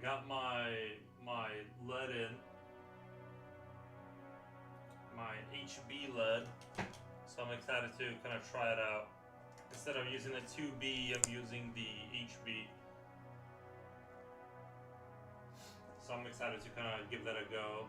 got my LED in, my HB LED, so I'm excited to kind of try it out. Instead of using the 2B, I'm using the HB. So I'm excited to kind of give that a go.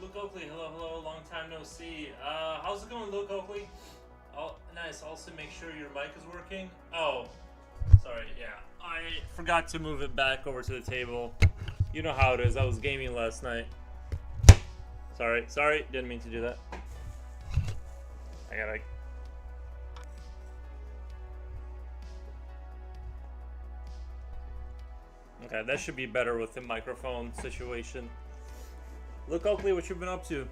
Luke Oakley, hello, long time no see. How's it going, Luke Oakley? Oh, nice. Also, make sure your mic is working. Oh, sorry, yeah. I forgot to move it back over to the table. You know how it is. I was gaming last night. Sorry, didn't mean to do that. I gotta... Okay, that should be better with the microphone situation. Luke Oakley, what you been up to?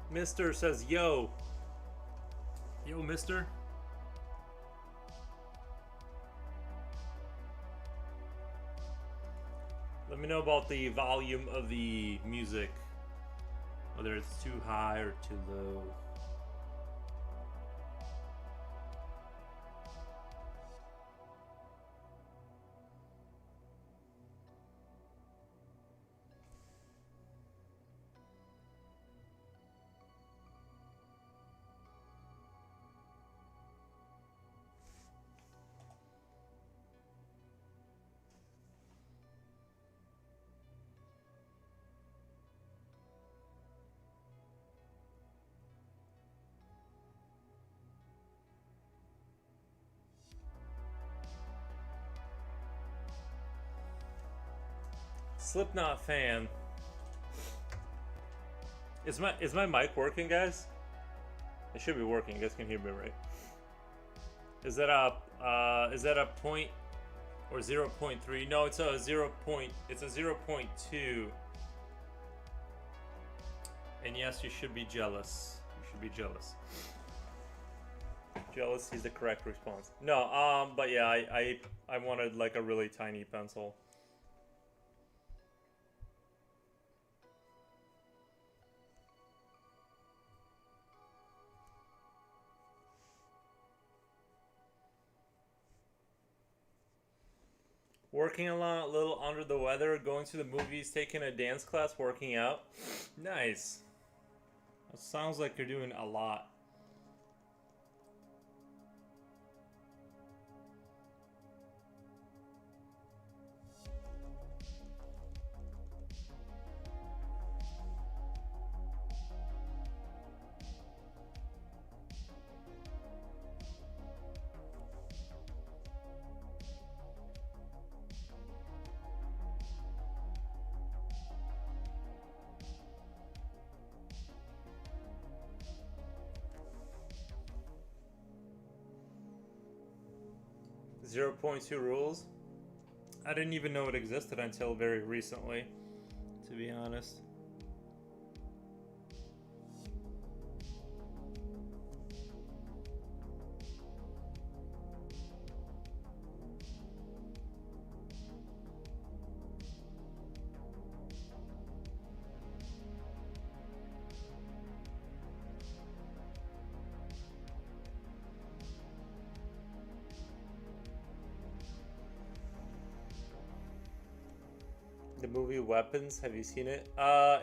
Mister says, yo. Yo, mister. Let me know about the volume of the music. Whether it's too high or too low. Slipknot fan. Is my mic working, guys? It should be working. You guys can hear me, right? Is that a point or 0.3? No, it's a 0.2. And yes, you should be jealous. You should be jealous. Jealous is the correct response. No, but yeah, I wanted like a really tiny pencil. Working a lot, a little under the weather, going to the movies, taking a dance class, working out. Nice. That sounds like you're doing a lot. 0.2 rules? I didn't even know it existed until very recently, to be honest. The movie Weapons, have you seen it?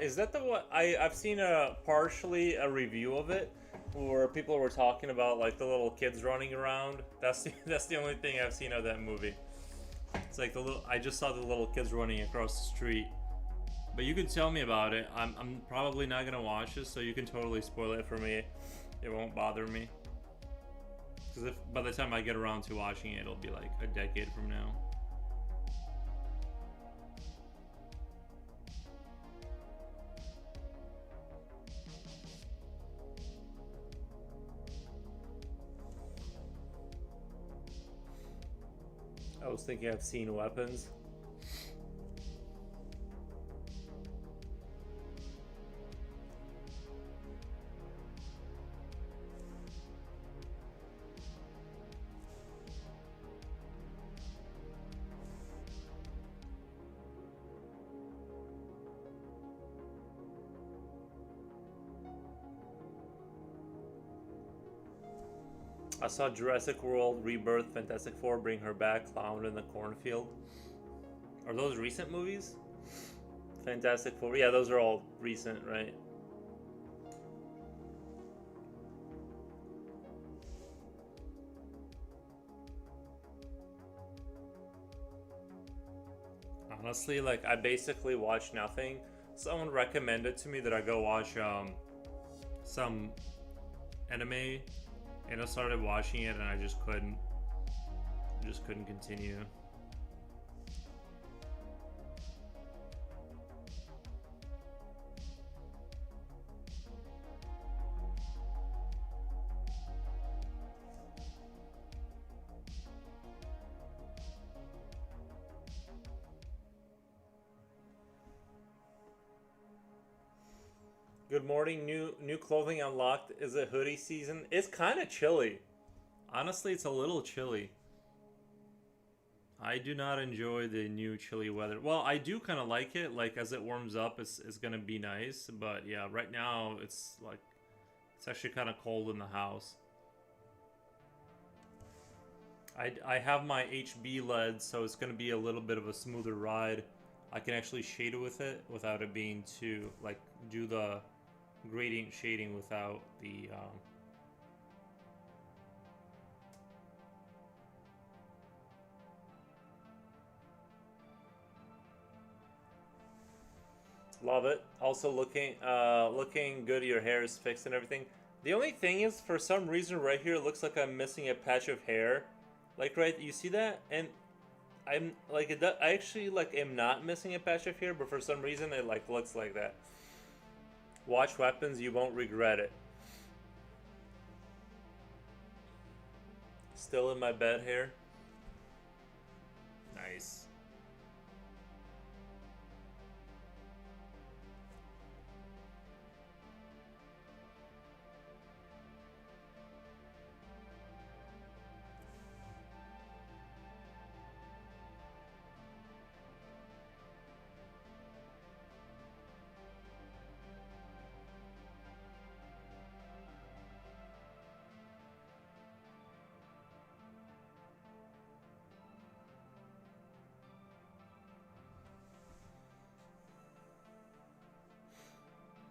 Is that the one? I've seen partially a review of it where people were talking about like the little kids running around. That's the only thing I've seen of that movie. It's like I just saw the little kids running across the street. But you can tell me about it. I'm probably not gonna watch this, so you can totally spoil it for me. It won't bother me. Because if by the time I get around to watching it, it'll be like a decade from now. I was thinking I've seen Weapons. I saw Jurassic World, Rebirth, Fantastic Four, Bring Her Back, Clown in the Cornfield. Are those recent movies? Fantastic Four, yeah, those are all recent, right? Honestly, like I basically watch nothing. Someone recommended to me that I go watch some anime, and I started watching it, and I just couldn't continue. Good morning. New clothing unlocked. Is it hoodie season? It's kind of chilly. Honestly, it's a little chilly. I do not enjoy the new chilly weather. Well, I do kind of like it. Like as it warms up, it's gonna be nice. But yeah, right now it's like it's actually kind of cold in the house. I have my HB LED, so it's gonna be a little bit of a smoother ride. I can actually shade it with it without it being too like do the gradient shading without the love it. Also looking good. Your hair is fixed and everything. The only thing is, for some reason, right here, it looks like I'm missing a patch of hair. Like right, you see that? And I'm like I actually like am not missing a patch of hair, but for some reason it like looks like that. Watch Weapons, you won't regret it. Still in my bed here. Nice.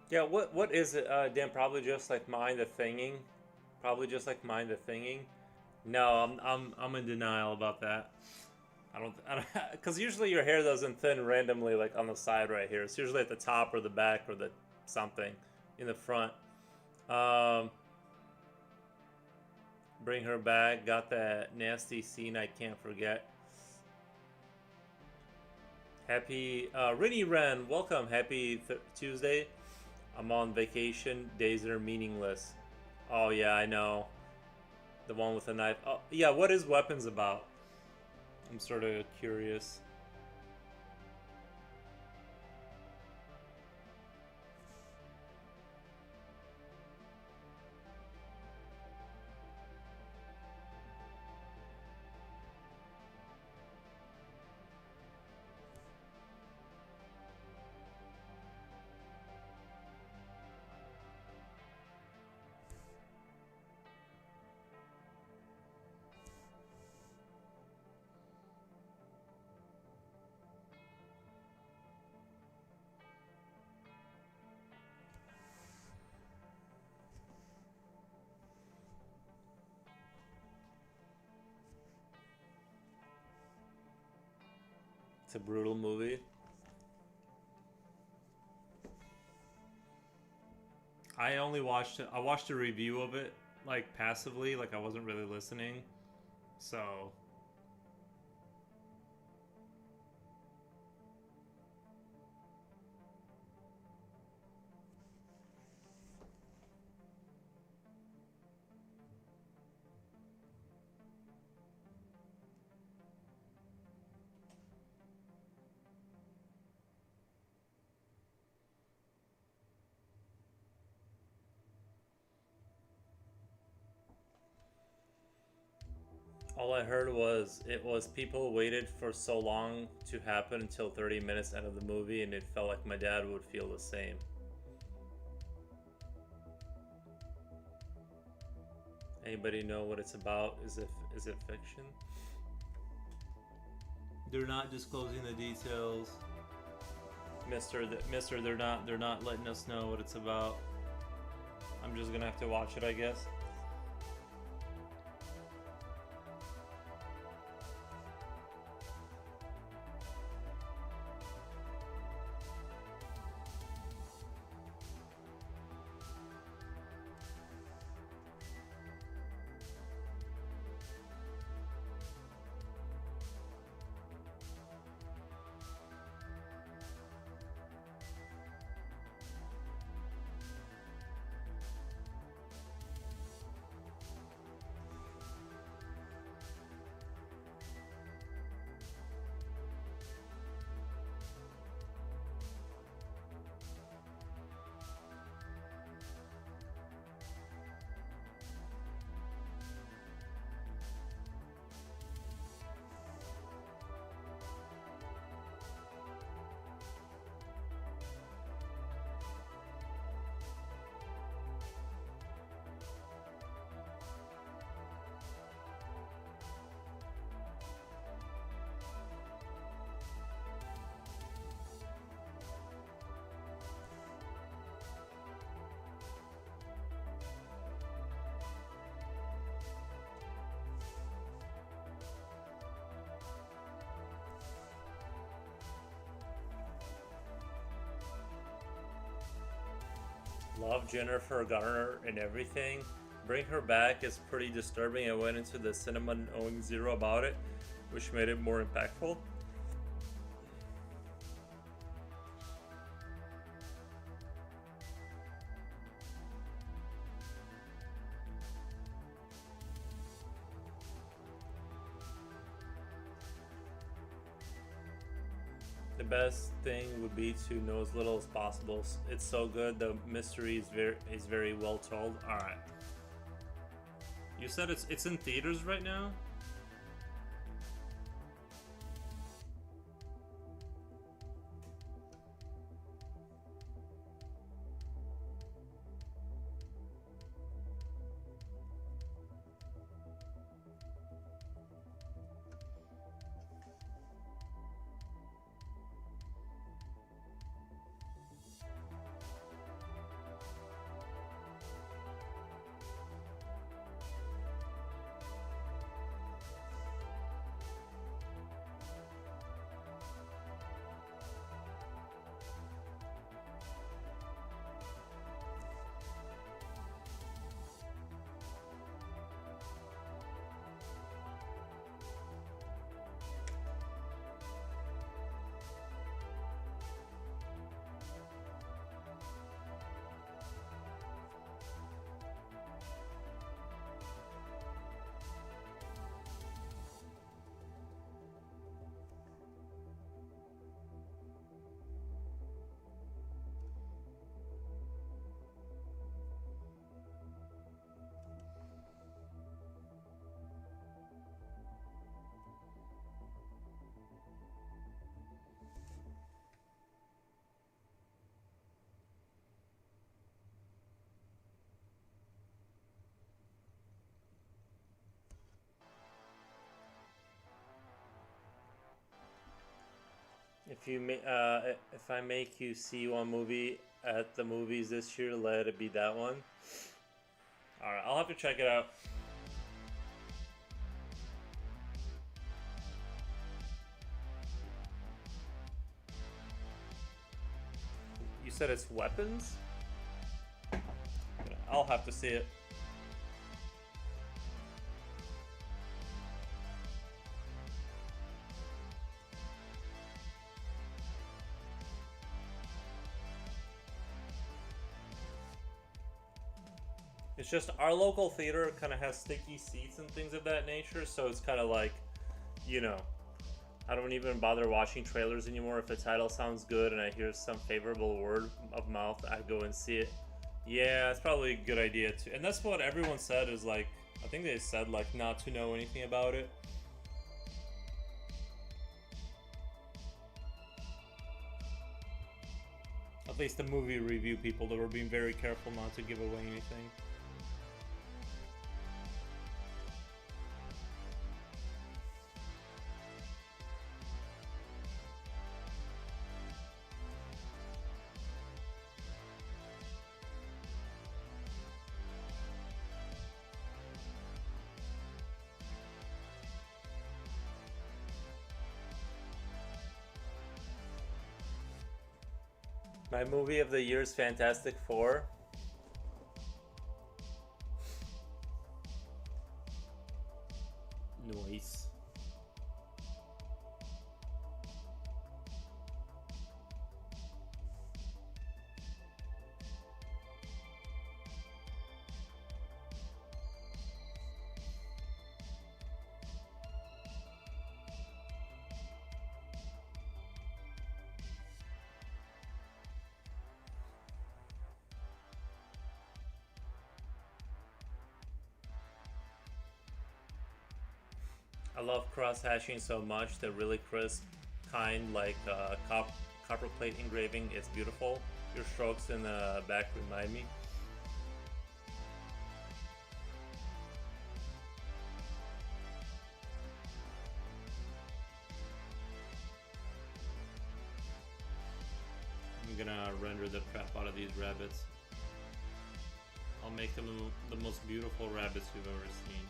Yeah, what is it? Dan, probably just like Mind the Thinging. Probably just like Mind the Thinging. No, I'm in denial about that. I don't, because usually your hair doesn't thin randomly like on the side right here. It's usually at the top or the back or the something in the front. Um, Bring Her Back. Got that nasty scene I can't forget. Happy Rinny Ren, welcome. Happy Tuesday. I'm on vacation. Days are meaningless. Oh yeah, I know. The one with the knife. Oh yeah, what is Weapons about? I'm sort of curious. It's a brutal movie. I only watched it. I watched a review of it like passively, like I wasn't really listening. So all I heard was it was people waited for so long to happen until 30 minutes out of the movie, and it felt like my dad would feel the same. Anybody know what it's about? Is it fiction? They're not disclosing the details. Mister, they're not letting us know what it's about. I'm just gonna have to watch it, I guess. Love Jennifer Garner and everything. Bring her back is pretty disturbing. I went into the cinema knowing zero about it, which made it more impactful. The best thing would be to know as little as possible. It's so good. The mystery is very well told. All right. You said it's in theaters right now. If I make you see one movie at the movies this year, let it be that one. All right, I'll have to check it out. You said it's weapons? I'll have to see it. It's just our local theater kind of has sticky seats and things of that nature, so it's kind of like, you know, I don't even bother watching trailers anymore. If the title sounds good and I hear some favorable word of mouth, I go and see it. Yeah, it's probably a good idea too. And that's what everyone said is like, I think they said like not to know anything about it. At least the movie review people, that were being very careful not to give away anything. My movie of the year is Fantastic Four. Nice. I love cross hatching so much. The really crisp kind, like copper plate engraving. It's beautiful. Your strokes in the back remind me. I'm gonna render the crap out of these rabbits. I'll make them the most beautiful rabbits you've ever seen.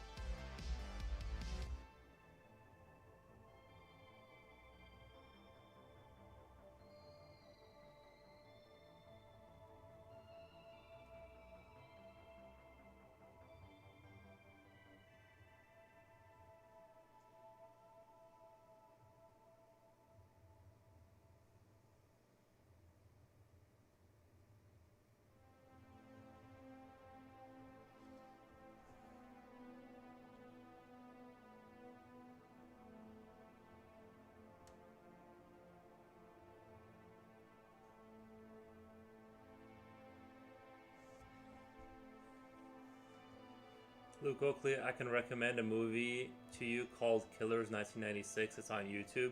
Luke Oakley, I can recommend a movie to you called Killers 1996. It's on YouTube.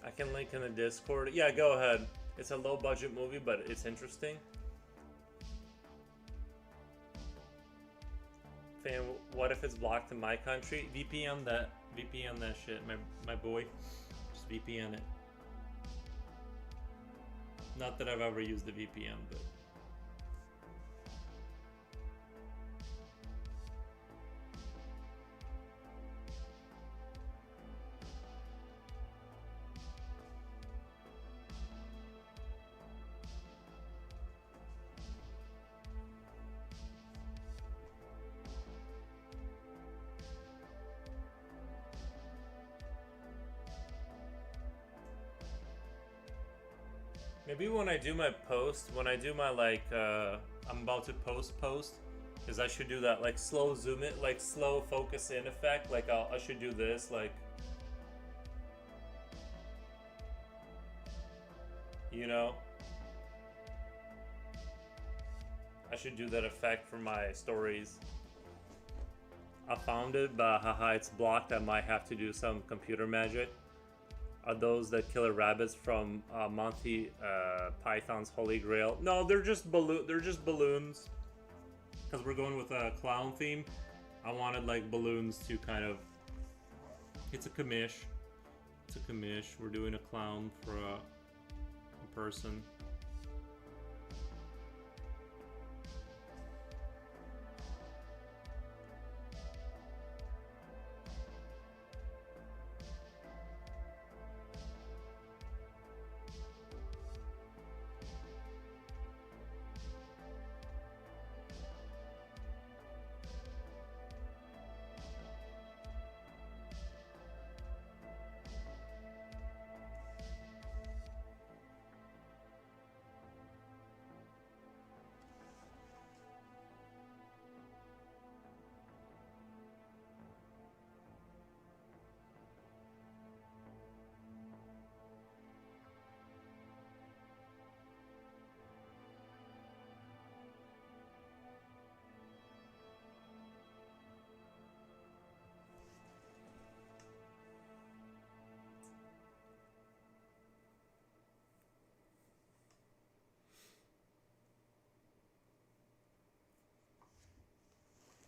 I can link in the Discord. Yeah, go ahead. It's a low budget movie, but it's interesting. Fan, what if it's blocked in my country? VPN that shit, my boy. Just VPN it. Not that I've ever used the VPN, but maybe when I do my post, when I do my like I'm about to post is I should do that like slow zoom it, like slow focus in effect. Like I should do this, like, you know, I should do that effect for my stories. I found it, but haha, it's blocked. I might have to do some computer magic. Are those the killer rabbits from Monty Python's Holy Grail? No, they're just They're just balloons. Because we're going with a clown theme, I wanted like balloons to kind of. It's a commish. It's a commish. We're doing a clown for a person.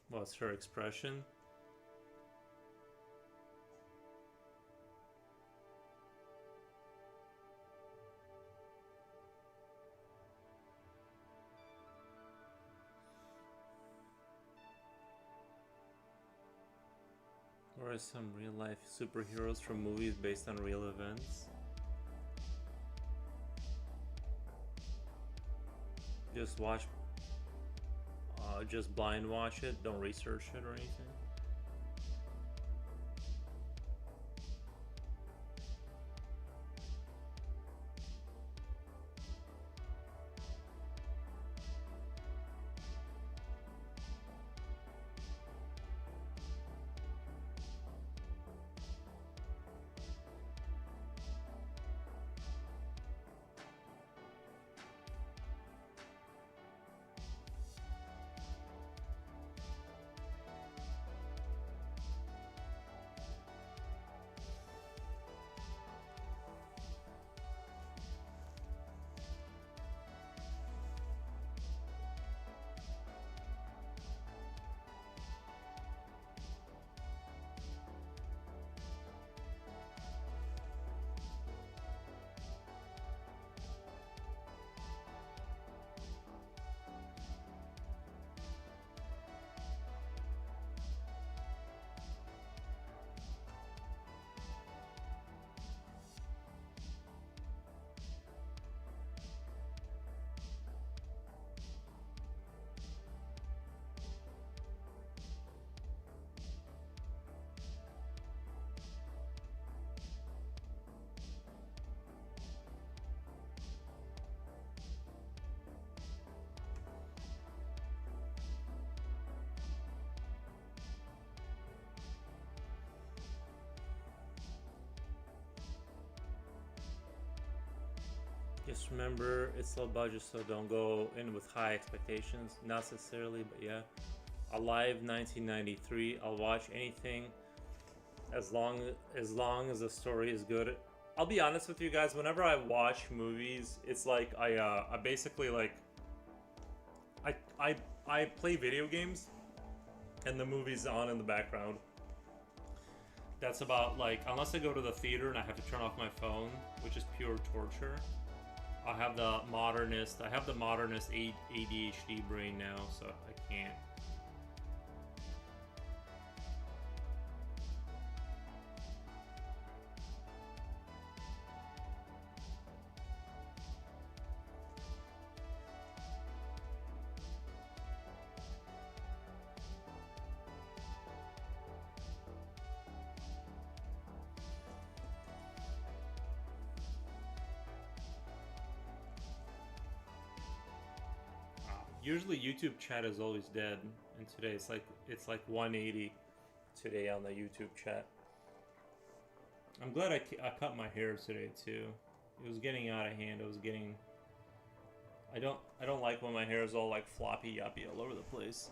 What's her expression? Or are some real life superheroes from movies based on real events? Just watch, just blind watch it, don't research it or anything. Just remember, it's low budget, so don't go in with high expectations. Not necessarily, but yeah. Alive 1993. I'll watch anything as long as the story is good. I'll be honest with you guys. Whenever I watch movies, it's like I basically like I play video games, and the movie's on in the background. That's about like, unless I go to the theater and I have to turn off my phone, which is pure torture. I have the modernist ADHD brain now, so I can't. Usually YouTube chat is always dead, and today it's like 180 today on the YouTube chat. I'm glad I cut my hair today too. It was getting out of hand. I don't like when my hair is all like floppy yappy all over the place.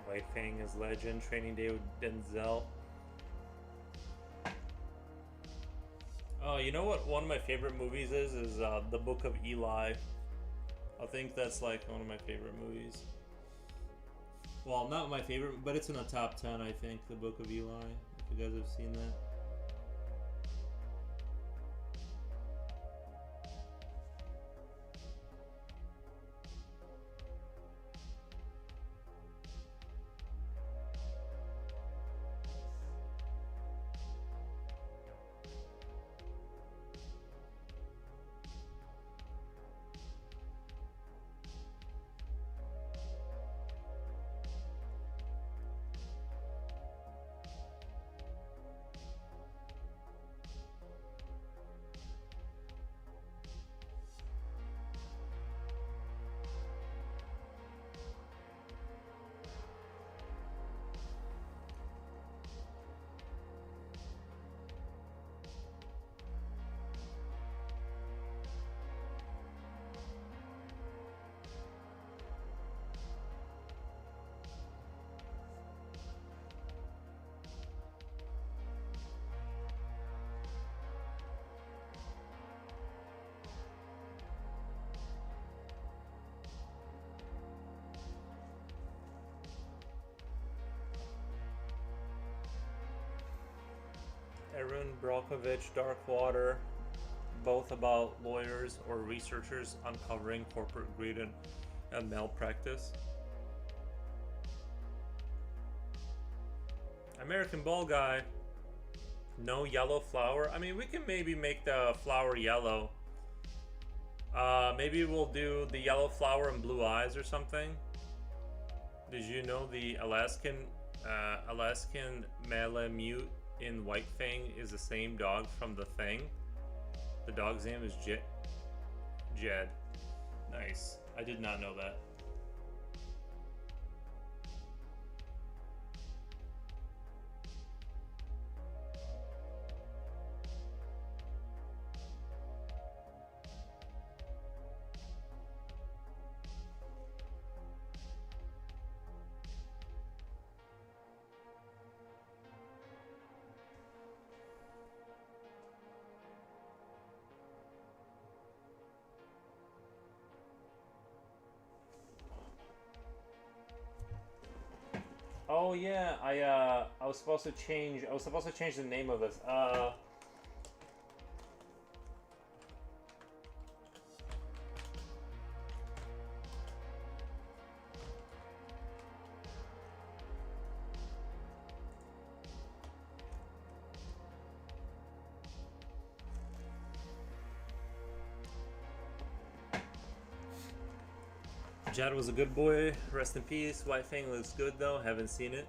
White Fang is legend. Training Day with Denzel. Oh, you know what? One of my favorite movies is The Book of Eli. I think that's like one of my favorite movies. Well, not my favorite, but it's in the top 10. I think The Book of Eli. If you guys have seen that. Erin Brockovich, Dark Water, both about lawyers or researchers uncovering corporate greed and malpractice. American Ball Guy, no yellow flower. I mean, we can maybe make the flower yellow. Maybe we'll do the yellow flower and blue eyes or something. Did you know the Alaskan Malamute in White Fang is the same dog from The Thing? The dog's name is Jed. Nice. I did not know that. Oh yeah, I was supposed to change the name of this. Jad was a good boy. Rest in peace. White Fang looks good though. Haven't seen it.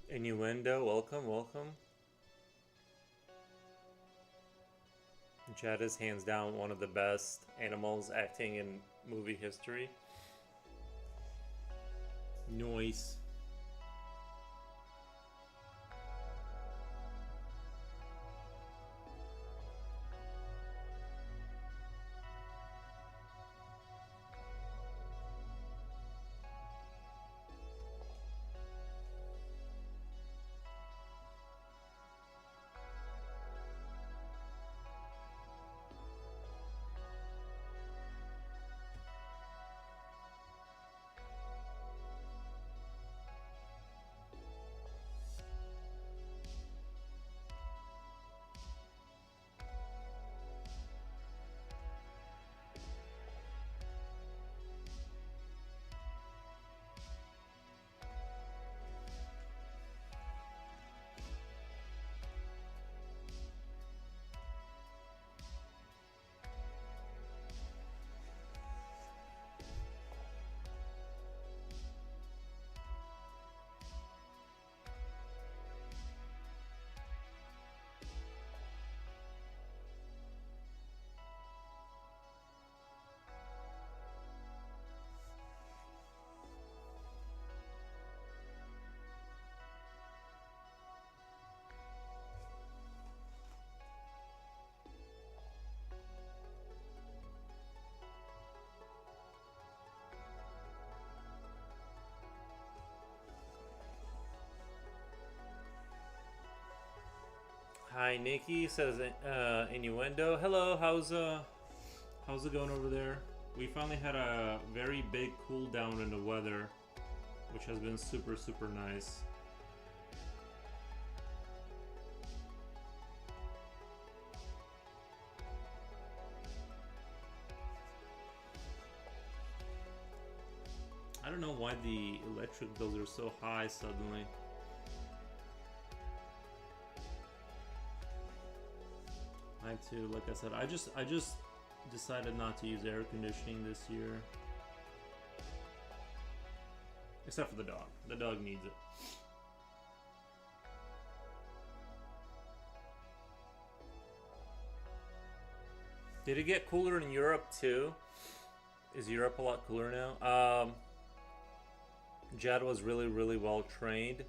Innuendo, welcome, welcome. Jed is hands down one of the best animals acting in movie history. Noise. Hi, Nikki says innuendo. Hello, how's it going over there? We finally had a very big cool down in the weather, which has been super nice. I don't know why the electric bills are so high suddenly. Mine too. Like I said, I just decided not to use air conditioning this year, except for the dog. The dog needs it. Did it get cooler in Europe too? Is Europe a lot cooler now? Jad was really well trained.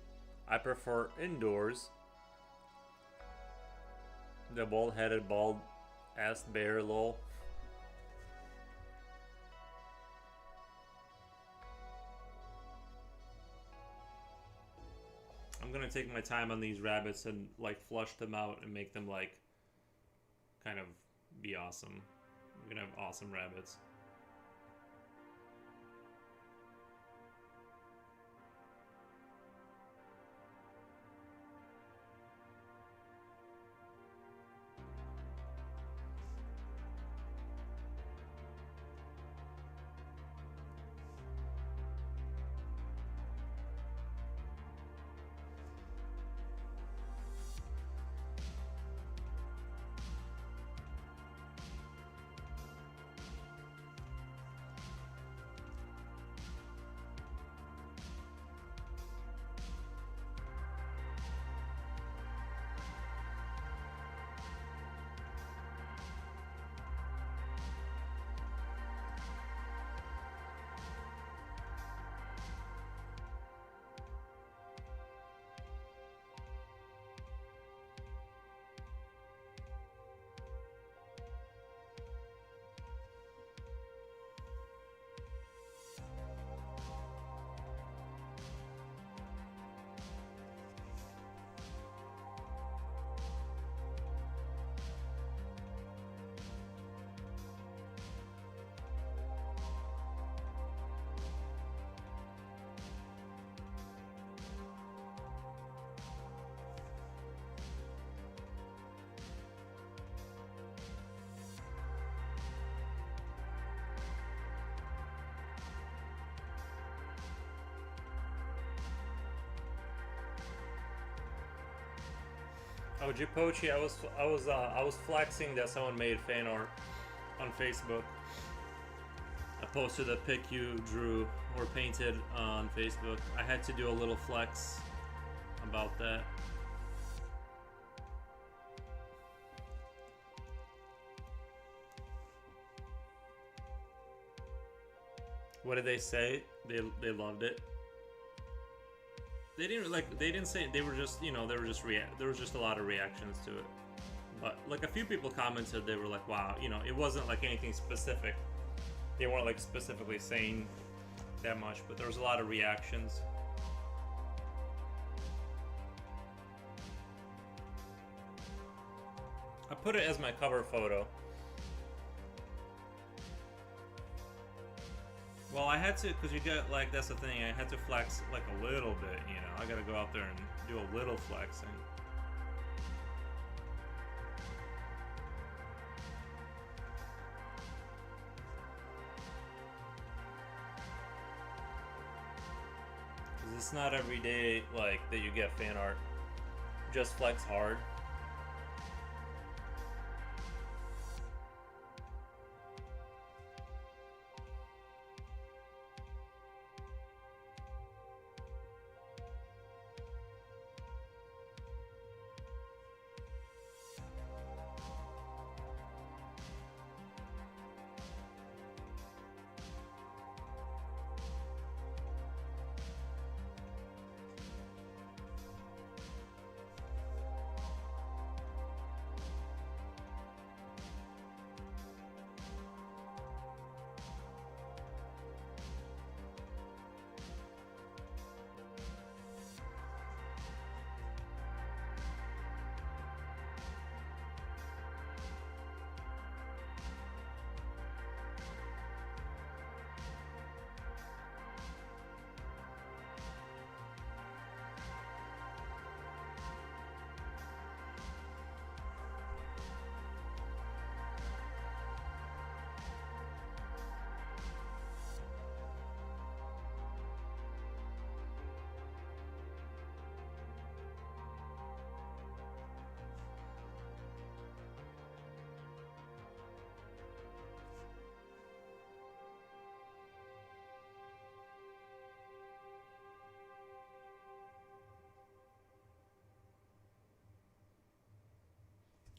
I prefer indoors. The bald-headed, bald-ass bear, lol. I'm gonna take my time on these rabbits and like flush them out and make them like kind of be awesome. We're gonna have awesome rabbits. Oh, Jipochi, I was flexing that someone made fan art on Facebook. I posted a pic you drew or painted on Facebook. I had to do a little flex about that. What did they say? They loved it. They didn't like. They didn't say. They were just, you know, they were just there was just a lot of reactions to it. But like a few people commented, they were like, "Wow, you know, it wasn't like anything specific. They weren't like specifically saying that much, but there was a lot of reactions." I put it as my cover photo. Well, I had to, because you get, like, that's the thing, I had to flex, like, a little bit, you know? I gotta go out there and do a little flexing. Because it's not every day, like, that you get fan art. Just flex hard.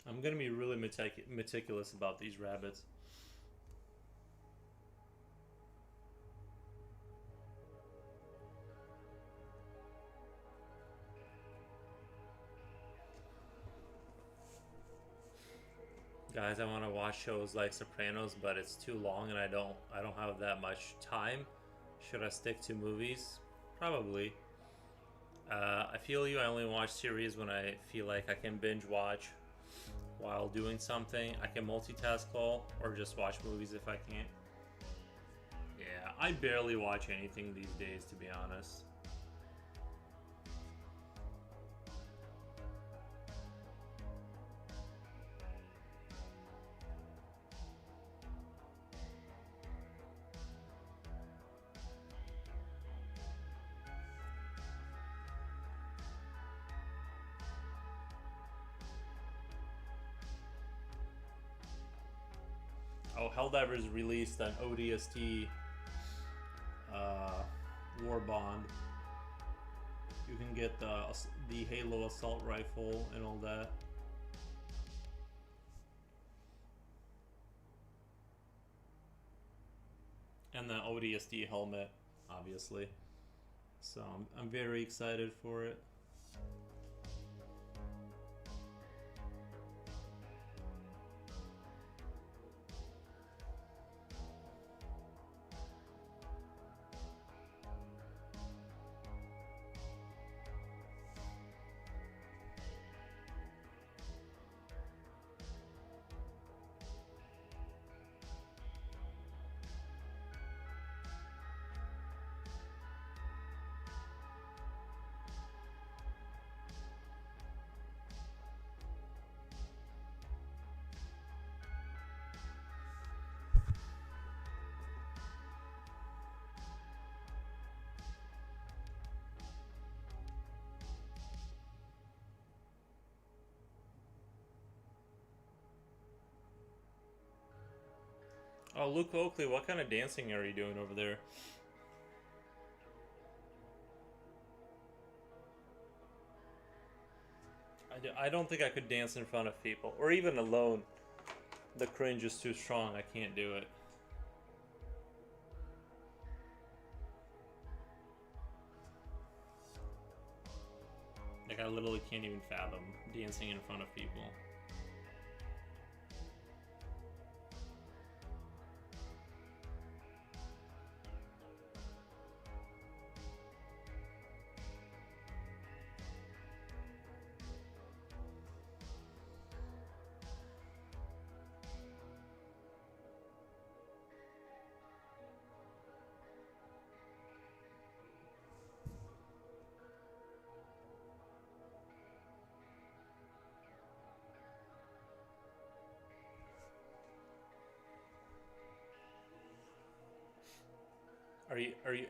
I'm gonna be really meticulous about these rabbits. Guys, I want to watch shows like Sopranos, but it's too long and I don't have that much time. Should I stick to movies? Probably. I feel you. I only watch series when I feel like I can binge watch while doing something. I can multitask all or just watch movies if I can't. Yeah, I barely watch anything these days, to be honest. Oh, Helldivers released an ODST uh, War Bond. You can get the Halo assault rifle and all that. And the ODST helmet, obviously. So I'm very excited for it. Oh, Luke Oakley, what kind of dancing are you doing over there? I don't think I could dance in front of people, or even alone. The cringe is too strong. I can't do it. Like, I literally can't even fathom dancing in front of people.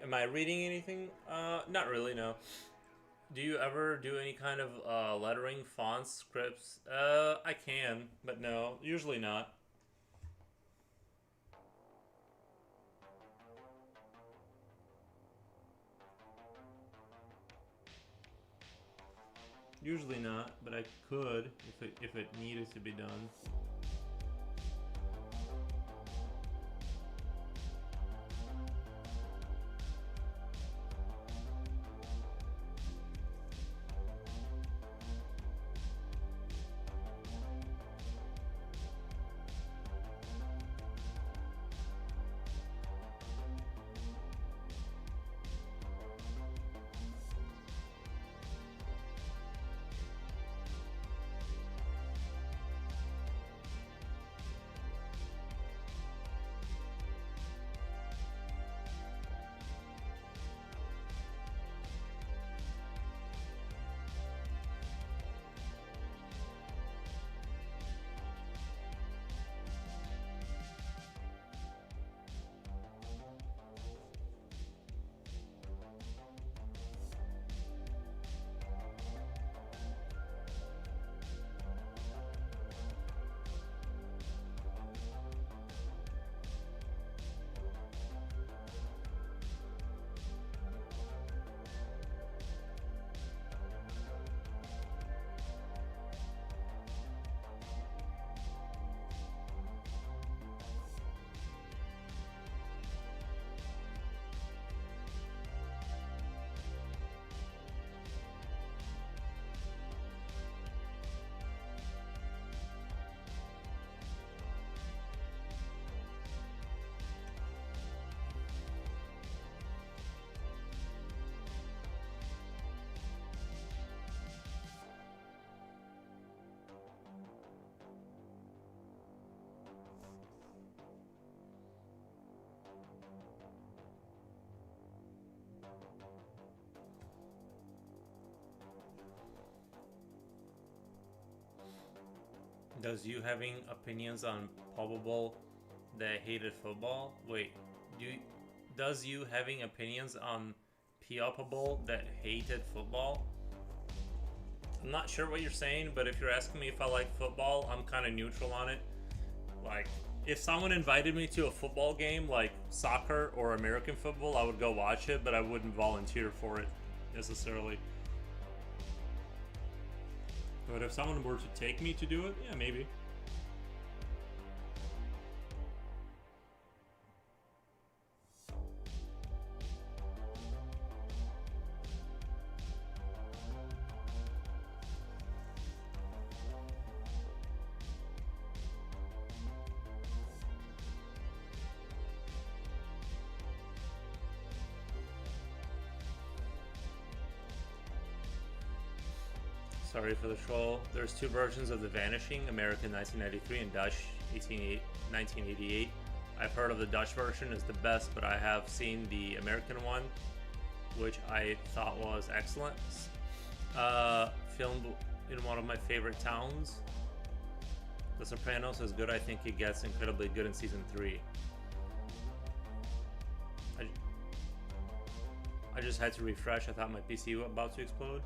Am I reading anything? Not really, no. Do you ever do any kind of lettering, fonts, scripts? I can, but no, usually not. Usually not, but I could if it needed to be done. Does you having opinions on probable that hated football? Wait, do you, does you having opinions on Piopable that hated football? I'm not sure what you're saying, but if you're asking me if I like football, I'm kind of neutral on it. Like, if someone invited me to a football game, like soccer or American football, I would go watch it, but I wouldn't volunteer for it necessarily. But if someone were to take me to do it, yeah, maybe. Sorry for the troll. There's two versions of The Vanishing, American 1993 and Dutch 1988. I've heard of the Dutch version is the best, but I have seen the American one, which I thought was excellent. Filmed in one of my favorite towns. The Sopranos is good. I think it gets incredibly good in season 3. I just had to refresh. I thought my PC was about to explode.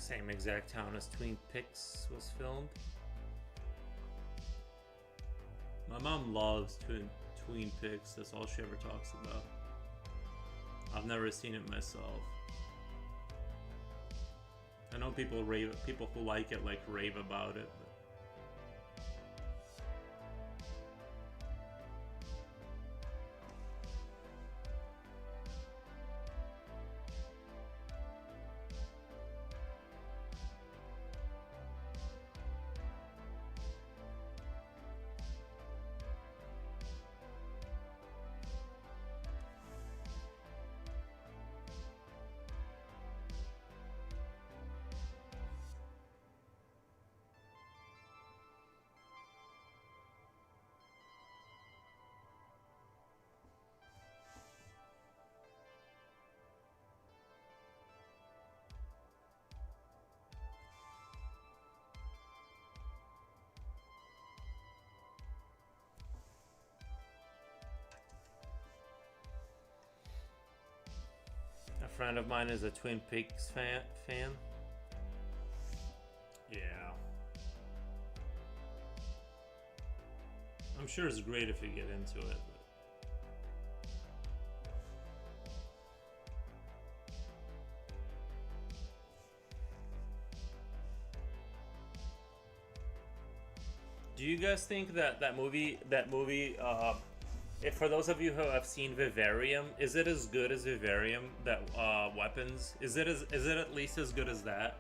Same exact town as Twin Peaks was filmed. My mom loves Twin Peaks. That's all she ever talks about. I've never seen it myself. I know people who like it like rave about it. But a friend of mine is a Twin Peaks fan. Yeah. I'm sure it's great if you get into it. But do you guys think that that movie if for those of you who have seen Vivarium, is it as good as Vivarium? That Weapons, is it at least as good as that?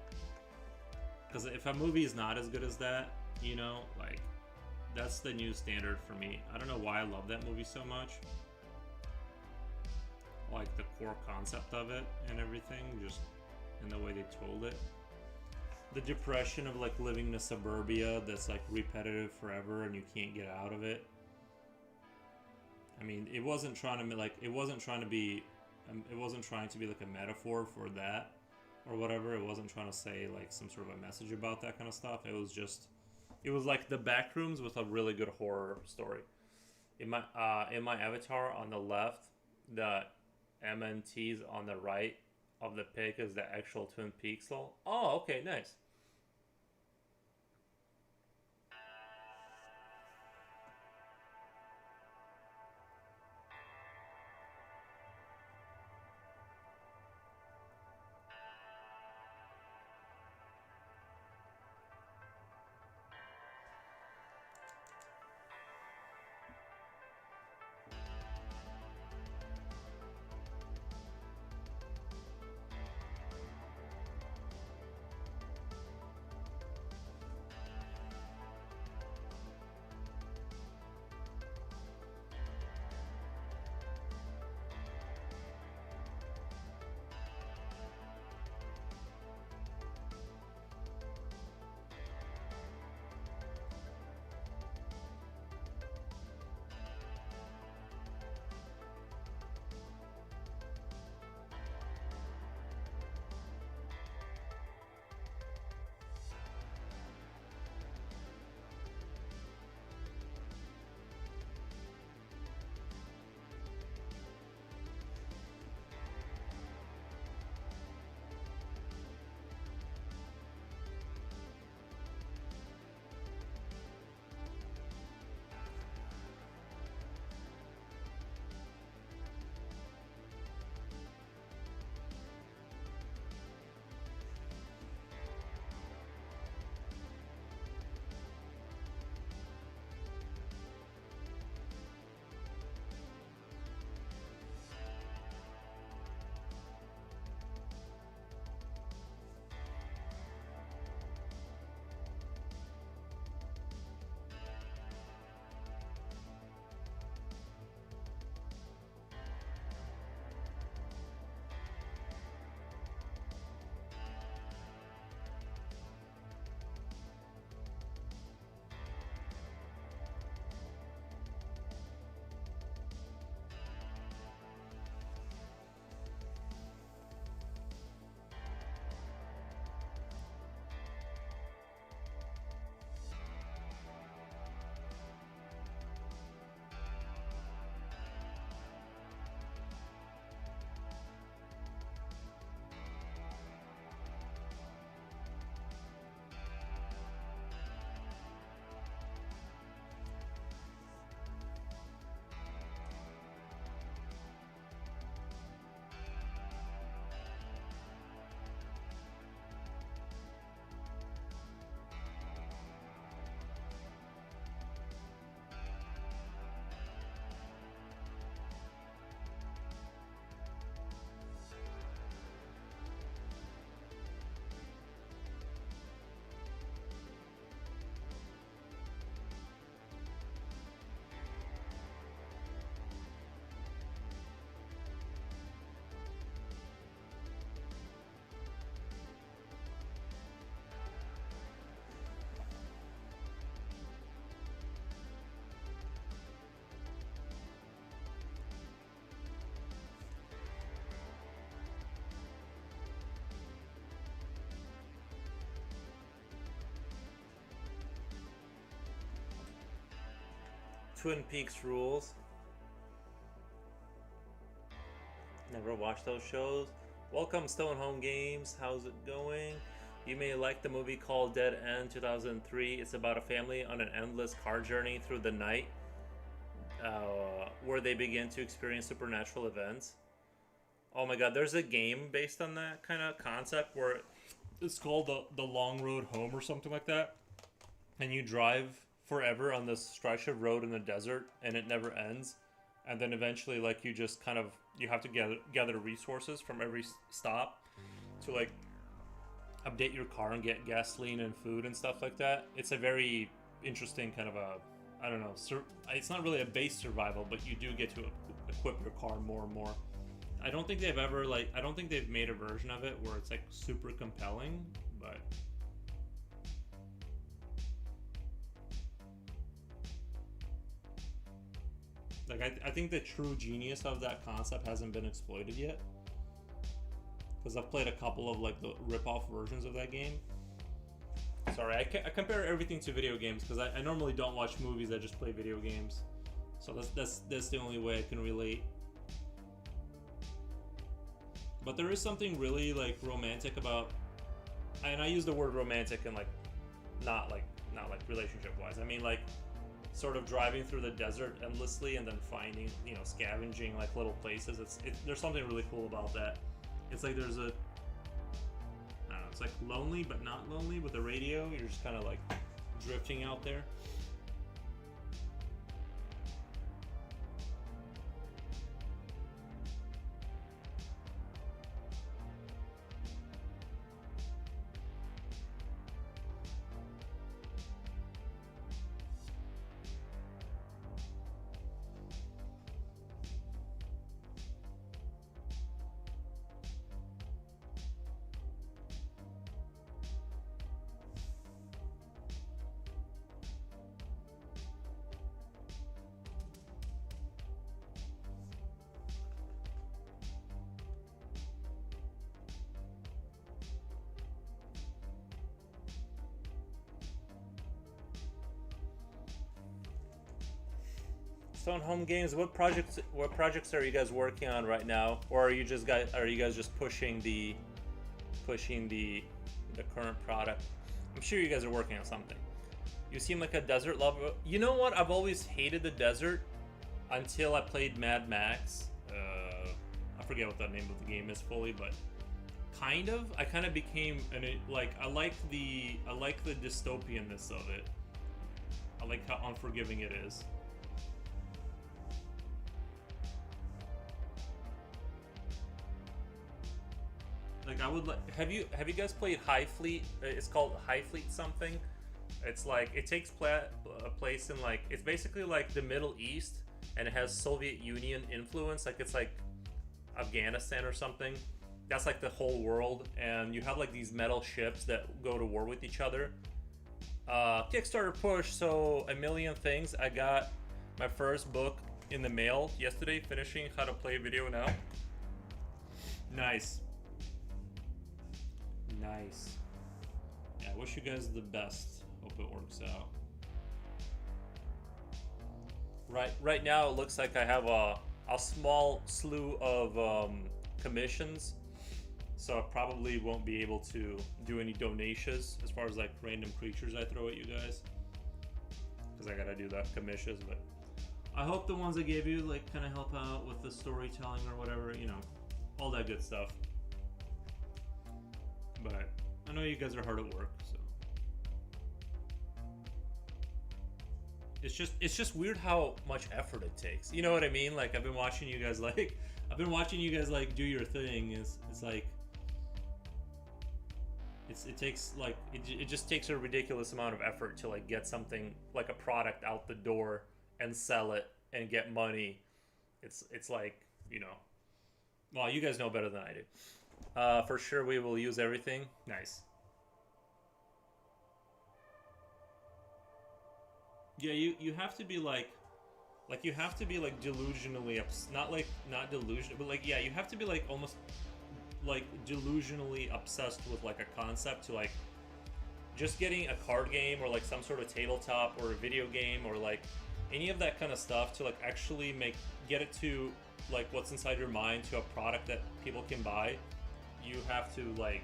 Because if a movie is not as good as that, you know, like that's the new standard for me. I don't know why I love that movie so much. Like the core concept of it and everything, just in the way they told it. The depression of like living in a suburbia that's like repetitive forever and you can't get out of it. I mean, it wasn't trying to like it wasn't trying to be like a metaphor for that or whatever. It wasn't trying to say like some sort of a message about that kind of stuff. It was like the Backrooms with a really good horror story. In my avatar on the left, the MNTs on the right of the pic is the actual Twin Peaks. Oh, okay, nice. Twin Peaks rules. Never watched those shows. Welcome, Stone Home Games. How's it going? You may like the movie called Dead End 2003. It's about a family on an endless car journey through the night, where they begin to experience supernatural events. Oh my god, there's a game based on that kind of concept where it's called the Long Road Home or something like that. And you drive forever on this stretch of road in the desert and it never ends. And then eventually, like, you just kind of, you have to gather resources from every stop to, like, update your car and get gasoline and food and stuff like that. It's a very interesting kind of a, I don't know, it's not really a base survival, but you do get to equip your car more and more. I don't think they've ever, like, I don't think they've made a version of it where it's, like, super compelling, but... Like, I think the true genius of that concept hasn't been exploited yet. Because I've played a couple of, like, the rip-off versions of that game. Sorry, I compare everything to video games because I normally don't watch movies, I just play video games. So that's the only way I can relate. But there is something really, like, romantic about... And I use the word romantic in, like, not like relationship-wise. I mean, like, sort of driving through the desert endlessly and then finding, you know, scavenging, like, little places. There's something really cool about that. It's like there's a... I don't know, it's like lonely but not lonely with the radio. You're just kind of, like, drifting out there. Stone Home Games, what projects are you guys working on right now, or are you guys just pushing the current product? I'm sure you guys are working on something. You seem like a desert lover. You know what? I've always hated the desert until I played Mad Max. I forget what the name of the game is fully, but I kind of became I like the dystopianness of it. I like how unforgiving it is. Like, I would like. Have you guys played High Fleet? It's called High Fleet something. It's like it takes place in, like, it's basically like the Middle East, and it has Soviet Union influence. Like, it's like Afghanistan or something. That's like the whole world, and you have like these metal ships that go to war with each other. Kickstarter push, so a million things. I got my first book in the mail yesterday, finishing How to Play Video Now. Nice. Nice. Yeah, I wish you guys the best. Hope it works out. Right now, it looks like I have a small slew of commissions, so I probably won't be able to do any donations as far as, like, random creatures I throw at you guys, because I gotta do that commissions. But I hope the ones I gave you, like, kind of help out with the storytelling or whatever, you know, all that good stuff. But I know you guys are hard at work, so it's just weird how much effort it takes. You know what I mean? Like, I've been watching you guys do your thing. It's like it takes, like, it just takes a ridiculous amount of effort to, like, get something like a product out the door and sell it and get money. It's like, you know, well, you guys know better than I do. For sure, we will use everything. Nice. Yeah, you have to be like you have to be, like, delusionally not delusional, but, like, yeah, you have to be, like, almost like delusionally obsessed with, like, a concept to, like, just getting a card game or, like, some sort of tabletop or a video game or, like, any of that kind of stuff to like actually get it to like what's inside your mind to a product that people can buy, you have to like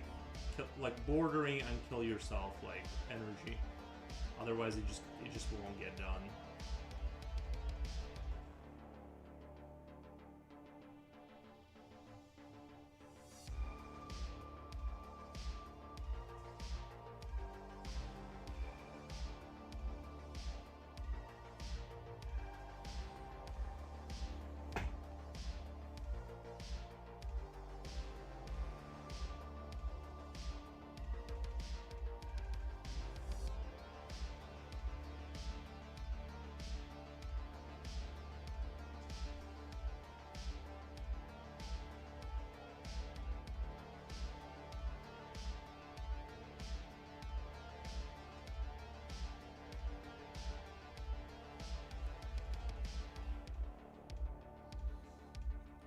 bordering on kill yourself like energy. Otherwise, it just won't get done.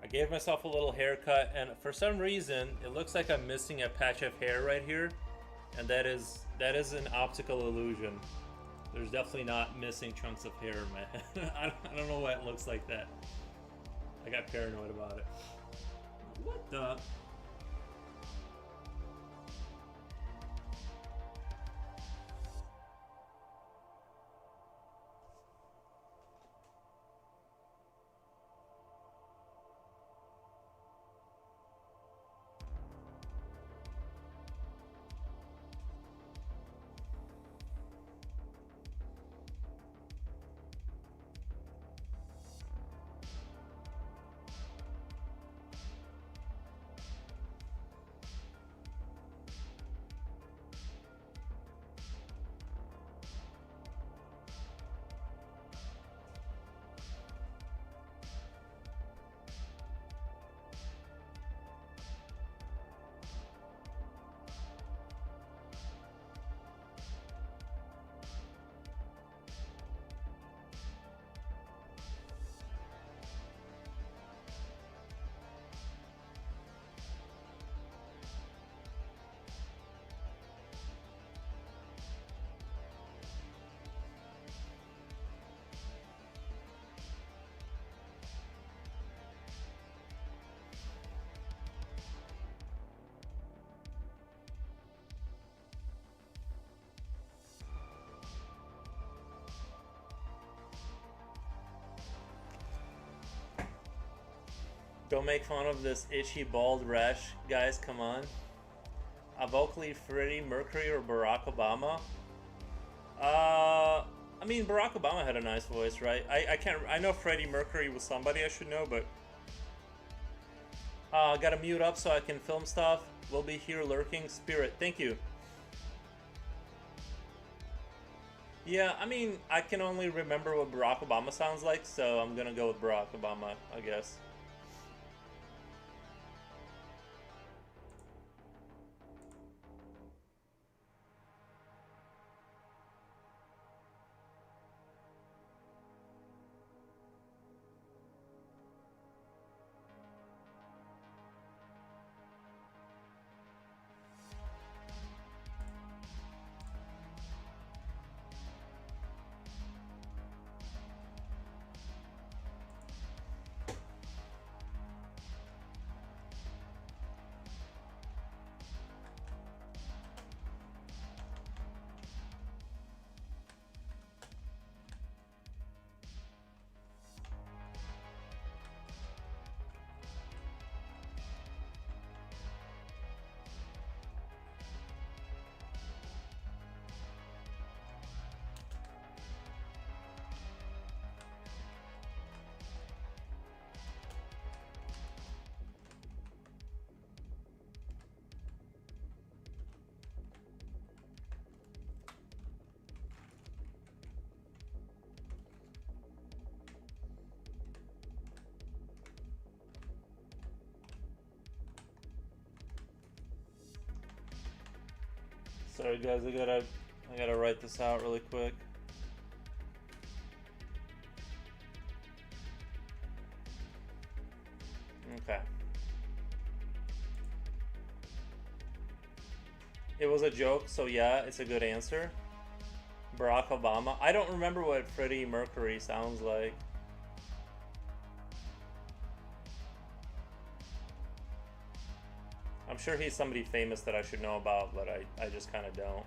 I gave myself a little haircut, and for some reason, it looks like I'm missing a patch of hair right here, and that is an optical illusion. There's definitely not missing chunks of hair, man. I don't know why it looks like that. I got paranoid about it. What the? Don't make fun of this itchy bald rash, guys. Come on. Vocally, Freddie Mercury or Barack Obama? I mean, Barack Obama had a nice voice, right? I can't. I know Freddie Mercury was somebody I should know, but gotta mute up so I can film stuff. We'll be here lurking. Spirit, thank you. Yeah, I mean, I can only remember what Barack Obama sounds like, so I'm gonna go with Barack Obama, I guess. Sorry guys, I gotta write this out really quick. Okay. It was a joke, so yeah, it's a good answer. Barack Obama. I don't remember what Freddie Mercury sounds like. I'm sure he's somebody famous that I should know about, but I just kind of don't.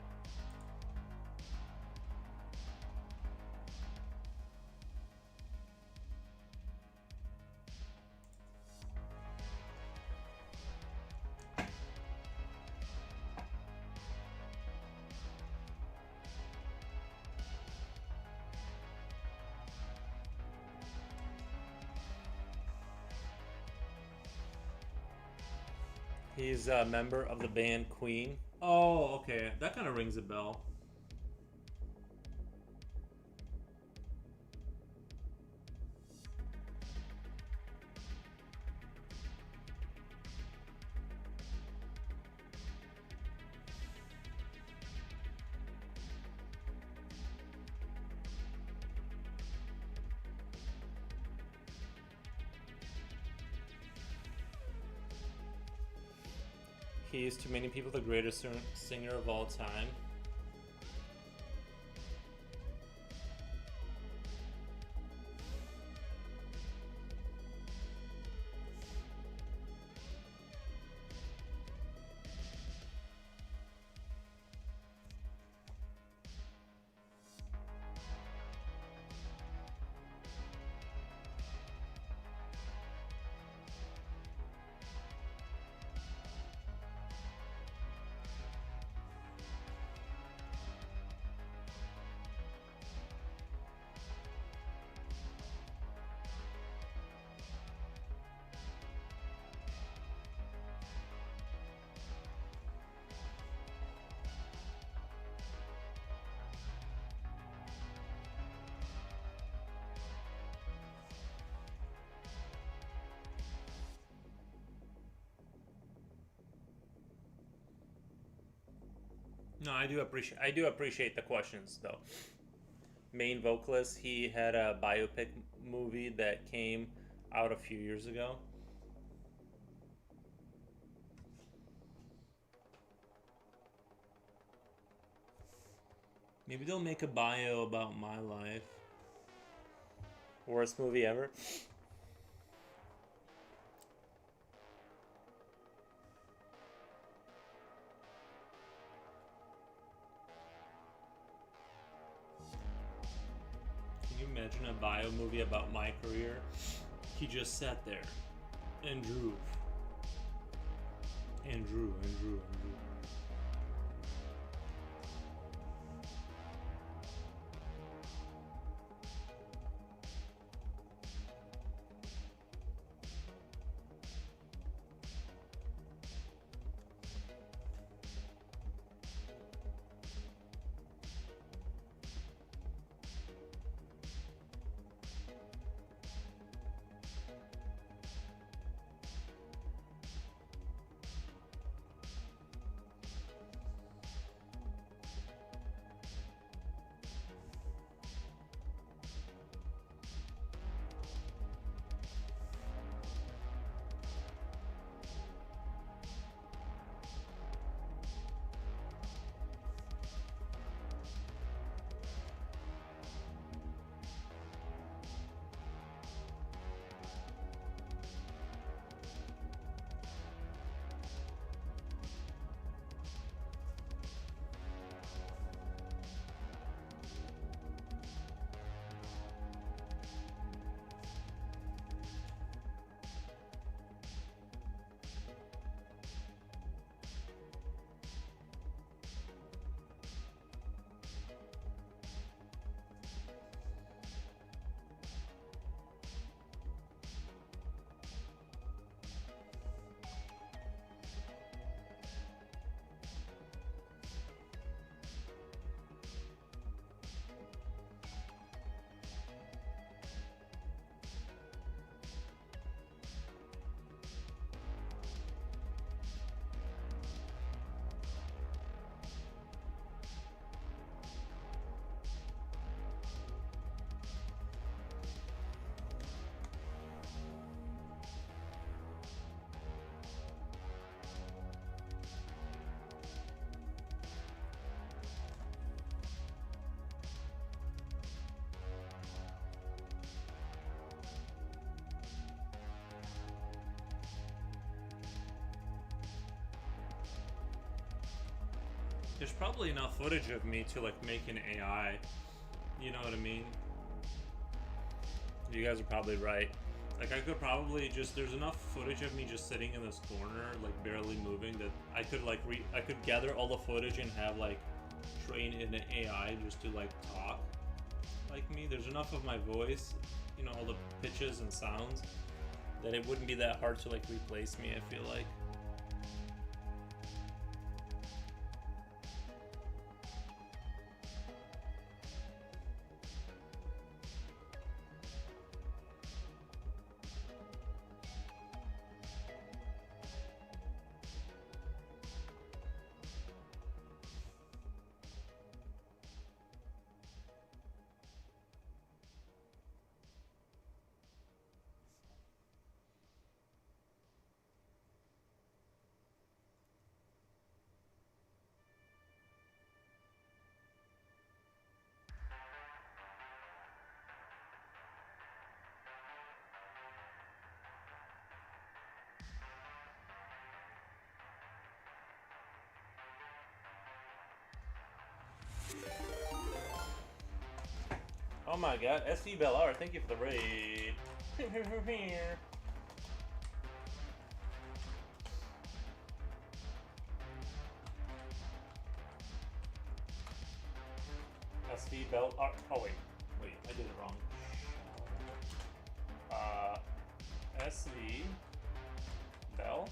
He's a member of the band Queen. Oh, okay. That kind of rings a bell. He is to many people the greatest singer of all time. No, I do appreciate the questions though. Main vocalist, he had a biopic movie that came out a few years ago. Maybe they'll make a bio about my life. Worst movie ever. Can you imagine a bio movie about my career? He just sat there and drew. And drew and drew and drew. There's probably enough footage of me to like make an AI. You know what I mean? You guys are probably right. Like I could probably just there's enough footage of me just sitting in this corner, like barely moving, that I could like I could gather all the footage and have like train in an AI just to like talk like me. There's enough of my voice, you know, all the pitches and sounds, that it wouldn't be that hard to like replace me, I feel like. Oh my god, SC Bellar, thank you for the raid. SV Bell. Oh wait, I did it wrong. SV Bell.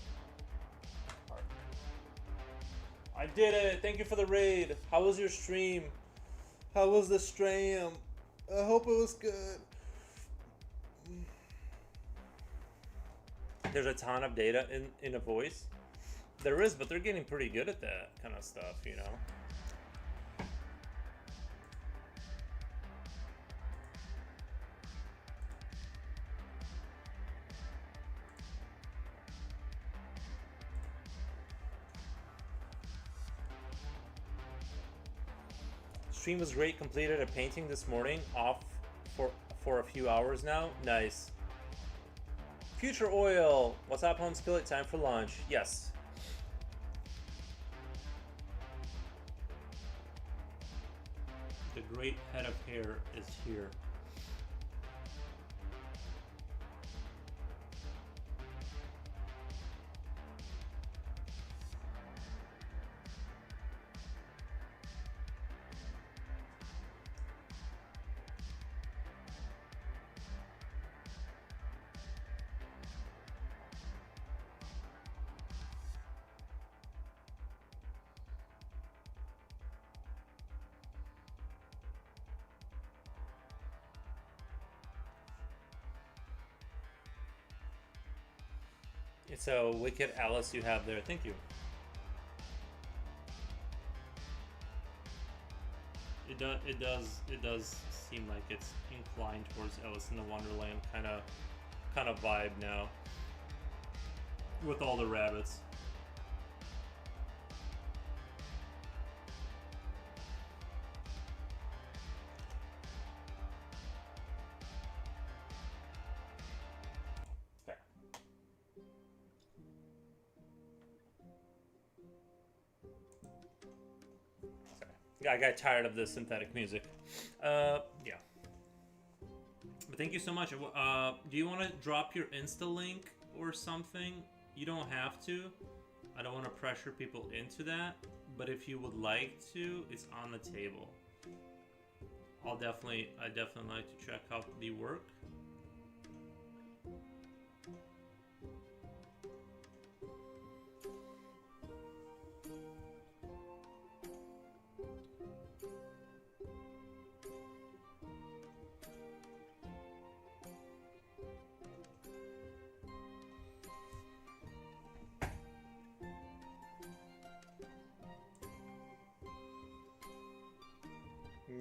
I did it. Thank you for the raid. How was your stream? How was the stream? I hope it was good. There's a ton of data in a voice. There is, but they're getting pretty good at that kind of stuff, you know. Stream was great. Completed a painting this morning. Off for a few hours now. Nice. Future Oil. What's up, home skillet? Time for lunch. Yes. The great head of hair is here. It's a wicked Alice you have there. Thank you. It does seem like it's inclined towards Alice in the Wonderland kind of vibe now, with all the rabbits. I got tired of the synthetic music. Yeah. But thank you so much. Do you want to drop your Insta link or something? You don't have to. I don't want to pressure people into that. But if you would like to, it's on the table. I definitely like to check out the work.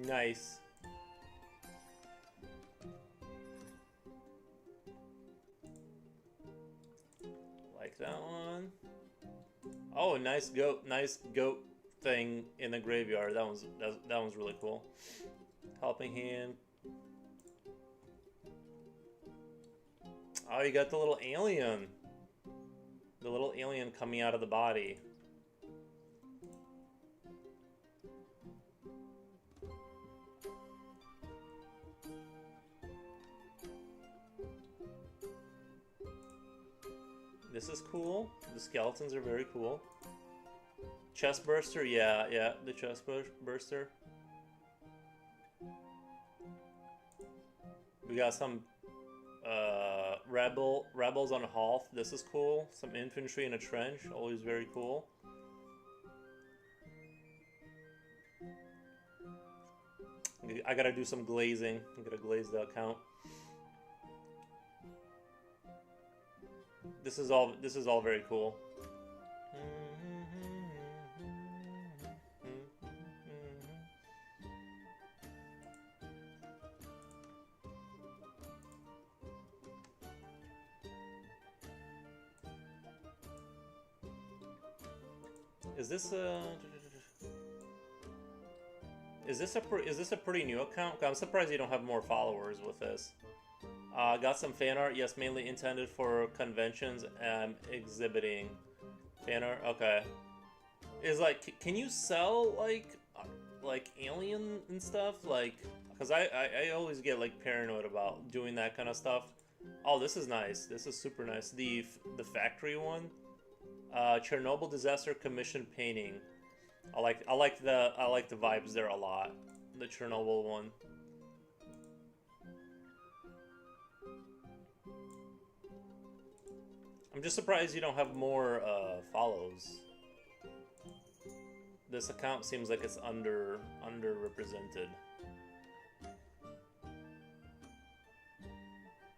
Nice. Like that one. Oh, nice goat thing in the graveyard. That one's really cool. Helping hand. Oh, you got the little alien. The little alien coming out of the body. This is cool. The skeletons are very cool. Chest burster, yeah, the chest burster. We got some rebels on a Hoth. This is cool. Some infantry in a trench, always very cool. I gotta do some glazing. I'm gonna glaze the account. This is all very cool. Is this a pretty new account? I'm surprised you don't have more followers with this. Got some fan art. Yes, mainly intended for conventions and exhibiting. Fan art. Okay. Is like, can you sell like Alien and stuff? Like, because I always get like paranoid about doing that kind of stuff. Oh, this is nice. This is super nice. The factory one. Chernobyl disaster commission painting. I like the vibes there a lot. The Chernobyl one. I'm just surprised you don't have more follows. This account seems like it's underrepresented.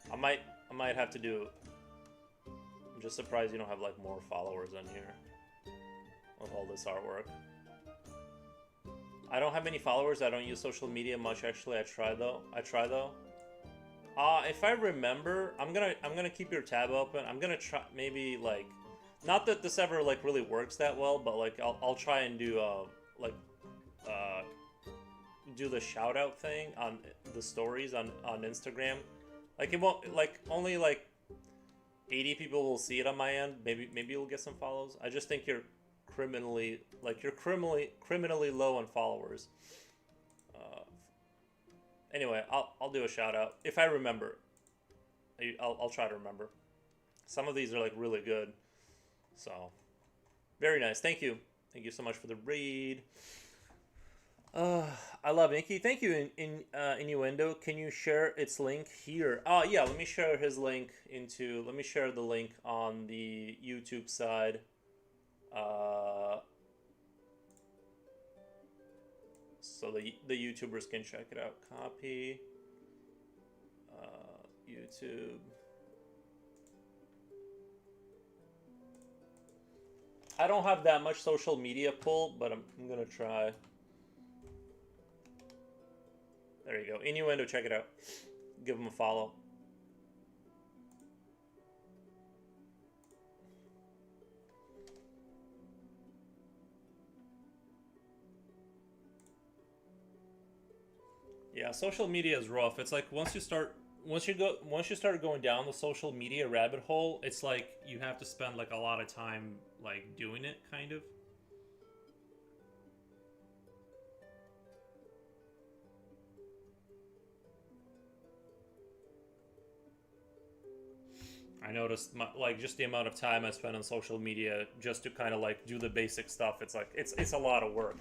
I might have to do. I'm just surprised you don't have like more followers on here with all this artwork. I don't have many followers. I don't use social media much actually. I try though. If I remember, I'm gonna keep your tab open. I'm gonna try maybe like, not that this ever like really works that well, but like I'll try and do do the shout out thing on the stories on Instagram. Like it won't, like only like 80 people will see it on my end. Maybe you'll get some follows. I just think you're criminally low on followers. Anyway, I'll do a shout out if I remember. I'll try to remember. Some of these are like really good, so very nice. Thank you so much for the raid. I love Nikki. Thank you, Innuendo. Can you share its link here? Oh yeah, let me share his link into. Let me share the link on the YouTube side. So the YouTubers can check it out. Copy. YouTube. I don't have that much social media pull, but I'm gonna try. There you go. Innuendo, check it out. Give him a follow. Yeah, social media is rough. It's like once you start going down the social media rabbit hole, it's like you have to spend like a lot of time like doing it, kind of. I noticed like just the amount of time I spend on social media just to kind of like do the basic stuff. It's like it's a lot of work.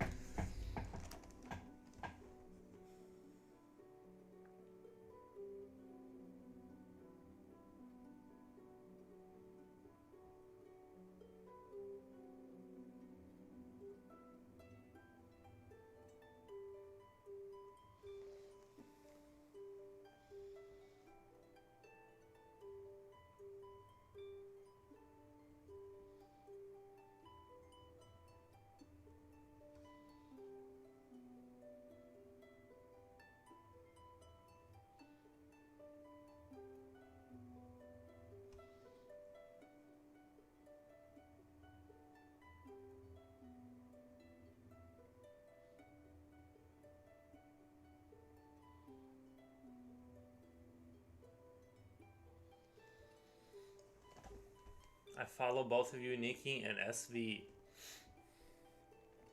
I follow both of you, Nikki and SV.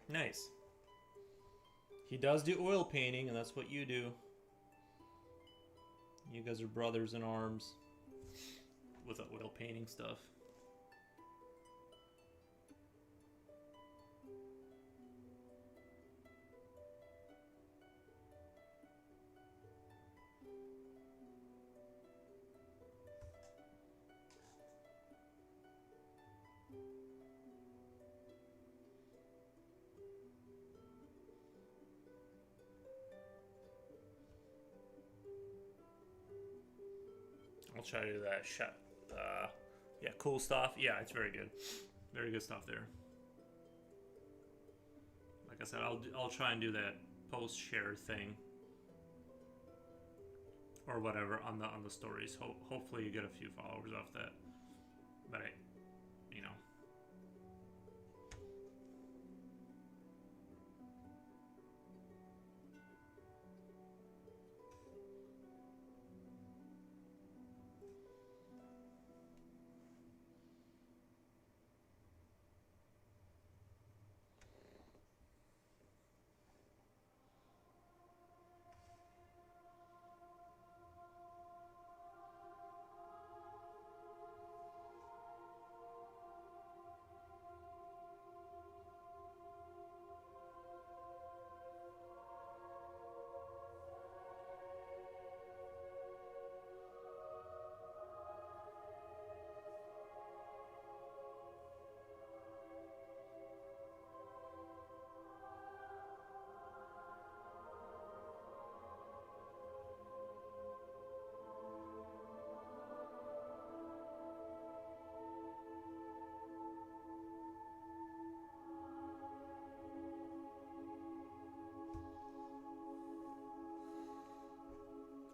Nice. He does do oil painting, and that's what you do. You guys are brothers in arms with the oil painting stuff. I'll try to do that. Yeah, cool stuff. Yeah, it's very good. Very good stuff there. Like I said, I'll try and do that post share thing or whatever on the stories. Hopefully you get a few followers off that. But you know.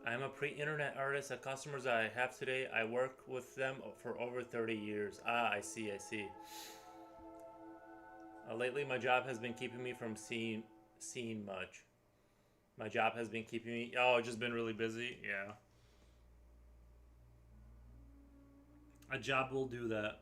I'm a pre-internet artist. The customers I have today, I work with them for over 30 years. Ah, I see, I see. Lately, my job has been keeping me from seeing much. My job has been keeping me. Oh, I've just been really busy. Yeah, a job will do that.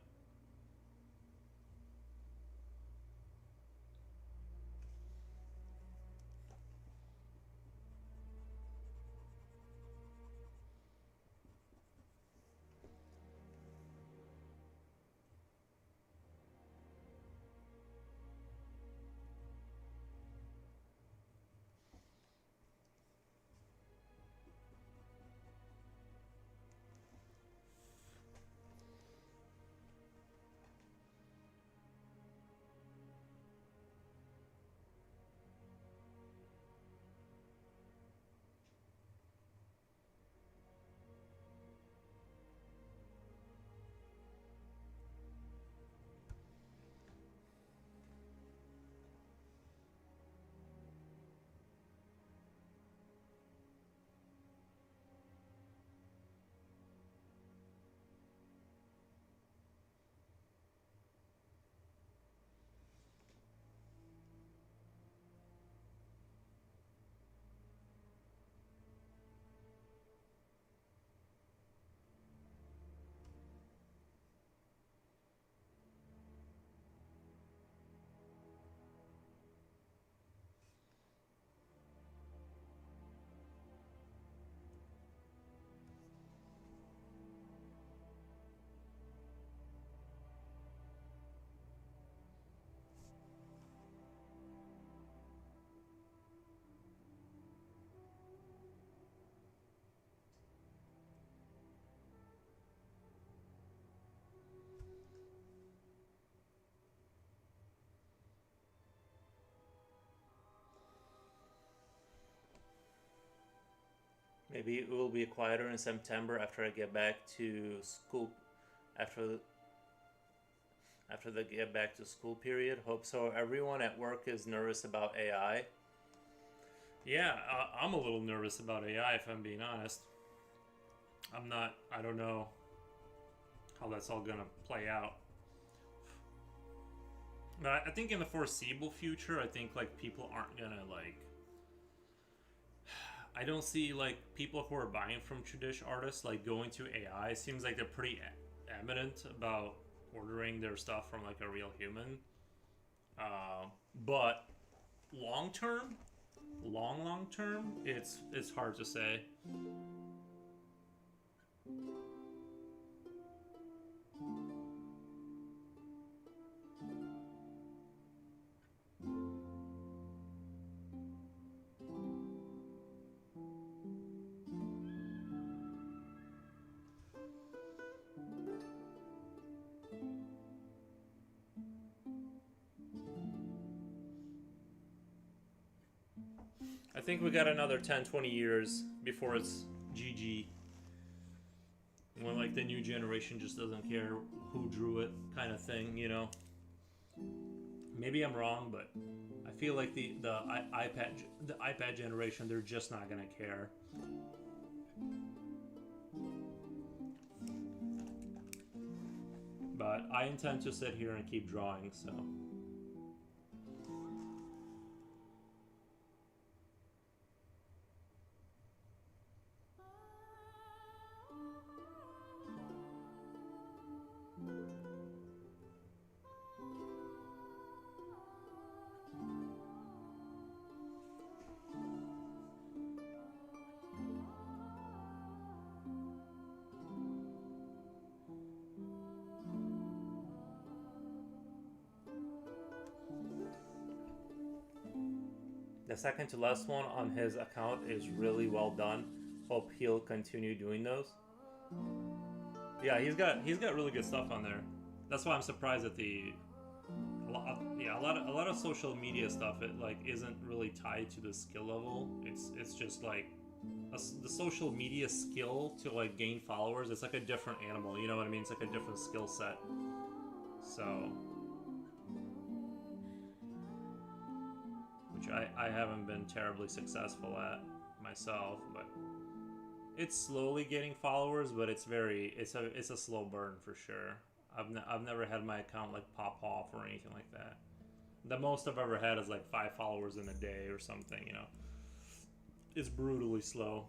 Maybe it will be quieter in September after I get back to school. After the get back to school period. Hope so. Everyone at work is nervous about AI. Yeah, I'm a little nervous about AI if I'm being honest. I'm not. I don't know how that's all gonna play out. But I think in the foreseeable future, I think like people aren't gonna like. I don't see like people who are buying from traditional artists like going to AI. It seems like they're pretty eminent about ordering their stuff from like a real human. Uh, but long term, long term, it's hard to say. I think we got another 10, 20 years before it's GG. when like the new generation just doesn't care who drew it, kind of thing, you know. Maybe I'm wrong, but I feel like the iPad generation, they're just not gonna care. But I intend to sit here and keep drawing, so. The second to last one on his account is really well done. Hope he'll continue doing those. Yeah, he's got really good stuff on there. That's why I'm surprised at the a lot of social media stuff. It like isn't really tied to the skill level. It's just like the social media skill to like gain followers. It's like a different animal. You know what I mean? It's like a different skill set. So, which I haven't been terribly successful at myself, but it's slowly getting followers, but it's a slow burn for sure. I've never had my account like pop off or anything like that. The most I've ever had is like 5 followers in a day or something. You know, it's brutally slow.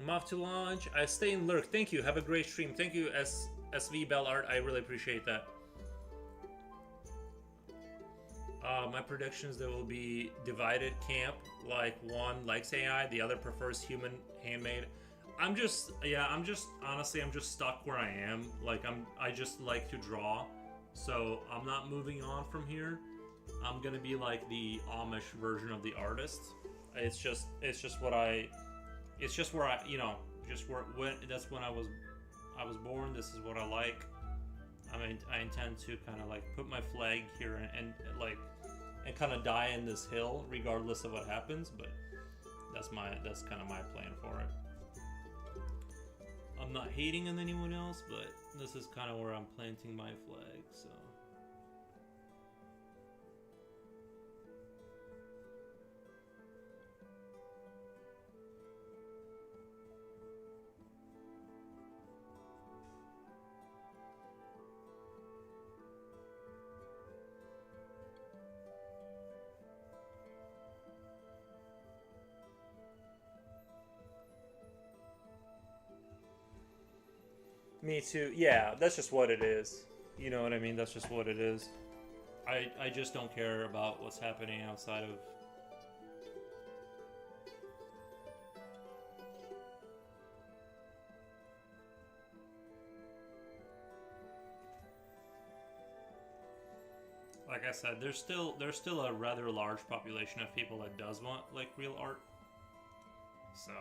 I'm off to launch. I stay in lurk. Thank you. Have a great stream. Thank you, SV Bell Art. I really appreciate that. My predictions, there will be divided camp. Like one likes AI, the other prefers human handmade. Honestly, I'm just stuck where I am. Like I just like to draw, so I'm not moving on from here. I'm gonna be like the Amish version of the artist. It's just what I it's just where I, just where when that's when I was born. This is what I like. I mean, I intend to kind of like put my flag here like and kind of die in this hill, regardless of what happens. But that's kind of my plan for it. I'm not hating on anyone else, but this is kind of where I'm planting my flag. So. Me too. Yeah, that's just what it is. You know what I mean? That's just what it is. I just don't care about what's happening outside of. Like I said, there's still a rather large population of people that does want like real art. So.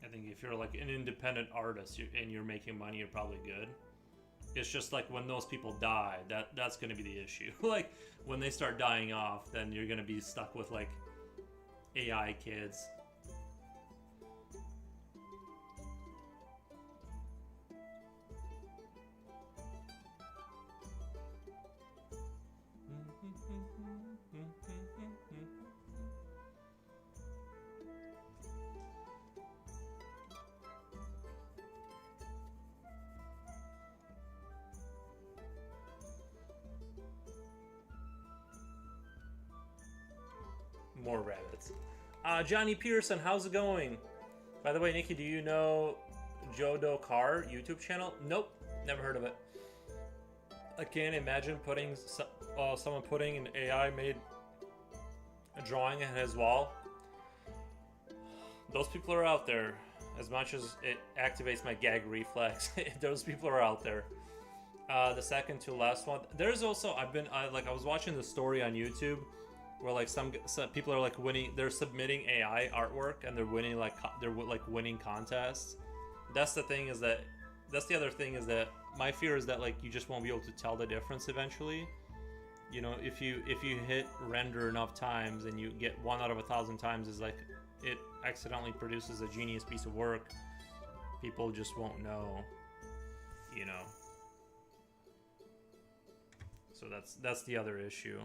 I think if you're like an independent artist and you're making money, you're probably good. It's just like when those people die, that's going to be the issue. Like when they start dying off, then you're going to be stuck with like AI kids. more rabbits. Johnny Pearson, how's it going? By the way, Nikki, do you know Jodo Car YouTube channel? Nope, never heard of it. I can't imagine someone putting an AI made a drawing in his wall. Those people are out there. As much as it activates my gag reflex, those people are out there. The second to last one. There's also I was watching the story on YouTube where like some people are like winning. They're submitting AI artwork and they're winning winning contests. That's the thing is that that's the other thing is that my fear is that like you just won't be able to tell the difference eventually. You know, if you hit render enough times and you get 1 out of 1,000 times is like it accidentally produces a genius piece of work, people just won't know, you know. So that's the other issue.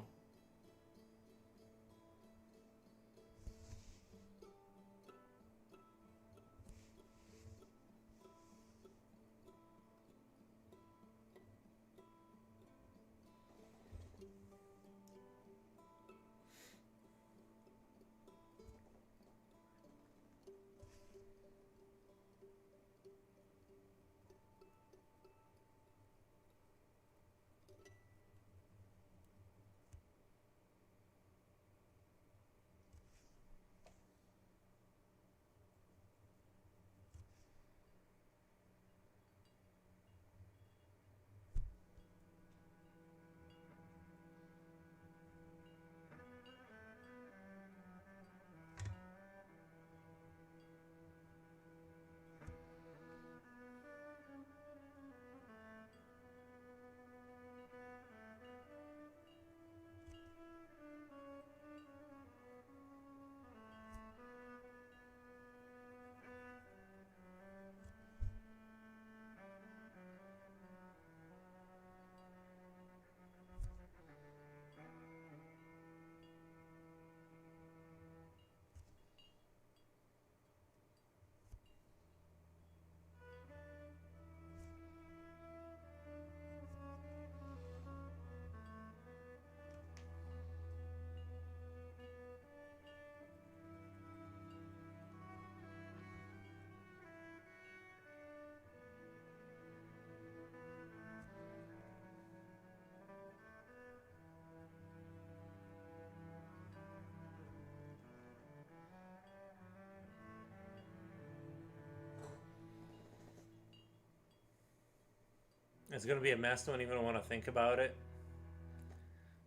It's gonna be a mess. Don't even want to think about it.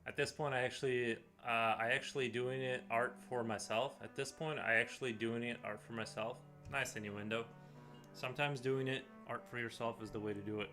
At this point, I actually doing it art for myself. At this point, I actually doing it art for myself. Nice innuendo. Sometimes doing it art for yourself is the way to do it.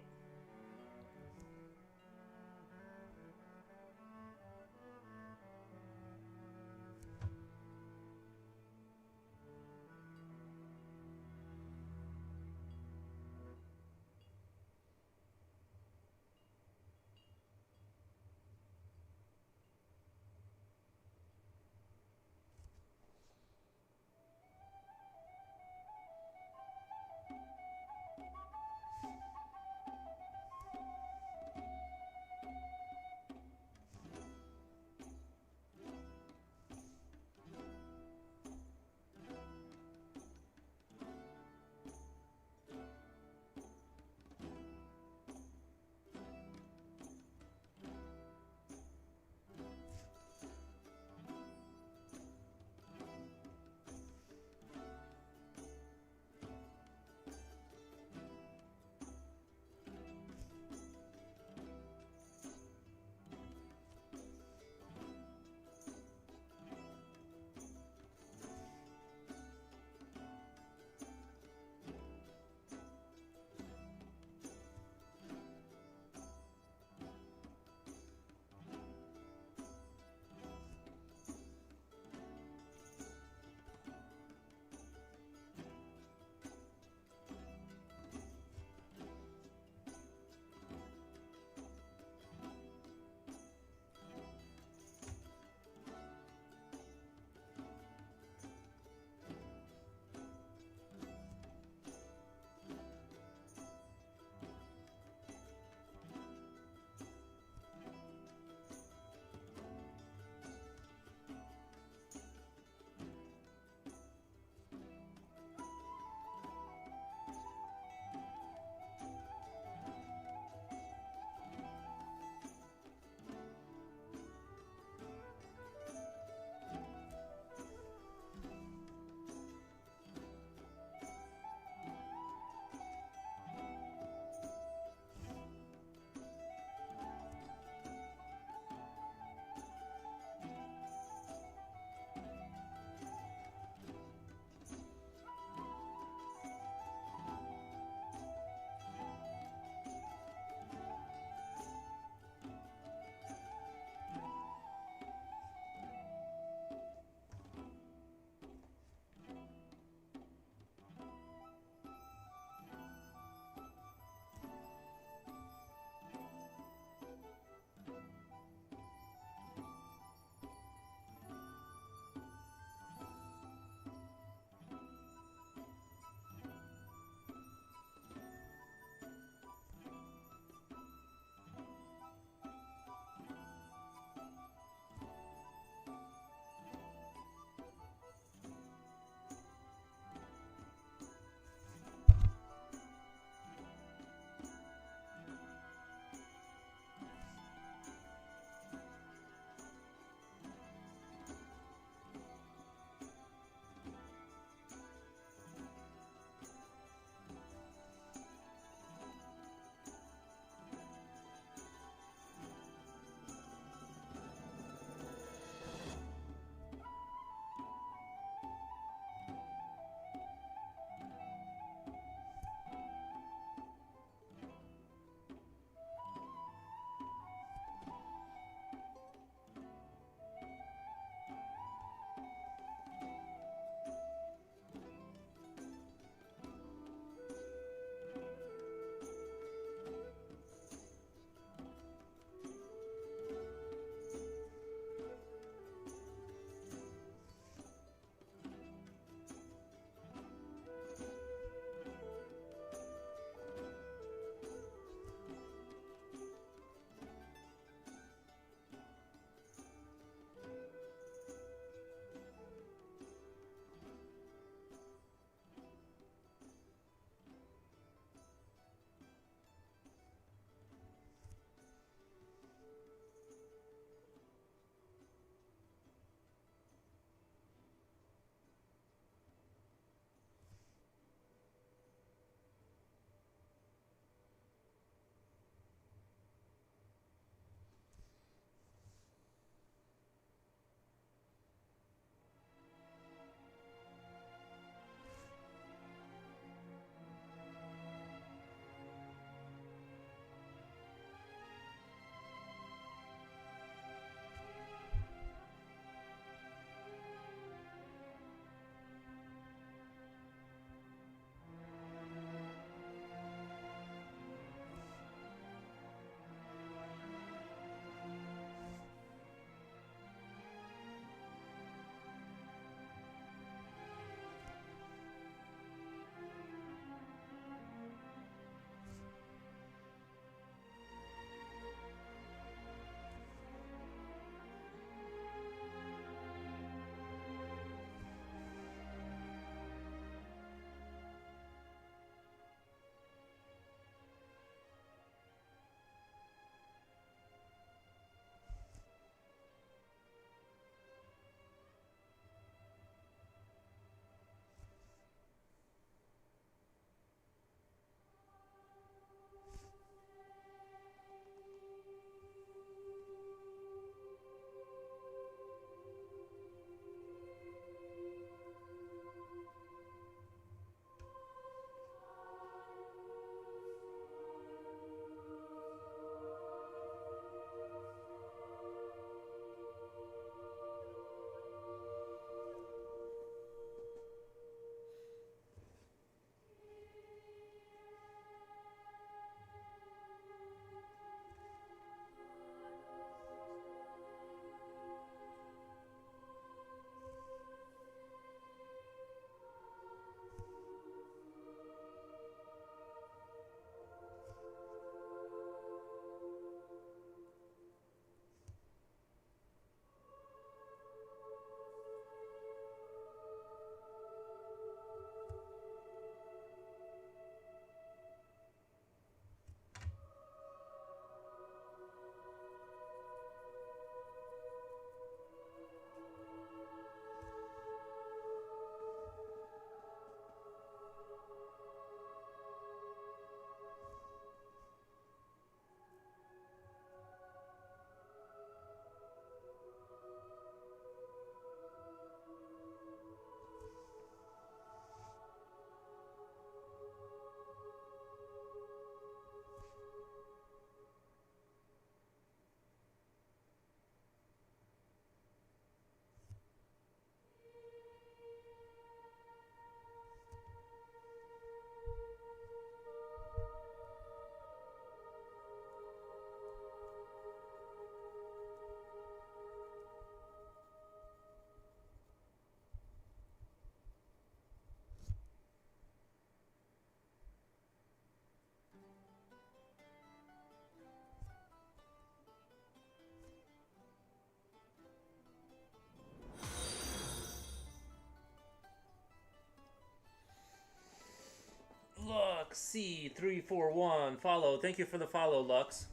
LuxC341 follow. Thank you for the follow, Lux.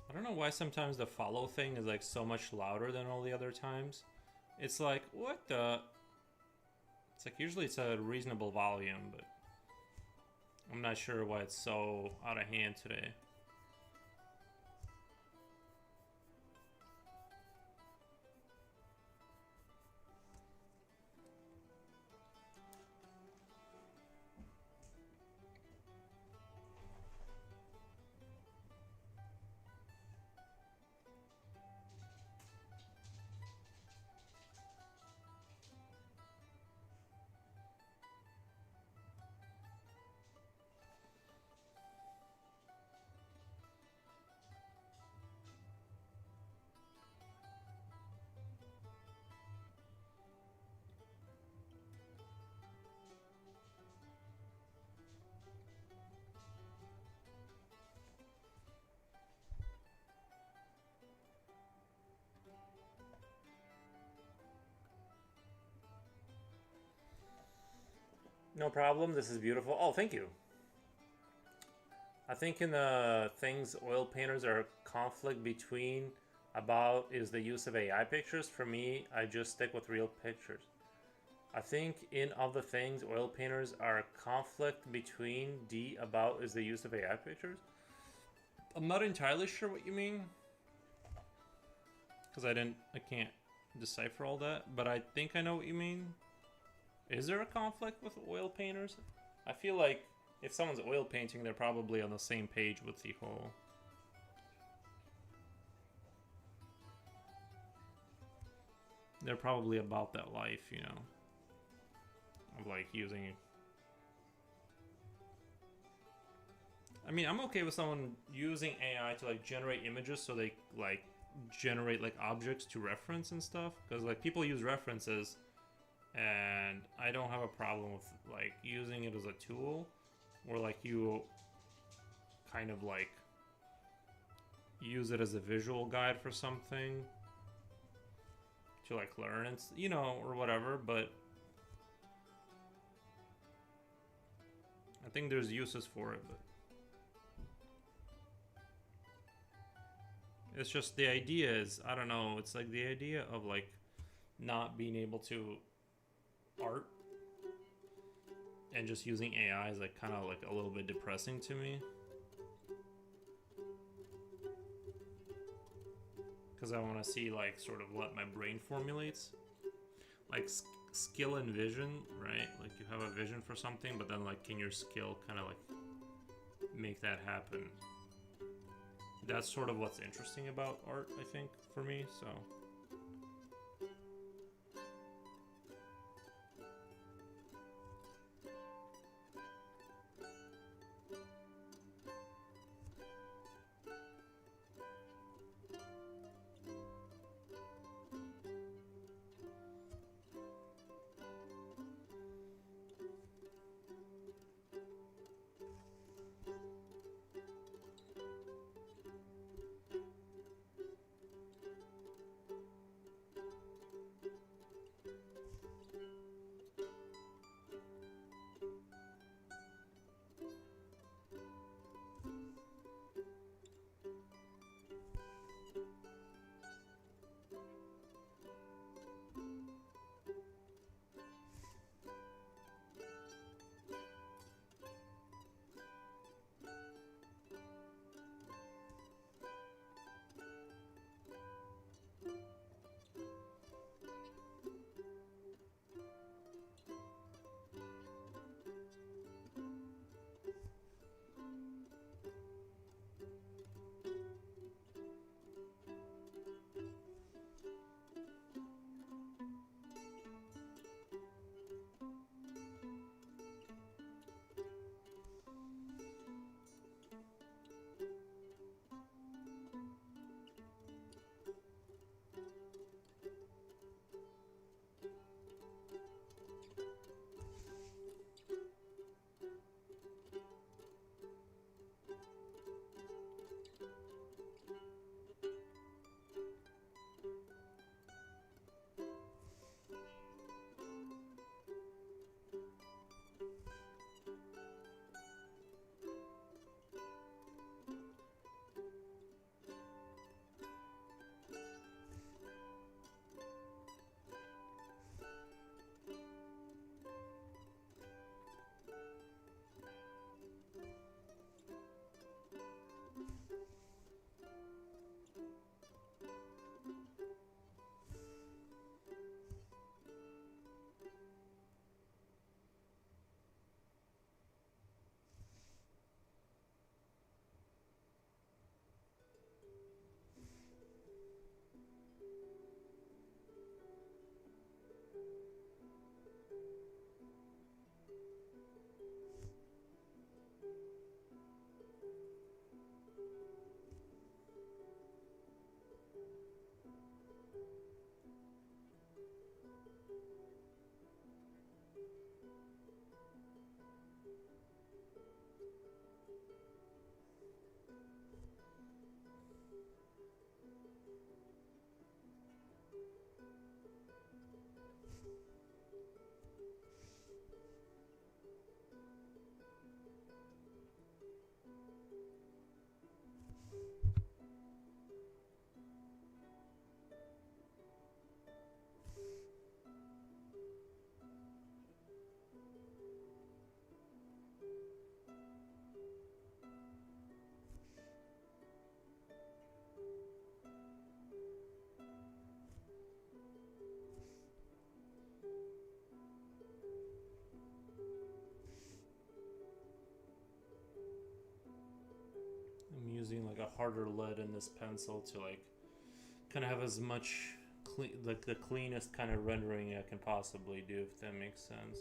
I don't know why sometimes the follow thing is like so much louder than all the other times. It's like, what the? It's like usually it's a reasonable volume, but I'm not sure why it's so out of hand today. No problem. This is beautiful. Oh, thank you. I think in the things oil painters are conflict between about is the use of AI pictures. For me, I just stick with real pictures. I think in of the things oil painters are conflict between D about is the use of AI pictures. I'm not entirely sure what you mean because I can't decipher all that, but I think I know what you mean. Is there a conflict with oil painters? I feel like if someone's oil painting, they're probably on the same page with the whole. They're probably about that life, you know, of like using. I mean, I'm okay with someone using AI to like generate images so they like generate like objects to reference and stuff, because like people use references, and I don't have a problem with like using it as a tool, or like you kind of like use it as a visual guide for something to like learn and you know, or whatever. But I think there's uses for it, but it's just the idea is, I don't know, it's like the idea of like not being able to art and just using AI is like kind of like a little bit depressing to me, because I want to see like sort of what my brain formulates, like skill and vision, right? Like you have a vision for something, but then like can your skill kind of like make that happen? That's sort of what's interesting about art, I think, for me. So using like a harder lead in this pencil to like kind of have as much like the cleanest kind of rendering I can possibly do, if that makes sense.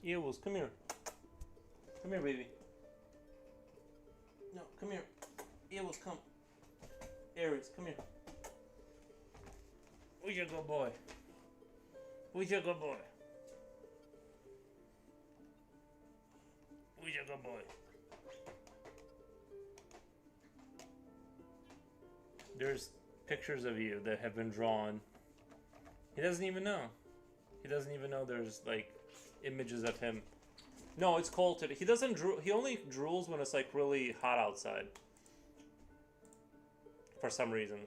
Eowls, come here. Come here, baby. No, come here. Eowls, come. Aries, come here. Who's your good boy? Who's your good boy? Who's your good boy? There's pictures of you that have been drawn. He doesn't even know. He doesn't even know there's like images of him. No, it's cold today. He doesn't drool. He only drools when it's like really hot outside. For some reason.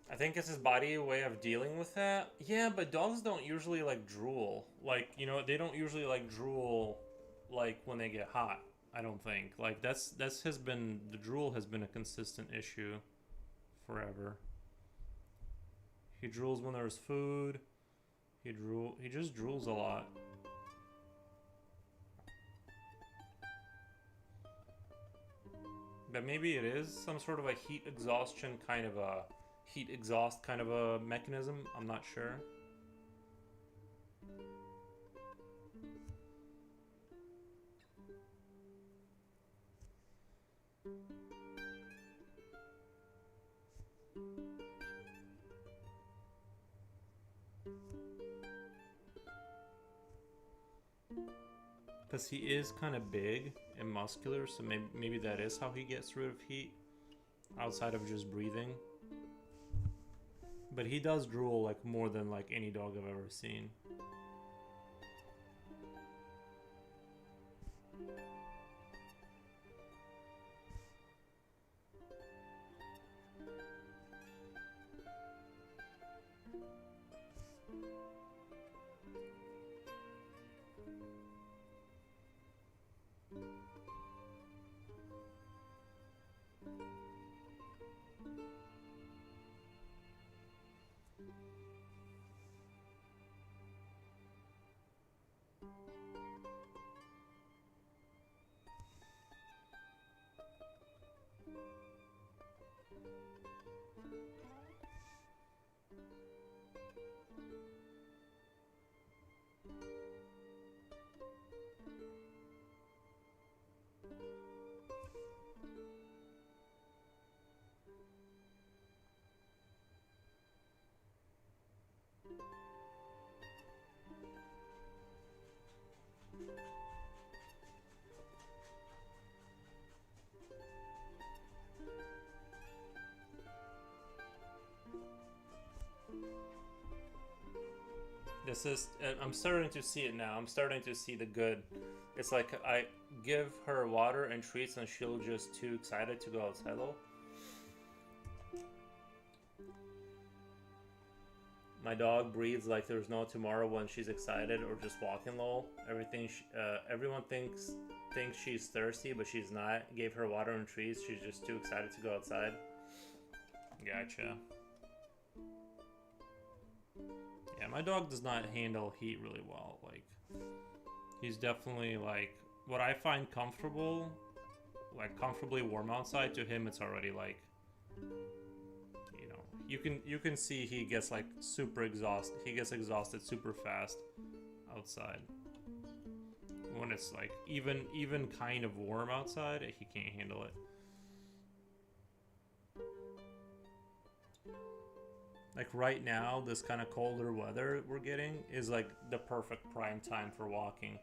I think it's his body way of dealing with that. Yeah, but dogs don't usually like drool. Like, you know, they don't usually like drool like when they get hot. I don't think. Like that's has been the drool has been a consistent issue forever. He drools when there's food. He just drools a lot. But maybe it is some sort of a heat exhaustion kind of a heat exhaust kind of a mechanism. I'm not sure. Because he is kind of big and muscular, so maybe that is how he gets rid of heat outside of just breathing. But he does drool like more than like any dog I've ever seen. This is, I'm starting to see it now. I'm starting to see the good. It's like I give her water and treats and she'll just too excited to go outside though. My dog breathes like there's no tomorrow when she's excited or just walking low. Everyone thinks she's thirsty, but she's not. Gave her water and treats. She's just too excited to go outside. Gotcha. Yeah, my dog does not handle heat really well. Like, he's definitely like what I find comfortable, like comfortably warm outside. To him, it's already like, you know, you can see he gets like super exhausted. He gets exhausted super fast outside. When it's like even kind of warm outside, he can't handle it. Like right now, this kind of colder weather we're getting is like the perfect prime time for walking.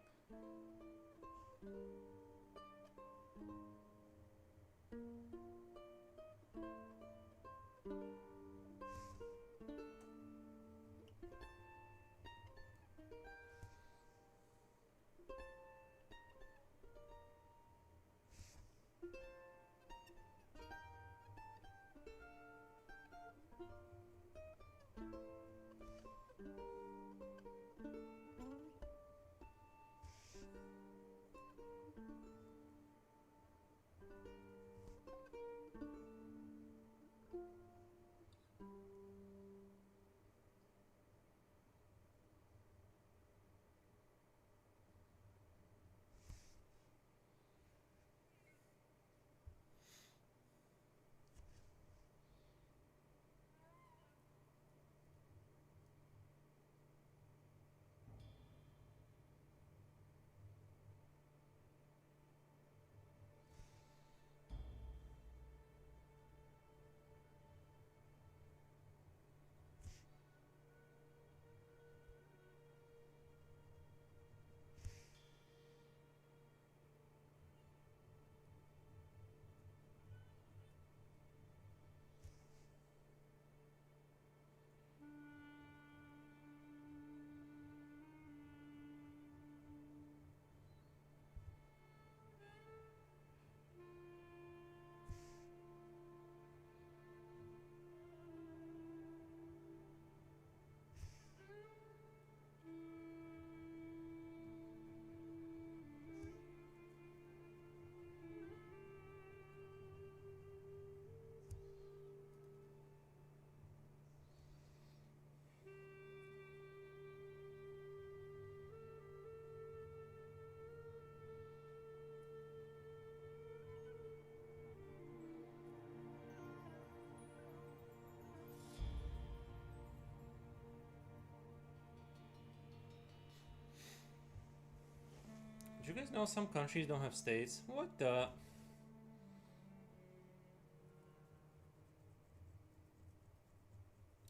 Did you guys know some countries don't have states? What the?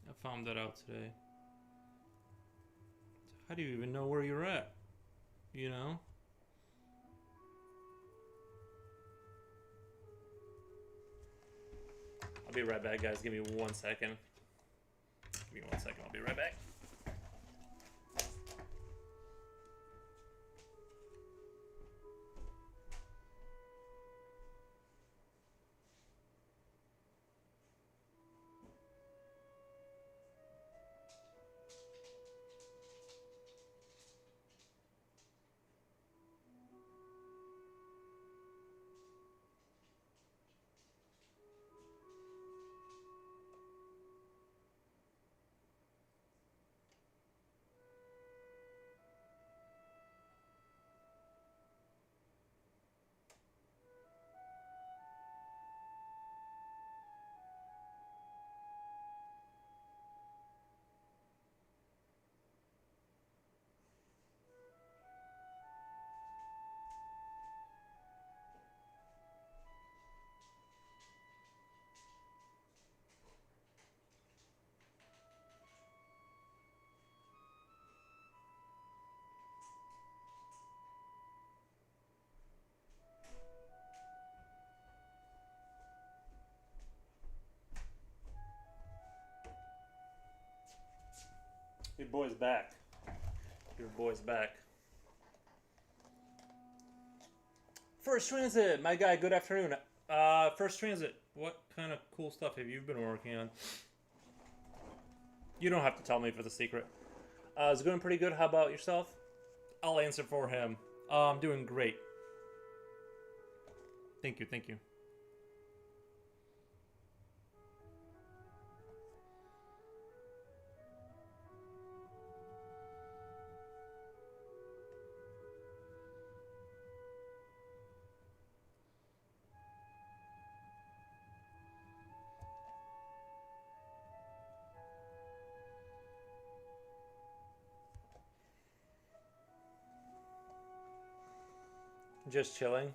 I found that out today. How do you even know where you're at? You know? I'll be right back, guys. Give me 1 second. Give me 1 second. I'll be right back. Your boy's back. Your boy's back. First Transit, my guy, good afternoon. First Transit, what kind of cool stuff have you been working on? You don't have to tell me for the secret. It's going pretty good. How about yourself? I'll answer for him. I'm doing great. Thank you, thank you. Just chilling.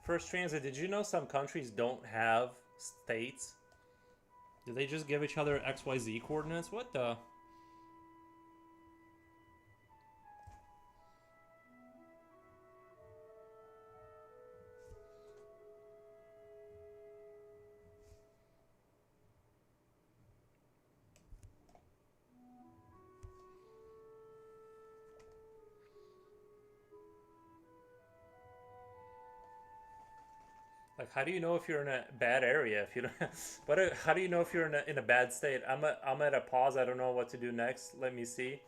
First Transit, did you know some countries don't have states? Do they just give each other XYZ coordinates? What the? Like, how do you know if you're in a bad area if you don't? How do you know if you're in a bad state? I'm at a pause. I don't know what to do next. Let me see.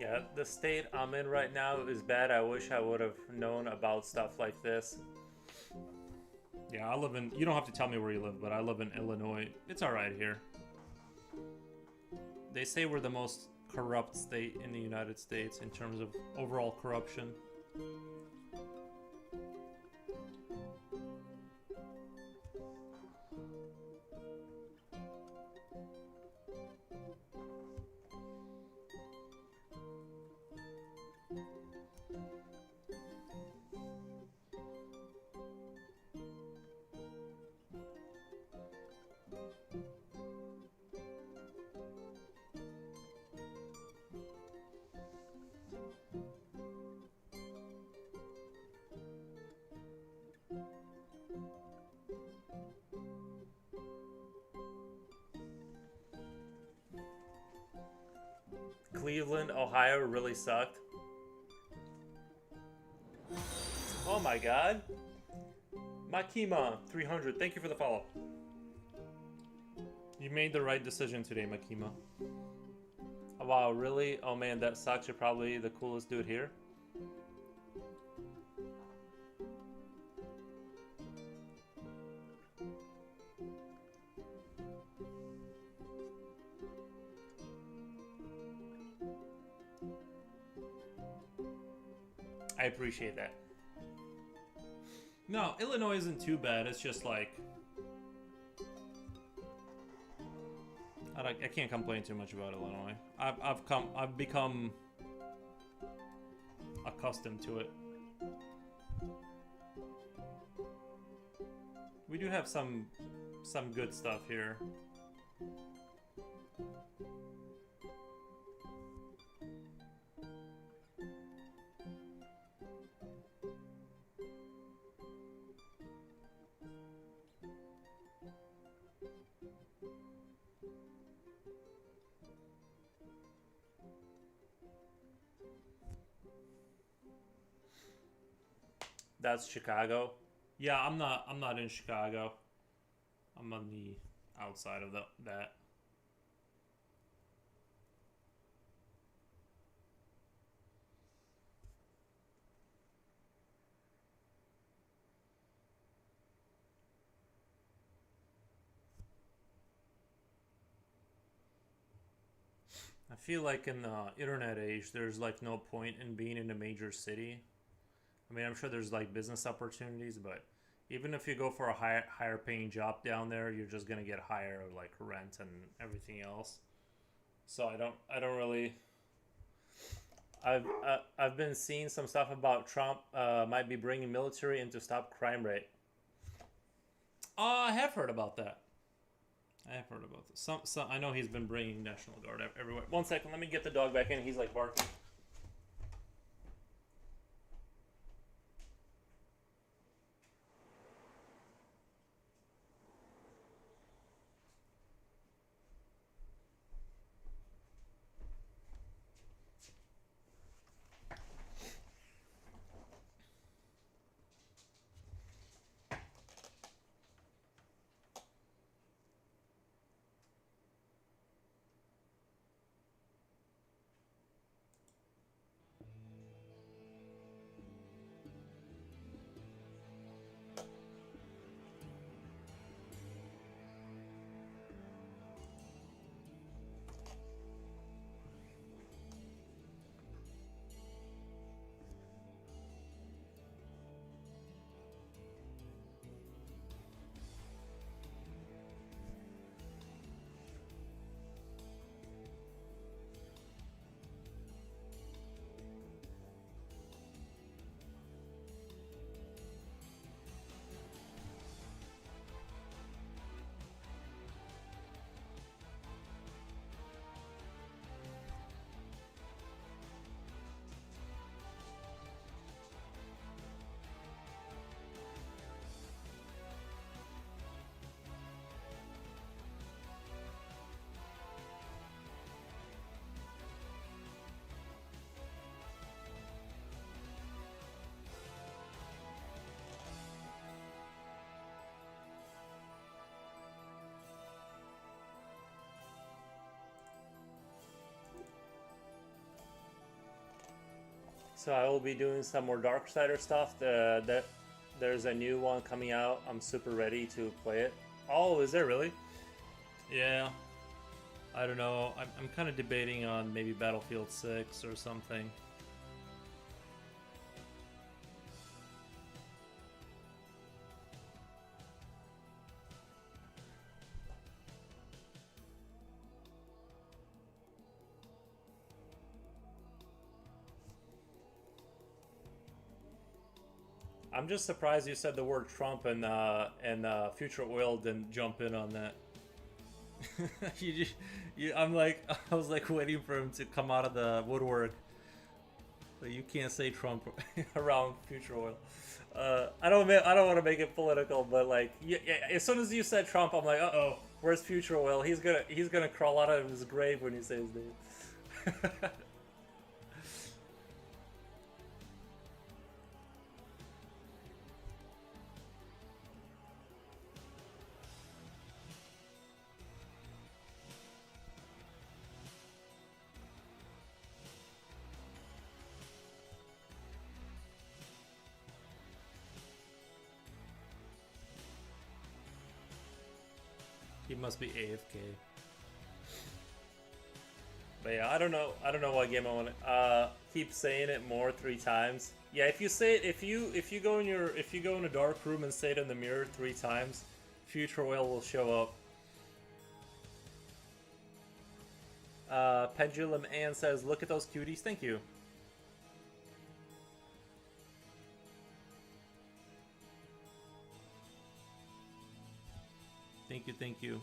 Yeah, the state I'm in right now is bad. I wish I would have known about stuff like this. Yeah, I live in. You don't have to tell me where you live, but I live in Illinois. It's all right here. They say we're the most corrupt state in the United States in terms of overall corruption. Cleveland, Ohio really sucked. Oh my god. Makima, 300. Thank you for the follow. You made the right decision today, Makima. Oh, wow, really? Oh man, that sucks. You're probably the coolest dude here. I appreciate that. No, Illinois isn't too bad. It's just like I can't complain too much about Illinois. I've become accustomed to it. We do have some good stuff here. That's Chicago. Yeah, I'm not in Chicago. I'm on the outside of that. I feel like in the internet age, there's like no point in being in a major city. I mean, I'm sure there's like business opportunities, but even if you go for a higher paying job down there, you're just gonna get higher like rent and everything else. So I don't really. I've been seeing some stuff about Trump might be bringing military in to stop crime rate. I have heard about that. I have heard about this. Some I know he's been bringing National Guard everywhere. One second, let me get the dog back in. He's like barking. So I will be doing some more Darksider stuff. There's a new one coming out. I'm super ready to play it. Oh, is there really? Yeah. I don't know. I'm kind of debating on maybe Battlefield 6 or something. I'm just surprised you said the word Trump and Future Oil didn't jump in on that. you, I'm like, I was like waiting for him to come out of the woodwork, but you can't say Trump around Future Oil. I don't want to make it political, but like, yeah, as soon as you said Trump, I'm like, oh, where's Future Oil? He's gonna crawl out of his grave when you say his name. He must be AFK. But yeah, I don't know what game I want to keep saying it more 3 times. Yeah, if you say it, if you go in your if you go in a dark room and say it in the mirror 3 times, Future Oil will show up. Pendulum Ann says, "Look at those cuties." Thank you. Thank you. Thank you.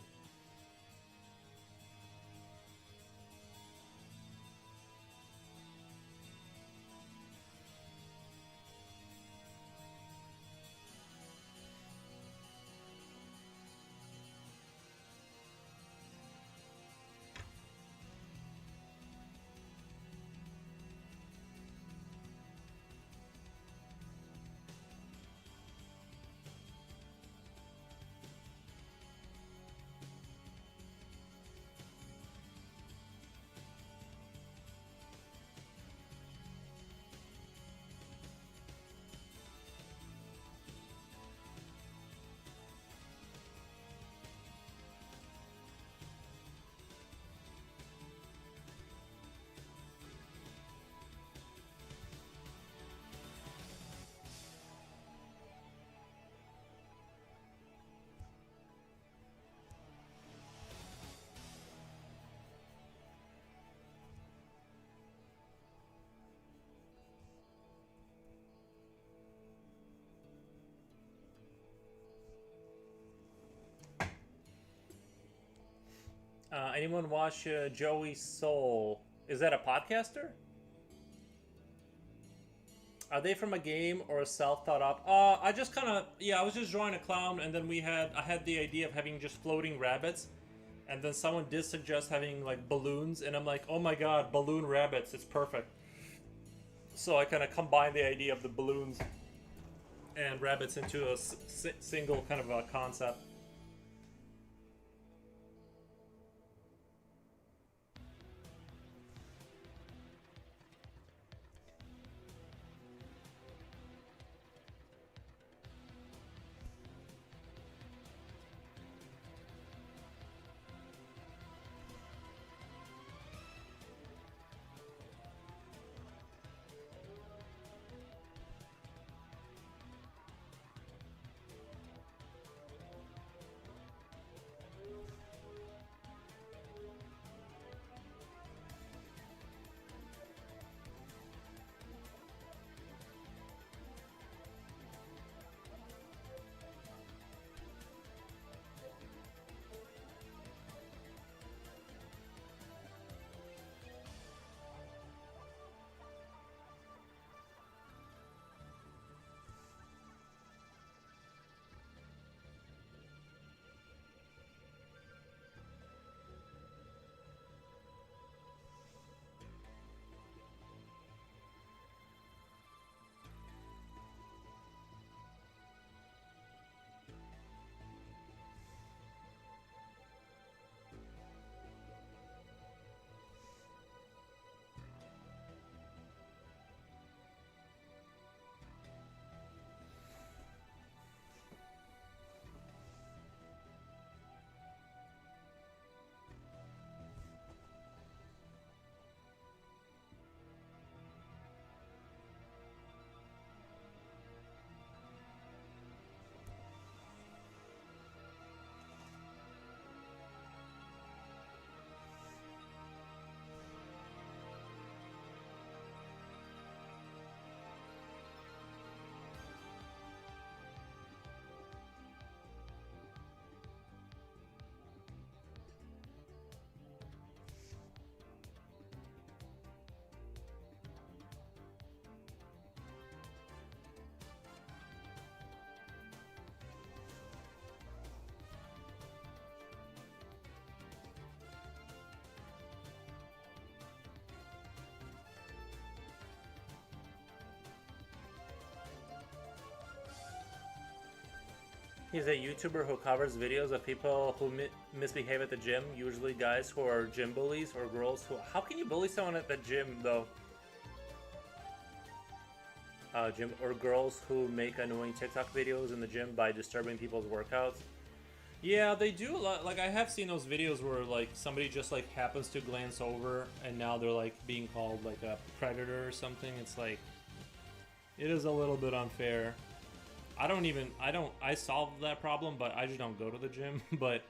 Anyone watch Joey Soul? Is that a podcaster? Are they from a game or a self thought up? I just kind of yeah. I was just drawing a clown, and then I had the idea of having just floating rabbits, and then someone did suggest having like balloons, and I'm like, oh my god, balloon rabbits, it's perfect. So I kind of combined the idea of the balloons and rabbits into a single kind of a concept. He's a YouTuber who covers videos of people who misbehave at the gym. Usually guys who are gym bullies or girls who... How can you bully someone at the gym, though? Gym or girls who make annoying TikTok videos in the gym by disturbing people's workouts. Yeah, they do a lot. Like, I have seen those videos where, like, somebody just, like, happens to glance over and now they're, like, being called, like, a predator or something. It's like, it is a little bit unfair. I solved that problem, but I just don't go to the gym. But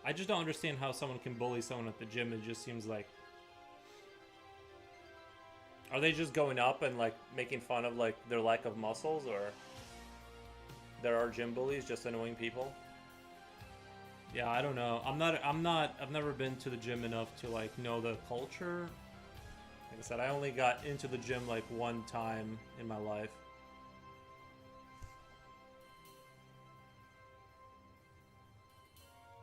I just don't understand how someone can bully someone at the gym. It just seems like, are they just going up and like making fun of like their lack of muscles, or there are gym bullies just annoying people? Yeah, I don't know. I've never been to the gym enough to like know the culture. Like I said, I only got into the gym like one time in my life.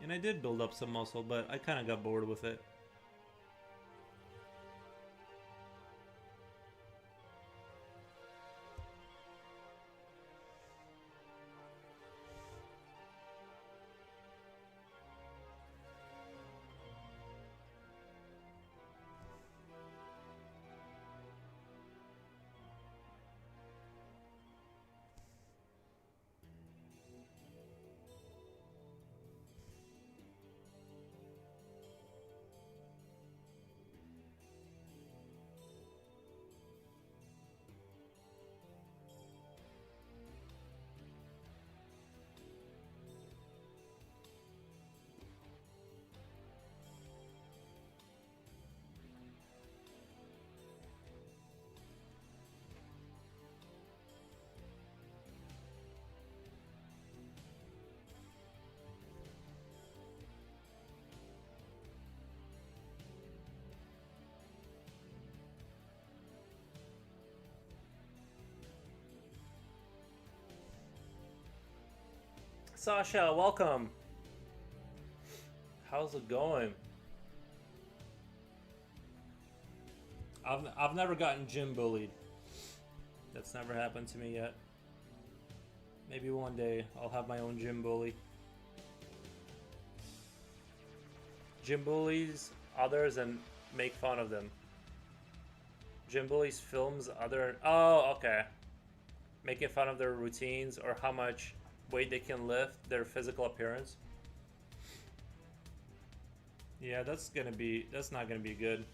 And I did build up some muscle, but I kind of got bored with it. Sasha, welcome. How's it going? I've never gotten gym bullied. That's never happened to me yet. Maybe one day I'll have my own gym bully. Gym bullies others and make fun of them. Gym bullies films other... Oh, okay. Making fun of their routines or how much weight they can lift, their physical appearance. Yeah, that's not gonna be good.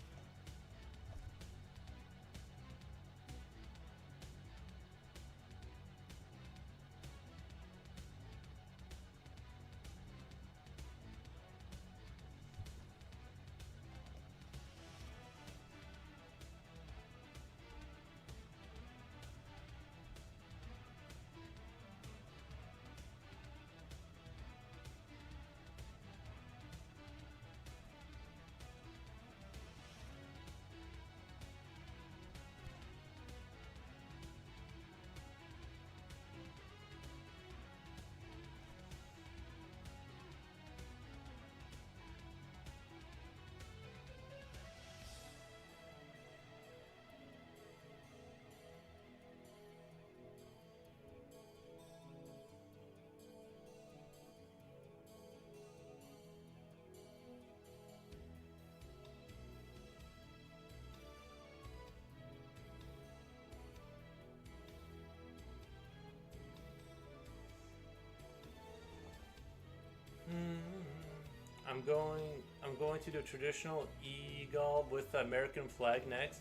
I'm going to do traditional eagle with the American flag next.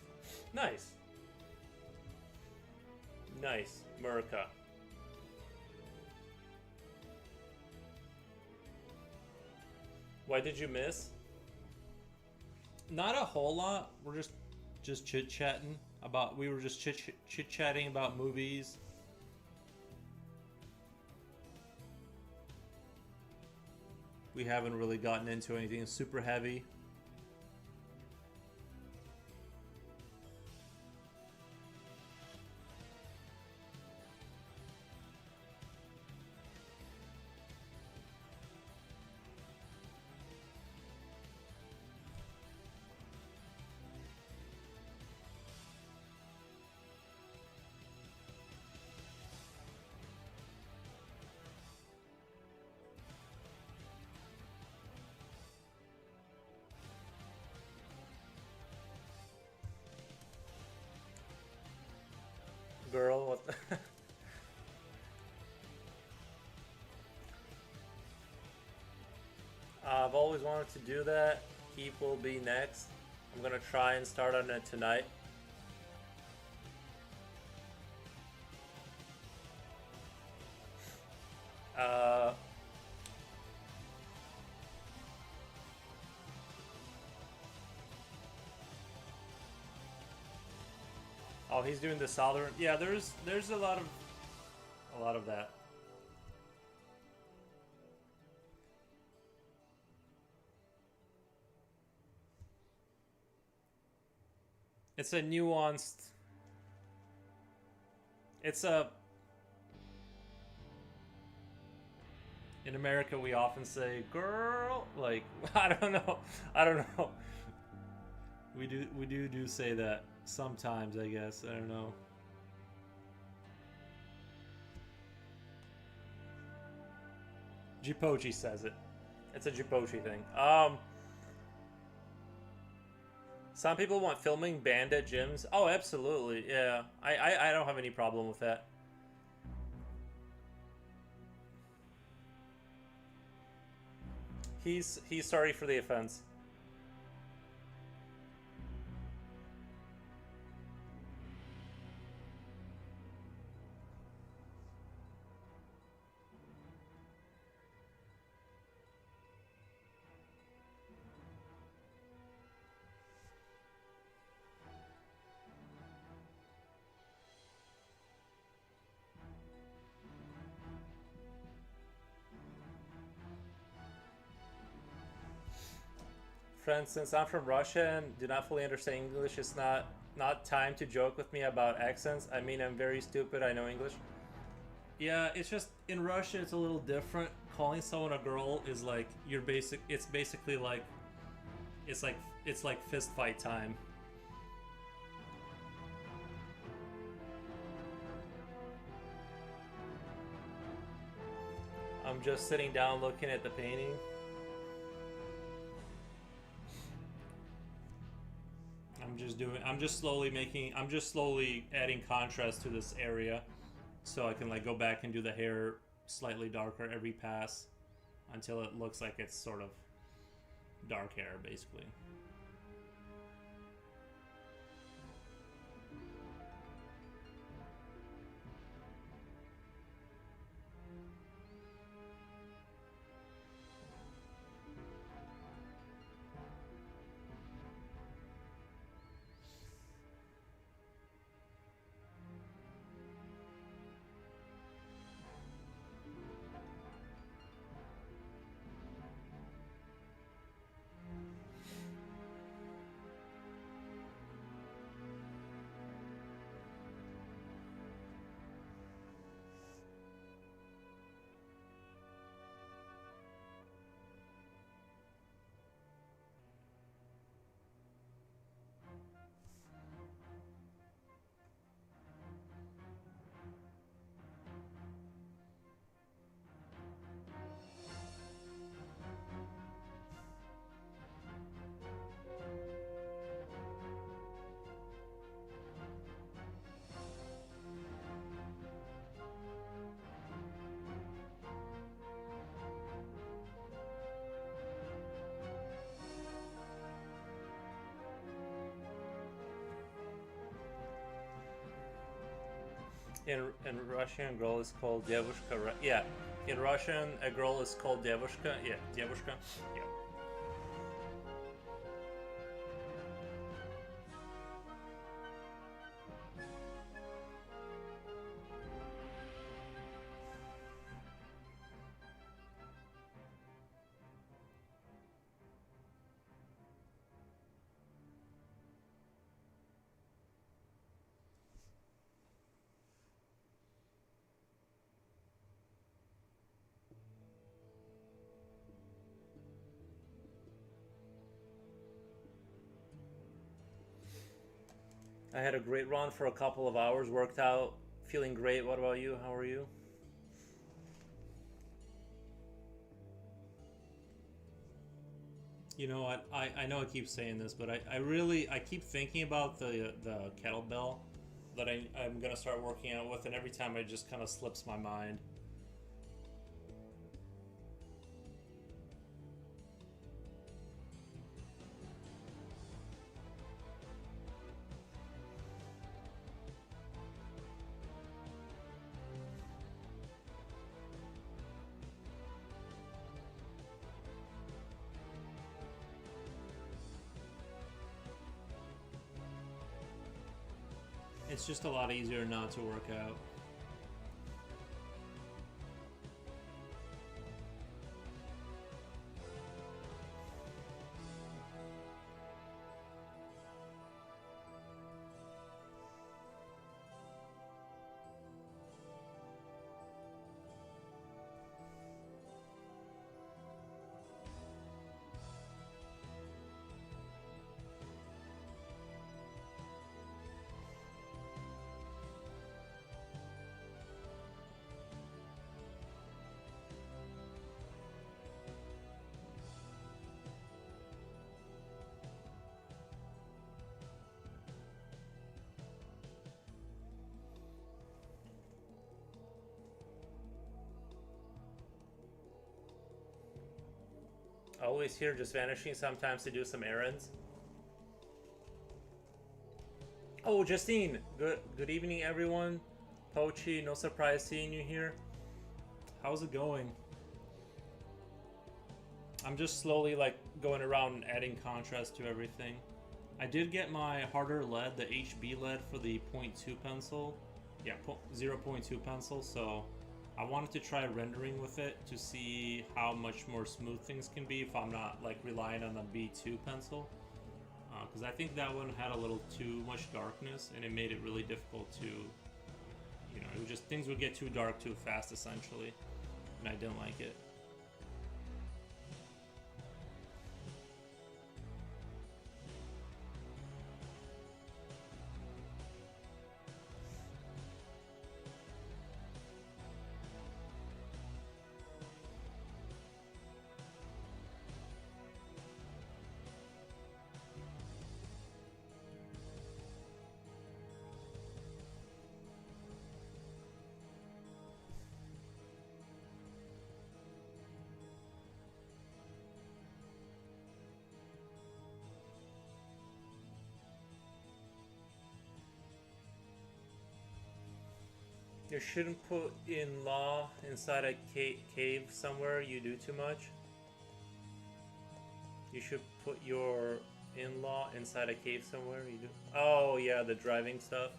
Nice. Nice, Murica. Why did you miss? Not a whole lot. We're just chit-chatting about, we were just chit-chatting about movies. We haven't really gotten into anything super heavy. Girl, what the I've always wanted to do that. Keep will be next. I'm gonna try and start on it tonight. Uh, oh, he's doing the southern. Yeah, there's a lot of that. It's a nuanced. It's a In America we often say girl like I don't know. I don't know. We do say that sometimes, I guess. I don't know. Jipochi says it. It's a Jipochi thing. Some people want filming banned at gyms. Oh, absolutely. Yeah. I don't have any problem with that. He's sorry for the offense. Friends, since I'm from Russia and do not fully understand English, it's not time to joke with me about accents. I mean, I'm very stupid. I know English. Yeah, it's just in Russia it's a little different. Calling someone a girl is like your basic. It's basically like it's like it's like fist fight time. I'm just sitting down looking at the painting. I'm just slowly adding contrast to this area so I can like go back and do the hair slightly darker every pass until it looks like it's sort of dark hair basically. In Russian, a girl is called девушка. Yeah, in Russian, a girl is called девушка. Yeah, девушка. Yeah. I had a great run for a couple of hours. Worked out, feeling great. What about you? How are you? You know what? I know I keep saying this, but I really I keep thinking about the kettlebell, that I'm gonna start working out with, and every time it just kind of slips my mind. It's just a lot easier not to work out. Always here, just vanishing sometimes to do some errands. Oh, Justine, good evening, everyone. Pochi, no surprise seeing you here. How's it going? I'm just slowly like going around and adding contrast to everything. I did get my harder lead, the HB lead for the 0.2 pencil. Yeah, 0.2 pencil, so I wanted to try rendering with it to see how much more smooth things can be if I'm not like relying on the B2 pencil. Because I think that one had a little too much darkness and it made it really difficult to, you know, it was just, things would get too dark too fast essentially, and I didn't like it. You shouldn't put in law inside a cave somewhere you do too much. You should put your in-law inside a cave somewhere you do. Oh yeah, the driving stuff.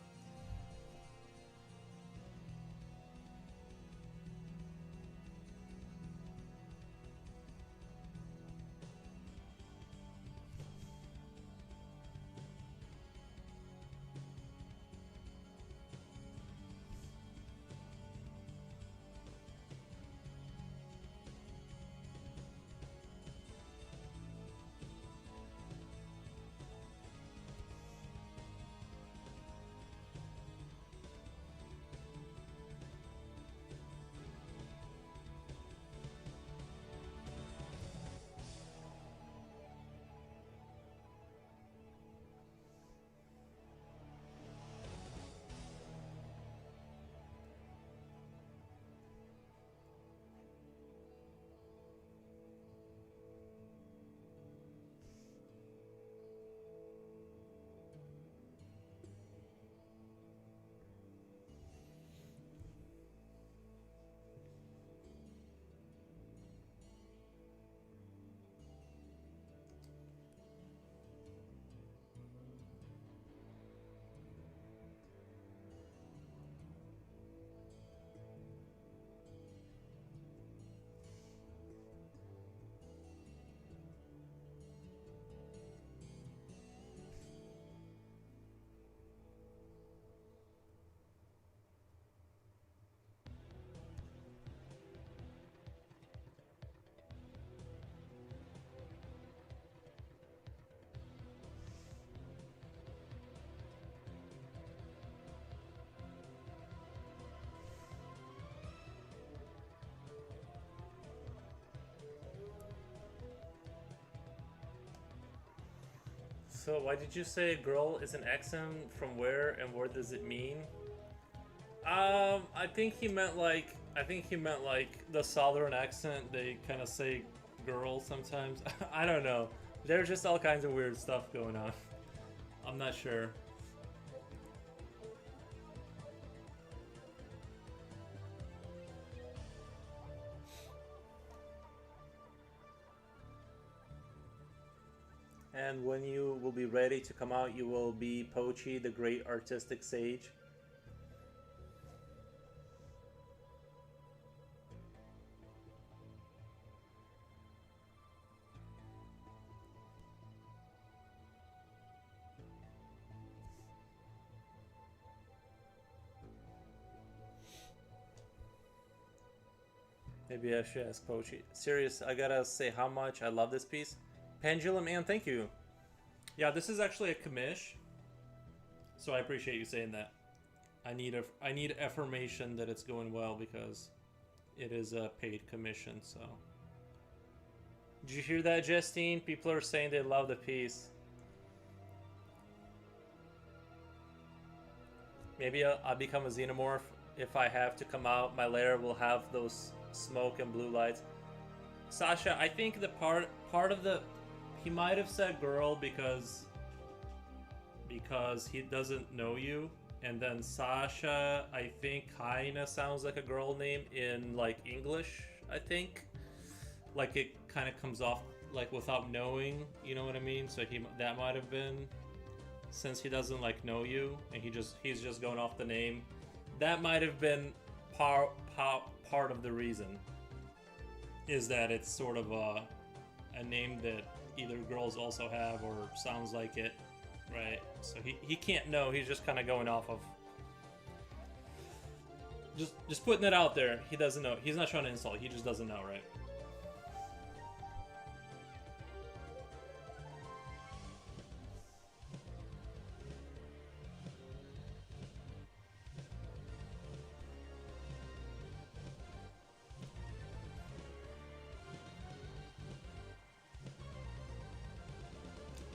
So why did you say girl is an accent? From where and what does it mean? I think he meant like the southern accent. They kind of say girl sometimes. I don't know. There's just all kinds of weird stuff going on. I'm not sure. And when you will be ready to come out, you will be Pochi, the great artistic sage. Maybe I should ask Pochi. Serious, I gotta say how much I love this piece. Pendulum Man, thank you. Yeah, this is actually a commish, so I appreciate you saying that. I need affirmation that it's going well because it is a paid commission. So, did you hear that, Justine? People are saying they love the piece. Maybe I'll become a xenomorph if I have to come out. My lair will have those smoke and blue lights. Sasha, I think the part of the he might have said girl because he doesn't know you, and then Sasha I think kinda sounds like a girl name in like English. I think like it kind of comes off like without knowing, you know what I mean? So that might have been, since he doesn't like know you and he's just going off the name. That might have been part of the reason, is that it's sort of a name that either girls also have or sounds like it, right? So he can't know. He's just kind of going off of just putting it out there. He doesn't know. He's not trying to insult. He just doesn't know, right?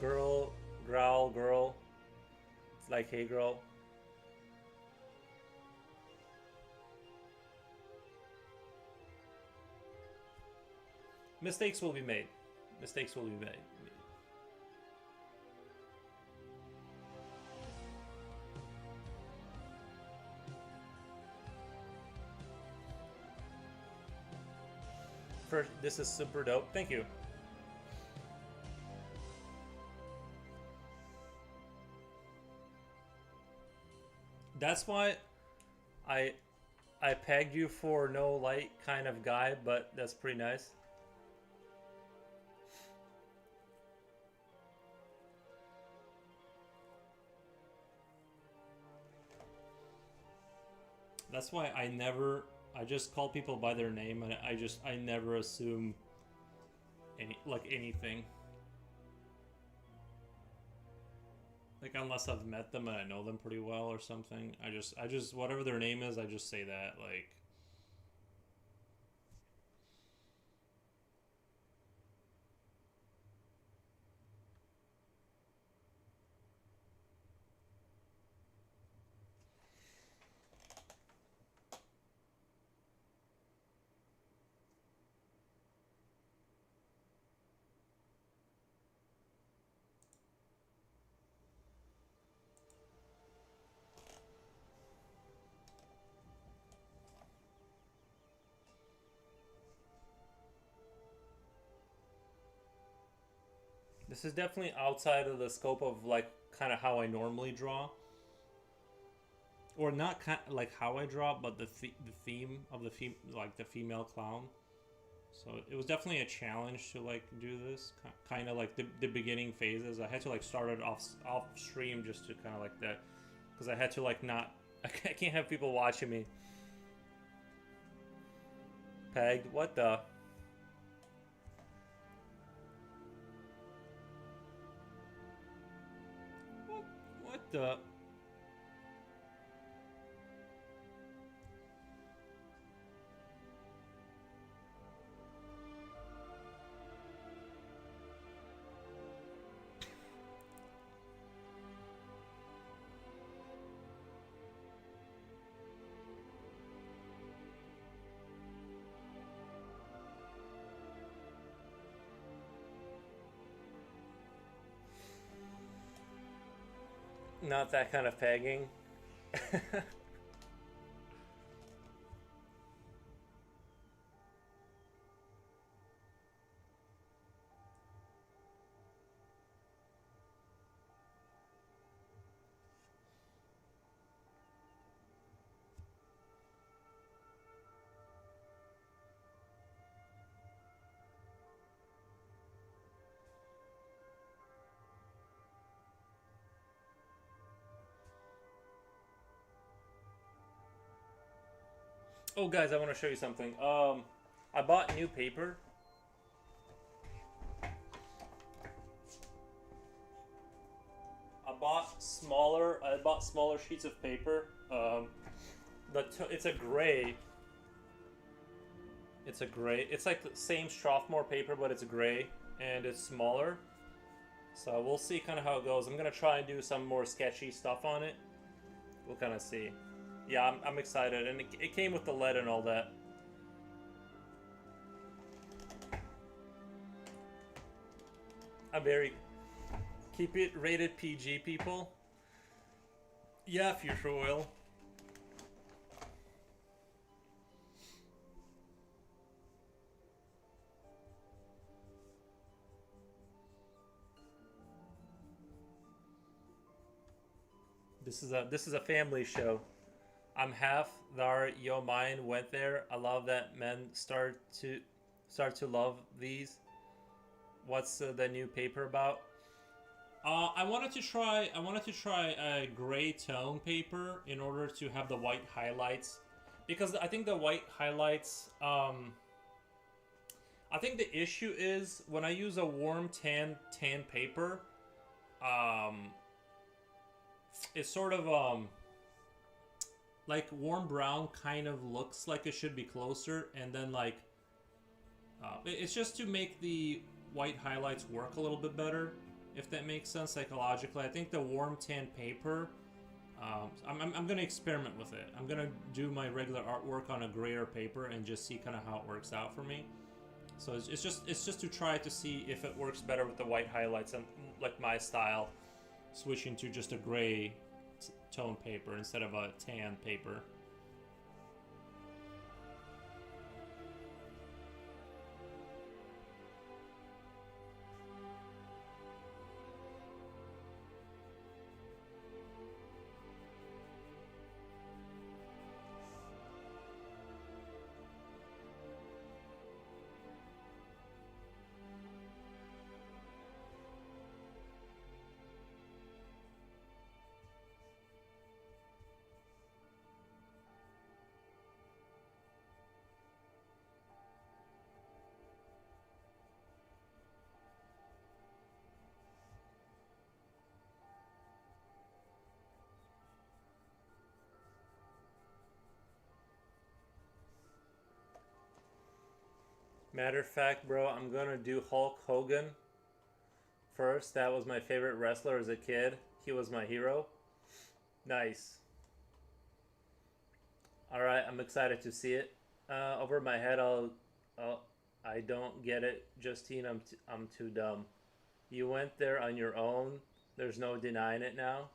Girl, growl, girl. It's like, hey, girl. Mistakes will be made. Mistakes will be made. First, this is super dope. Thank you. That's why I I pegged you for no light kind of guy, but that's pretty nice. That's why I just call people by their name, and I never assume anything. Like unless I've met them and I know them pretty well or something. I just whatever their name is, I just say that like. This is definitely outside of the scope of like kind of how I normally draw, or not like how I draw, but the theme of like the female clown. So it was definitely a challenge to like do this kind of like the beginning phases. I had to like start it off stream just to kind of like that, because I had to like not I can't have people watching me. Pegged? What the? What the? Not that kind of pegging. Oh, guys, I want to show you something. I bought new paper. I bought smaller sheets of paper. It's a gray. It's a gray. It's like the same Strathmore paper, but it's gray and it's smaller. So we'll see kind of how it goes. I'm gonna try and do some more sketchy stuff on it. We'll kind of see. Yeah, I'm excited, and it came with the lead and all that. I'm very keep it rated PG, people. Yeah, future oil. This is a family show. I'm half there. Yo, mine went there. I love that men start to love these. What's the new paper about? I wanted to try a gray tone paper in order to have the white highlights, because I think the white highlights. I think the issue is when I use a warm tan paper. Um, it's sort of like warm brown kind of looks like it should be closer, and then like it's just to make the white highlights work a little bit better, if that makes sense psychologically. I think the warm tan paper, I'm gonna experiment with it. I'm gonna do my regular artwork on a grayer paper and just see kind of how it works out for me. So it's just to try to see if it works better with the white highlights and like my style, switching to just a gray tone paper instead of a tan paper. Matter of fact, bro, I'm gonna do Hulk Hogan first. That was my favorite wrestler as a kid. He was my hero. Nice. All right, I'm excited to see it. Over my head, I'll. I don't get it, Justine. I'm too dumb. You went there on your own. There's no denying it now.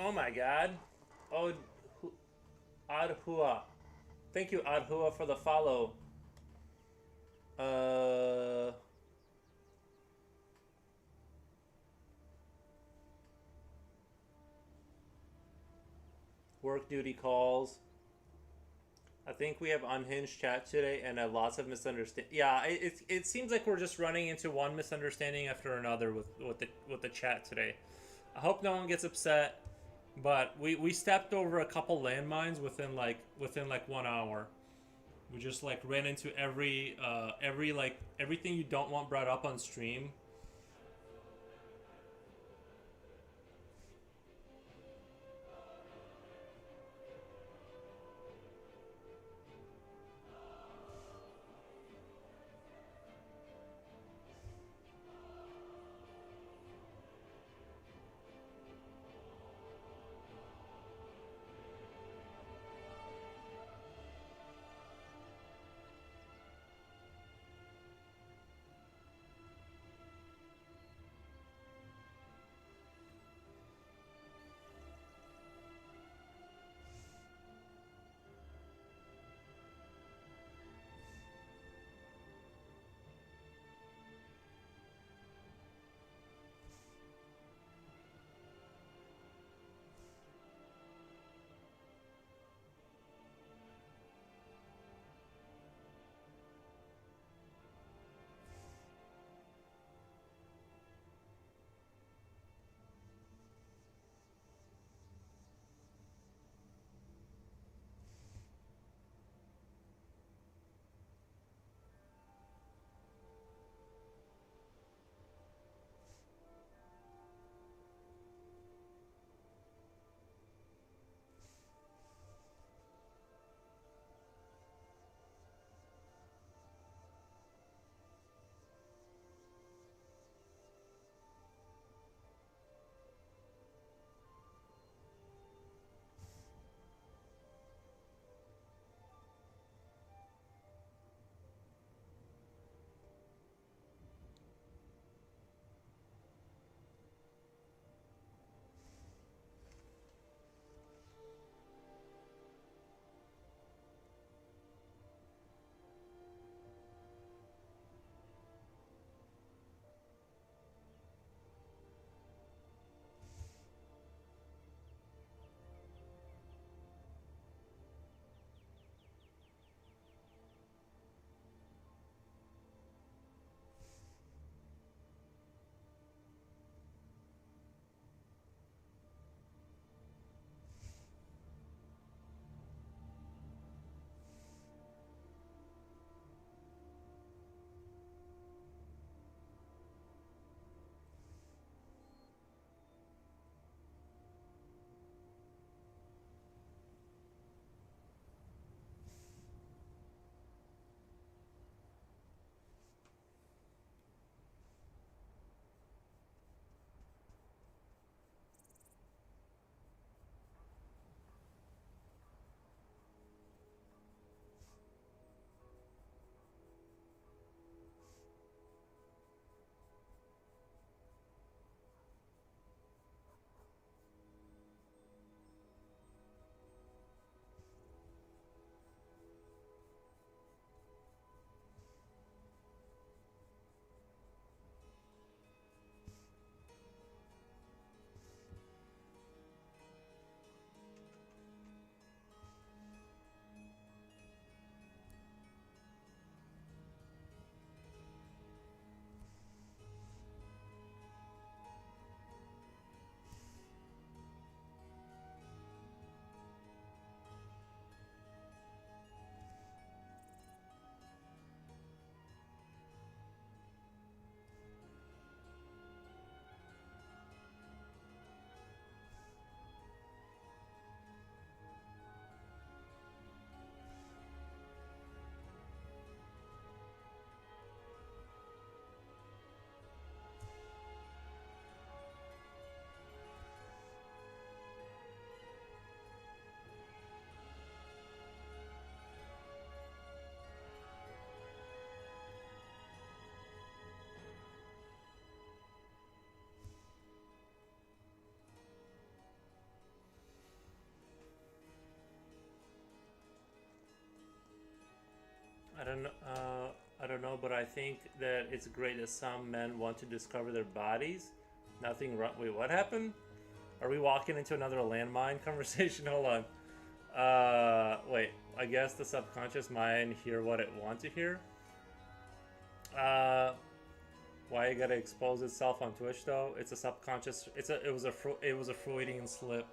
Oh my god. Oh, Adhua. Thank you, Adhua, for the follow. Uh, Work duty calls. I think we have unhinged chat today and lots of misunderstanding. Yeah, it seems like we're just running into one misunderstanding after another with the chat today. I hope no one gets upset, but we stepped over a couple landmines within like 1 hour. We just like ran into every like everything you don't want brought up on stream. I don't know, but I think that it's great that some men want to discover their bodies. Nothing wrong. Wait, what happened? Are we walking into another landmine conversation? Hold on. Wait. I guess the subconscious mind hear what it wants to hear. Why you gotta expose itself on Twitch though? It's a subconscious. It was a Freudian slip.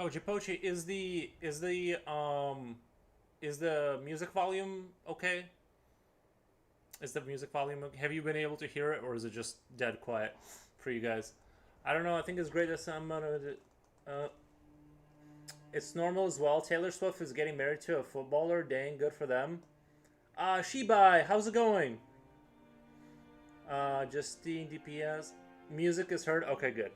Oh, Jipochi, is the music volume okay? Is the music volume okay? Have you been able to hear it, or is it just dead quiet for you guys? I don't know. I think it's great that some it's normal as well. Taylor Swift is getting married to a footballer. Dang, good for them. Shibai, how's it going? Justine DPS. Music is heard. Okay, good.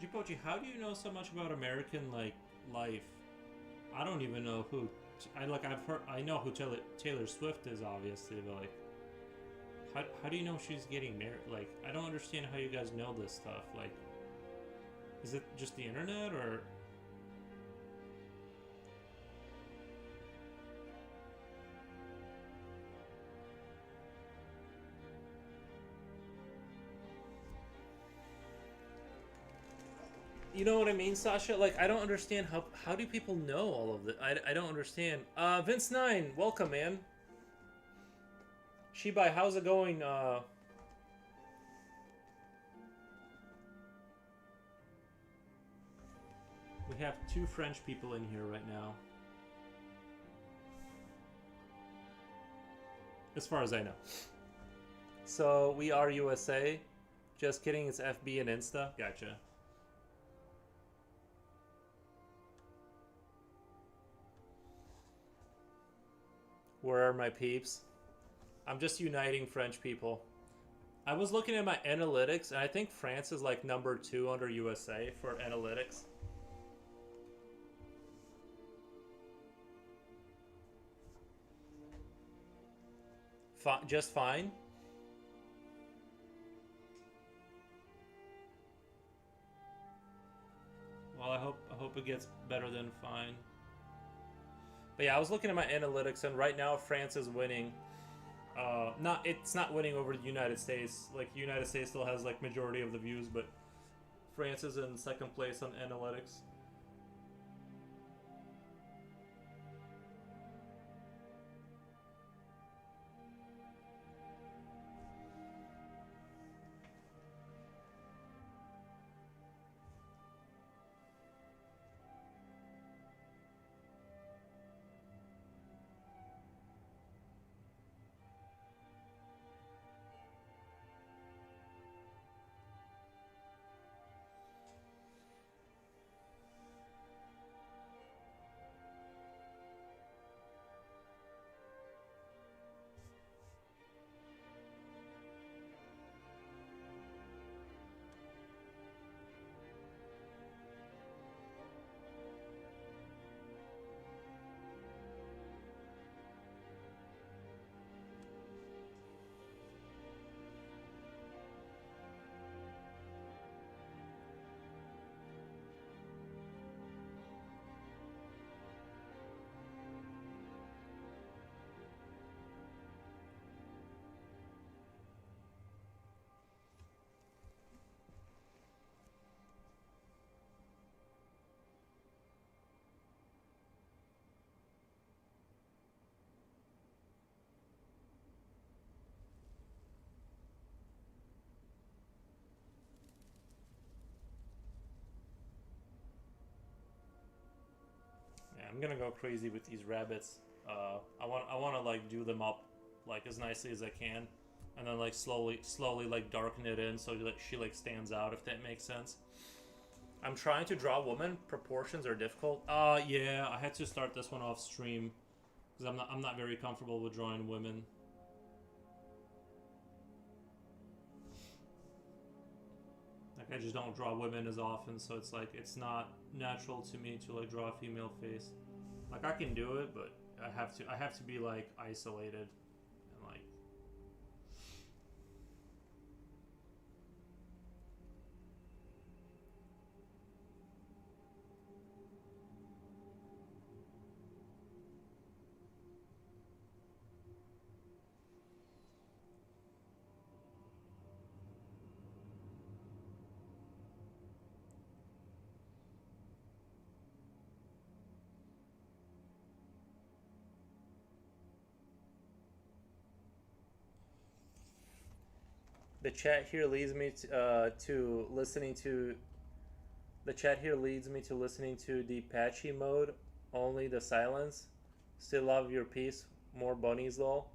Jipochi, how do you know so much about American life? I don't even know who. I know who Taylor Swift is, obviously, but like, how do you know she's getting married? Like, I don't understand how you guys know this stuff. Like, is it just the internet or? You know what I mean, Sasha? Like, I don't understand how do people know all of this? I don't understand. Vince9, welcome, man. Shibai, how's it going? We have 2 French people in here right now. As far as I know. So, we are USA. Just kidding, it's FB and Insta. Gotcha. Where are my peeps? I'm just uniting French people. I was looking at my analytics, and I think France is like number 2 under USA for analytics. Just fine. Well, I hope it gets better than fine. But yeah, I was looking at my analytics, and right now France is winning. Not it's not winning over the United States. Like United States still has like majority of the views, but France is in second place on analytics. Yeah, I'm gonna go crazy with these rabbits. I want to like do them up like as nicely as I can, and then like slowly like darken it in so that she like stands out, if that makes sense. I'm trying to draw women. Proportions are difficult. Yeah, I had to start this one off stream because I'm not very comfortable with drawing women. Like I just don't draw women as often, so it's like it's not natural to me to like draw a female face. Like I can do it, but I have to be like isolated and like the chat here leads me to listening to the chat here leads me to listening to the patchy mode, only the silence. Still love your piece. More bunnies though.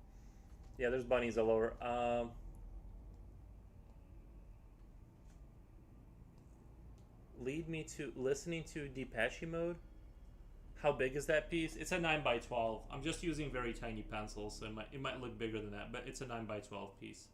Yeah, there's bunnies all over. Lead me to listening to Depeche mode. How big is that piece? It's a 9 by 12. I'm just using very tiny pencils, so it might look bigger than that, but it's a 9 by 12 piece.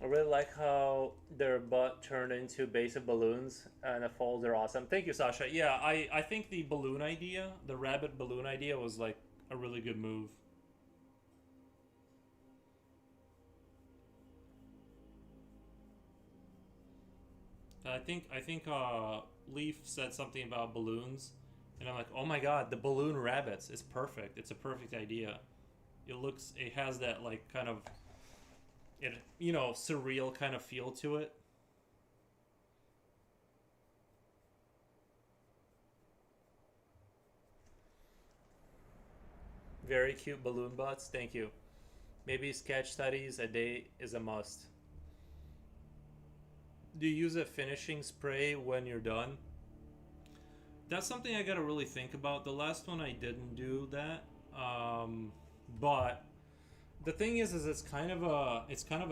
I really like how their butt turned into basic balloons and the folds are awesome. Thank you, Sasha. Yeah, I think the balloon idea, the rabbit balloon idea, was like a really good move. I think Leaf said something about balloons, and I'm like, oh my god, the balloon rabbits is perfect. It's a perfect idea. It has that like kind of surreal kind of feel to it. Very cute balloon butts. Thank you. Maybe sketch studies a day is a must. Do you use a finishing spray when you're done? That's something I gotta really think about. The last one I didn't do that, but The thing is it's kind of a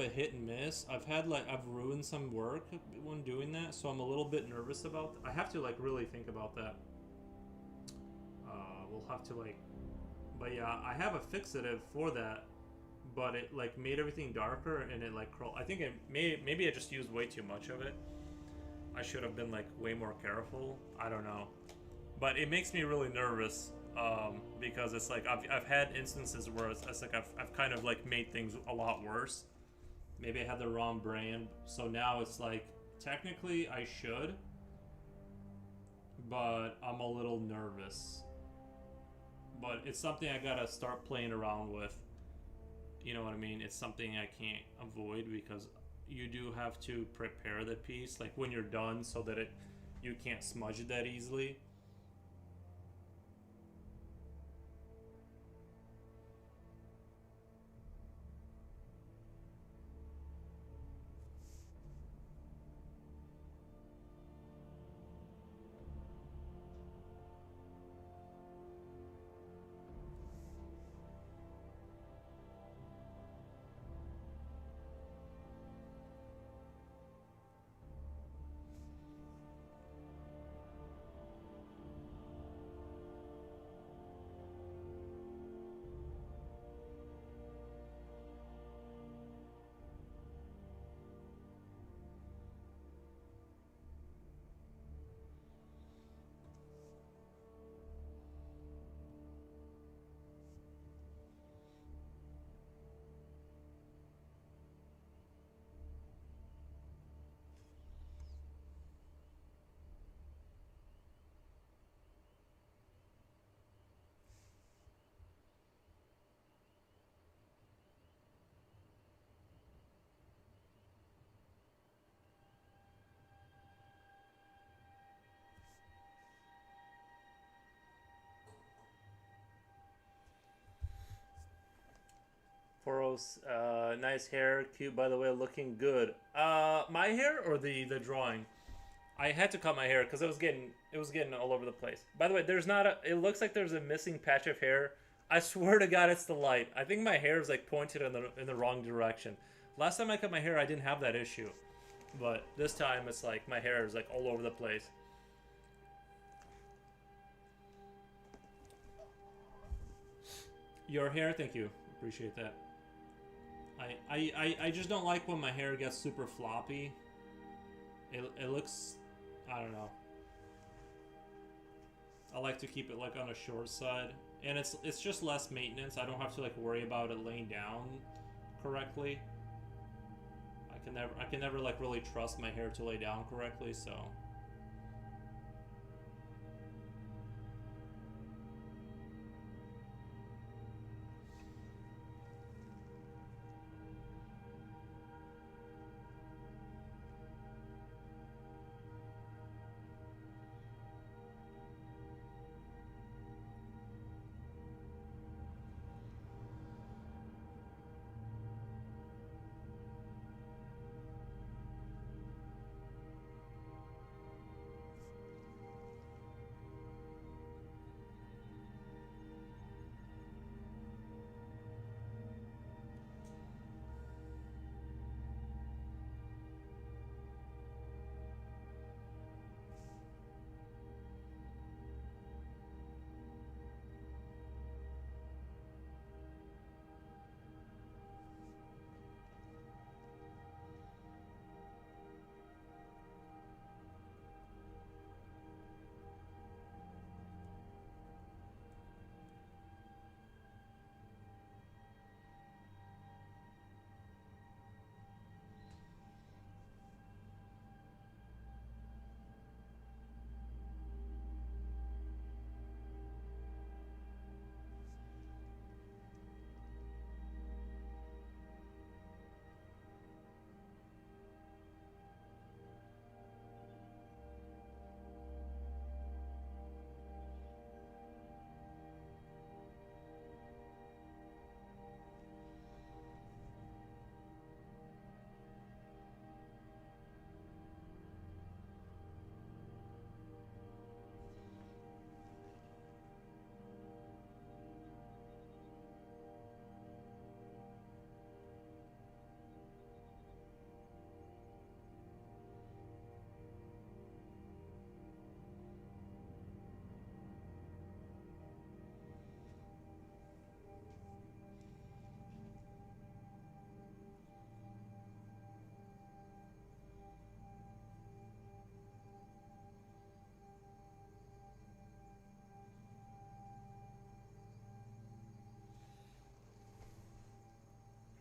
hit and miss. I've ruined some work when doing that, so I'm a little bit nervous about. I have to like really think about that. We'll have to like, but yeah, I have a fixative for that, but it like made everything darker and it like crawl. I think maybe I just used way too much of it. I should have been like way more careful. I don't know, but it makes me really nervous because it's like I've had instances where it's like I've kind of like made things a lot worse. Maybe I had the wrong brand, so now it's like technically I should, but I'm a little nervous. But it's something I gotta start playing around with. You know what I mean? It's something I can't avoid because you do have to prepare the piece like when you're done so that it you can't smudge it that easily. Poros, nice hair, cute by the way, looking good. My hair or the drawing? I had to cut my hair because it was getting all over the place. By the way, there's not a. It looks like there's a missing patch of hair. I swear to God, it's the light. I think my hair is like pointed in the wrong direction. Last time I cut my hair, I didn't have that issue, but this time it's like my hair is like all over the place. Your hair, thank you, appreciate that. I just don't like when my hair gets super floppy. It looks, I don't know. I like to keep it like on a short side, and it's just less maintenance. I don't have to like worry about it laying down correctly. I can never like really trust my hair to lay down correctly, so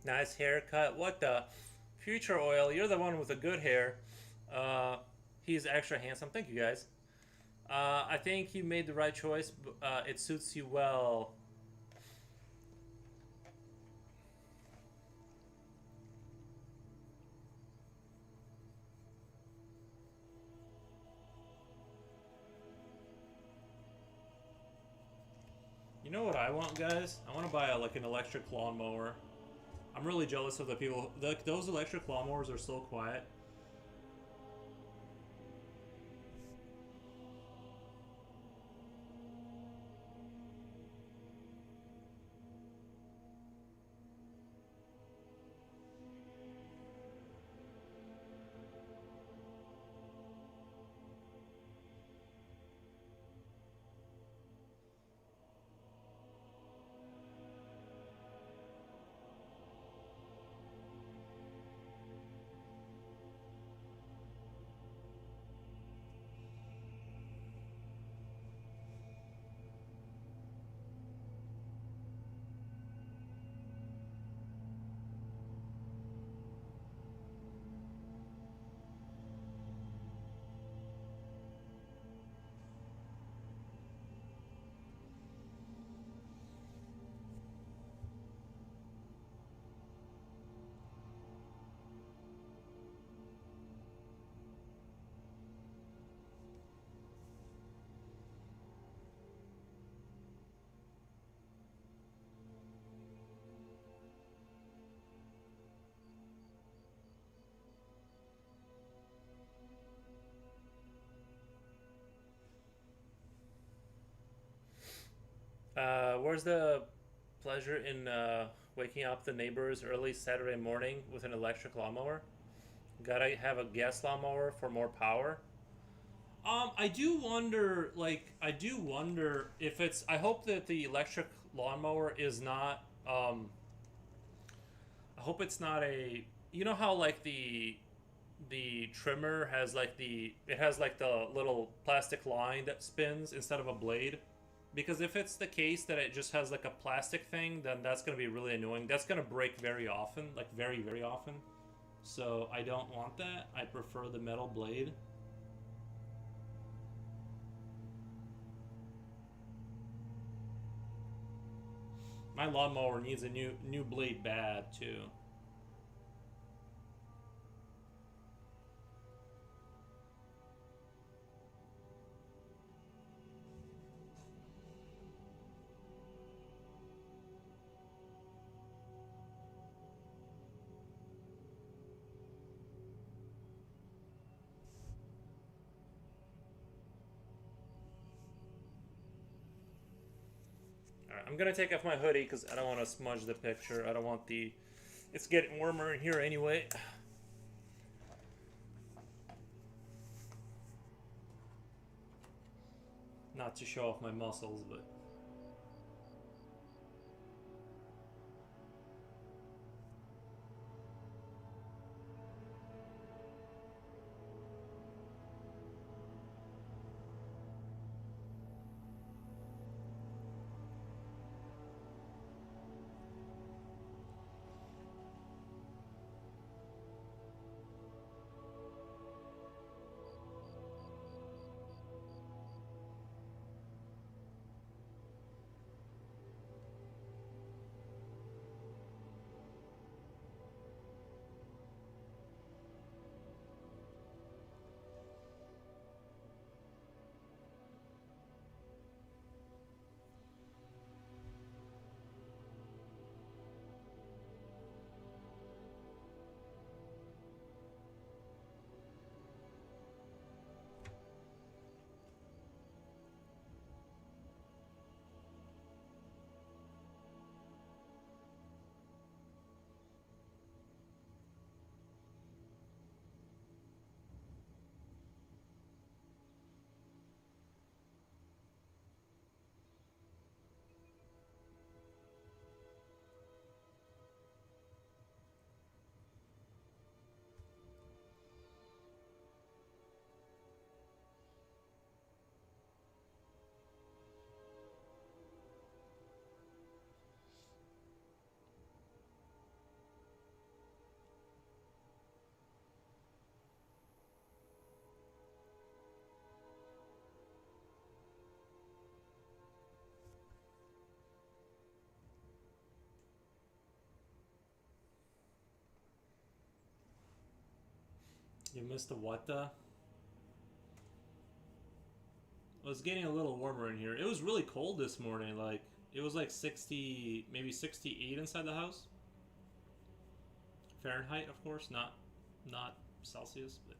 Nice haircut. What the? Future Oil, you're the one with the good hair. Uh, he's extra handsome. Thank you guys. I think you made the right choice. It suits you well. You know what I want, guys? I want to buy like an electric lawnmower. I'm really jealous of the people. Those electric lawnmowers are so quiet. Where's the pleasure in waking up the neighbors early Saturday morning with an electric lawnmower? Gotta have a gas lawnmower for more power. I do wonder, I do wonder if it's. I hope that the electric lawnmower is not. I hope it's not a. You know how like the trimmer has like it has like the little plastic line that spins instead of a blade. Because if it's the case that it just has like a plastic thing, then that's gonna be really annoying. That's gonna break very often, like very often. So I don't want that. I prefer the metal blade. My lawnmower needs a new blade bad too. All right, I'm gonna take off my hoodie because I don't want to smudge the picture. I don't want the. It's getting warmer in here anyway. Not to show off my muscles, but You missed the what the? Well, it's getting a little warmer in here. It was really cold this morning. Like it was like 60, maybe 68 inside the house. Fahrenheit, of course, not Celsius, but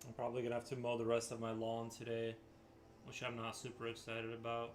I'm probably gonna have to mow the rest of my lawn today, which I'm not super excited about.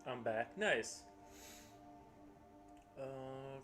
I'm back. Nice. Uh,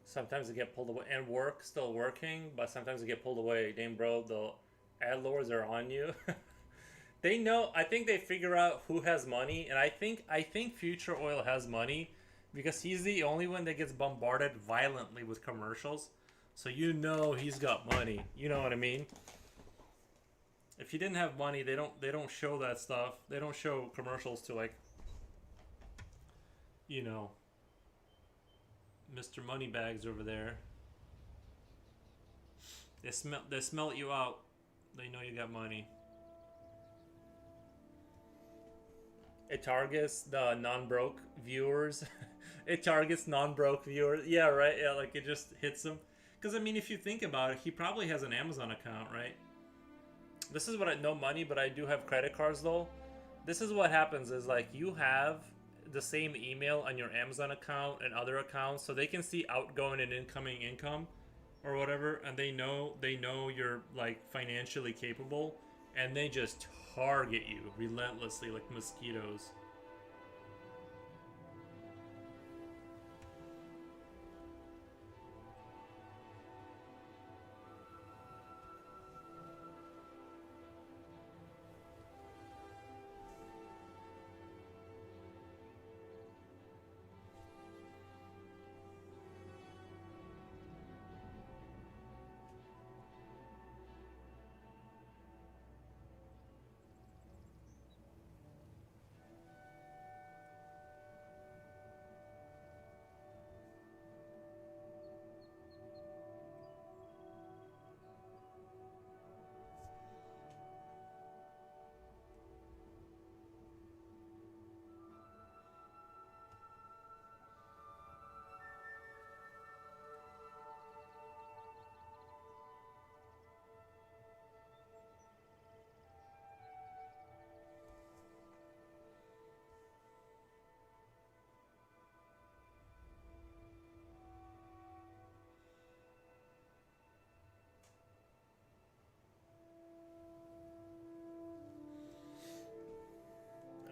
Sometimes they get pulled away and work still working, but sometimes they get pulled away. Damn, bro, the ad lords are on you. They know. I think they figure out who has money, and I think Future Oil has money because he's the only one that gets bombarded violently with commercials. So you know he's got money. You know what I mean? If he didn't have money, they don't show that stuff. They don't show commercials to like you know Mr. Moneybags over there. They smell you out. They know you got money. It targets the non-broke viewers. It targets non-broke viewers. Yeah, right. Yeah, like it just hits them. Because I mean, if you think about it, he probably has an Amazon account, right? This is what I no money, but I do have credit cards though. This is what happens is like you have the same email on your Amazon account and other accounts, so they can see outgoing and incoming income or whatever, and they know you're like financially capable, and they just target you relentlessly like mosquitoes.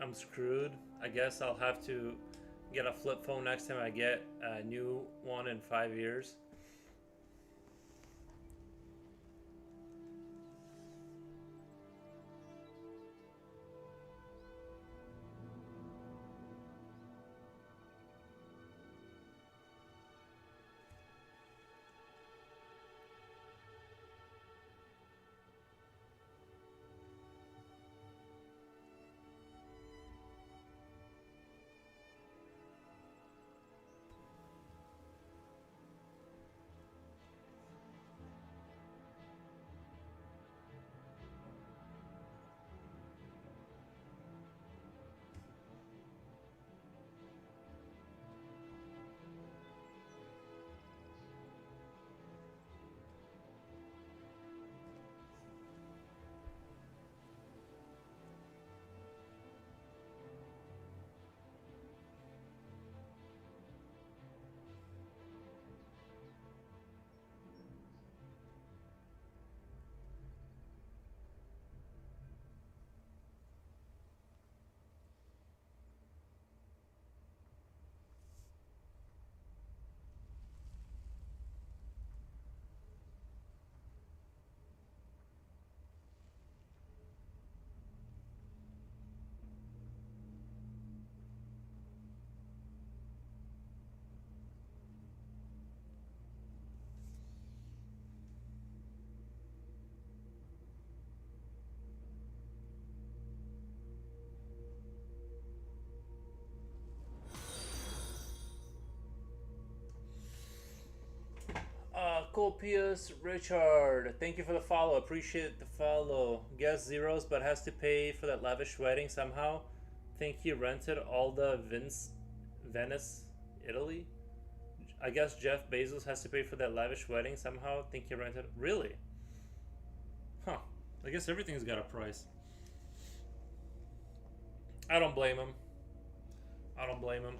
I'm screwed. I guess I'll have to get a flip phone next time I get a new one in 5 years. Copious Richard, thank you for the follow. Appreciate the follow. Guess zeros, but has to pay for that lavish wedding somehow. Think he rented all the Venice, Italy. I guess Jeff Bezos has to pay for that lavish wedding somehow. Think he rented. Really? Huh. I guess everything's got a price. I don't blame him. I don't blame him.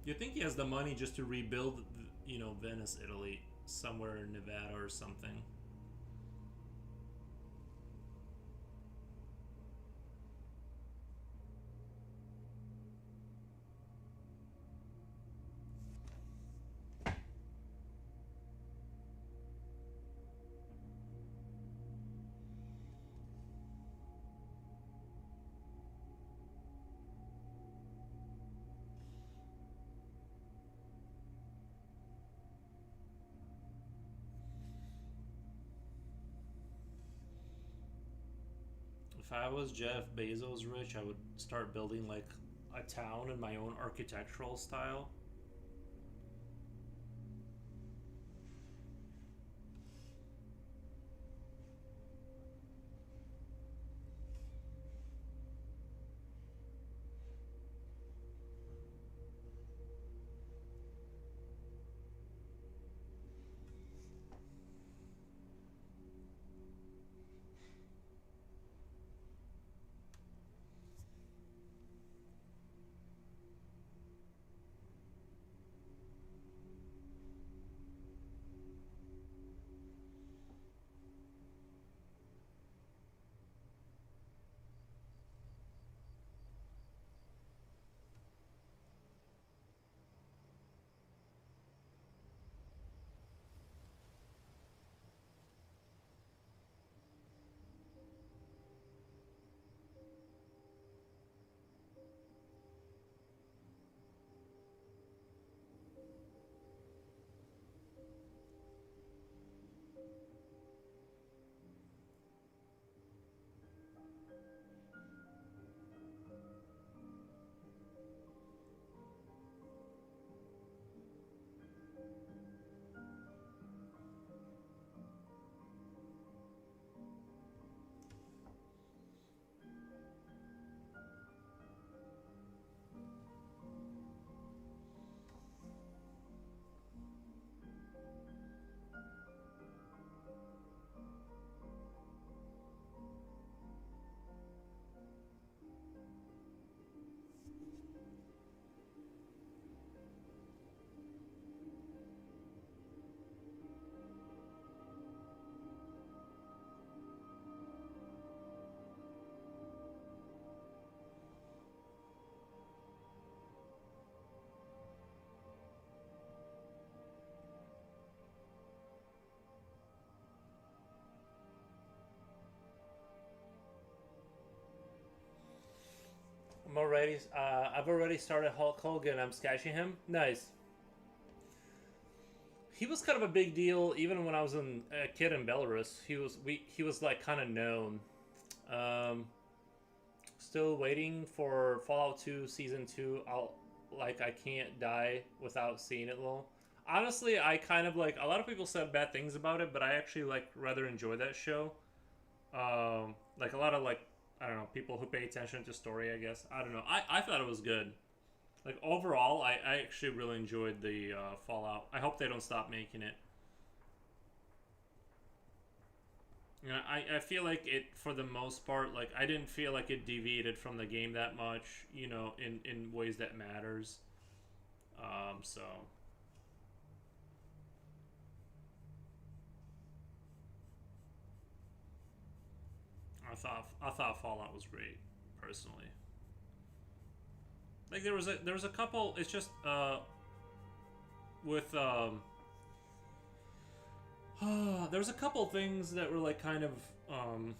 You think he has the money just to rebuild, Venice, Italy, somewhere in Nevada or something? If I was Jeff Bezos rich, I would start building like a town in my own architectural style. I've already started Hulk Hogan. I'm sketching him. Nice. He was kind of a big deal even when I was a kid in Belarus. He was like kind of known. Um, Still waiting for Fallout 2 Season 2. I can't die without seeing it, lol. Honestly, I kind of like, a lot of people said bad things about it, but I actually like rather enjoy that show. Like a lot of like, I don't know, people who pay attention to story, I guess. I don't know. I thought it was good. Like overall, I actually really enjoyed the Fallout. I hope they don't stop making it. You know, I feel like it, for the most part, like I didn't feel like it deviated from the game that much, you know, in ways that matters. So I thought Fallout was great, personally. Like there was a couple. It's just with there was a couple things that were like kind of um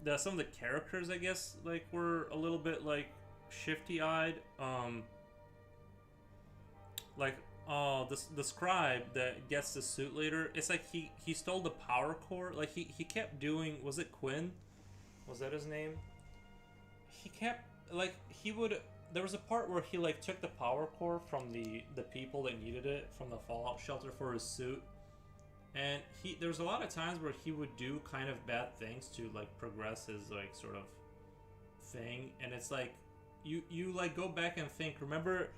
that some of the characters, I guess, like were a little bit like shifty eyed. Like the scribe that gets the suit later. It's like he stole the power core. Like he kept doing. Was it Quinn? Was that his name? He kept like he would. There was a part where he like took the power core from the people that needed it from the Fallout shelter for his suit, and there was a lot of times where he would do kind of bad things to like progress his like sort of thing, and it's like you like go back and think. Remember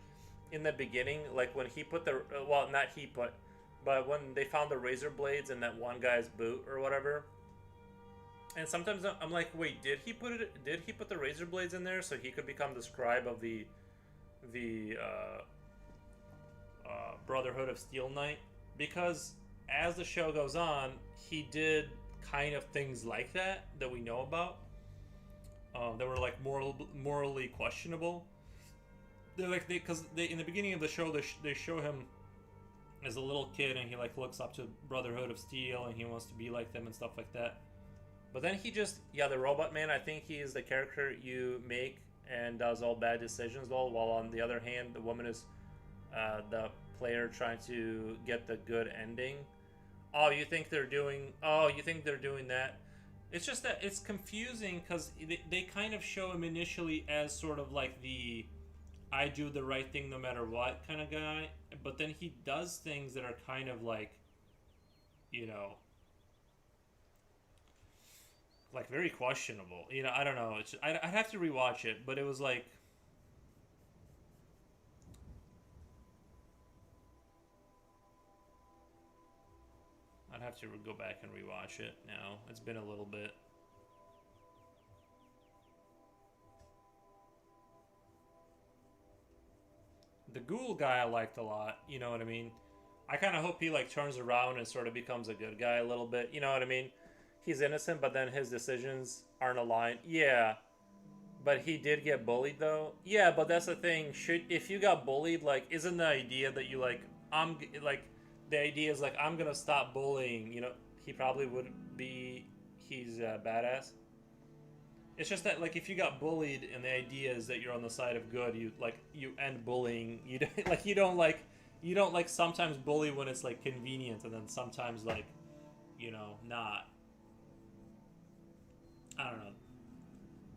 in the beginning, like when he put the well, not he put, but when they found the razor blades in that one guy's boot or whatever. And sometimes I'm like, wait, did he put it? Did he put the razor blades in there so he could become the scribe of the Brotherhood of Steel Knight? Because as the show goes on, he did kind of things like that we know about. That were like morally questionable. They're like because they in the beginning of the show they show him as a little kid and he like looks up to Brotherhood of Steel and he wants to be like them and stuff like that. But then he just, yeah, the Robot Man, I think he is the character you make and does all bad decisions, while on the other hand, the woman is the player trying to get the good ending. Oh, you think they're doing that? It's just that it's confusing because they kind of show him initially as sort of like the I do the right thing no matter what kind of guy, but then he does things that are kind of like, you know, like very questionable. You know, I don't know. I'd have to rewatch it, but it was like I'd have to go back and rewatch it now. It's been a little bit. The Ghoul guy I liked a lot. You know what I mean? I kind of hope he like turns around and sort of becomes a good guy a little bit. You know what I mean? He's innocent, but then his decisions aren't aligned. Yeah, but he did get bullied though. Yeah, but that's the thing. Should if you got bullied, like, isn't the idea that you like like the idea is like I'm gonna stop bullying. You know, he probably would be. He's a badass. It's just that like if you got bullied and the idea is that you're on the side of good, you end bullying. You don't like you don't like sometimes bully when it's like convenient, and then sometimes like not. I don't know.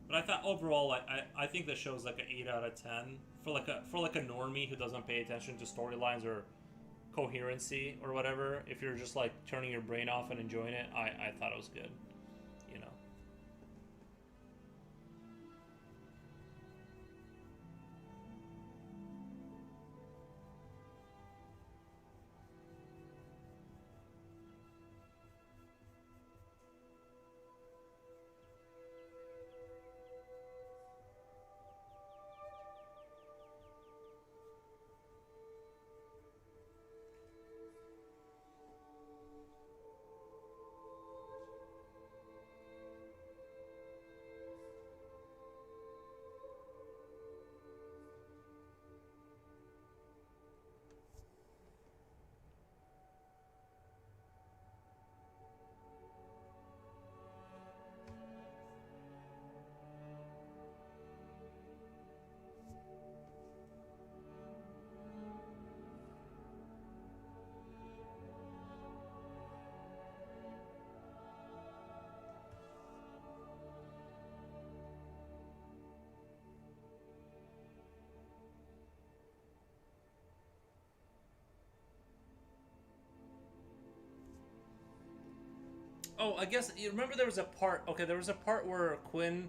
But I thought overall, I think the show's like an 8 out of 10 for like a normie who doesn't pay attention to storylines or coherency or whatever. If you're just like turning your brain off and enjoying it, I thought it was good. You know. Oh, I guess you remember there was a part. Okay, there was a part where Quinn,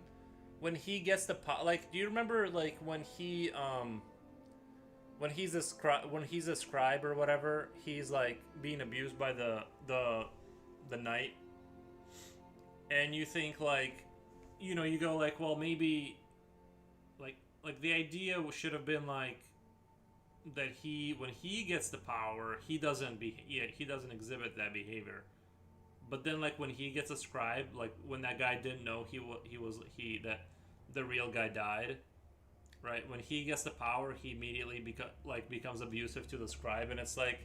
when he gets the like, do you remember like when he's a scribe or whatever, he's like being abused by the knight, and you think like, you go like, well, maybe like the idea should have been like that he when he gets the power, he doesn't exhibit that behavior. But then like when he gets a scribe, like when that guy didn't know he that the real guy died, right? When he gets the power, he immediately becomes abusive to the scribe, and it's like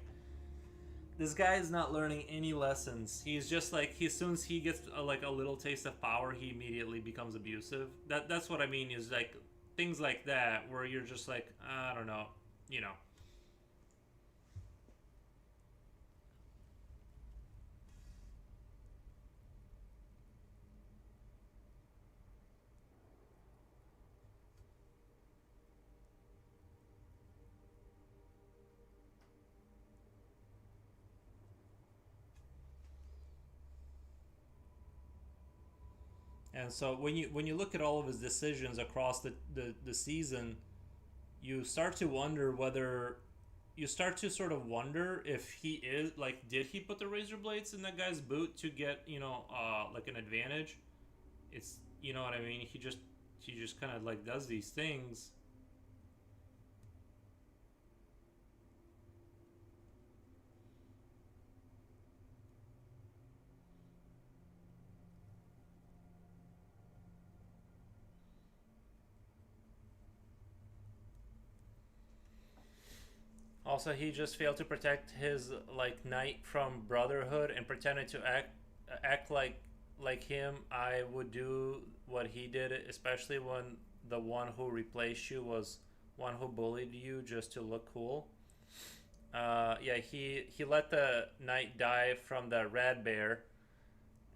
this guy is not learning any lessons. He's just like as soon as he gets like a little taste of power, he immediately becomes abusive. That's what I mean is like things like that where you're just like, I don't know, you know. And so when you look at all of his decisions across the season, you start to wonder whether you start to sort of wonder if he is like, did he put the razor blades in that guy's boot to get like an advantage? It's, you know what I mean. He just kind of like does these things. Also, he just failed to protect his like knight from Brotherhood and pretended to act like him. I would do what he did, especially when the one who replaced you was one who bullied you just to look cool. Yeah, he let the knight die from the red bear,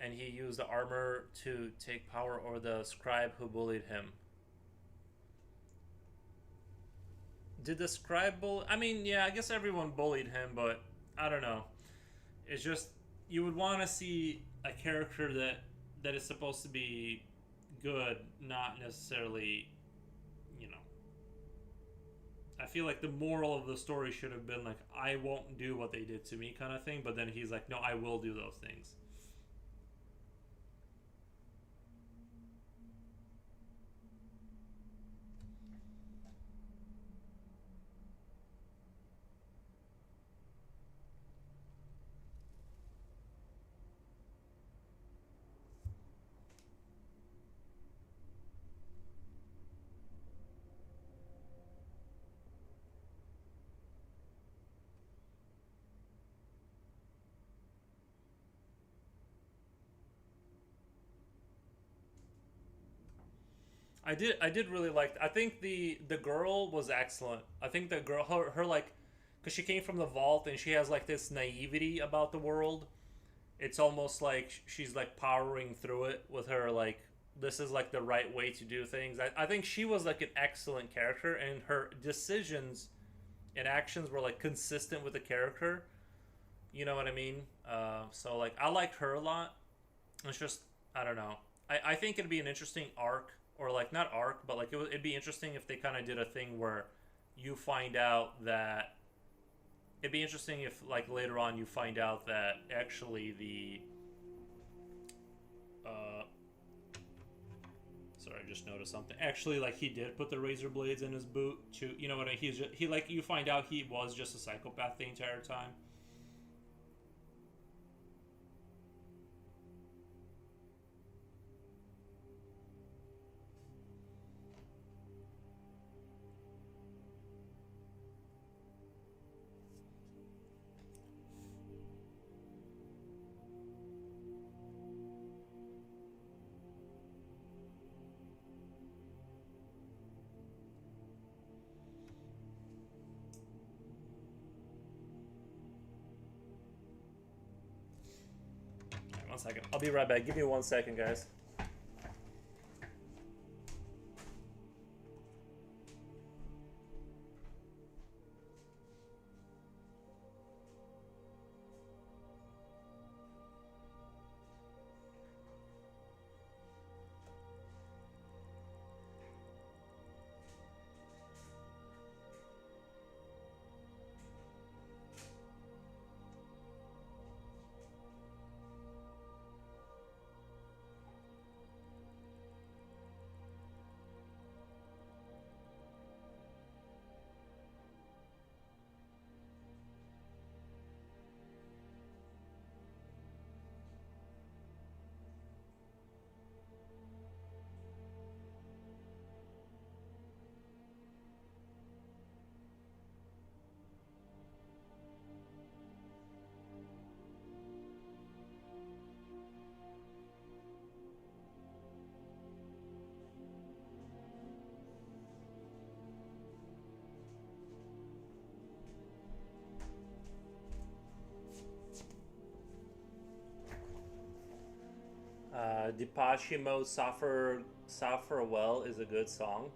and he used the armor to take power over the scribe who bullied him. Did the scribe bully? I mean, yeah, I guess everyone bullied him, but I don't know. It's just you would want to see a character that is supposed to be good, not necessarily, you know. I feel like the moral of the story should have been like, I won't do what they did to me, kind of thing. But then he's like, no, I will do those things. I did really like. I think the girl was excellent. I think the girl, her like, because she came from the vault and she has like this naivety about the world. It's almost like she's like powering through it with her like, this is like the right way to do things. I think she was like an excellent character, and her decisions and actions were like consistent with the character. You know what I mean? So like I liked her a lot. It's just, I don't know. I think it'd be an interesting arc, or like not arc, but like it'd be interesting if they kind of did a thing where you find out that it'd be interesting if like later on you find out that actually the uh sorry, I just noticed something. Actually, like he did put the razor blades in his boot to, you know what I mean? He like, you find out he was just a psychopath the entire time. All right, 1 second. I'll be right back. Give me 1 second, guys. Dipashimo Suffer Well is a good song.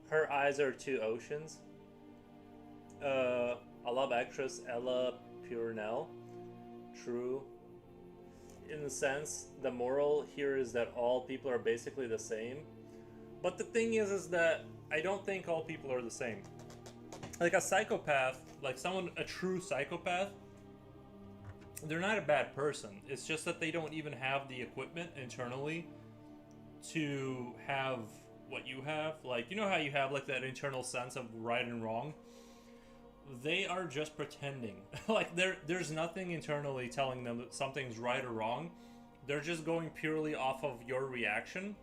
Her Eyes Are Two Oceans. I love actress Ella Purnell. True. In the sense, the moral here is that all people are basically the same. But the thing is that I don't think all people are the same. Like a psychopath, like someone, a true psychopath, they're not a bad person. It's just that they don't even have the equipment internally to have what you have. Like, you know how you have like that internal sense of right and wrong? They are just pretending. Like there's nothing internally telling them that something's right or wrong. They're just going purely off of your reaction.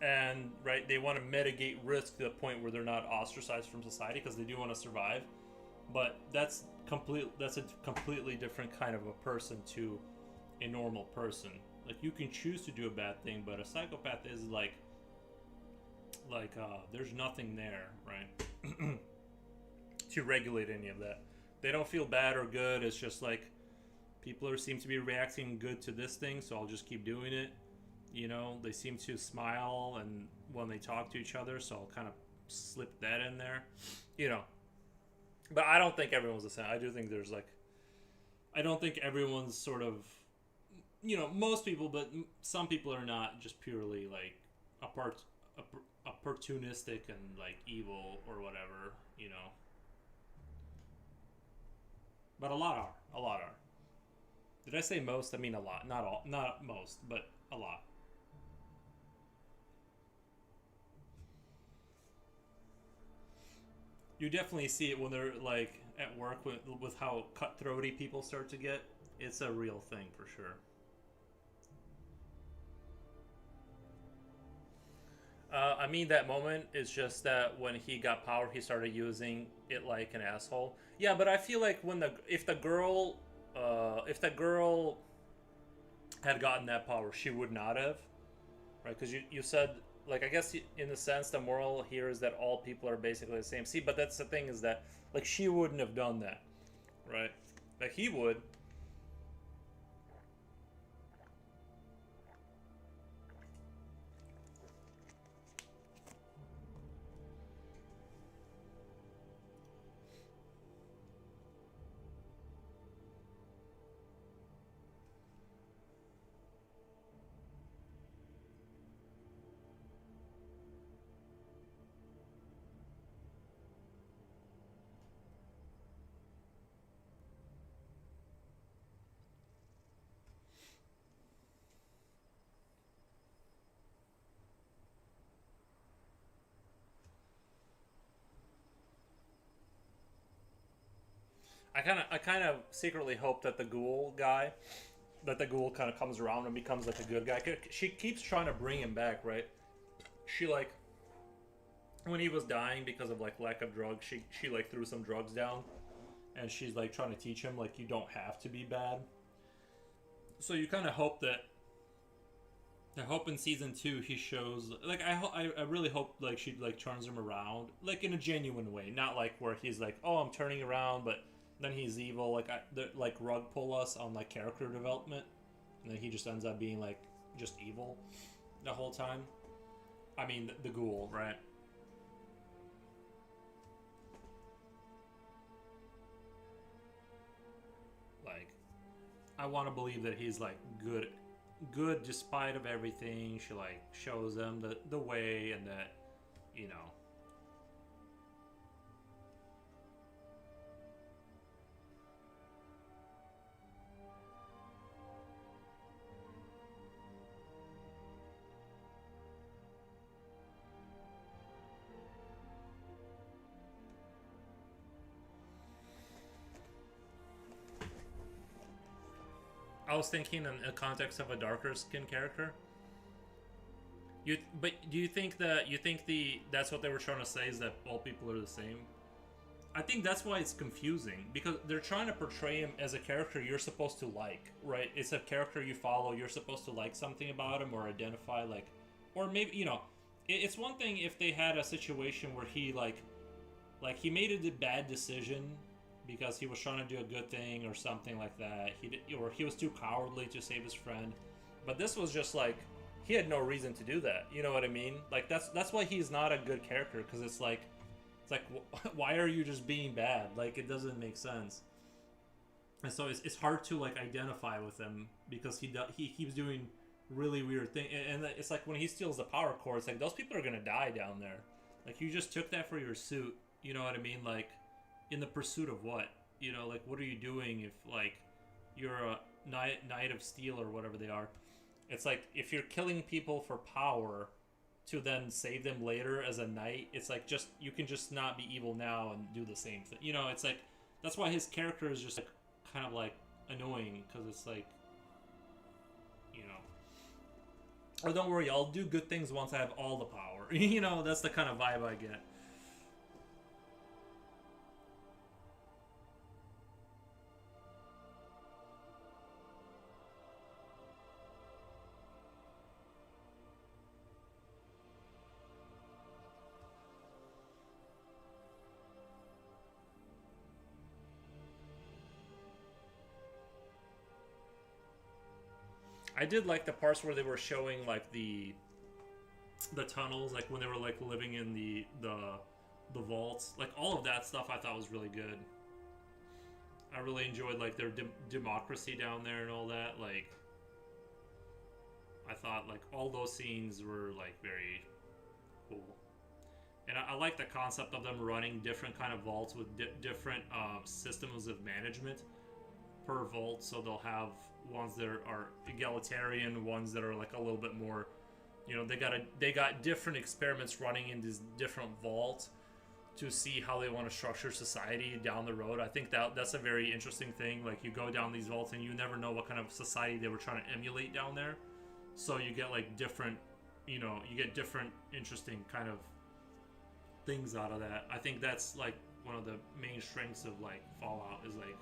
And right, they want to mitigate risk to the point where they're not ostracized from society because they do want to survive. But that's a completely different kind of a person to a normal person. Like you can choose to do a bad thing, but a psychopath is like there's nothing there, right? To regulate any of that. They don't feel bad or good. It's just like seem to be reacting good to this thing, so I'll just keep doing it. You know, they seem to smile and when they talk to each other, so I'll kind of slip that in there. You know, but I don't think everyone's the same. I do think there's like, I don't think everyone's sort of, you know, most people, but some people are not just purely like opportunistic and like evil or whatever, you know. But a lot are. A lot are. Did I say most? I mean a lot. Not all. Not most, but a lot. You definitely see it when they're like at work with how cutthroaty people start to get. It's a real thing for sure. I mean, that moment is just that when he got power, he started using it like an asshole. Yeah, but I feel like when if the girl had gotten that power, she would not have, right? Because you said, like, I guess in a sense, the moral here is that all people are basically the same. See, but that's the thing is that, like, she wouldn't have done that, right? Like, he would. I kind of secretly hope that the ghoul kind of comes around and becomes like a good guy. She keeps trying to bring him back, right? She like when he was dying because of like lack of drugs, she like threw some drugs down, and she's like trying to teach him like you don't have to be bad. So you kind of hope that. I hope in season two he shows like I really hope like she like turns him around like in a genuine way, not like where he's like, oh, I'm turning around, but then he's evil. Like like rug pull us on like character development, and then he just ends up being like just evil the whole time. I mean the ghoul, right? Like I want to believe that he's like good despite of everything. She like shows them the way, and that you know. I was thinking in the context of a darker skin character. But do you think the that's what they were trying to say is that all people are the same? I think that's why it's confusing because they're trying to portray him as a character you're supposed to like, right? It's a character you follow. You're supposed to like something about him or identify like, or maybe you know, it's one thing if they had a situation where he like he made a bad decision because he was trying to do a good thing or something like that. Or he was too cowardly to save his friend. But this was just like he had no reason to do that. You know what I mean? Like that's why he's not a good character, because it's like why are you just being bad? Like it doesn't make sense. And so it's hard to like identify with him because he keeps doing really weird thing, and it's like when he steals the power core, it's like those people are gonna die down there. Like you just took that for your suit. You know what I mean? Like in the pursuit of what? You know, like what are you doing if like you're a knight of steel or whatever they are? It's like if you're killing people for power to then save them later as a knight, it's like just you can just not be evil now and do the same thing. You know, it's like that's why his character is just like kind of like annoying because it's like you know, oh don't worry, I'll do good things once I have all the power. You know, that's the kind of vibe I get. I did like the parts where they were showing like the tunnels, like when they were like living in the vaults, like all of that stuff I thought was really good. I really enjoyed like their democracy down there and all that. Like I thought like all those scenes were like very cool, and I like the concept of them running different kind of vaults with different systems of management per vault. So they'll have ones that are egalitarian, ones that are like a little bit more, you know, they got different experiments running in these different vaults to see how they want to structure society down the road. I think that's a very interesting thing. Like you go down these vaults and you never know what kind of society they were trying to emulate down there. So you get like different, you know, you get different interesting kind of things out of that. I think that's like one of the main strengths of like Fallout is like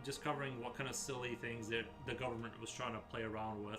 discovering what kind of silly things that the government was trying to play around with.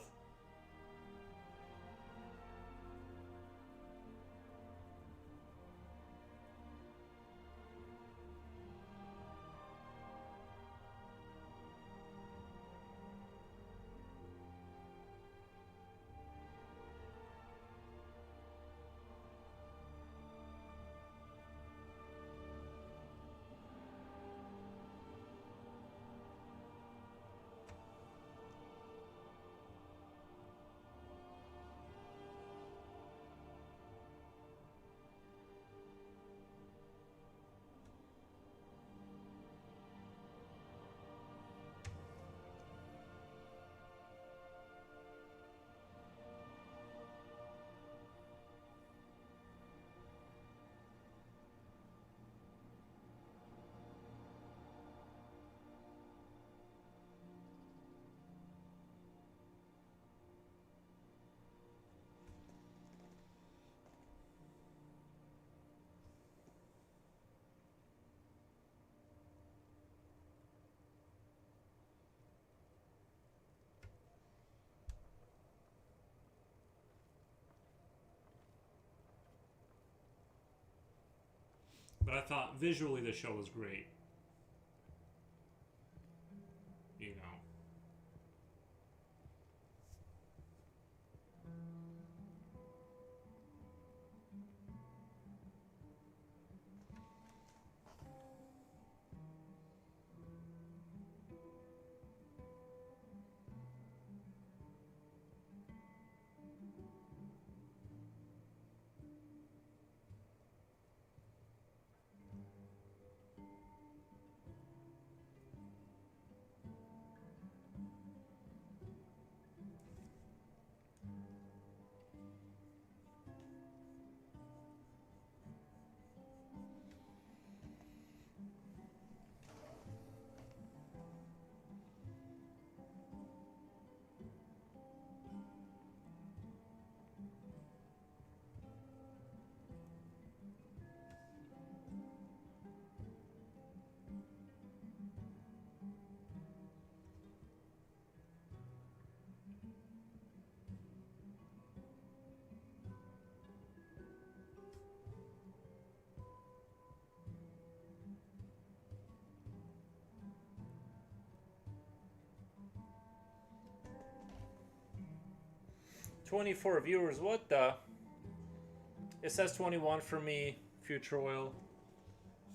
But I thought visually the show was great. You know, 24 viewers. What the? It says 21 for me. Future Oil.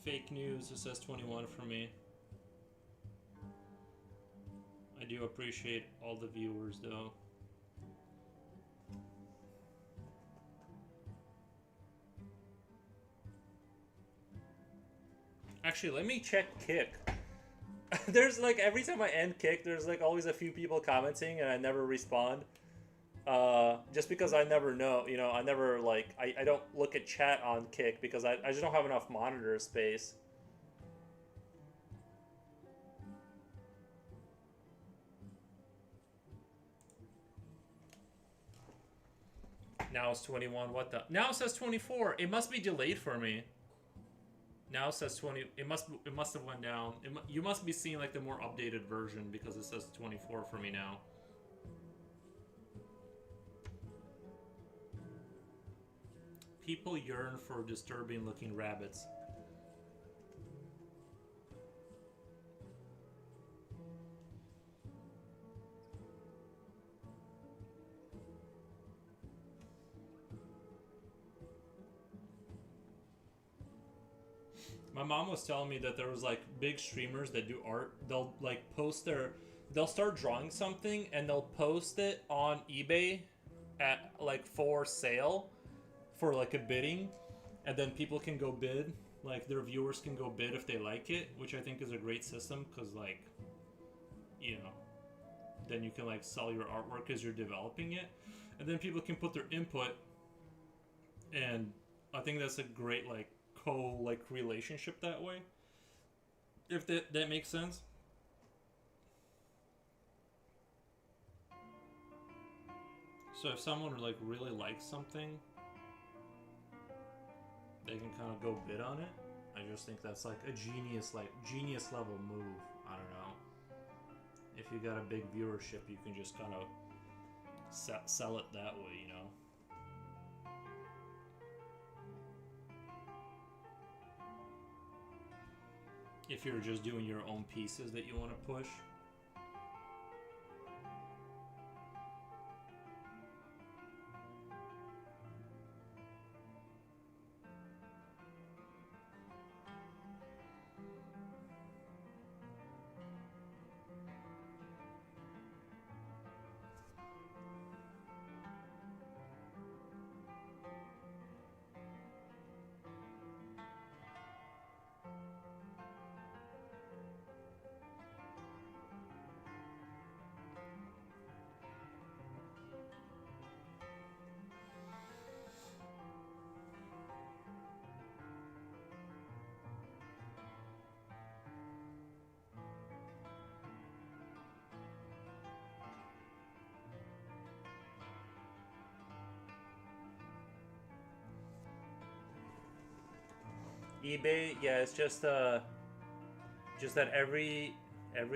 Fake news. It says 21 for me. I do appreciate all the viewers though. Actually, let me check Kick. There's like every time I end Kick, there's like always a few people commenting and I never respond. Just because I never know, you know, I never like, I don't look at chat on Kick because I just don't have enough monitor space. Now it's 21. What the? Now it says 24. It must be delayed for me. Now it says 20. It must have went down. You must be seeing like the more updated version because it says 24 for me now. People yearn for disturbing looking rabbits. My mom was telling me that there was like big streamers that do art. They'll like they'll start drawing something and they'll post it on eBay at like for sale for like a bidding, and then people can go bid. Like their viewers can go bid if they like it, which I think is a great system because like, you know, then you can like sell your artwork as you're developing it, and then people can put their input, and I think that's a great like relationship that way, if that makes sense. So if someone like really likes something, they can kind of go bid on it. I just think that's like a genius level move. I don't know, if you got a big viewership, you can just kind of sell it that way, you know. If you're just doing your own pieces that you want to push. eBay, yeah, it's just that every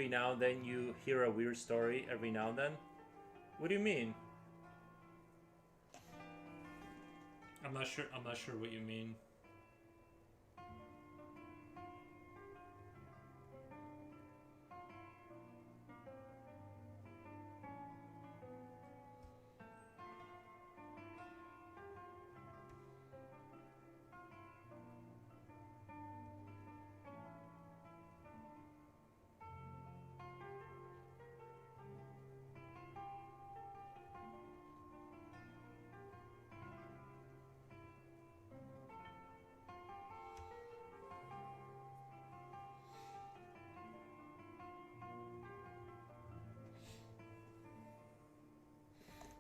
now and then you hear a weird story every now and then. What do you mean? I'm not sure what you mean.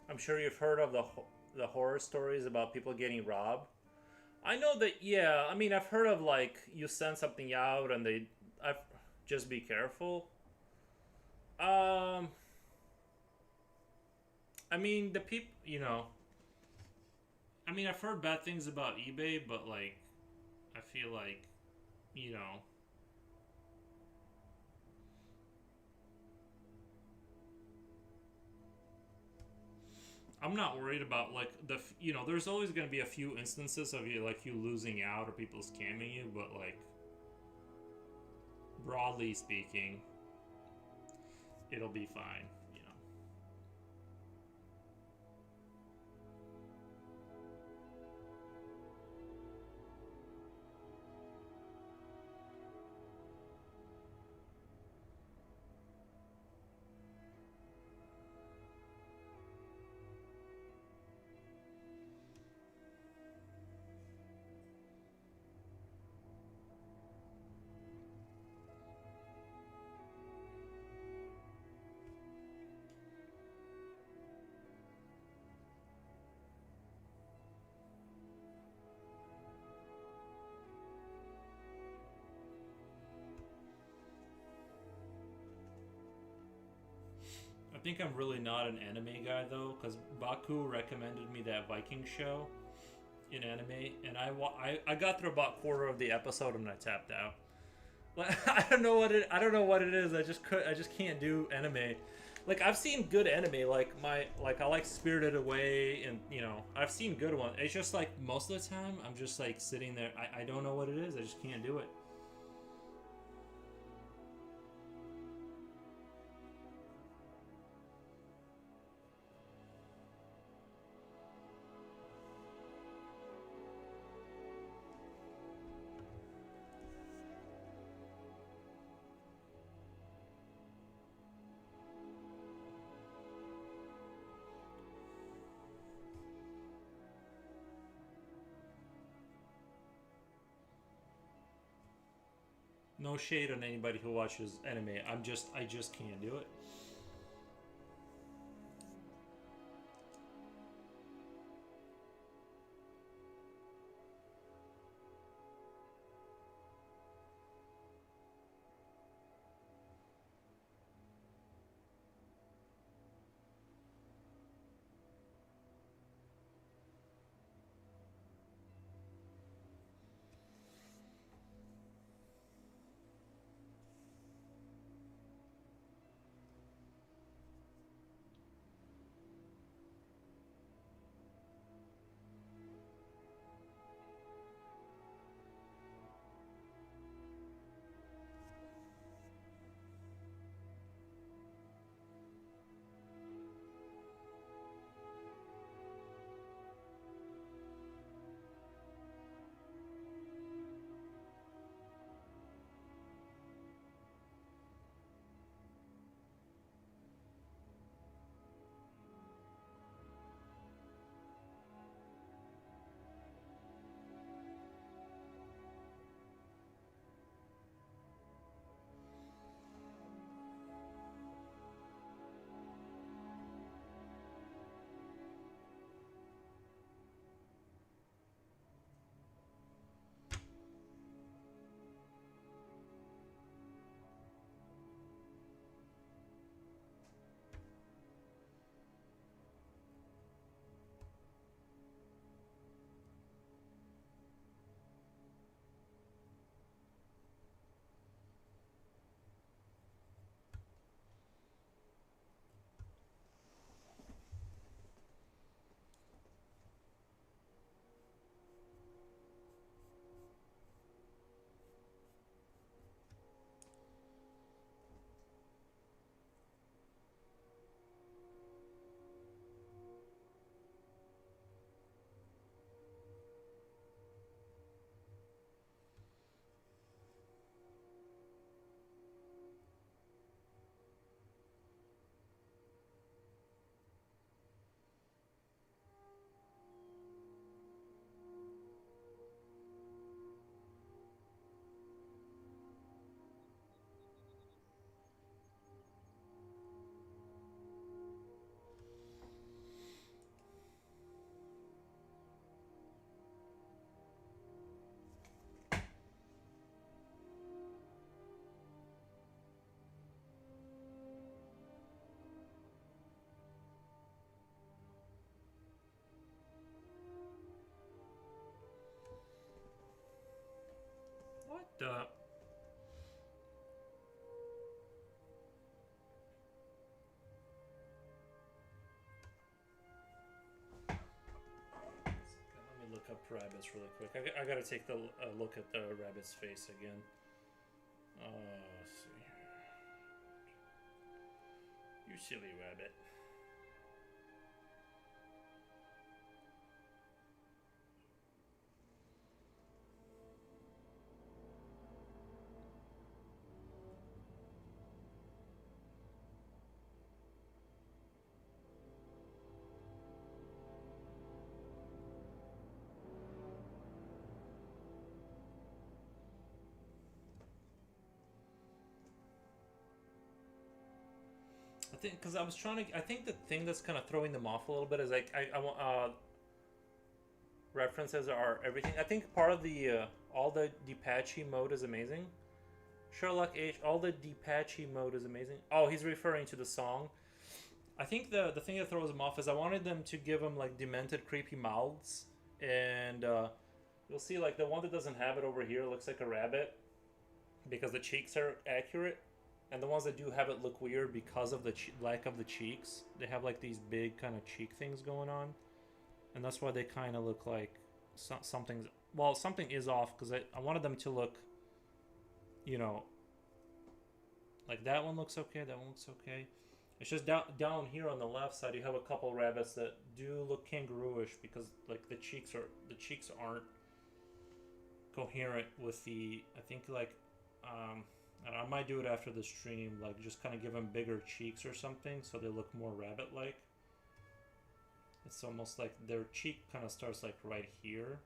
I'm sure you've heard of the horror stories about people getting robbed. I know that, yeah. I mean, I've heard of like you send something out and I've just be careful. Um, I mean, the people, you know. I mean, I've heard bad things about eBay, but like, I feel like, you know, I'm not worried about like you know, there's always going to be a few instances of you losing out or people scamming you, but like broadly speaking, it'll be fine, you know. think I'm really not an anime guy though, because Baku recommended me that Viking show in anime, and I got through about quarter of the episode and I tapped out. Like, I don't know what it is. I just can't do anime. Like I've seen good anime, like I like Spirited Away, and I've seen good ones. It's just like most of the time I'm just like sitting there. I don't know what it is. I just can't do it. No shade on anybody who watches anime. I just can't do it. What the? Let me look up rabbits really quick. I gotta take the look at the rabbit's face again. Let's see. You silly rabbit. I think because I was trying to. I think the thing that's kind of throwing them off a little bit is like I want references are everything. I think part of the all the Deepachi mode is amazing. Sherlock H. All the Deepachi mode is amazing. Oh, he's referring to the song. I think the thing that throws them off is I wanted them to give them like demented, creepy mouths, and you'll see like the one that doesn't have it over here looks like a rabbit because the cheeks are accurate, and the ones that do have it look weird because of the lack of the cheeks. They have like these big kind of cheek things going on, and that's why they kind of look like something's, well, something is off because I wanted them to look, you know, like that one looks okay, that one looks okay. It's just down here on the left side, you have a couple rabbits that do look kangarooish because like the cheeks aren't coherent with the. I think like, and I might do it after the stream, like just kind of give them bigger cheeks or something so they look more rabbit-like. It's almost like their cheek kind of starts like right here.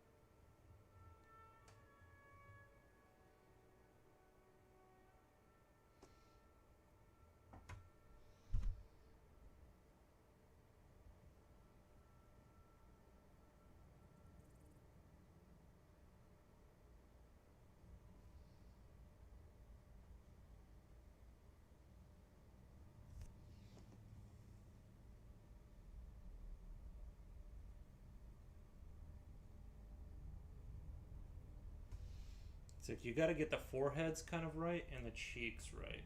It's like you got to get the foreheads kind of right and the cheeks right.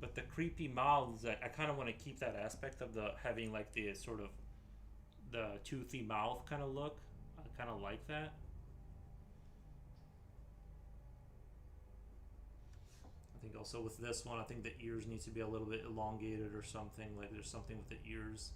But the creepy mouths, I kind of want to keep that aspect of the having like the sort of the toothy mouth kind of look. I kind of like that. I think also with this one, I think the ears need to be a little bit elongated or something. Like there's something with the ears.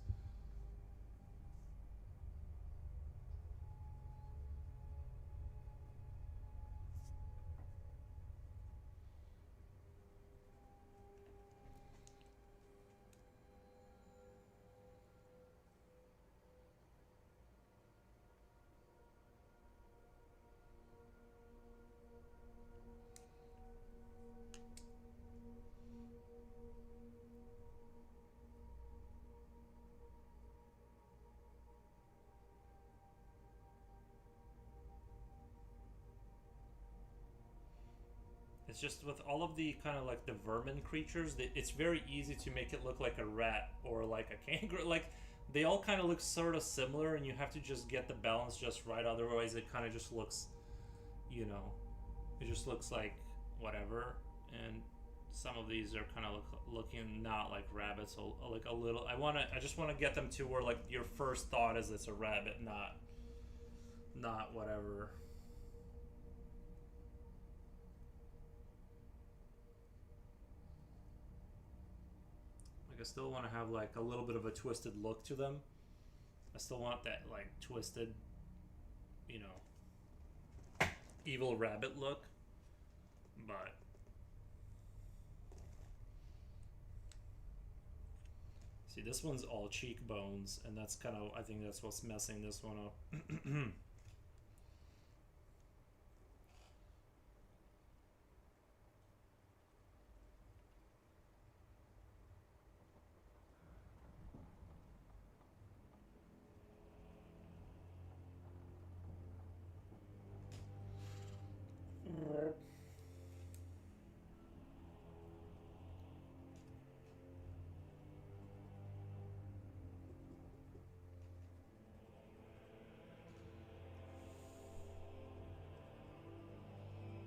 It's just with all of the kind of like the vermin creatures, it's very easy to make it look like a rat or like a kangaroo. Like they all kind of look sort of similar, and you have to just get the balance just right. Otherwise, it kind of just looks, you know, it just looks like whatever. And some of these are kind of looking not like rabbits, like a little. I just want to get them to where like your first thought is it's a rabbit, not whatever. Like I still want to have like a little bit of a twisted look to them. I still want that like twisted, you know, evil rabbit look. But see, this one's all cheekbones, and that's kind of, I think that's what's messing this one up.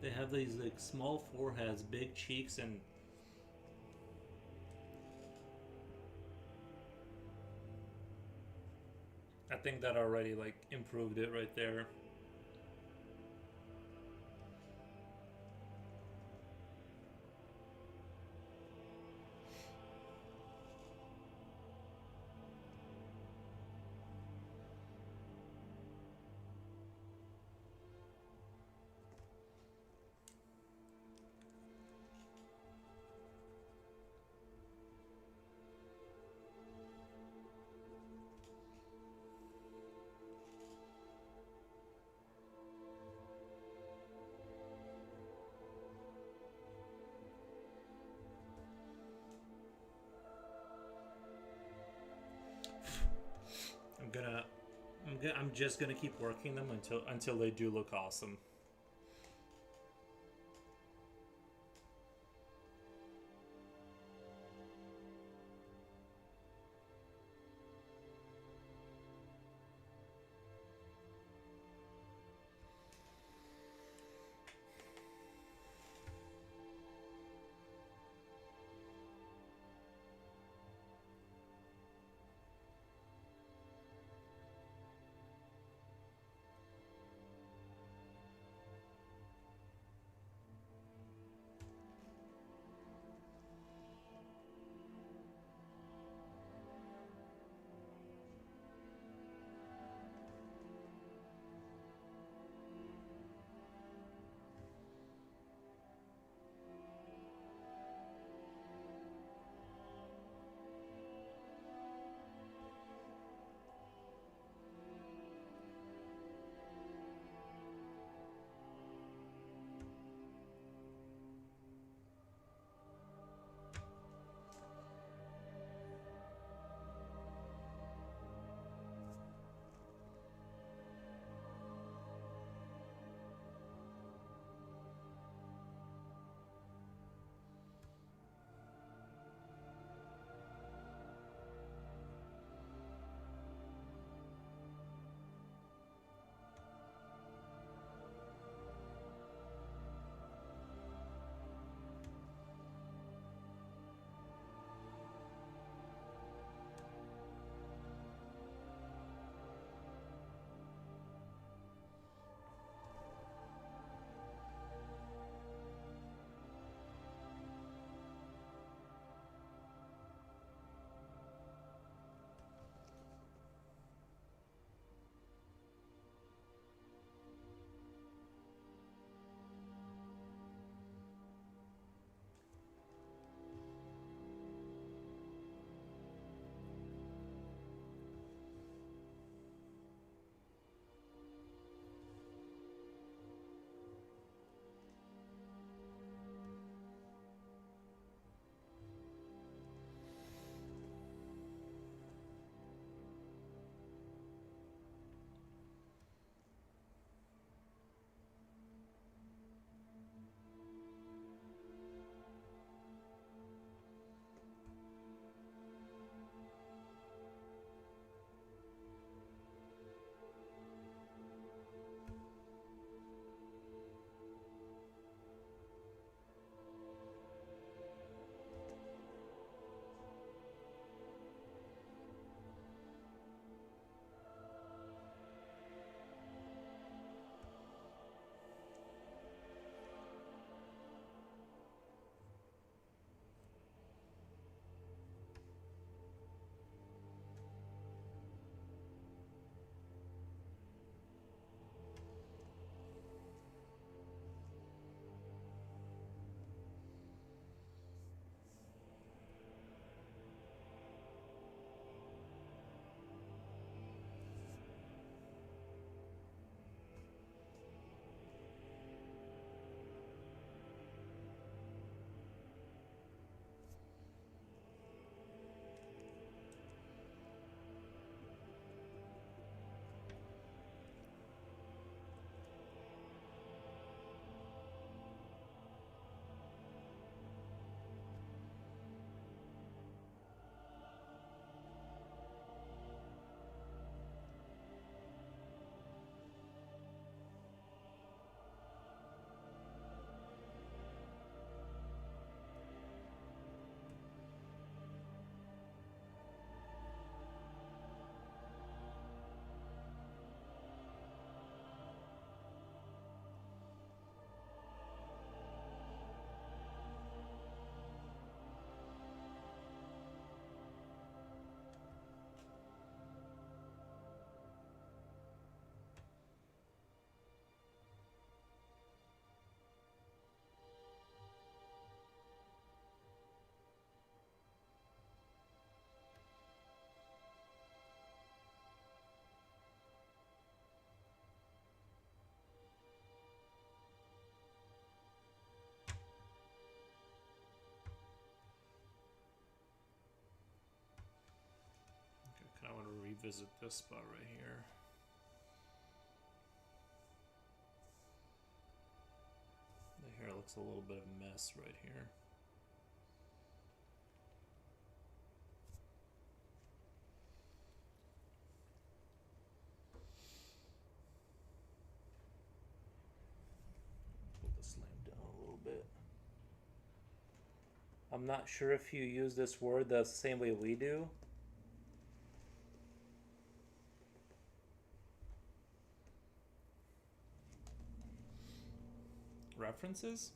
They have these like small foreheads, big cheeks, and I think that already like improved it right there. I'm gonna I'm just gonna keep working them until they do look awesome. revisit this spot right here. The hair looks a little bit of a mess right here. Pull this lamp down a little bit. I'm not sure if you use this word the same way we do. References?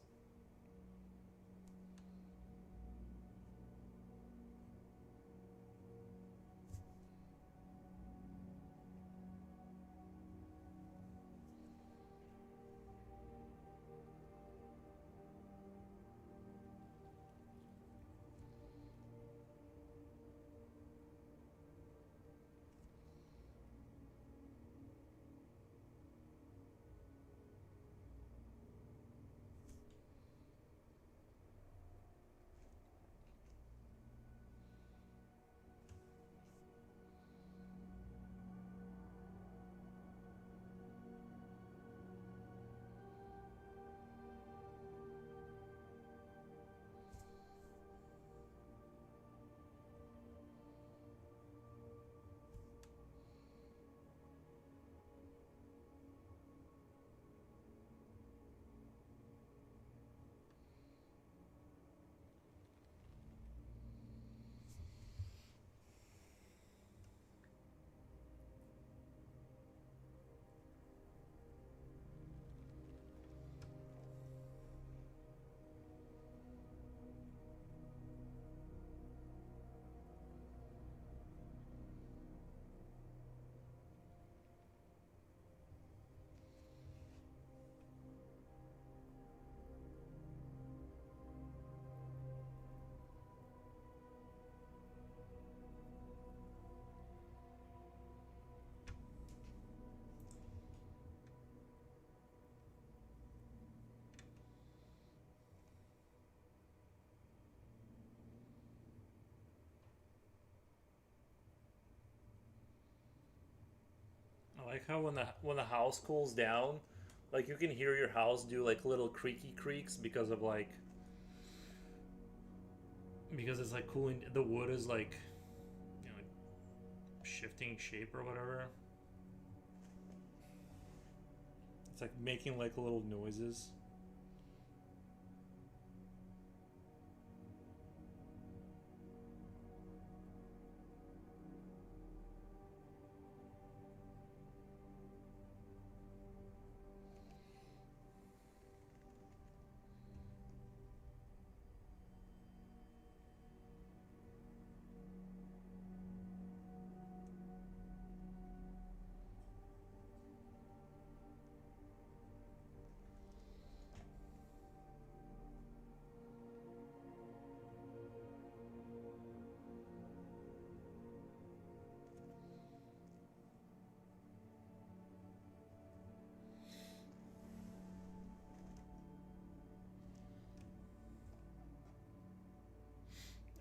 I like how when the house cools down, like you can hear your house do like little creaky creaks because of like because it's like cooling. The wood is like, you know, like shifting shape or whatever. It's like making like little noises.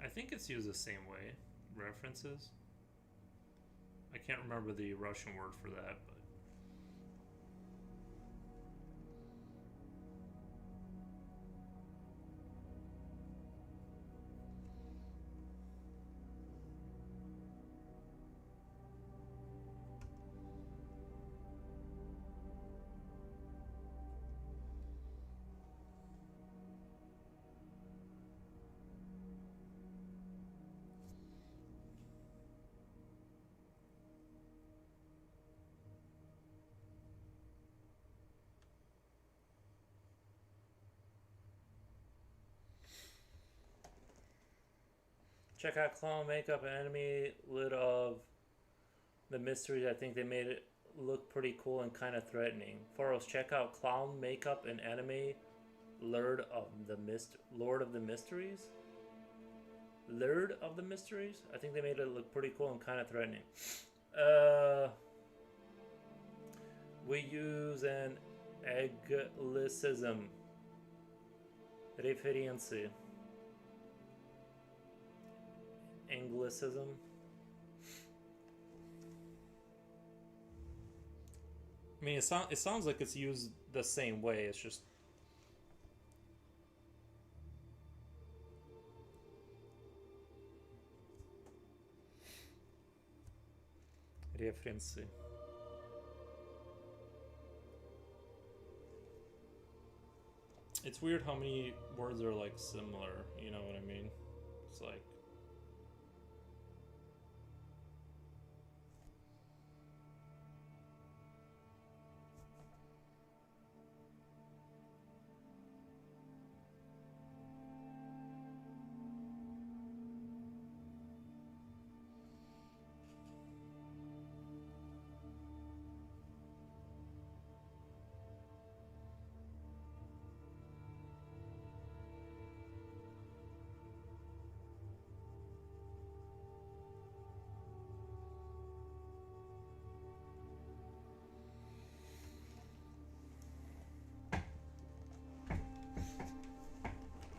I think it's used the same way. References. I can't remember the Russian word for that, but check out Clown Makeup and Enemy Lid of the Mysteries. I think they made it look pretty cool and kind of threatening. Foros, check out Clown Makeup and Anime Lord of the Mysteries. Lord of the Mysteries. I think they made it look pretty cool and kind of threatening. We use an Anglicism. Referency. mean, it sounds like it's used the same way. It's just references. It's weird how many words are like similar. You know what I mean? It's like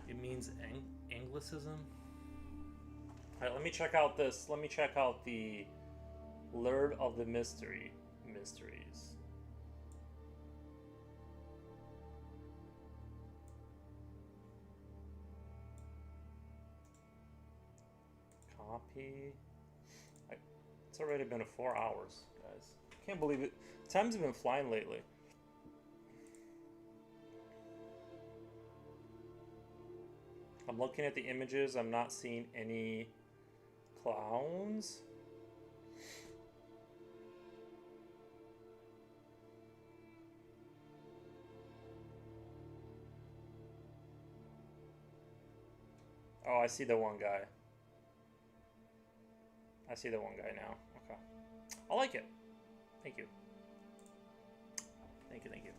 it means Anglicism. All right, let me check out this. Let me check out the Lord of the Mysteries. Copy. It's already been 4 hours, guys. Can't believe it. Time's been flying lately. I'm looking at the images. I'm not seeing any clowns. Oh, I see the one guy. I see the one guy now. Okay. I like it. Thank you. Thank you, thank you.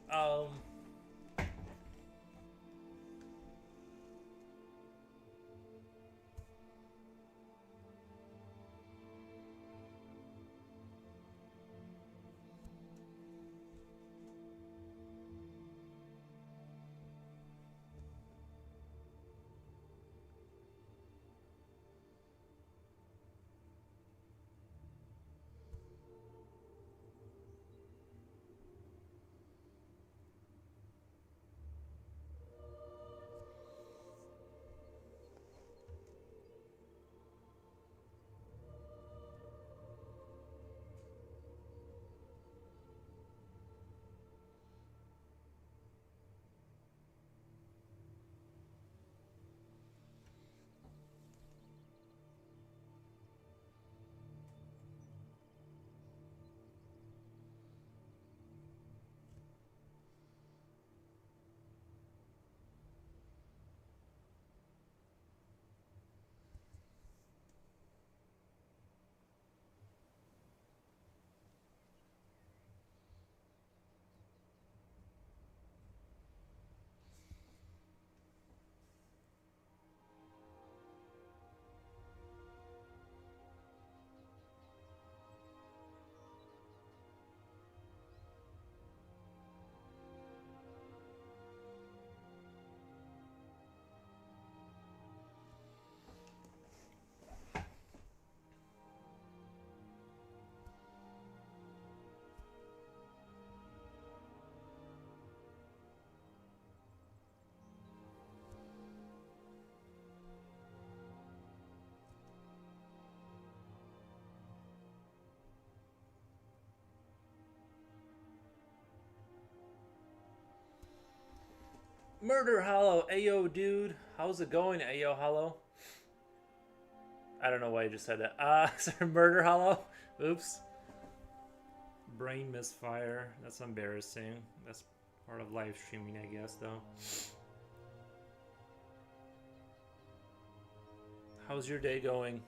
Murder Hollow, ayo dude. How's it going, ayo Hollow? I don't know why I just said that. Sorry, Murder Hollow. Oops. Brain misfire. That's embarrassing. That's part of live streaming, I guess, though. How's your day going?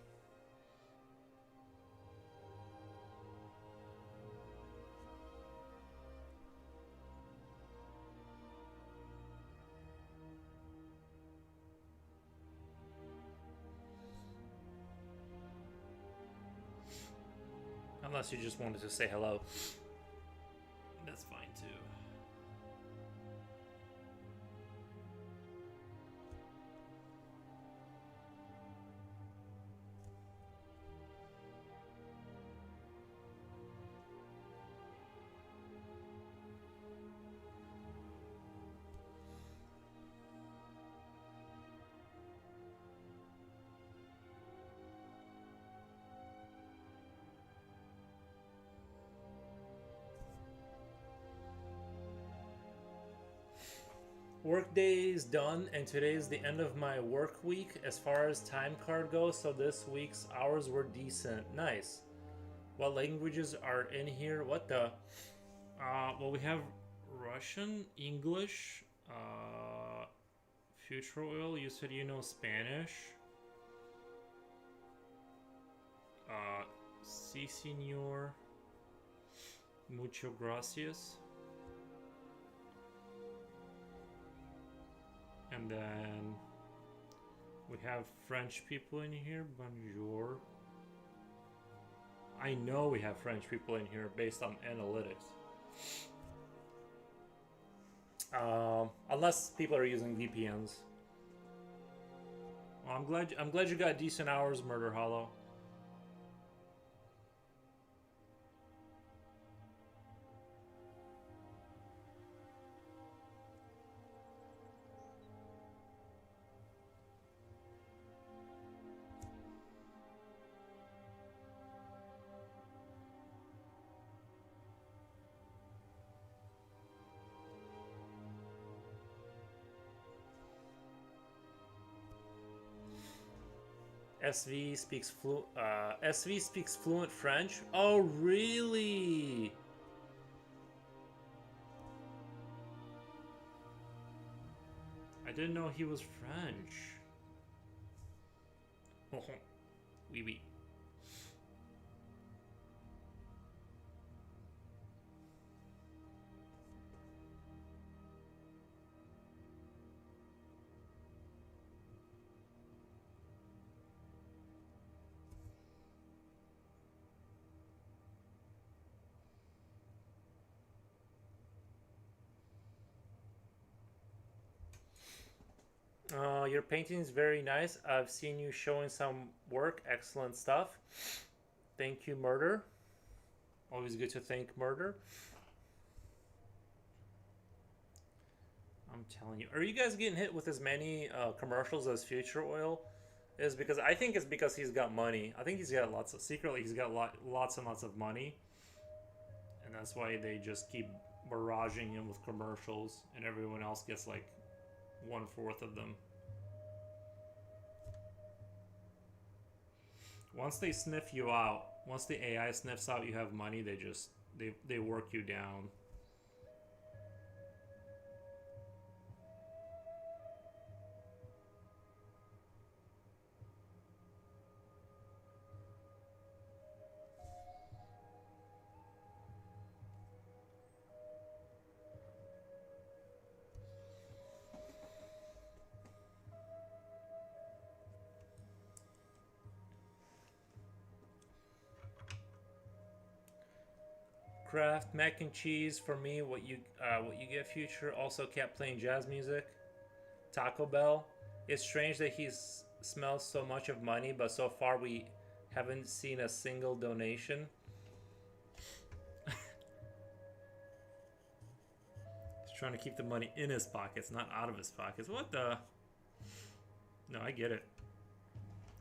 Unless you just wanted to say hello. That's fine too. Work day is done, and today is the end of my work week as far as time card goes, so this week's hours were decent. Nice. What languages are in here? What the? Well, we have Russian, English, Future Oil. You said you know Spanish. Si, senor. Mucho gracias. And then we have French people in here. Bonjour. I know we have French people in here based on analytics. Unless people are using VPNs. Well, I'm glad you got decent hours, Murder Hollow. SV speaks fluent French. Oh, really? I didn't know he was French. Oh, oui, oui. Your painting is very nice. I've seen you showing some work. Excellent stuff. Thank you, Murder. Always good to thank Murder. I'm telling you. Are you guys getting hit with as many commercials as Future Oil is? Because I think it's because he's got money. I think he's got lots of... Secretly, he's got lots and lots of money. And that's why they just keep barraging him with commercials. And everyone else gets like 1/4 of them. Once they sniff you out, once the AI sniffs out you have money, they work you down. Kraft mac and cheese for me. What you get, Future. Also kept playing jazz music. Taco Bell. It's strange that he smells so much of money, but so far we haven't seen a single donation. He's trying to keep the money in his pockets, not out of his pockets. What the? No, I get it.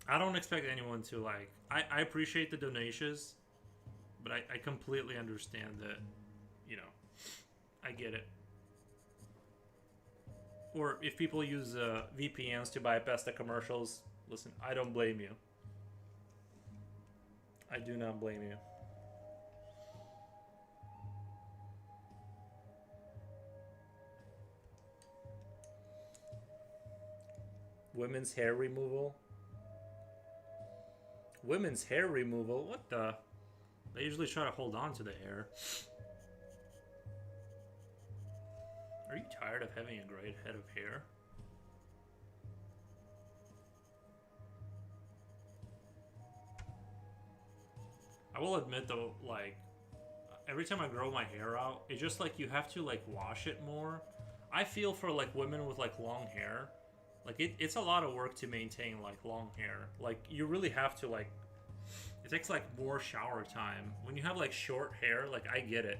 I don't expect anyone to like. I appreciate the donations. But I completely understand that, you know, I get it. Or if people use VPNs to bypass the commercials, listen, I don't blame you. I do not blame you. Women's hair removal? Women's hair removal? What the? They usually try to hold on to the hair. Are you tired of having a great head of hair? I will admit though, like, every time I grow my hair out, it's just like you have to like wash it more. I feel for like women with like long hair. Like it's a lot of work to maintain like long hair. Like you really have to like it takes like more shower time. When you have like short hair, like I get it.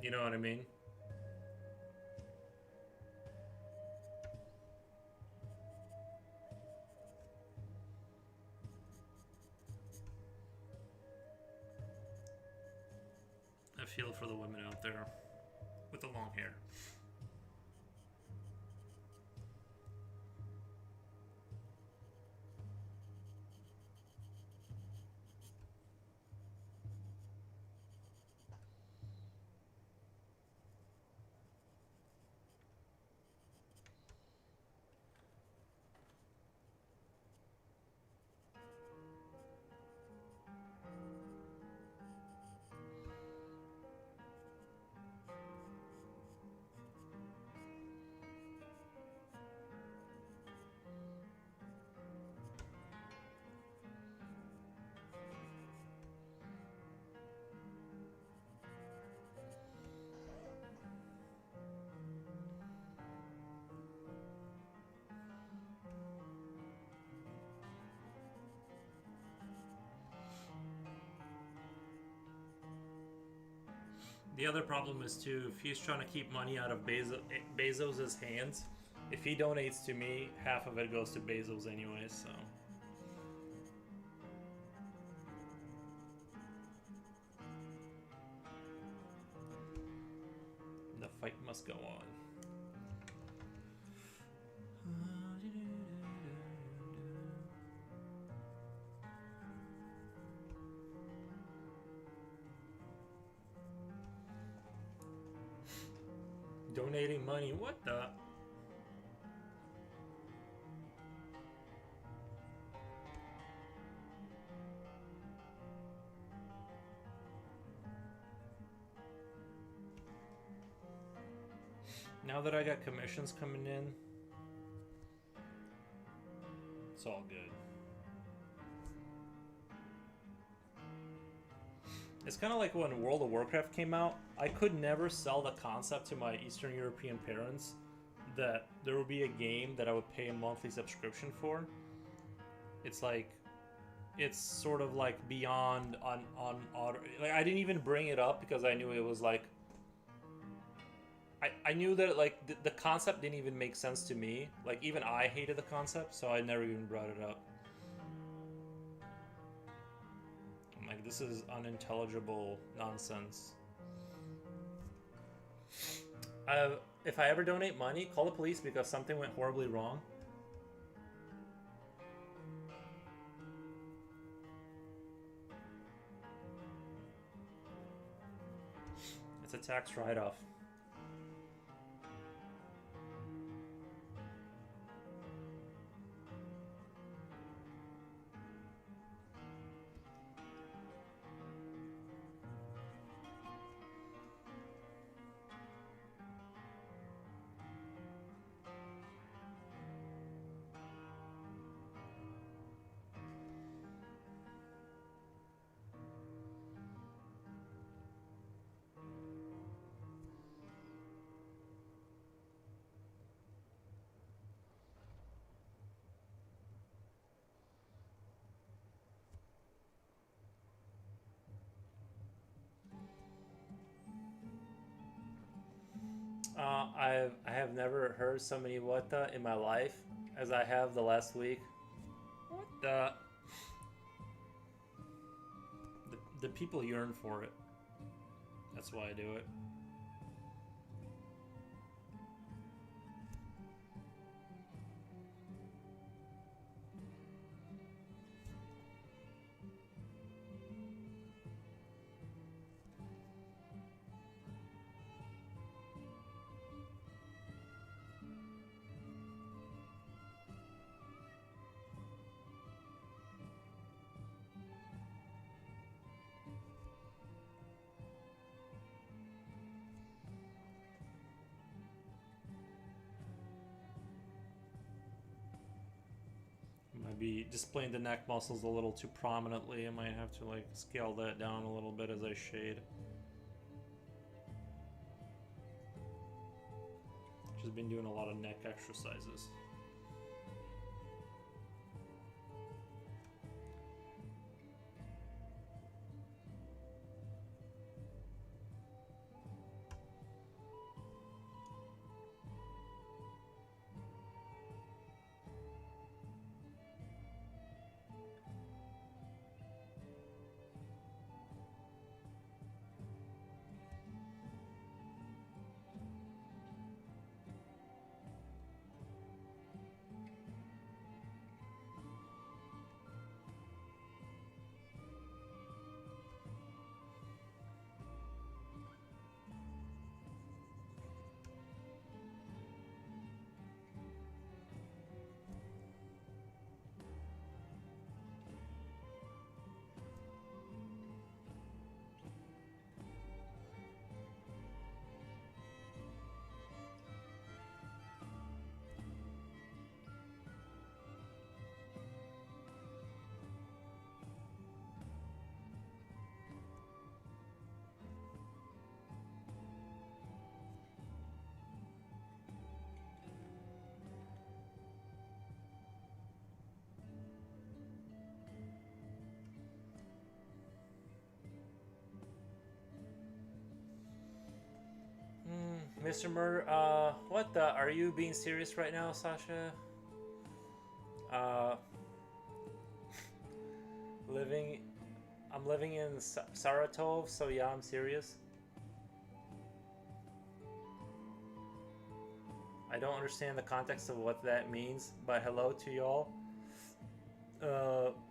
You know what I mean? I feel for the women out there with the long hair. The other problem is too, if he's trying to keep money out of Bezos's hands, if he donates to me, half of it goes to Bezos anyway. So the fight must go on. Donating money, what the? Now that I got commissions coming in, it's all good. It's kind of like when World of Warcraft came out. I could never sell the concept to my Eastern European parents that there would be a game that I would pay a monthly subscription for. It's like, it's sort of like beyond on like I didn't even bring it up because I knew it was like I knew that like the concept didn't even make sense to me. Like even I hated the concept, so I never even brought it up. I'm like, this is unintelligible nonsense. If I ever donate money, call the police because something went horribly wrong. It's a tax write-off. I have never heard so many what the in my life as I have the last week. What the people yearn for it. That's why I do it. Might be displaying the neck muscles a little too prominently. I might have to like scale that down a little bit as I shade. Just been doing a lot of neck exercises. Mr. Murder, what the? Are you being serious right now, Sasha? Uh, living, I'm living in Saratov, so yeah, I'm serious. I don't understand the context of what that means, but hello to y'all.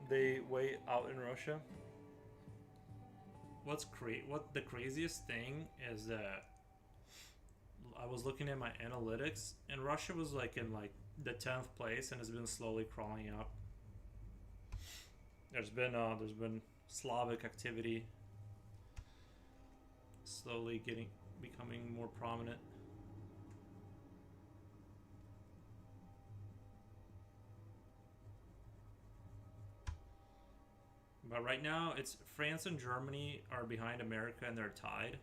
They wait out in Russia. What the craziest thing is that I was looking at my analytics, and Russia was like in like the 10th place, and has been slowly crawling up. There's been Slavic activity slowly becoming more prominent. But right now, it's France and Germany are behind America, and they're tied.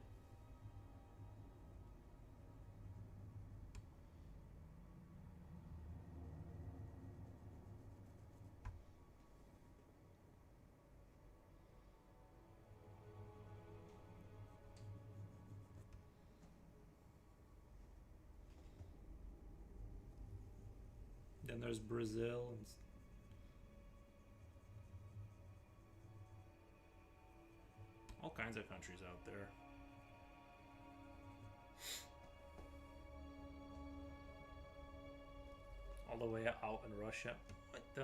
Then there's Brazil and all kinds of countries out there. All the way out in Russia. What the?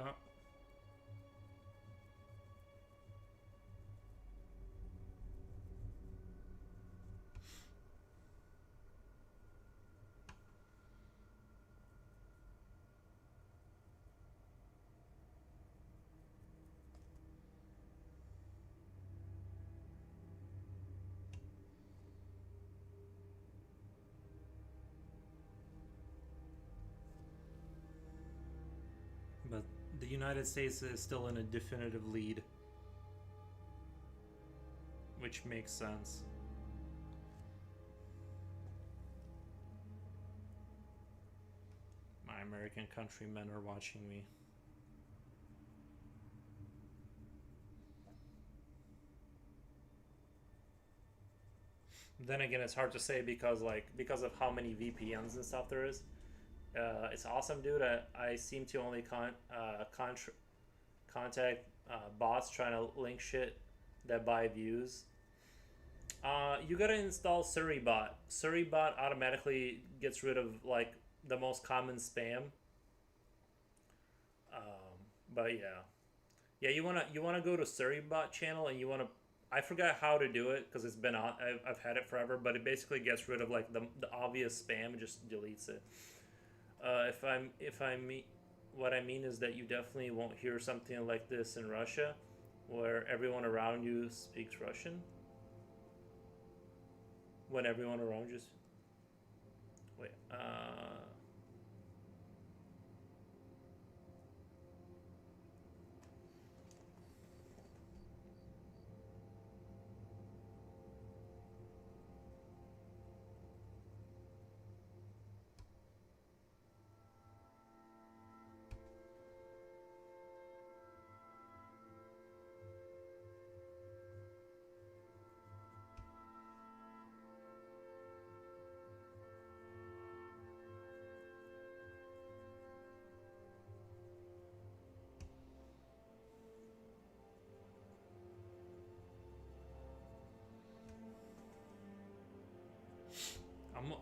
But the United States is still in a definitive lead, which makes sense. My American countrymen are watching me. Then again, it's hard to say because of how many VPNs and stuff there is. It's awesome, dude. I seem to only contact bots trying to link shit that buy views. You gotta install Suribot. Suribot automatically gets rid of like the most common spam. But yeah, yeah. You wanna go to Suribot channel, and you wanna. I forgot how to do it because it's been on. I've had it forever, but it basically gets rid of like the obvious spam and just deletes it. What I mean is that you definitely won't hear something like this in Russia, where everyone around you speaks Russian. When everyone around you, wait,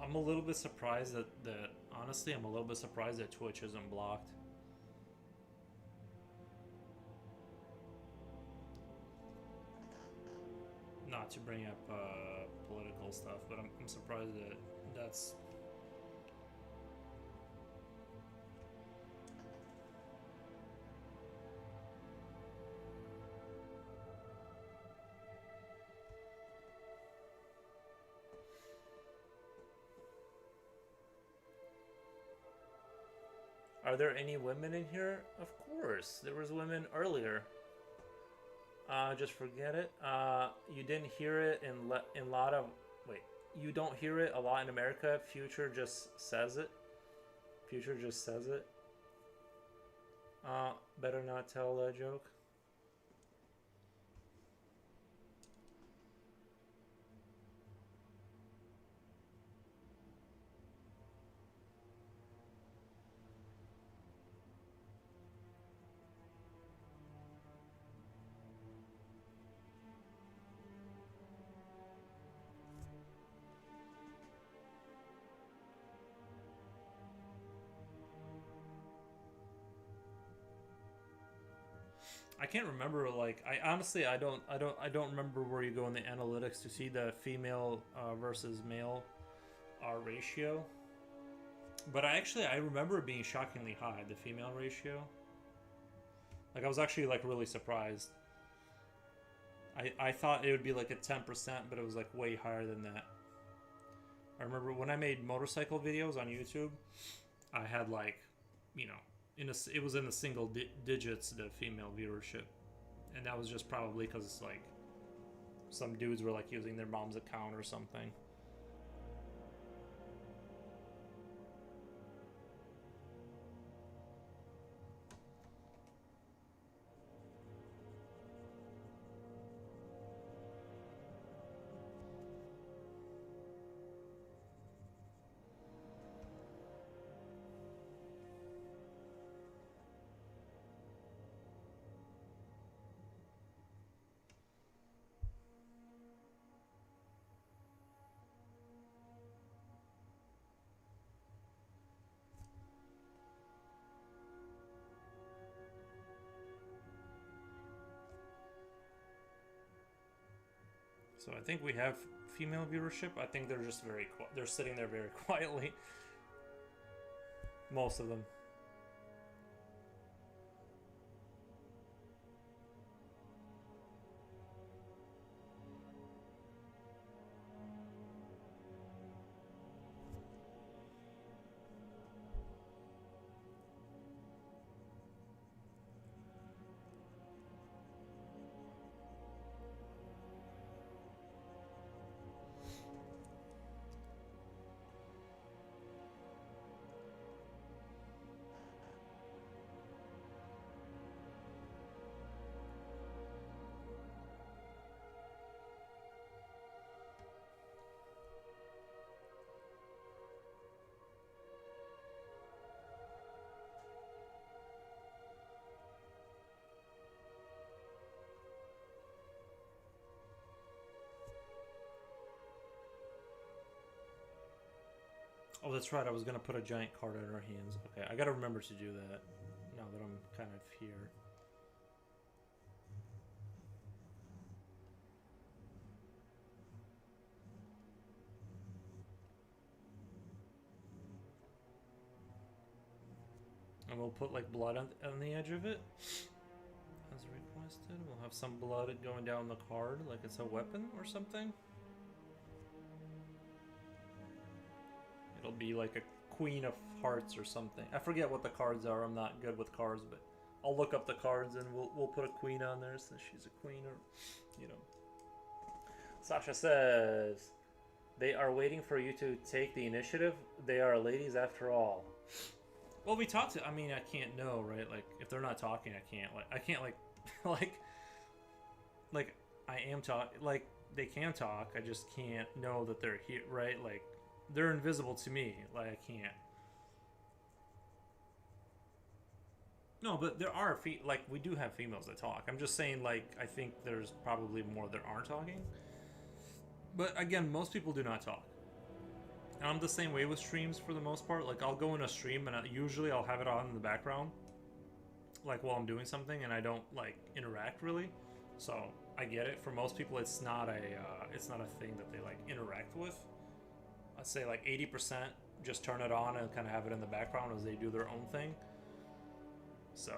I'm a little bit surprised that honestly I'm a little bit surprised that Twitch isn't blocked. Not to bring up political stuff, but I'm surprised that that's. Are there any women in here? Of course, there was women earlier. Just forget it. You didn't hear it in a lot of. Wait, you don't hear it a lot in America. Future just says it. Future just says it. Better not tell that joke. I can't remember. Like, I honestly, I don't remember where you go in the analytics to see the female versus male ratio. But I remember it being shockingly high, the female ratio. Like, I was actually like really surprised. I thought it would be like a 10%, but it was like way higher than that. I remember when I made motorcycle videos on YouTube, I had like, you know, it was in the single digits, the female viewership, and that was just probably because like some dudes were like using their mom's account or something. So I think we have female viewership. I think they're just they're sitting there very quietly. Most of them. Oh, that's right. I was gonna put a giant card in our hands. Okay, I gotta remember to do that now that I'm kind of here. And we'll put like blood on the edge of it, as requested. We'll have some blood going down the card, like it's a weapon or something. It'll be like a Queen of Hearts or something. I forget what the cards are. I'm not good with cards, but I'll look up the cards and we'll put a queen on there since she's a queen, or you know. Sasha says they are waiting for you to take the initiative. They are ladies after all. Well, we talked to. I mean, I can't know, right? Like, if they're not talking, I can't. Like, I can't like, like I am talk. Like, they can talk. I just can't know that they're here, right? Like, they're invisible to me. Like, I can't. No, but there are like we do have females that talk. I'm just saying, like, I think there's probably more that aren't talking. But again, most people do not talk. And I'm the same way with streams for the most part. Like, I'll go in a stream and usually I'll have it on in the background, like while I'm doing something, and I don't like interact really. So I get it. For most people, it's not a thing that they like interact with. I'd say like 80% just turn it on and kind of have it in the background as they do their own thing. So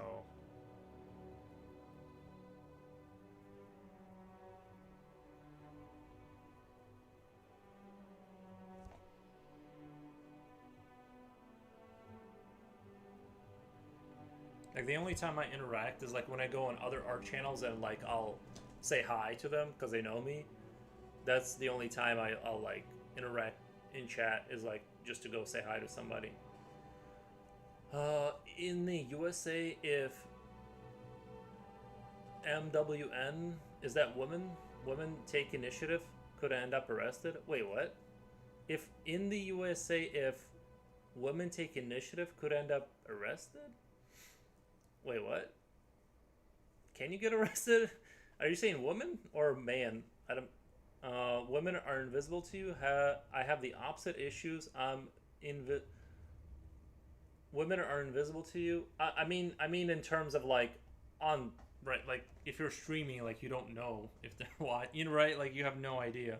like the only time I interact is like when I go on other art channels and like I'll say hi to them because they know me. That's the only time I'll like interact in chat, is like just to go say hi to somebody. In the USA, if MWN, is that women take initiative, could end up arrested. Wait, what? If in the USA, if women take initiative, could end up arrested. Wait, what? Can you get arrested? Are you saying woman or man? I don't. Women are invisible to you. I have the opposite issues. Women are invisible to you. I mean in terms of like on right? Like if you're streaming, like you don't know if they're watching, you know, right? Like you have no idea.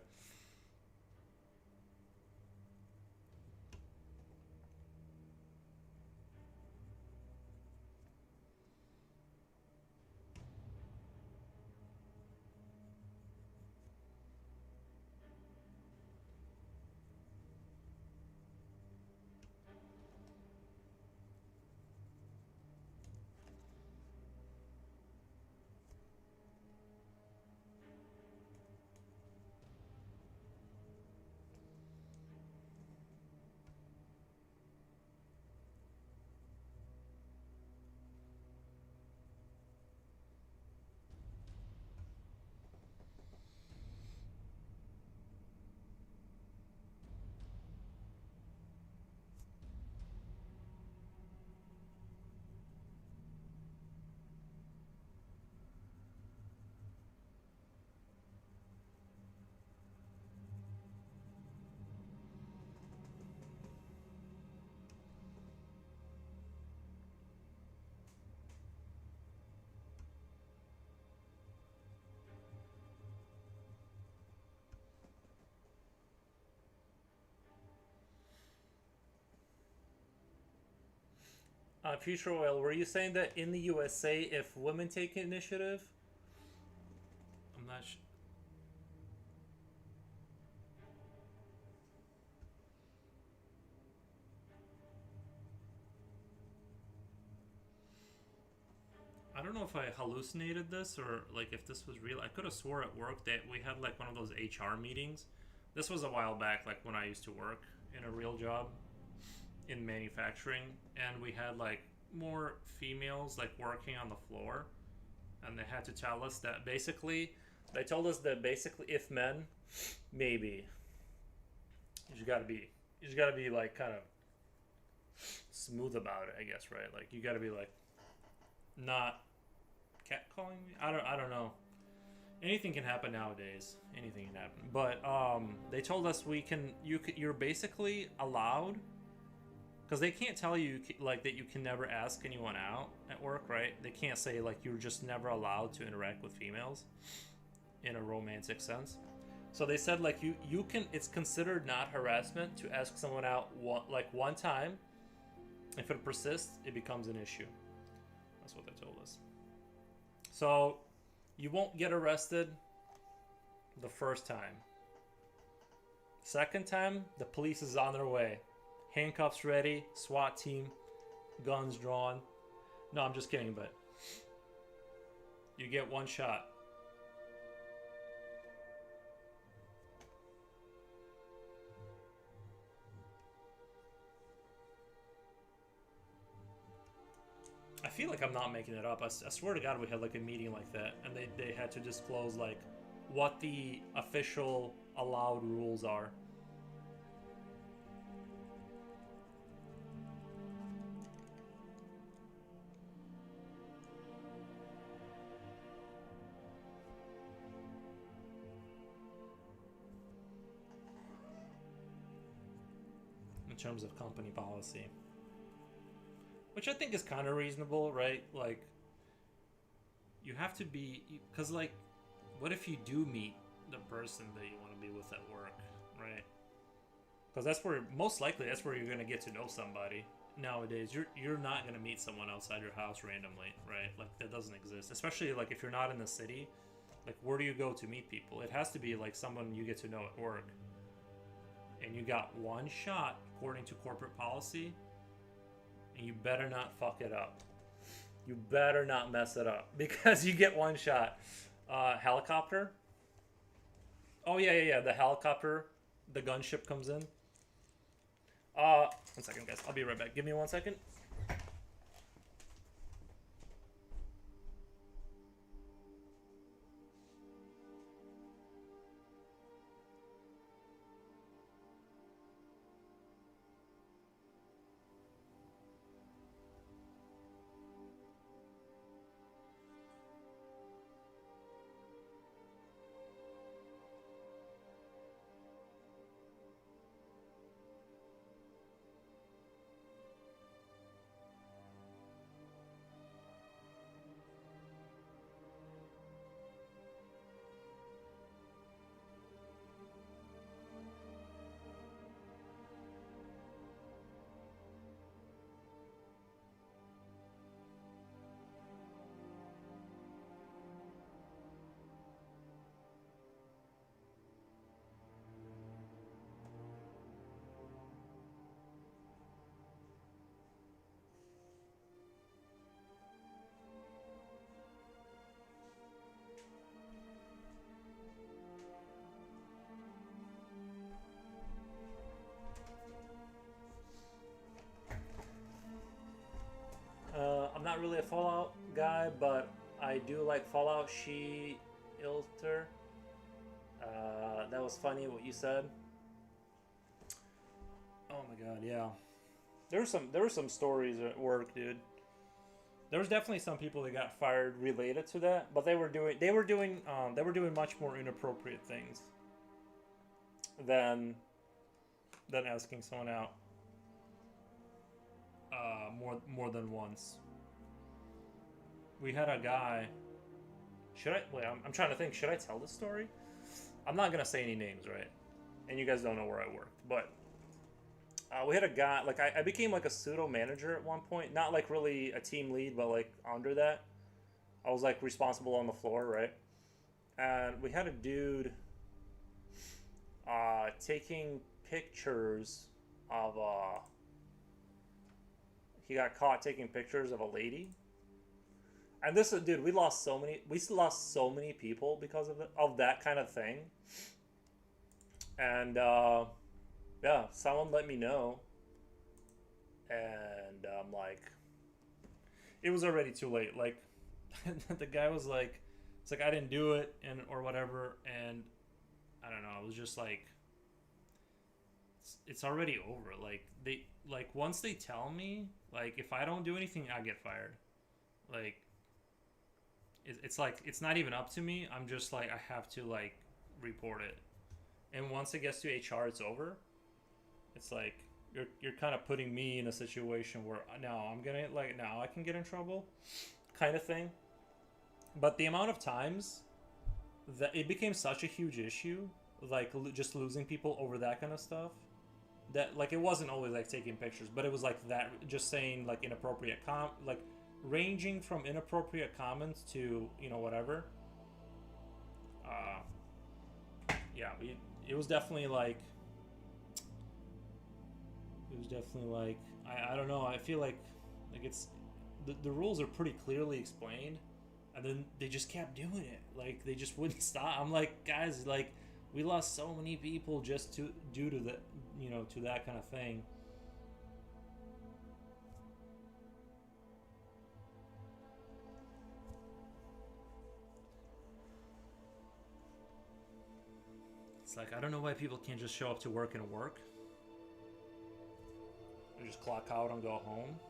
Future Oil, were you saying that in the USA, if women take initiative? I'm not sure. I don't know if I hallucinated this or like if this was real. I could have swore at work that we had like one of those HR meetings. This was a while back, like when I used to work in a real job in manufacturing, and we had like more females like working on the floor, and they had to tell us that basically, they told us that basically if men, maybe you just gotta be, you just gotta be like kind of smooth about it, I guess, right? Like you gotta be like not catcalling me. I don't know. Anything can happen nowadays. Anything can happen. But they told us you're basically allowed, because they can't tell you like that you can never ask anyone out at work, right? They can't say like you're just never allowed to interact with females in a romantic sense. So they said like you can, it's considered not harassment to ask someone out one time. If it persists, it becomes an issue. That's what they told us. So you won't get arrested the first time. Second time, the police is on their way. Handcuffs ready, SWAT team, guns drawn. No, I'm just kidding, but you get one shot. I feel like I'm not making it up. I swear to God, we had like a meeting like that, and they had to disclose like what the official allowed rules are. In terms of company policy, which I think is kind of reasonable, right? Like, you have to be, because like, what if you do meet the person that you want to be with at work, right? Because that's where most likely that's where you're gonna get to know somebody nowadays. You're not gonna meet someone outside your house randomly, right? Like that doesn't exist. Especially like if you're not in the city, like where do you go to meet people? It has to be like someone you get to know at work. And you got one shot according to corporate policy, and you better not fuck it up. You better not mess it up because you get one shot. Helicopter. Oh yeah. The helicopter, the gunship comes in. 1 second, guys. I'll be right back. Give me 1 second. really a Fallout guy, but I do like Fallout She Ilter. That was funny what you said. Oh my god, yeah. There were some stories at work, dude. There was definitely some people that got fired related to that, but they were doing much more inappropriate things than asking someone out more than once. We had a guy. Should I wait? I'm trying to think. Should I tell this story? I'm not gonna say any names, right? And you guys don't know where I worked, but we had a guy. Like I became like a pseudo manager at one point. Not like really a team lead, but like under that, I was like responsible on the floor, right? And we had a dude taking pictures of he got caught taking pictures of a lady. And this is, dude, we lost so many people because of that kind of thing. And yeah, someone let me know, and I'm like, it was already too late. Like, the guy was like, it's like I didn't do it, and or whatever, and I don't know. It was just like, it's already over. Like once they tell me, like if I don't do anything, I get fired. Like it's like it's not even up to me. I'm just like I have to like report it, and once it gets to HR, it's over. It's like you're kind of putting me in a situation where now I'm gonna like now I can get in trouble, kind of thing. But the amount of times that it became such a huge issue, like just losing people over that kind of stuff, that like it wasn't always like taking pictures, but it was like that just saying like inappropriate like ranging from inappropriate comments to whatever. Yeah, it was definitely like I don't know. I feel like it's the rules are pretty clearly explained, and then they just kept doing it. Like they just wouldn't stop. I'm like, guys, like we lost so many people just due to that, to that kind of thing. It's like I don't know why people can't just show up to work and work, or just clock out and go home.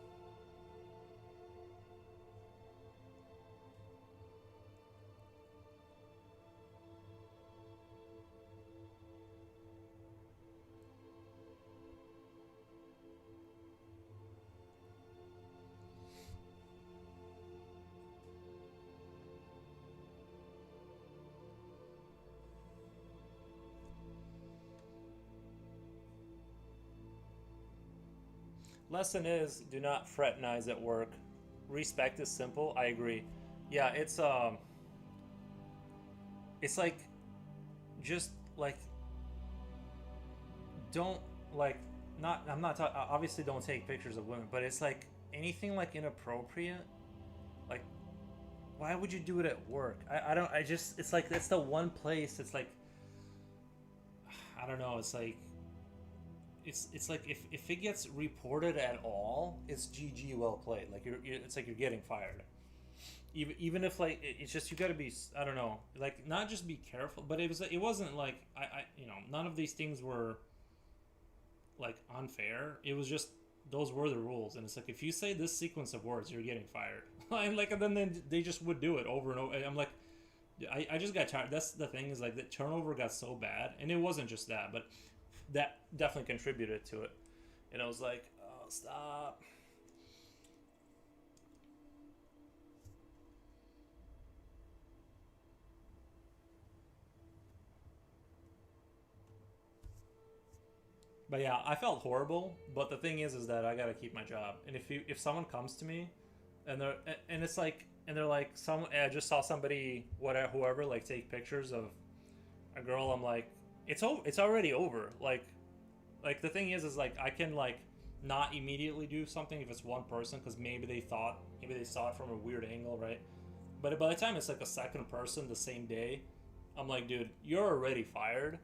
Lesson is do not fraternize at work. Respect is simple. I agree. Yeah, it's like just like don't like not I'm not obviously don't take pictures of women, but it's like anything like inappropriate, like why would you do it at work? I don't I just it's like that's the one place it's like I don't know, it's like it's like if it gets reported at all, it's GG well played. Like it's like you're getting fired. Even if like it's just you got to be I don't know like not just be careful, but it wasn't like I none of these things were like unfair. It was just those were the rules, and it's like if you say this sequence of words, you're getting fired. And then they just would do it over and over. And I'm like, I just got tired. That's the thing is like the turnover got so bad, and it wasn't just that, but that definitely contributed to it. And I was like, oh, stop. But yeah, I felt horrible. But the thing is that I gotta keep my job. And if someone comes to me, and it's like and they're like I just saw somebody whatever whoever like take pictures of a girl. I'm like, it's already over. Like the thing is like I can like not immediately do something if it's one person because maybe they saw it from a weird angle, right? But by the time it's like a second person the same day, I'm like, dude, you're already fired.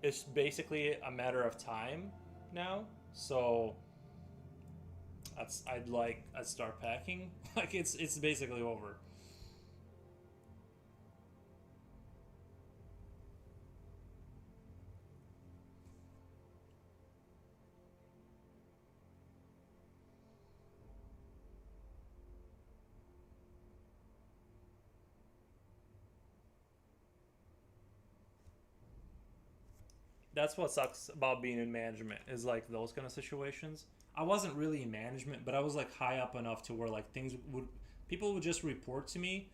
It's basically a matter of time now. So I'd start packing. Like it's basically over. That's what sucks about being in management is like those kind of situations. I wasn't really in management, but I was like high up enough to where like things would people would just report to me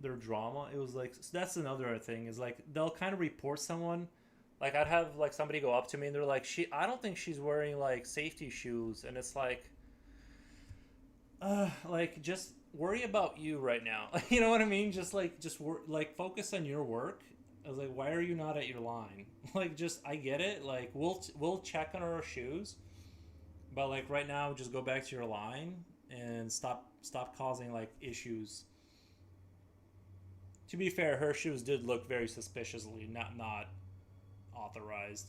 their drama. It was like so that's another thing is like they'll kind of report someone. Like I'd have like somebody go up to me and they're like, "She, I don't think she's wearing like safety shoes," and it's like just worry about you right now. You know what I mean? Like focus on your work. I was like, why are you not at your line? Like just I get it. Like we'll check on our shoes, but like right now, just go back to your line and stop causing like issues. To be fair, her shoes did look very suspiciously not authorized.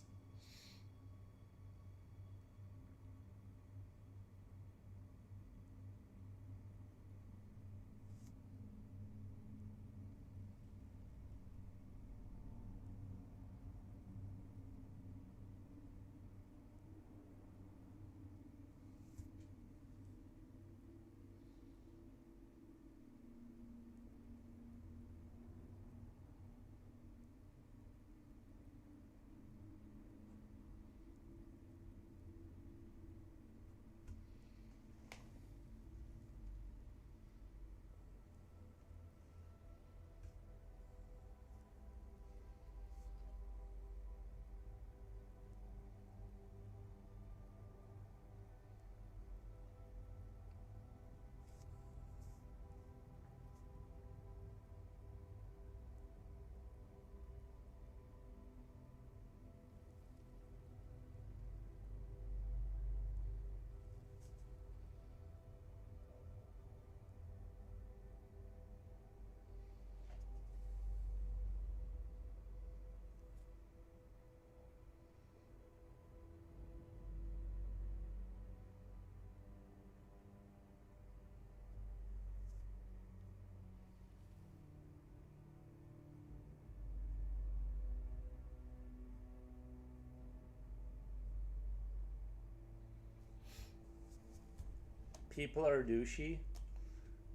People are douchey.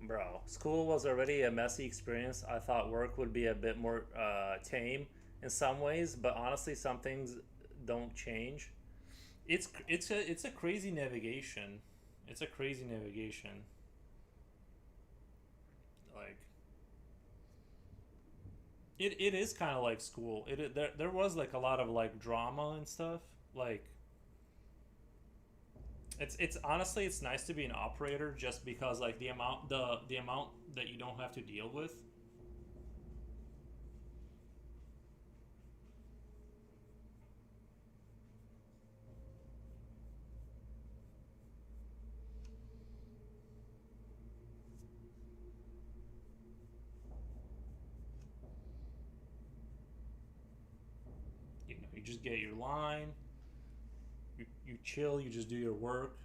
Bro, school was already a messy experience. I thought work would be a bit more tame in some ways, but honestly, some things don't change. It's a crazy navigation. It's a crazy navigation. Like it is kind of like school. There was like a lot of like drama and stuff. Like it's honestly it's nice to be an operator just because like the amount that you don't have to deal with. You know, you just get your line. You chill. You just do your work.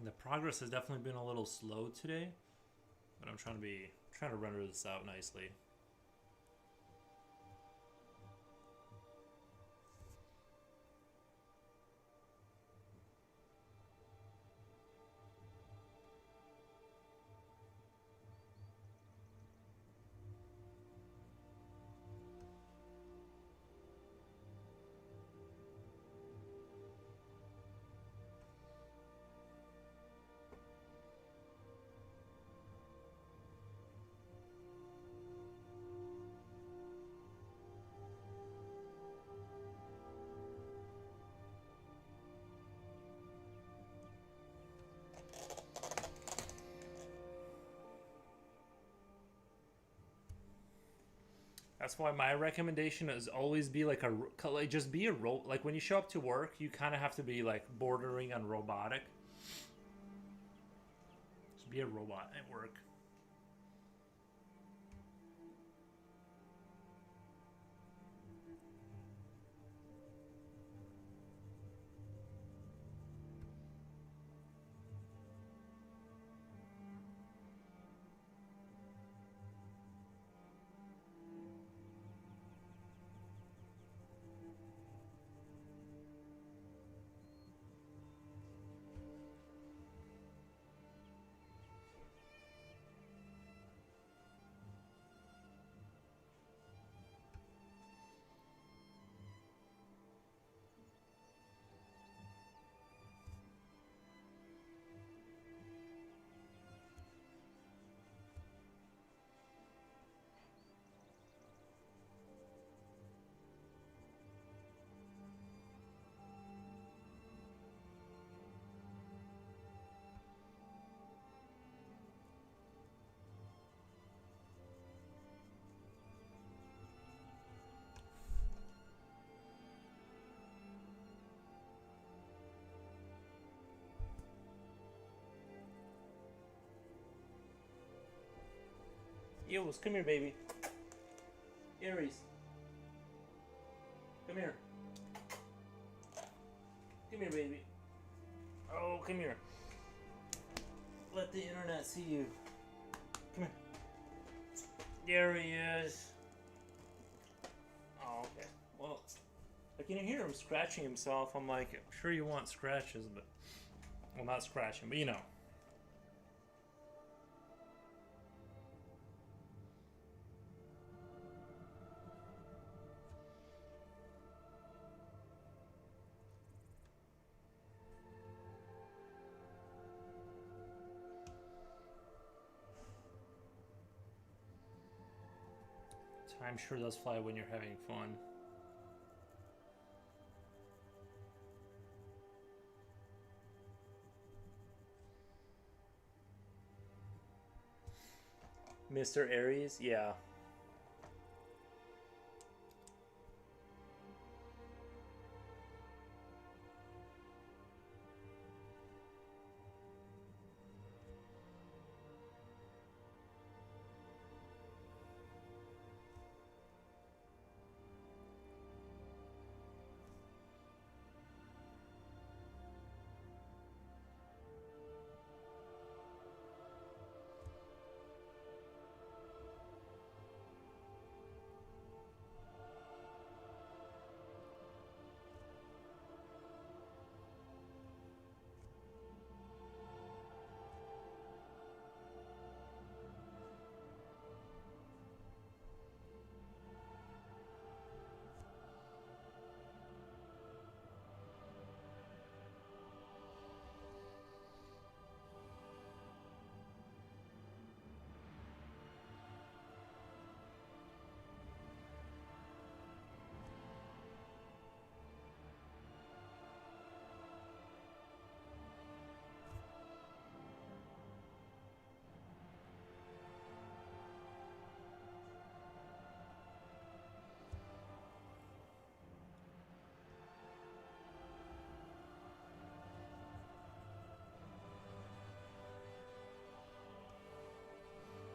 The progress has definitely been a little slow today, but I'm trying to render this out nicely. That's why my recommendation is always be like just be a like when you show up to work, you kind of have to be like bordering on robotic. Just be a robot at work. Eels, come here, baby. Aries, come here. Come here, baby. Oh, come here. Let the internet see you. Come here. There he is. Oh, okay. Well, I can hear him scratching himself. I'm like, I'm sure you want scratches, but... Well, not scratching, but you know. Time sure does fly when you're having fun. Mr. Aries, yeah.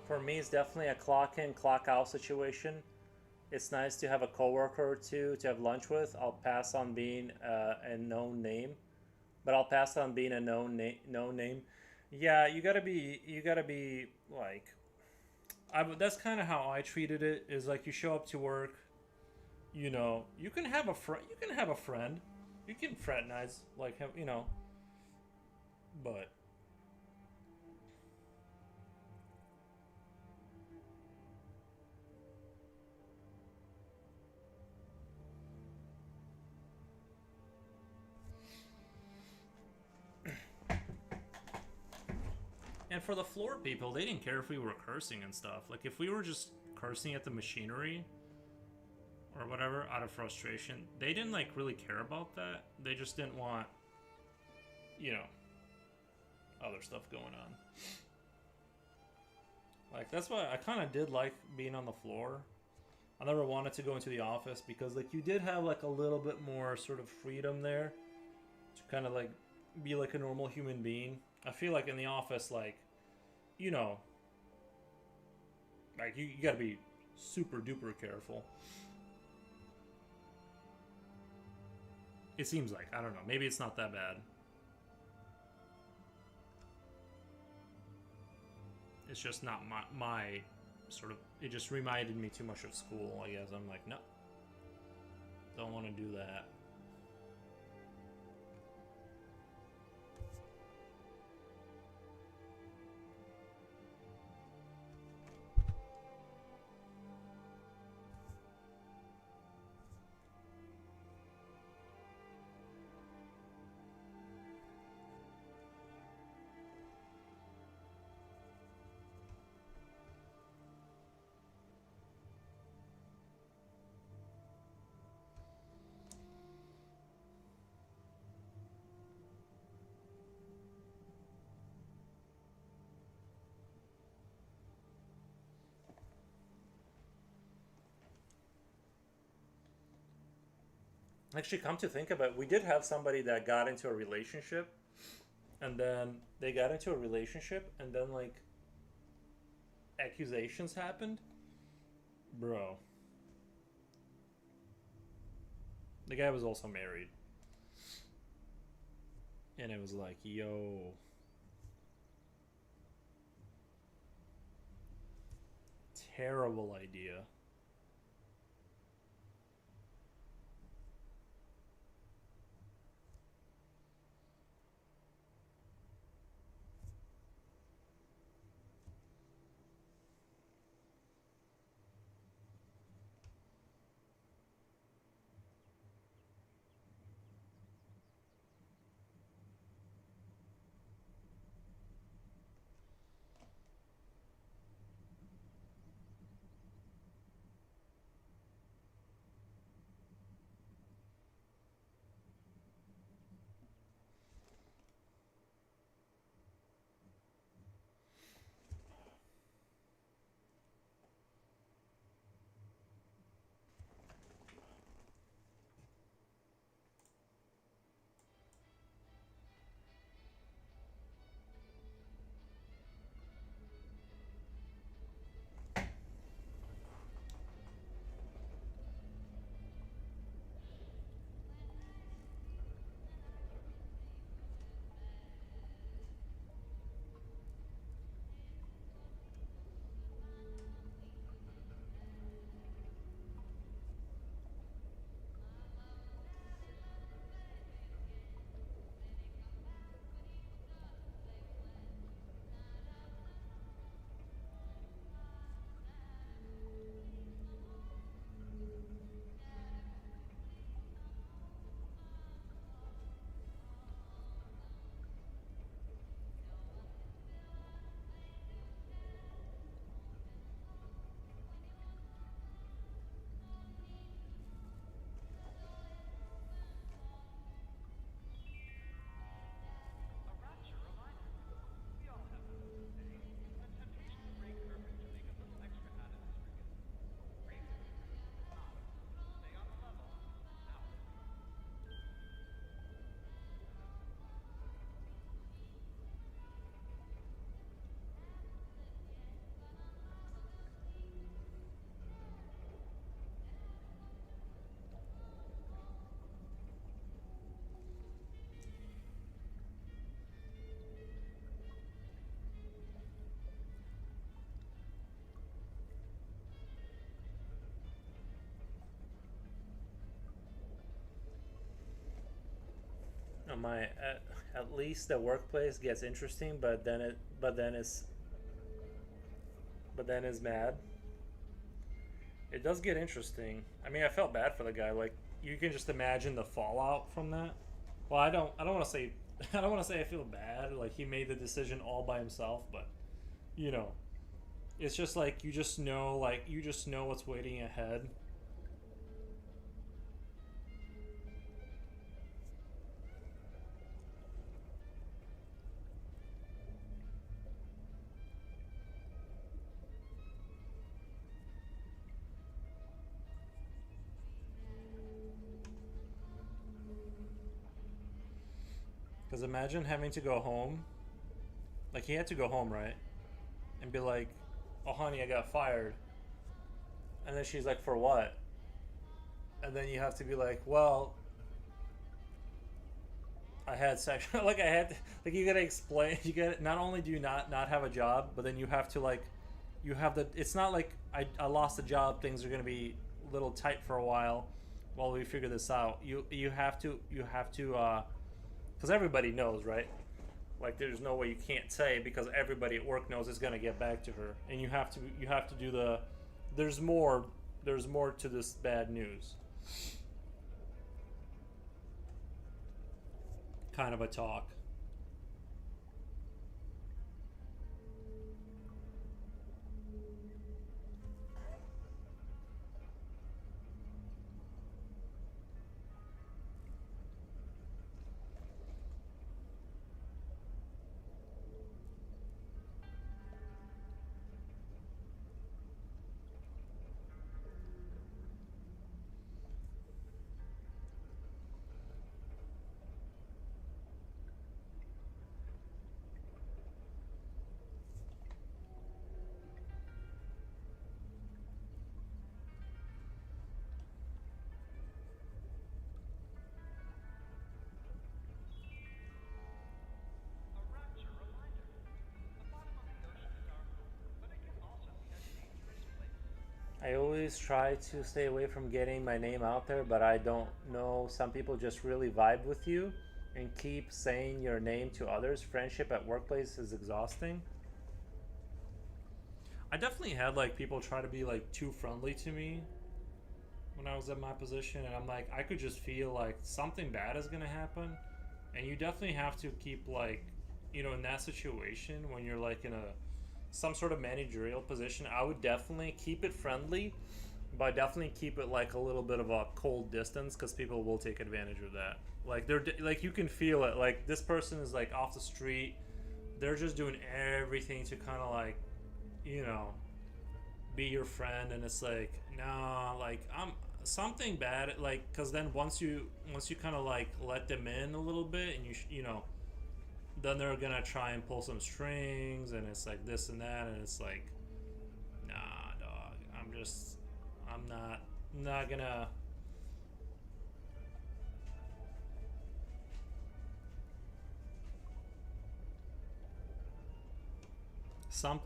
For me, it's definitely a clock in, clock out situation. It's nice to have a coworker or two to have lunch with. I'll pass on being a known name. But I'll pass on being a no name. Yeah, you gotta be like that's kind of how I treated it. Is like you show up to work, you can have a friend, you can fraternize, like but and for the floor people, they didn't care if we were cursing and stuff. Like if we were just cursing at the machinery or whatever out of frustration, they didn't like really care about that. They just didn't want, you know, other stuff going on. Like that's why I kind of did like being on the floor. I never wanted to go into the office because like you did have like a little bit more sort of freedom there to kind of like be like a normal human being. I feel like in the office, like you know, like you got to be super duper careful. It seems like I don't know. Maybe it's not that bad. It's just not my sort of. It just reminded me too much of school. I guess I'm like, no, don't want to do that. Actually, come to think of it, we did have somebody that got into a relationship, and then they got into a relationship, and then like accusations happened. Bro, the guy was also married, and it was like, yo, terrible idea. at least the workplace gets interesting, but then is mad. It does get interesting. I mean, I felt bad for the guy. Like, you can just imagine the fallout from that. Well, I don't want to say I don't want to say I feel bad. Like he made the decision all by himself, but you know, it's just like you just know what's waiting ahead. Because imagine having to go home. Like he had to go home, right? And be like, "Oh, honey, I got fired." And then she's like, "For what?" And then you have to be like, "Well, I had sexual like I had like you gotta explain. You got not only do you not have a job, but then you have to like you have the. It's not like I lost a job. Things are gonna be a little tight for a while we figure this out. You have to because everybody knows, right? Like there's no way you can't say because everybody at work knows it's gonna get back to her, and you have to do the. There's more. There's more to this bad news. Kind of a talk. I always try to stay away from getting my name out there, but I don't know. Some people just really vibe with you and keep saying your name to others. Friendship at workplace is exhausting. I definitely had like people try to be like too friendly to me when I was in my position, and I'm like, I could just feel like something bad is gonna happen, and you definitely have to keep like, in that situation when you're like in a some sort of managerial position, I would definitely keep it friendly, but definitely keep it like a little bit of a cold distance because people will take advantage of that. Like like you can feel it. Like this person is like off the street, they're just doing everything to kind of like, you know, be your friend, and it's like, nah, like I'm something bad. Like because then once you kind of like let them in a little bit, and you know then they're gonna try and pull some strings, and it's like this and that, and it's like, nah, dog. I'm not gonna.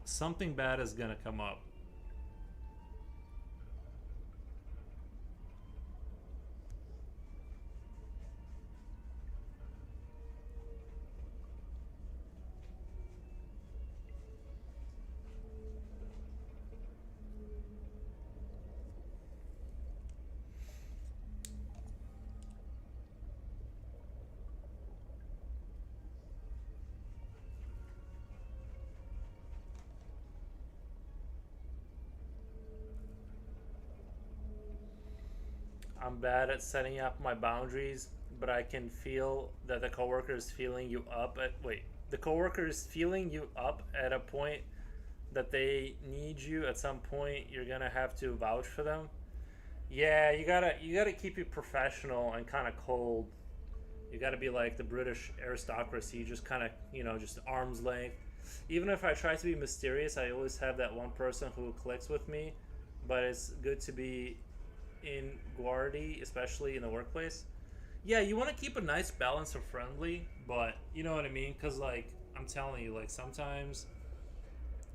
Something bad is gonna come up. I'm bad at setting up my boundaries, but I can feel that the coworker is feeling you up at wait. The coworker is feeling you up at a point that they need you. At some point, you're gonna have to vouch for them. Yeah, you gotta keep it professional and kind of cold. You gotta be like the British aristocracy, just kind of just arm's length. Even if I try to be mysterious, I always have that one person who clicks with me. But it's good to be in Guardi, especially in the workplace. Yeah, you want to keep a nice balance of friendly, but you know what I mean? Because, like, I'm telling you, like, sometimes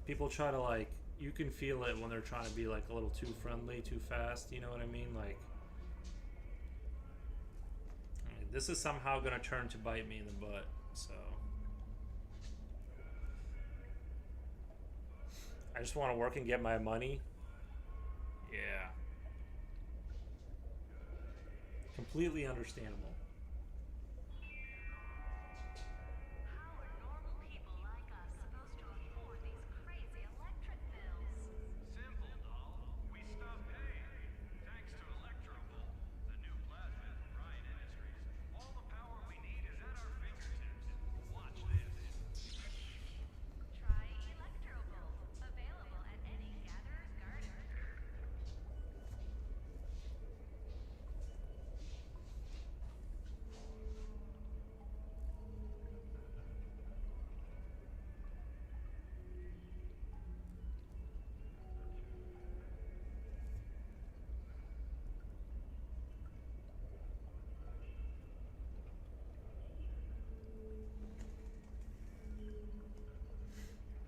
people try to, like, you can feel it when they're trying to be, like, a little too friendly, too fast. You know what I mean? Like This is somehow gonna turn to bite me in the butt. So I just want to work and get my money. Yeah, completely understandable. How are normal people like us supposed to afford these crazy electric bills? Simple, doll. We stop paying. Thanks to Electrovolt, the new plasmid from Ryan Industries. All the power we need is at our fingertips. Watch this. Try Electrovolt, available at any Gatherer's Garden.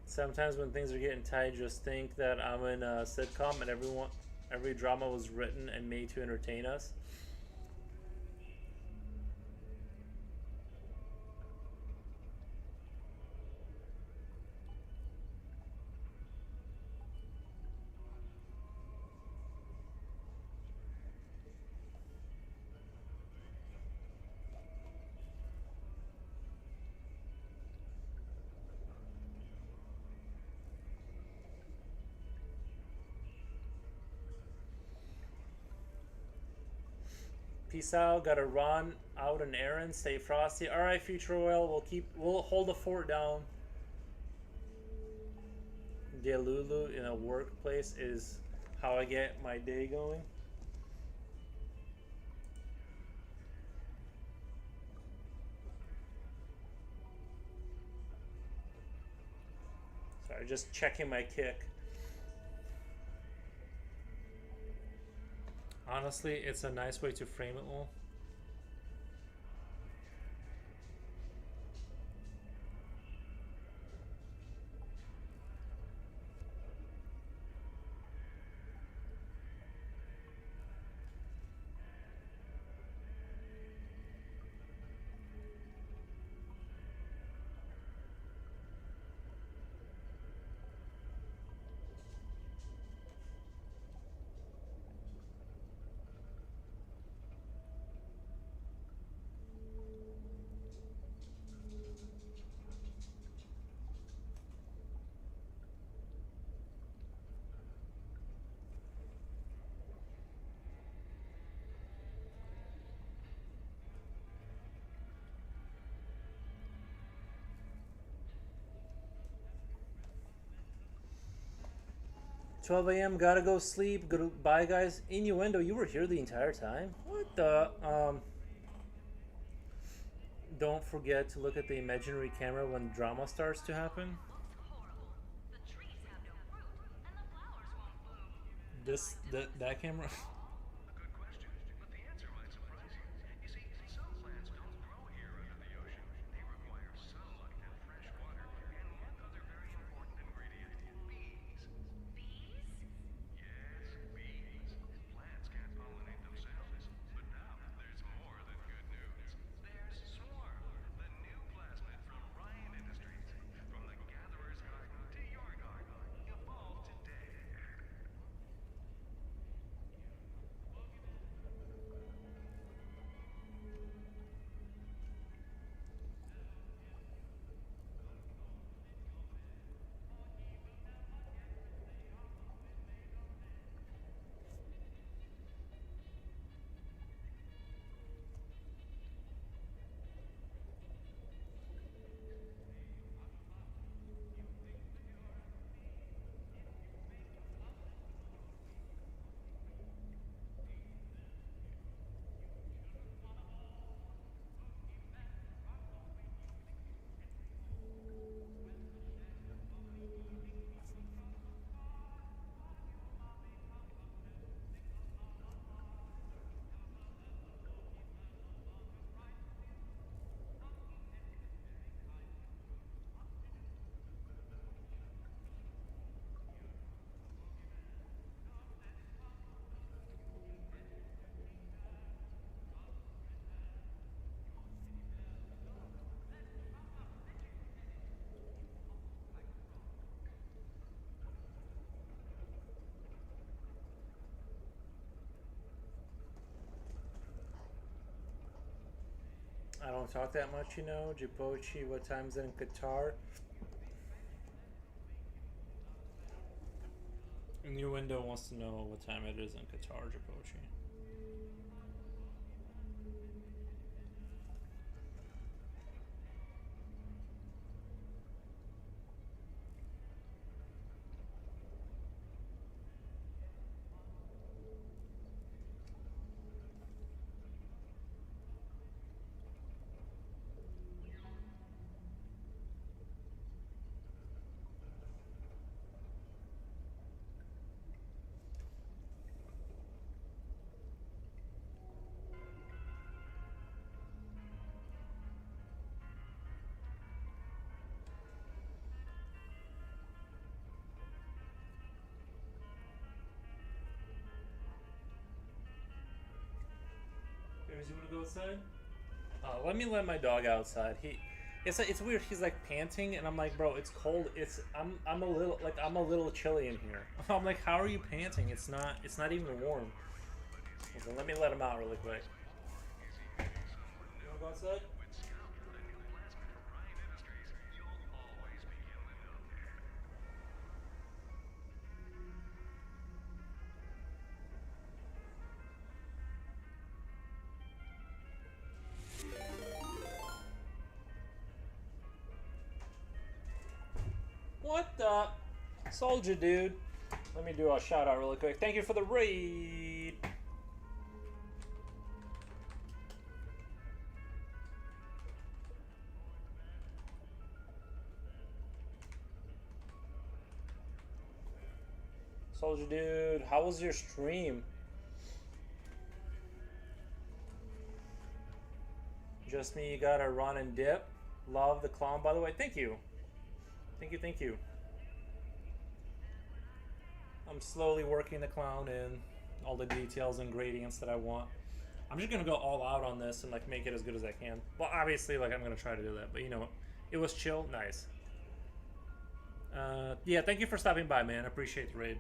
Sometimes when things are getting tight, just think that I'm in a sitcom and every drama was written and made to entertain us. Peace out. Gotta run out an errand. Stay frosty. All right, Future Oil. We'll hold the fort down. Get Lulu in a workplace is how I get my day going. Sorry, just checking my kick. Honestly, it's a nice way to frame it all. 12 a.m. Gotta go sleep. Goodbye, guys. Innuendo, you were here the entire time. What the? Don't forget to look at the imaginary camera when drama starts to happen. Looks horrible. The trees have no fruit, and the flowers won't bloom. That camera. A good question, but the answer might surprise you. You see, some plants don't grow here under the ocean. They require sunlight and fresh water, and one other very important ingredient: bees. Bees? Yes, bees. Plants can't pollinate themselves. But now, there's more than good news. There's Swarm, the new plasmid from Ryan Industries. From the gatherer's garden to your garden. Evolved today. I don't talk that much, you know. Jipochi, what time's it in Qatar? New window wants to know what time it is in Qatar, Jipochi. Babies, you wanna go outside? Let me let my dog outside. It's weird. He's like panting, and I'm like, bro, it's cold. I'm a little chilly in here. I'm like, how are you panting? It's not even warm. Okay, let me let him out really quick. You wanna go outside? With Scout, the new plasmid from Ryan Industries, you'll always begin the know. What the? Soldier dude. Let me do a shout out really quick. Thank you for the raid. Soldier dude, how was your stream? Just me, you got a run and dip. Love the clown, by the way. Thank you. Thank you, thank you. I'm slowly working the clown in, all the details and gradients that I want. I'm just gonna go all out on this and like make it as good as I can. Well, obviously, like I'm gonna try to do that, but you know, it was chill, nice. Yeah, thank you for stopping by, man. I appreciate the raid.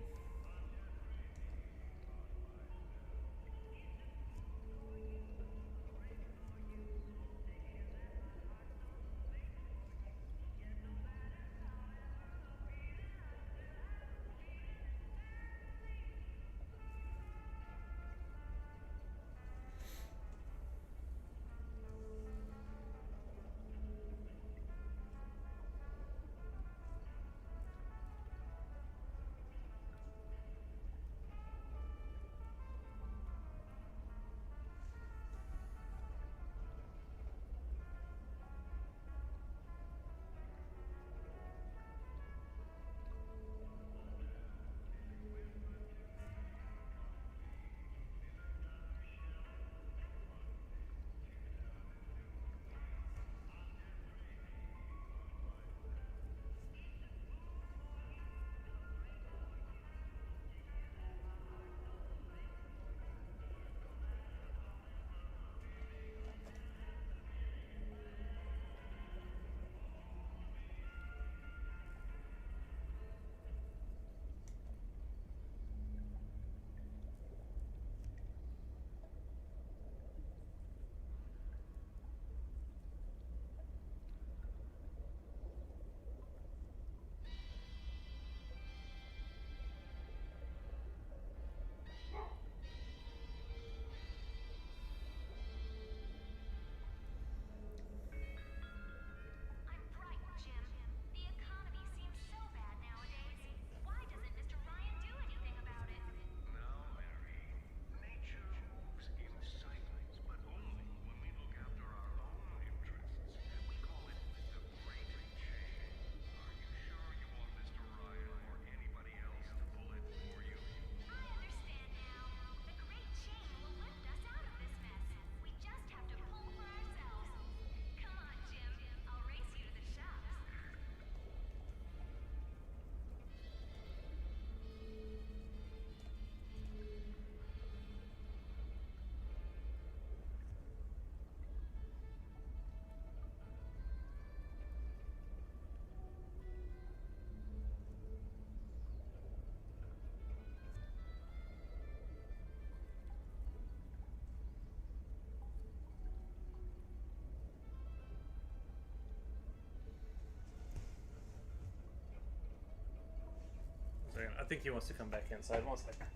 think he wants to come back inside. One second.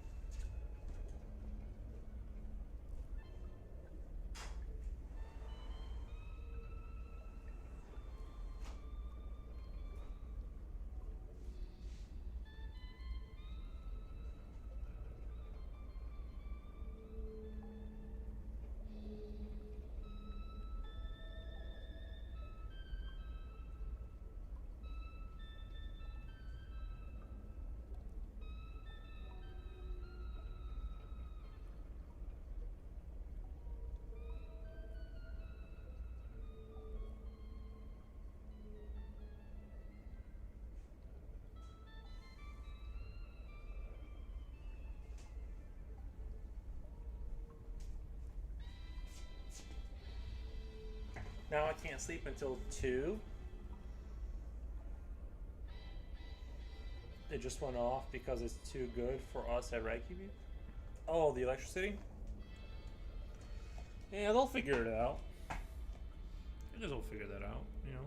Now I can't sleep until 2. It just went off because it's too good for us at Reykjavik. Oh, the electricity? Yeah, they'll figure it out. You guys will figure that out, you know.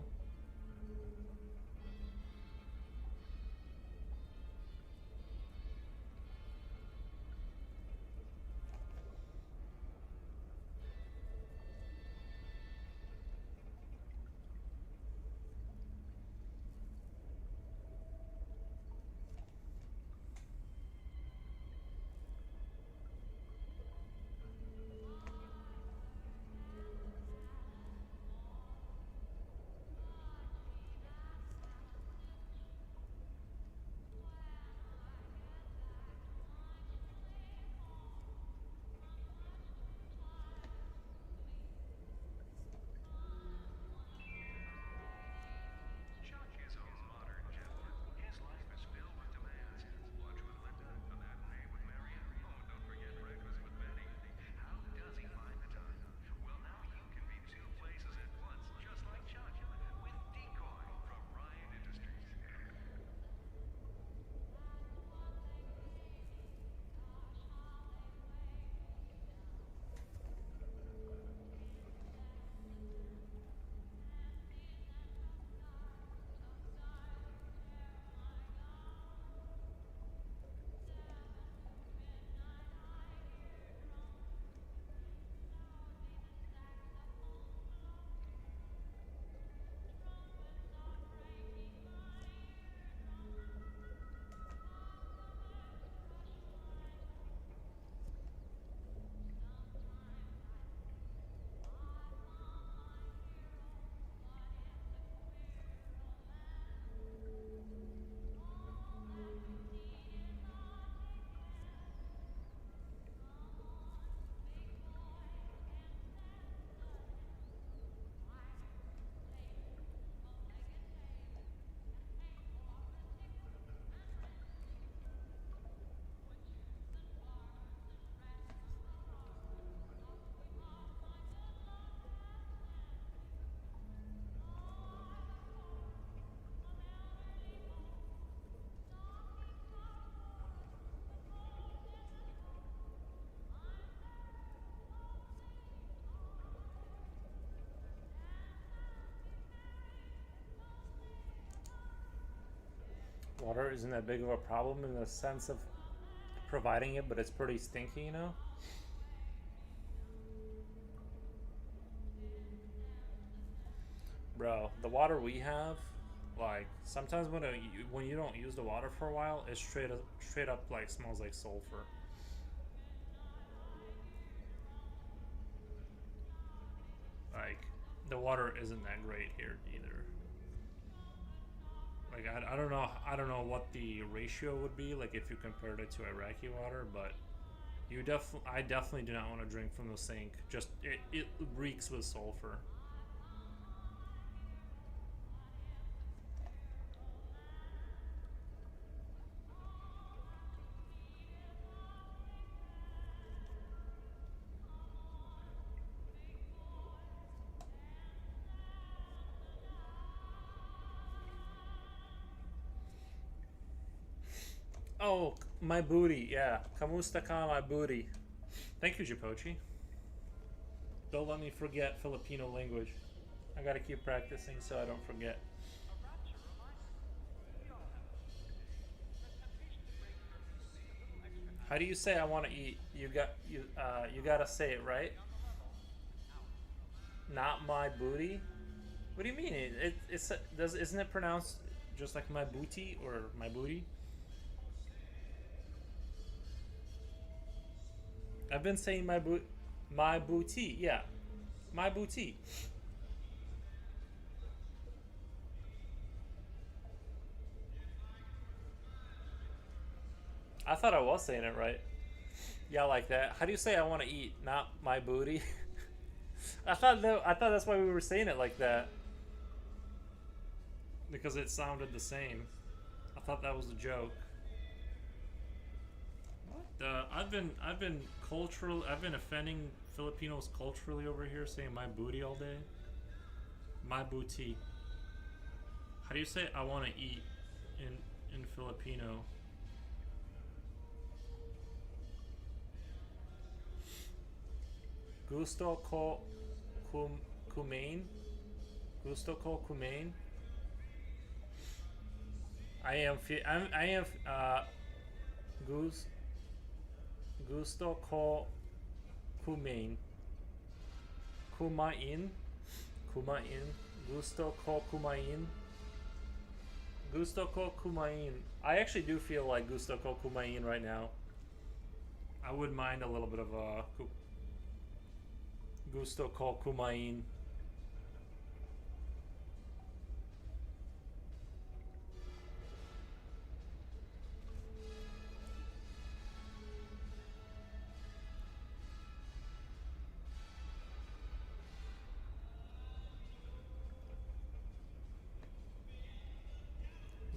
Chuck is a modern gentleman. His life is filled with demands. Lunch with Linda, a matinee with Marion. Oh, don't forget breakfast with Betty. How does he find the time? Well, now you can be two places at once, just like Chuck, with Decoy from Ryan Industries. Water isn't that big of a problem in the sense of providing it, but it's pretty stinky, you know? Bro, the water we have, like sometimes when you don't use the water for a while, it straight up like smells like sulfur. Like the water isn't that great here either. Like I don't know what the ratio would be like if you compared it to Iraqi water, but I definitely do not want to drink from the sink. Just it reeks with sulfur. Oh, my booty, yeah. Kamusta ka, my booty. Thank you, Jipochi. Don't let me forget Filipino language. I gotta keep practicing so I don't forget. A rapture reminds us. We all have a moment today. The temptation to break How do you say I want to eat? You gotta say it right. Not my booty. What do you mean? It's does isn't it pronounced just like my booty or my booty? I've been saying my booty. Yeah, my booty. I thought I was saying it right. Yeah, like that. How do you say I want to eat? Not my booty. I thought that's why we were saying it like that because it sounded the same. I thought that was a joke. I've been cultural. I've been offending Filipinos culturally over here, saying my booty all day. My booty. How do you say I want to eat in Filipino? Gusto ko kumain. Gusto ko kumain. I am gus gusto ko kumain. Kumain. Kumain. Gusto ko kumain. Gusto ko kumain. I actually do feel like gusto ko kumain right now. I would mind a little bit of a gusto ko kumain.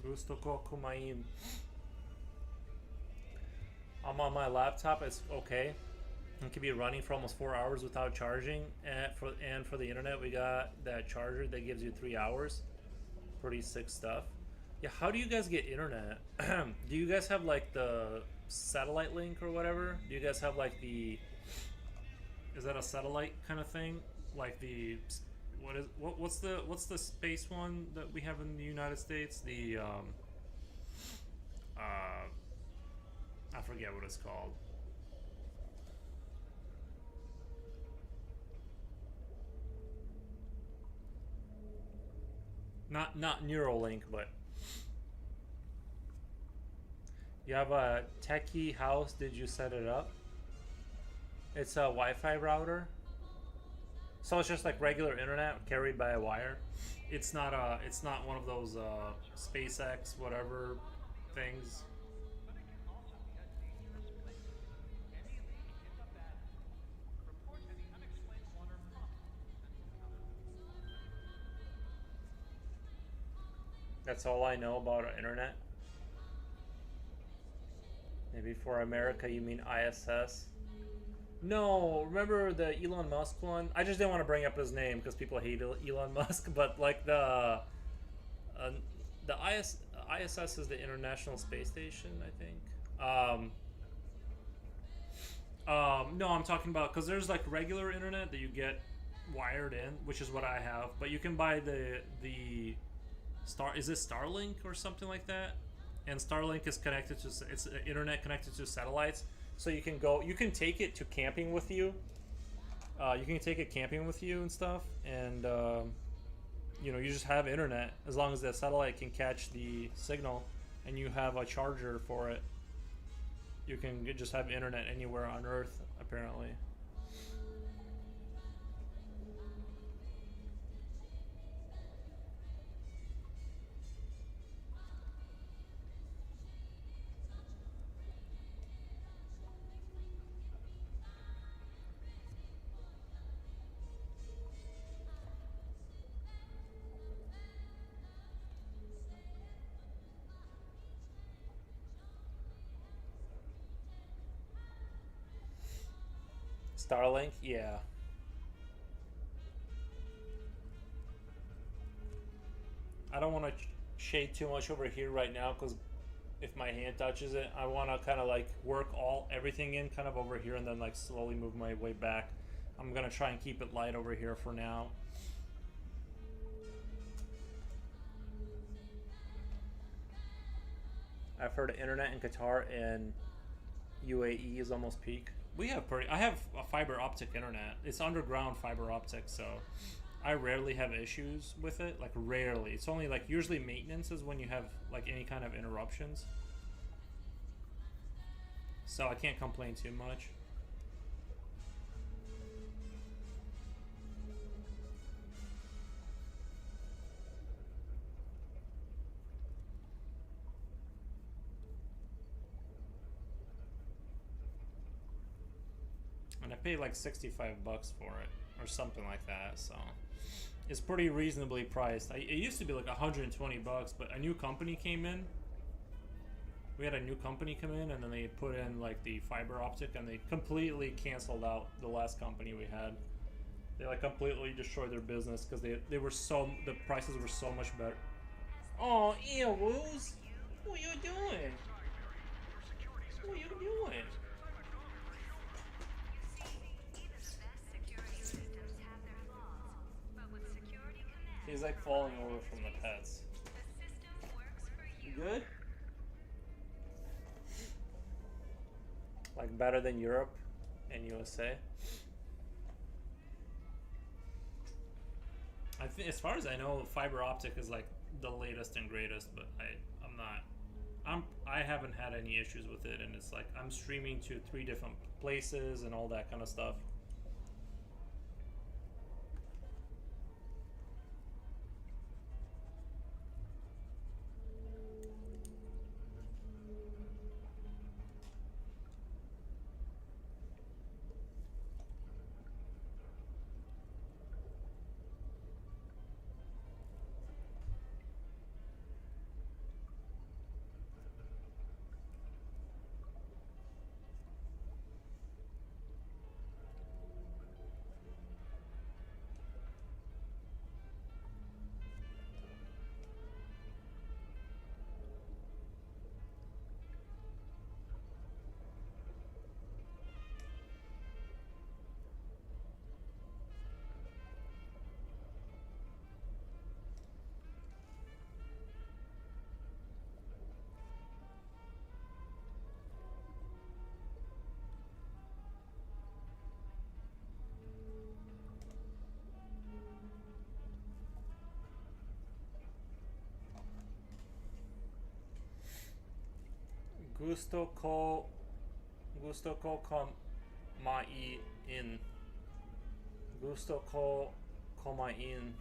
Gusto ko kumain. I'm on my laptop. It's okay. It could be running for almost 4 hours without charging. And for the internet, we got that charger that gives you 3 hours. Pretty sick stuff. Yeah, how do you guys get internet? Do you guys have like the satellite link or whatever? Do you guys have like the? Is that a satellite kind of thing? Like the what's the space one that we have in the United States? The I forget what it's called. Not Neuralink, but you have a techie house. Did you set it up? It's a Wi-Fi router. So it's just like regular internet carried by a wire. It's not one of those SpaceX whatever things. That's all I know about internet. Maybe for America you mean ISS. No, remember the Elon Musk one? I just didn't want to bring up his name because people hate Elon Musk, but like the ISS is the International Space Station, I think. No, I'm talking about because there's like regular internet that you get wired in, which is what I have, but you can buy the is it Starlink or something like that? And Starlink is connected to it's internet connected to satellites, so you can take it to camping with you. You can take it camping with you and stuff, and you just have internet as long as the satellite can catch the signal, and you have a charger for it. You can just have internet anywhere on Earth, apparently. Starlink, yeah. I don't want to shade too much over here right now because if my hand touches it, I want to kind of like work everything in kind of over here and then like slowly move my way back. I'm gonna try and keep it light over here for now. I've heard of internet in Qatar and UAE is almost peak. We have pretty. I have a fiber optic internet. It's underground fiber optic, so I rarely have issues with it. Like rarely. It's only like usually maintenance is when you have like any kind of interruptions. So I can't complain too much. And I paid like 65 bucks for it or something like that, so it's pretty reasonably priced. It used to be like 120 bucks, but a new company came in. We had a new company come in, and then they put in like the fiber optic, and they completely canceled out the last company we had. They like completely destroyed their business because they were so, the prices were so much better. Oh, ew, Woos! What you doing? What you doing? You see, even the best security systems have their flaws. But with Security Command, He's like falling over from the pets. the system works for You you. good? Like better than Europe and USA? I think, as far as I know, fiber optic is like the latest and greatest, but I haven't had any issues with it, and it's like I'm streaming to 3 different places and all that kind of stuff. Gusto ko kumain. Gusto ko kumain.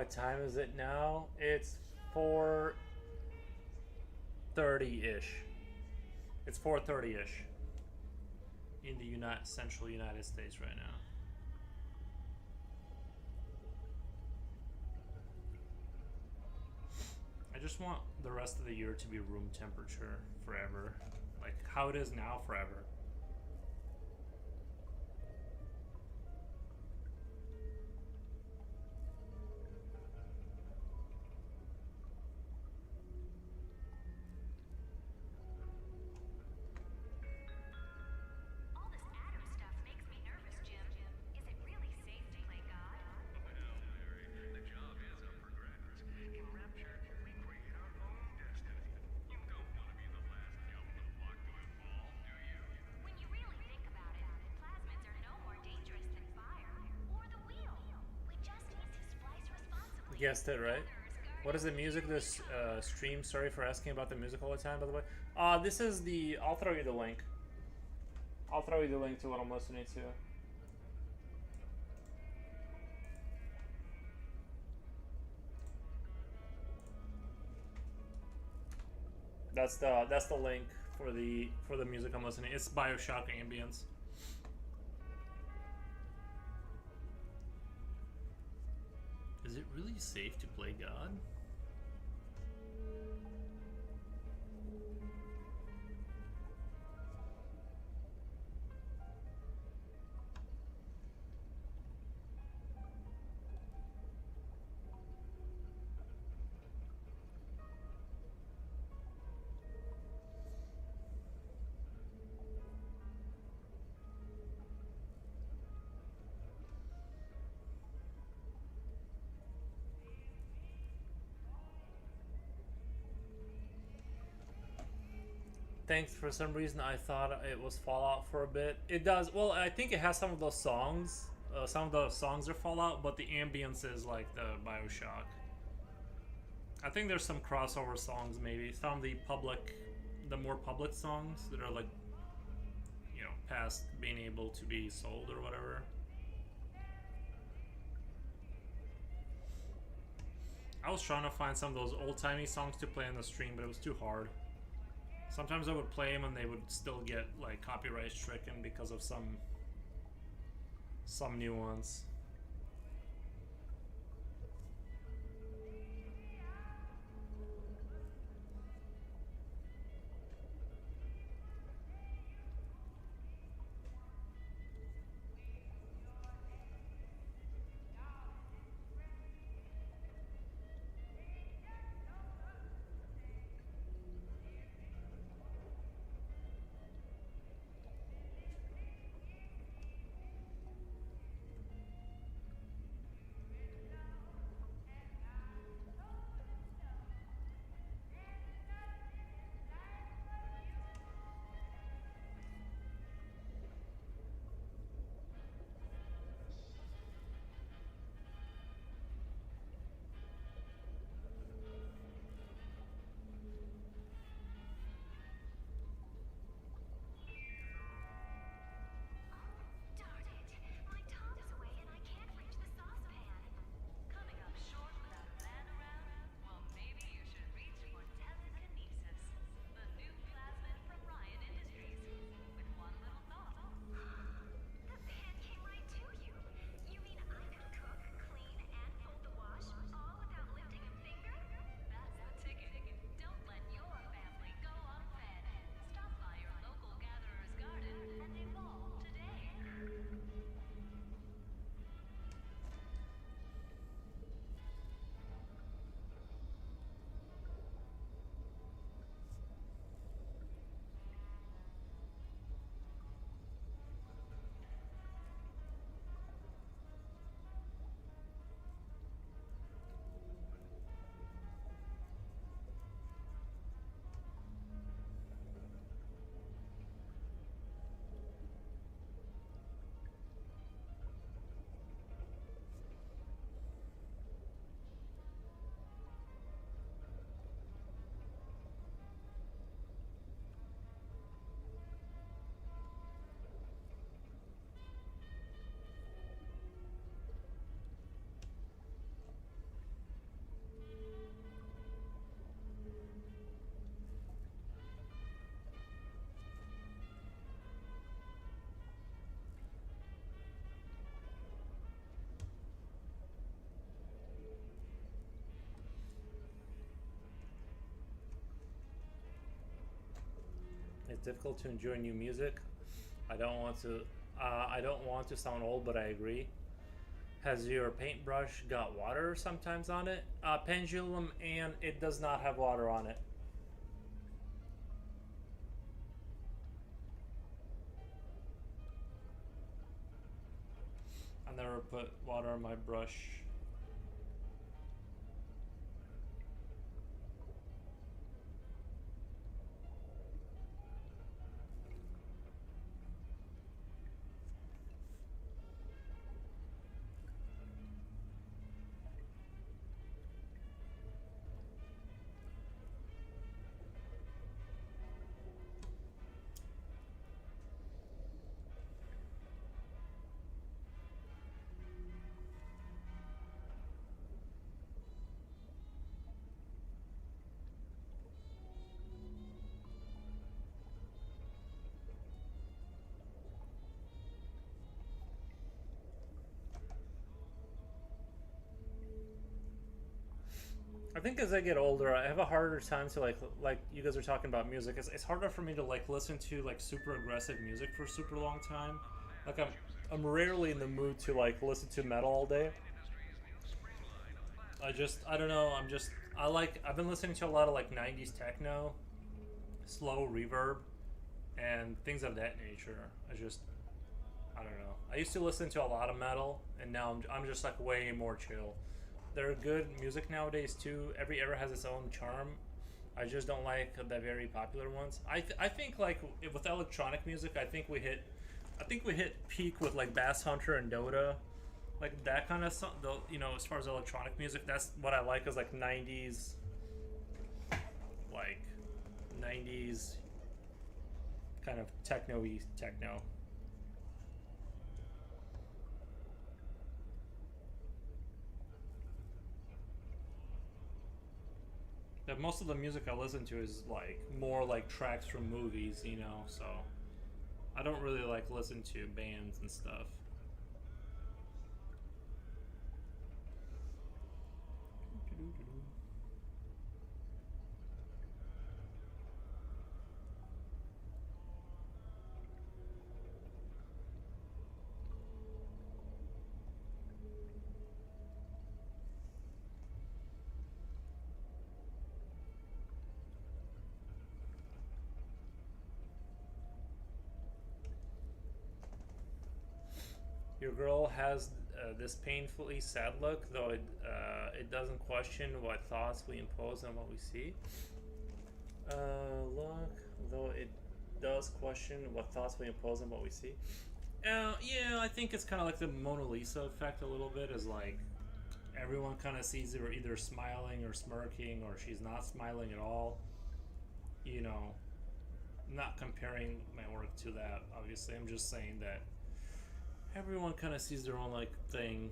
What time is it now? It's 4:30-ish. It's 4:30-ish in the central United States right now. I just want the rest of the year to be room temperature forever. Like how it is now forever. All this Adam stuff makes me nervous, Jim. Is it really safe to play God? Well, Mary, the job is up for grabs. In Rapture, we create our own destiny. You don't want to be the last gum on the block to fall, do you? When you really think about it, plasmids are no more dangerous than fire or the wheel. We just need to splice responsibly. Guessed it, right? What is the music this stream? Sorry for asking about the music all the time, by the way. This is the... I'll throw you the link. I'll throw you the link to what I'm listening to. That's the link for the music I'm listening. It's BioShock ambience. Is it really safe to play God? Thanks. For some reason, I thought it was Fallout for a bit. It does. Well, I think it has some of those songs. Some of the songs are Fallout, but the ambience is like the BioShock. I think there's some crossover songs, maybe some of the more public songs that are like, you know, past being able to be sold or whatever. I was trying to find some of those old-timey songs to play on the stream, but it was too hard. Sometimes I would play them and they would still get like copyright stricken because of some nuance. It's difficult to enjoy new music. I don't want to. I don't want to sound old, but I agree. Has your paintbrush got water sometimes on it? Pendulum, and it does not have water on it. I never put water on my brush. I think as I get older, I have a harder time to like you guys are talking about music. It's harder for me to like listen to like super aggressive music for a super long time. Like I'm rarely in the mood to like listen to metal all day. I don't know. I've been listening to a lot of like 90s techno, slow reverb, and things of that nature. I don't know. I used to listen to a lot of metal, and now I'm just like way more chill. They're good music nowadays too. Every era has its own charm. I just don't like the very popular ones. I think like with electronic music, I think we hit peak with like Bass Hunter and Dota, like that kind of stuff. You know, as far as electronic music, that's what I like is like 90s, like 90s kind of techno-y techno. But most of the music I listen to is like more like tracks from movies, you know, so I don't really like listen to bands and stuff. Your girl has this painfully sad look, though it doesn't question what thoughts we impose on what we see. Look, though it does question what thoughts we impose on what we see. Yeah, I think it's kind of like the Mona Lisa effect a little bit. Is like everyone kind of sees her either smiling or smirking, or she's not smiling at all. You know, not comparing my work to that. Obviously, I'm just saying that everyone kind of sees their own like thing.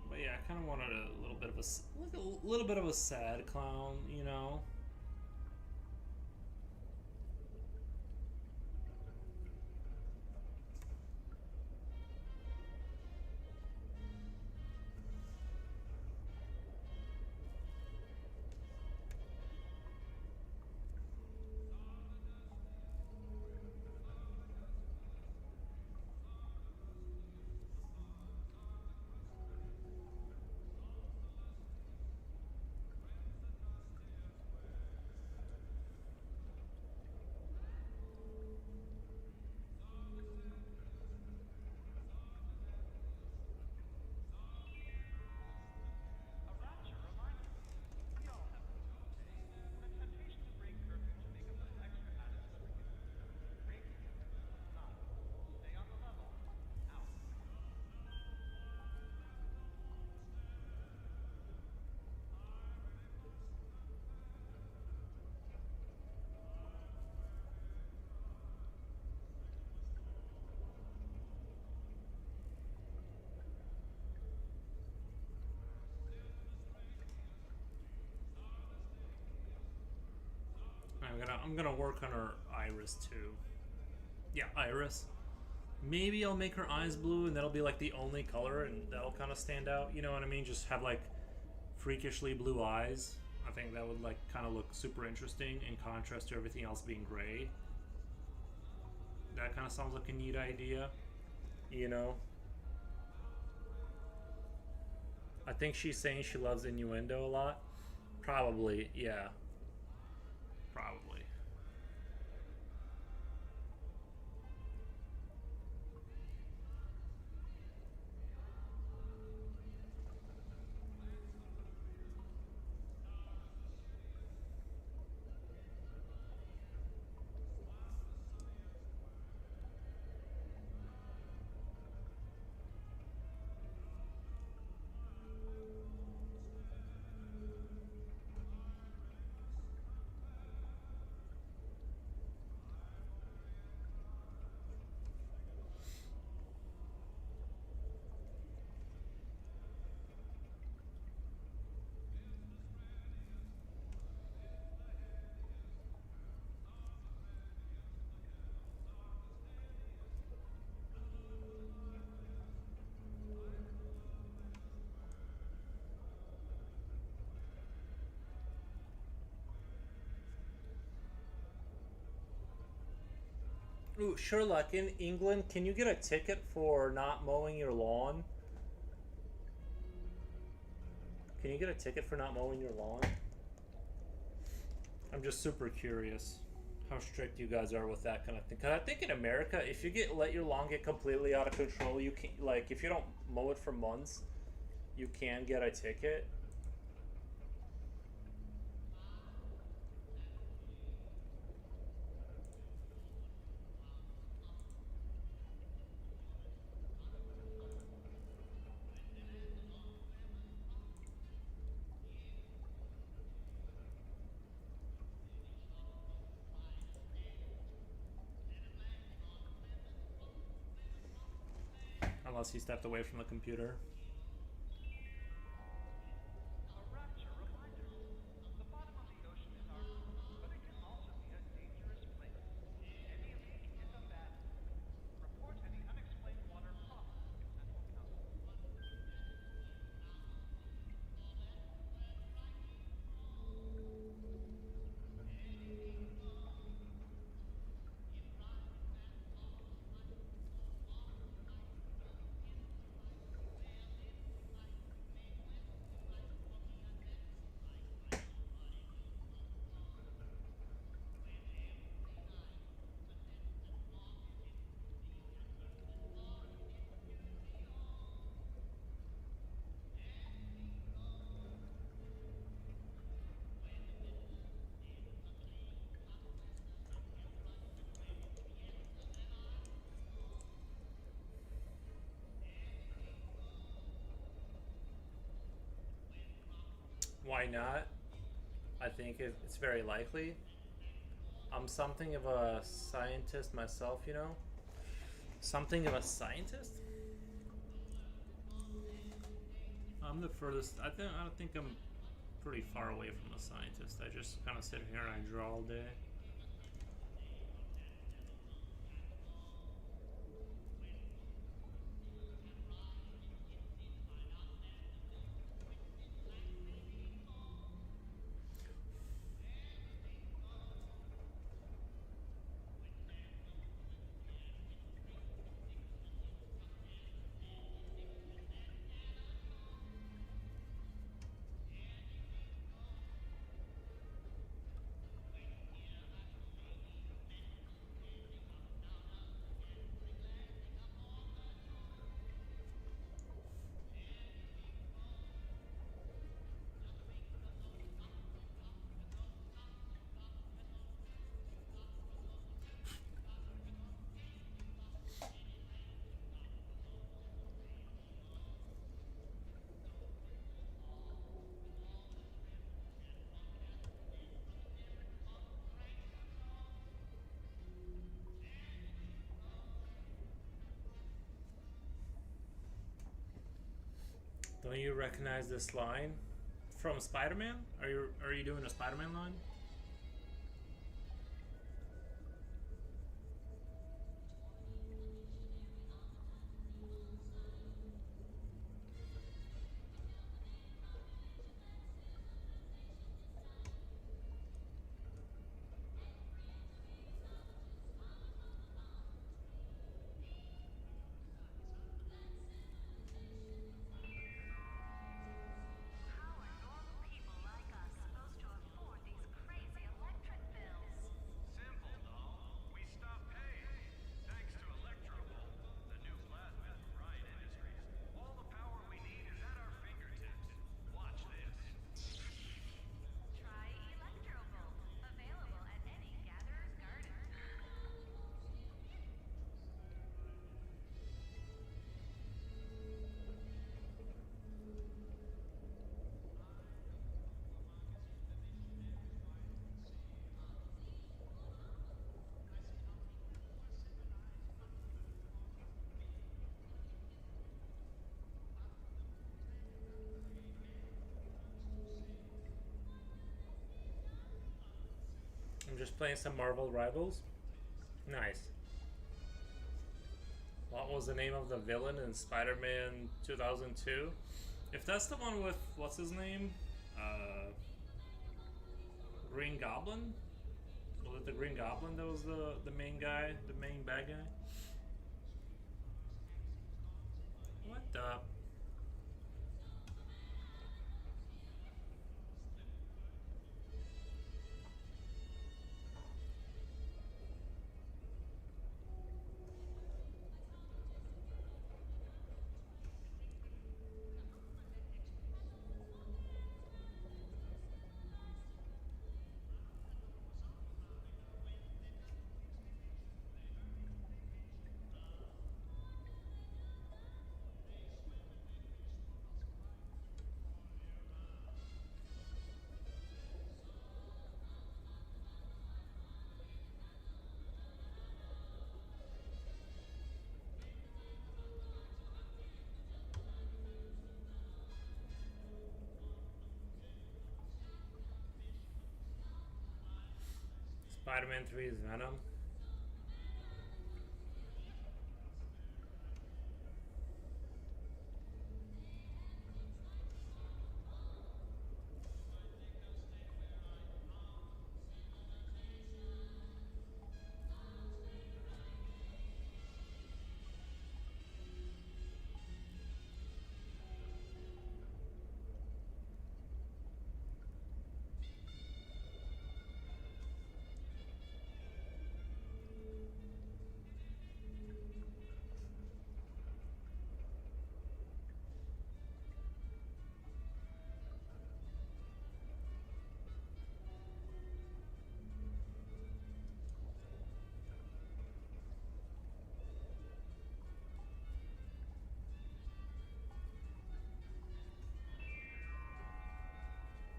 But yeah, I kind of wanted a little bit of a little bit of a sad clown, you know. I'm gonna work on her iris too. Yeah, iris. Maybe I'll make her eyes blue, and that'll be like the only color, and that'll kind of stand out. You know what I mean? Just have like freakishly blue eyes. I think that would like kind of look super interesting in contrast to everything else being gray. That kind of sounds like a neat idea, you know. I think she's saying she loves innuendo a lot. Probably, yeah. Probably. Ooh, Sherlock, in England, can you get a ticket for not mowing your lawn? Can you get a ticket for not mowing your lawn? I'm just super curious how strict you guys are with that kind of thing. Cause I think in America, if you let your lawn get completely out of control, you can like if you don't mow it for months, you can get a ticket. Unless he stepped away from the computer. A rapture reminder. The bottom of the ocean is our home, but it can also be a dangerous place. Any leak is a bad thing. Report any unexplained water promptly to Central Council. Why not? I think it's very likely. I'm something of a scientist myself, you know? Something of a scientist? I'm the furthest. I don't think I'm pretty far away from a scientist. I just kind of sit here and I draw all day. Don't you recognize this line from Spider-Man? Are you doing a Spider-Man line? Just playing some Marvel Rivals. Nice. What was the name of the villain in Spider-Man 2002? If that's the one with what's his name, Green Goblin. Was it the Green Goblin that was the main guy, the main bad guy? What the? Spider-Man 3 is Venom.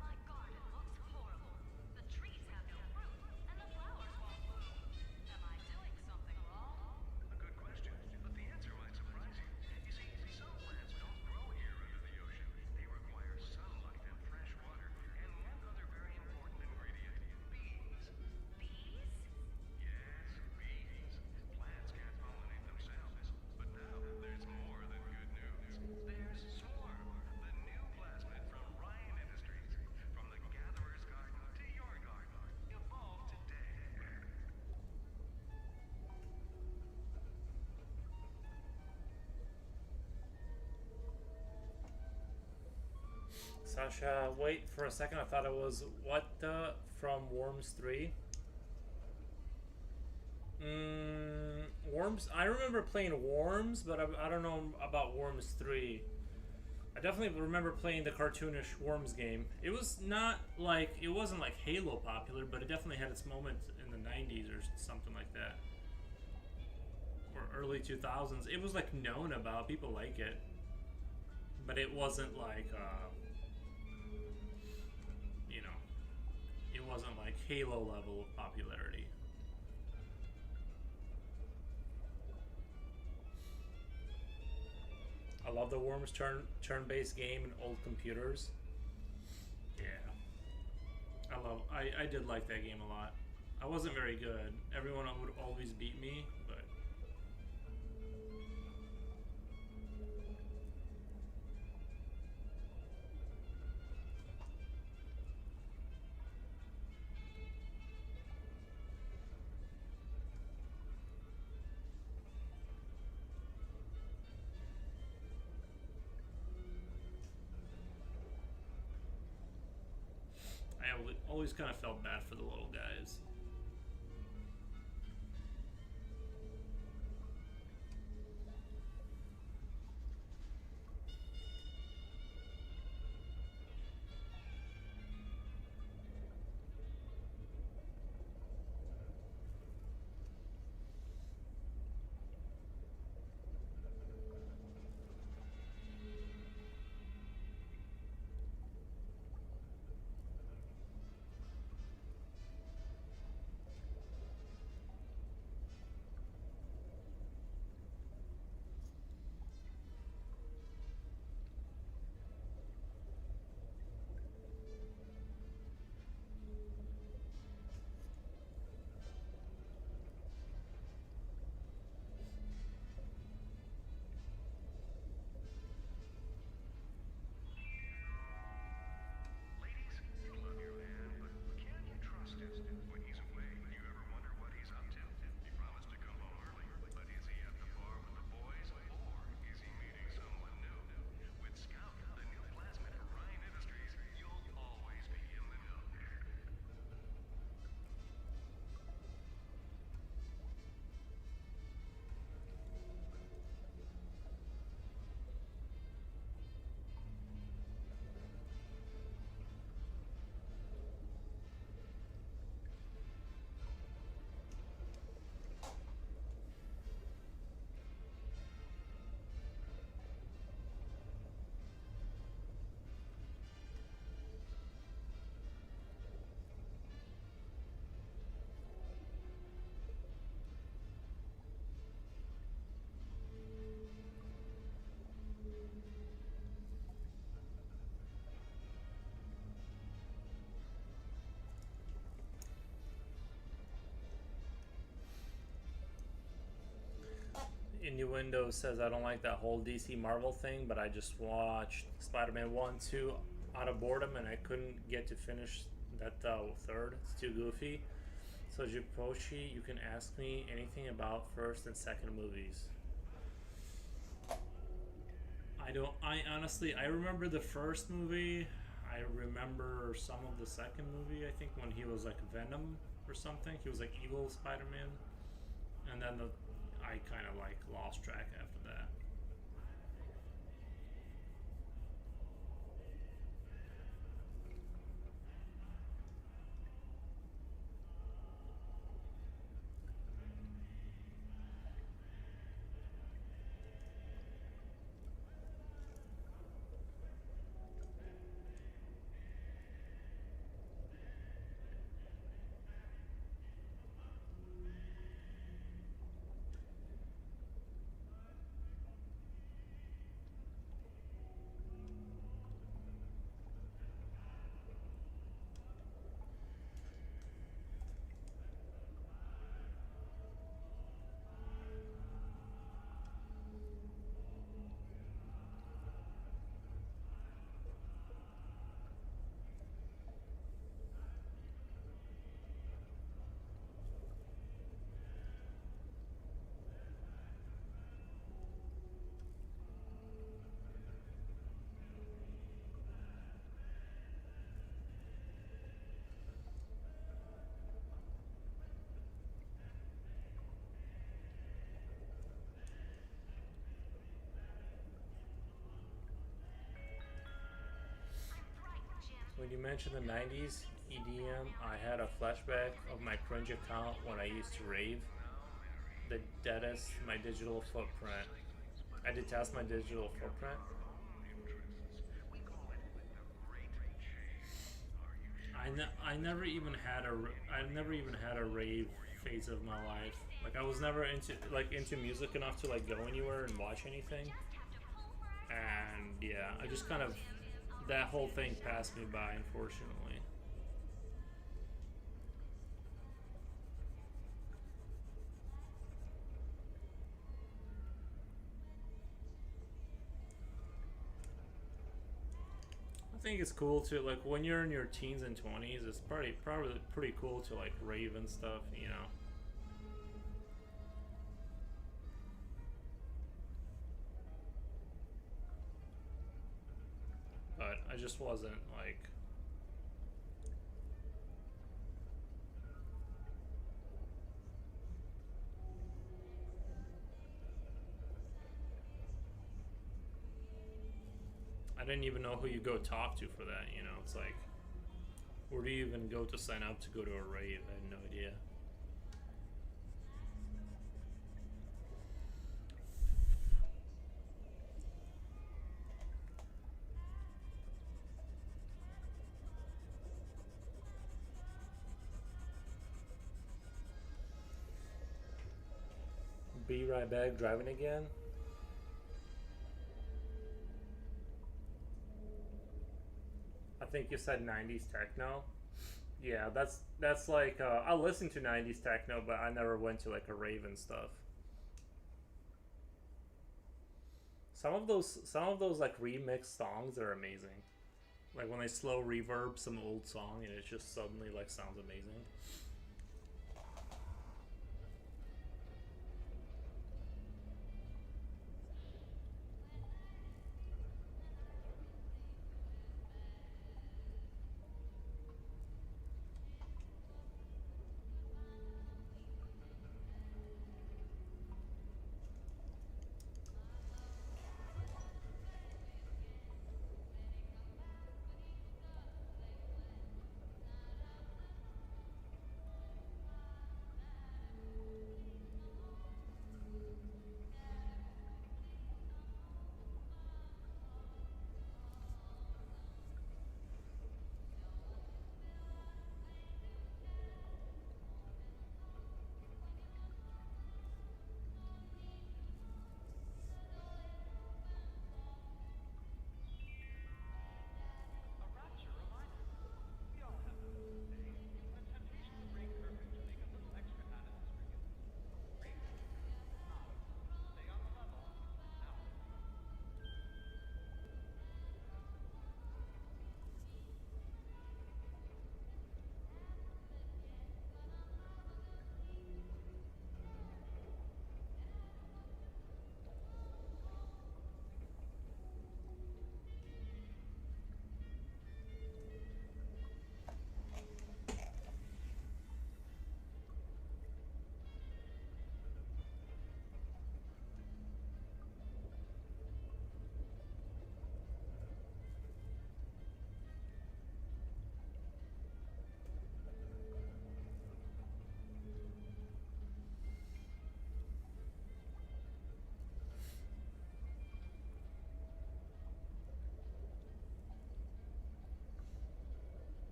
My garden looks horrible. The trees have no fruit, and the flowers won't bloom. Am I doing something wrong? A good question, but the answer might surprise you. You see, some plants don't grow here under the ocean. They require sunlight and fresh water, and one other very important ingredient, bees. Bees? Yes, bees. Plants can't pollinate themselves, but now there's more than good news. There's Swarm, the new plasmid from Ryan Industries. From the gatherer's garden to your garden. Evolved today. Sasha, wait for a second. I thought it was what from Worms 3. Worms. I remember playing Worms, but I don't know about Worms 3. I definitely remember playing the cartoonish Worms game. It was not like it wasn't like Halo popular, but it definitely had its moment in the 90s or something like that, or early 2000s. It was like known about. People like it, but it wasn't like you know, it wasn't like Halo level of popularity. I love the Worms turn-based game in old computers. Yeah, I did like that game a lot. I wasn't very good. Everyone would always beat me, but I always kind of felt bad for the little guys. innuendo says I don't like that whole DC Marvel thing, but I just watched Spider-Man 1, 2 out of boredom, and I couldn't get to finish that third. It's too goofy. So Jiposhi, you can ask me anything about first and second movies. I honestly, I remember the first movie. I remember some of the second movie. I think when he was like Venom or something. He was like evil Spider-Man. And then I kind of like lost track after that. When you mentioned the 90s EDM, I had a flashback of my cringe account when I used to rave. The deadest, my digital footprint. I detest my digital footprint. I never even had a rave phase of my life. Like I was never into music enough to like go anywhere and watch anything. And yeah, I just kind of that whole thing passed me by, unfortunately. I think it's cool to like when you're in your teens and 20s. It's probably pretty cool to like rave and stuff, you know. But I just wasn't like. I didn't even know who you go talk to for that, you know. It's like, where do you even go to sign up to go to a rave? I had no idea. Be right back, driving again. I think you said 90s techno. Yeah, that's like I listen to 90s techno, but I never went to like a rave and stuff. Some of those like remix songs are amazing. Like when they slow reverb some old song and it just suddenly like sounds amazing.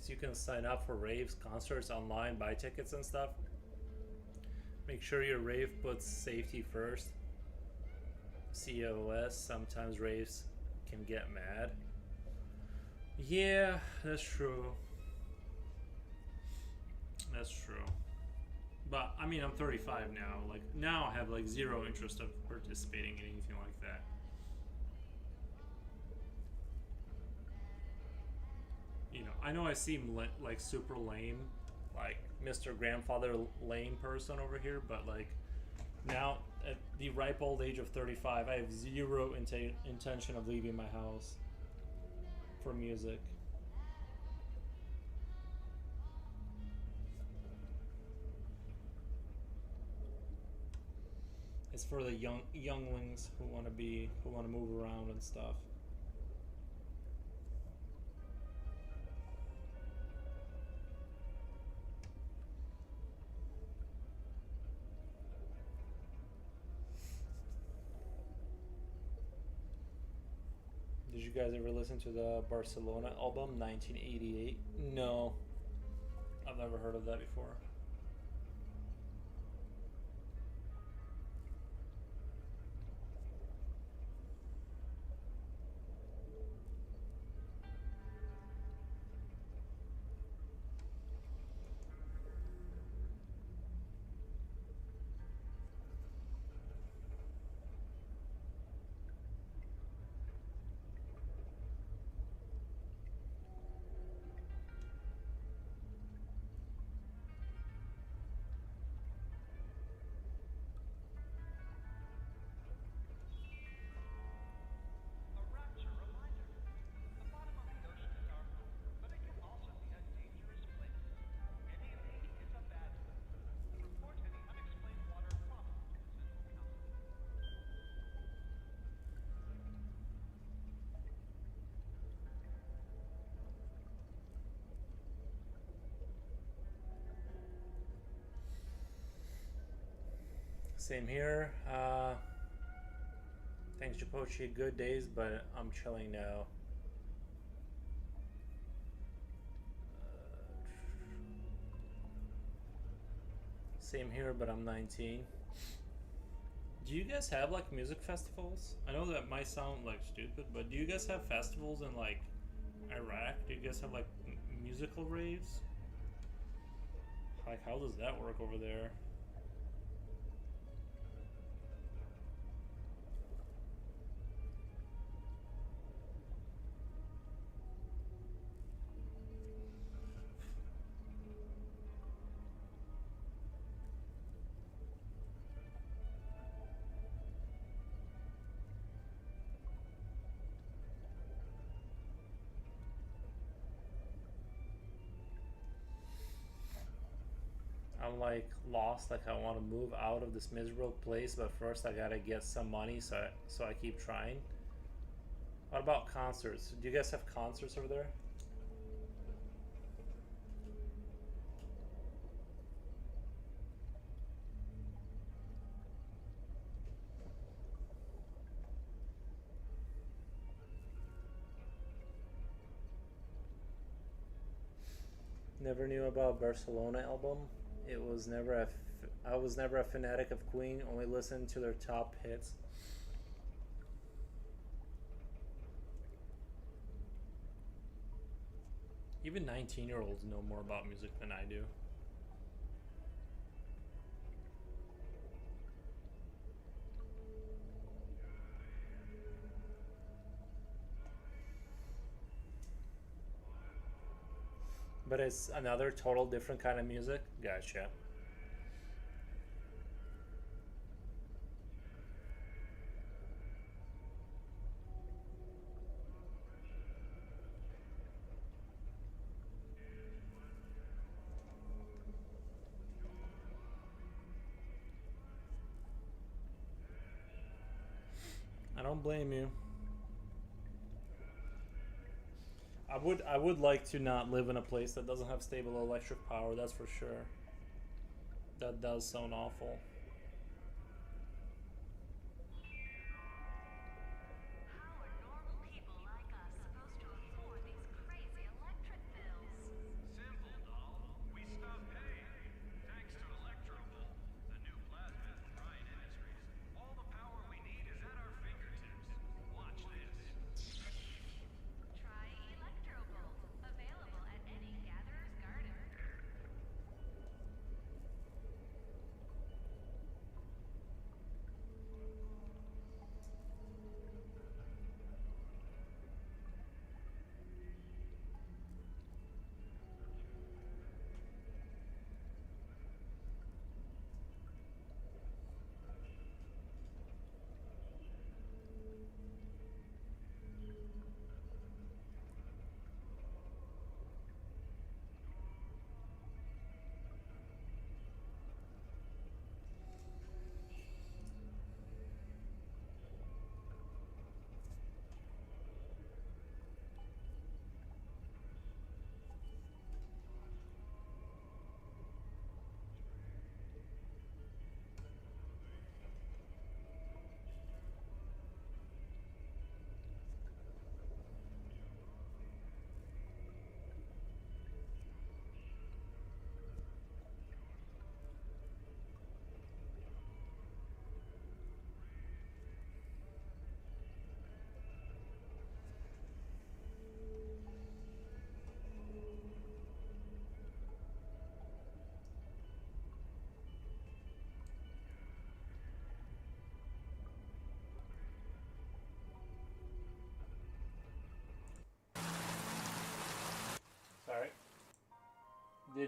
is you can sign up for raves, concerts online, buy tickets and stuff. Make sure your rave puts safety first. COS, sometimes raves can get mad. Yeah, that's true. That's true. But I mean, I'm 35 now. Like now, I have like zero interest of participating in anything like that. You know, I know I seem like super lame, like Mr. Grandfather lame person over here, but like now at the ripe old age of 35, I have zero intention of leaving my house for music. It's for the younglings who want to move around and stuff. Did you guys ever listen to the Barcelona album, 1988? No. I've never heard of that before. A rapture reminder. The bottom of the ocean is our home, but it can also be a dangerous place. Any leak is a bad thing. Report any unexplained water promptly to the Central Council. Same here. Thanks, Japochi. Good days, but I'm chilling now. Same here, but I'm 19. Do you guys have like music festivals? I know that might sound like stupid, but do you guys have festivals in like Iraq? Do you guys have like musical raves? Like, how does that work over there? I'm like lost, like I want to move out of this miserable place, but first I gotta get some money, so I keep trying. What about concerts? Do you guys have concerts over there? Never knew about Barcelona album. It was never I was never a fanatic of Queen, only listened to their top hits. Even 19-year-olds know more about music than I do. But it's another total different kind of music. Gotcha. I don't blame you. I would like to not live in a place that doesn't have stable electric power, that's for sure. That does sound awful. How are normal people like us supposed to afford these crazy electric bills?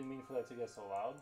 didn't mean for that to get so loud.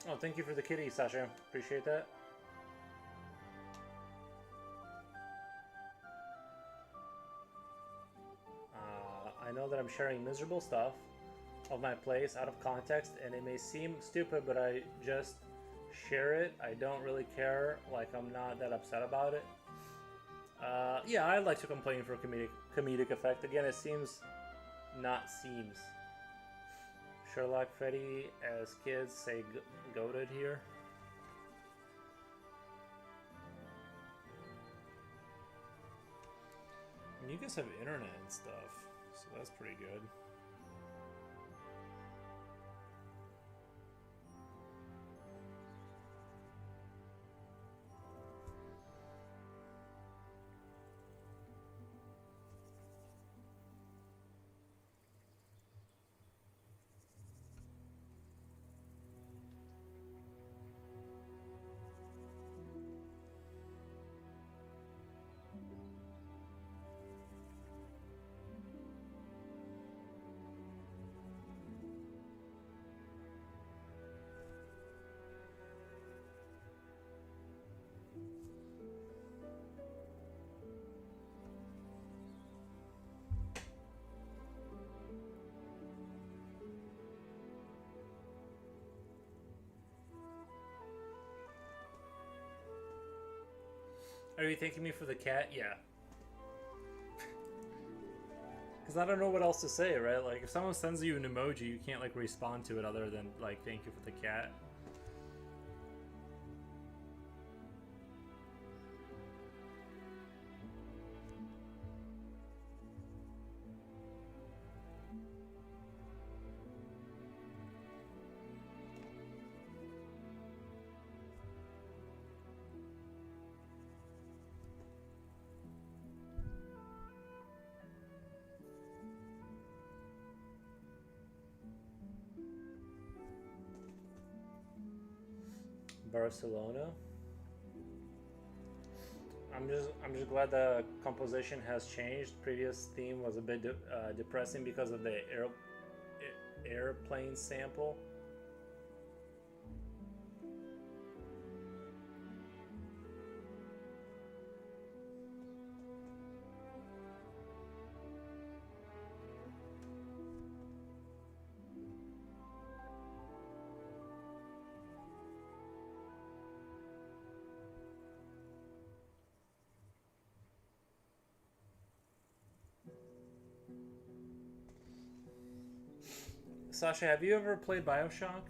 Oh, thank you for the kitty, Sasha. Appreciate that. I know that I'm sharing miserable stuff of my place out of context, and it may seem stupid, but I just share it. I don't really care. Like, I'm not that upset about it. Yeah, I like to complain for comedic effect. Again, it seems, not seems. Sherlock Freddy, as kids say, goated here. And you guys have internet and stuff, so that's pretty good. Are you thanking me for the cat? Yeah. Because I don't know what else to say, right? Like, if someone sends you an emoji, you can't, like, respond to it other than, like, thank you for the cat. Barcelona. I'm just glad the composition has changed. Previous theme was a bit depressing because of the airplane sample. Sasha, have you ever played BioShock?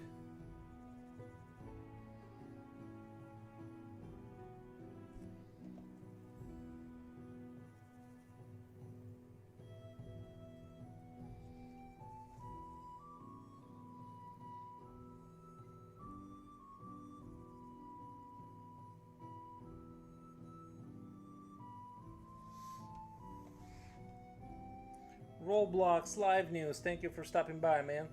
Roblox live news. Thank you for stopping by, man.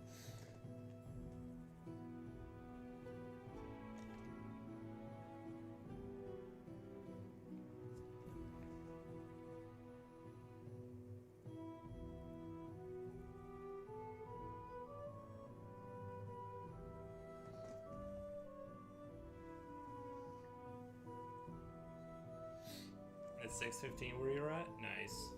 It's 6:15 where you're at? Nice.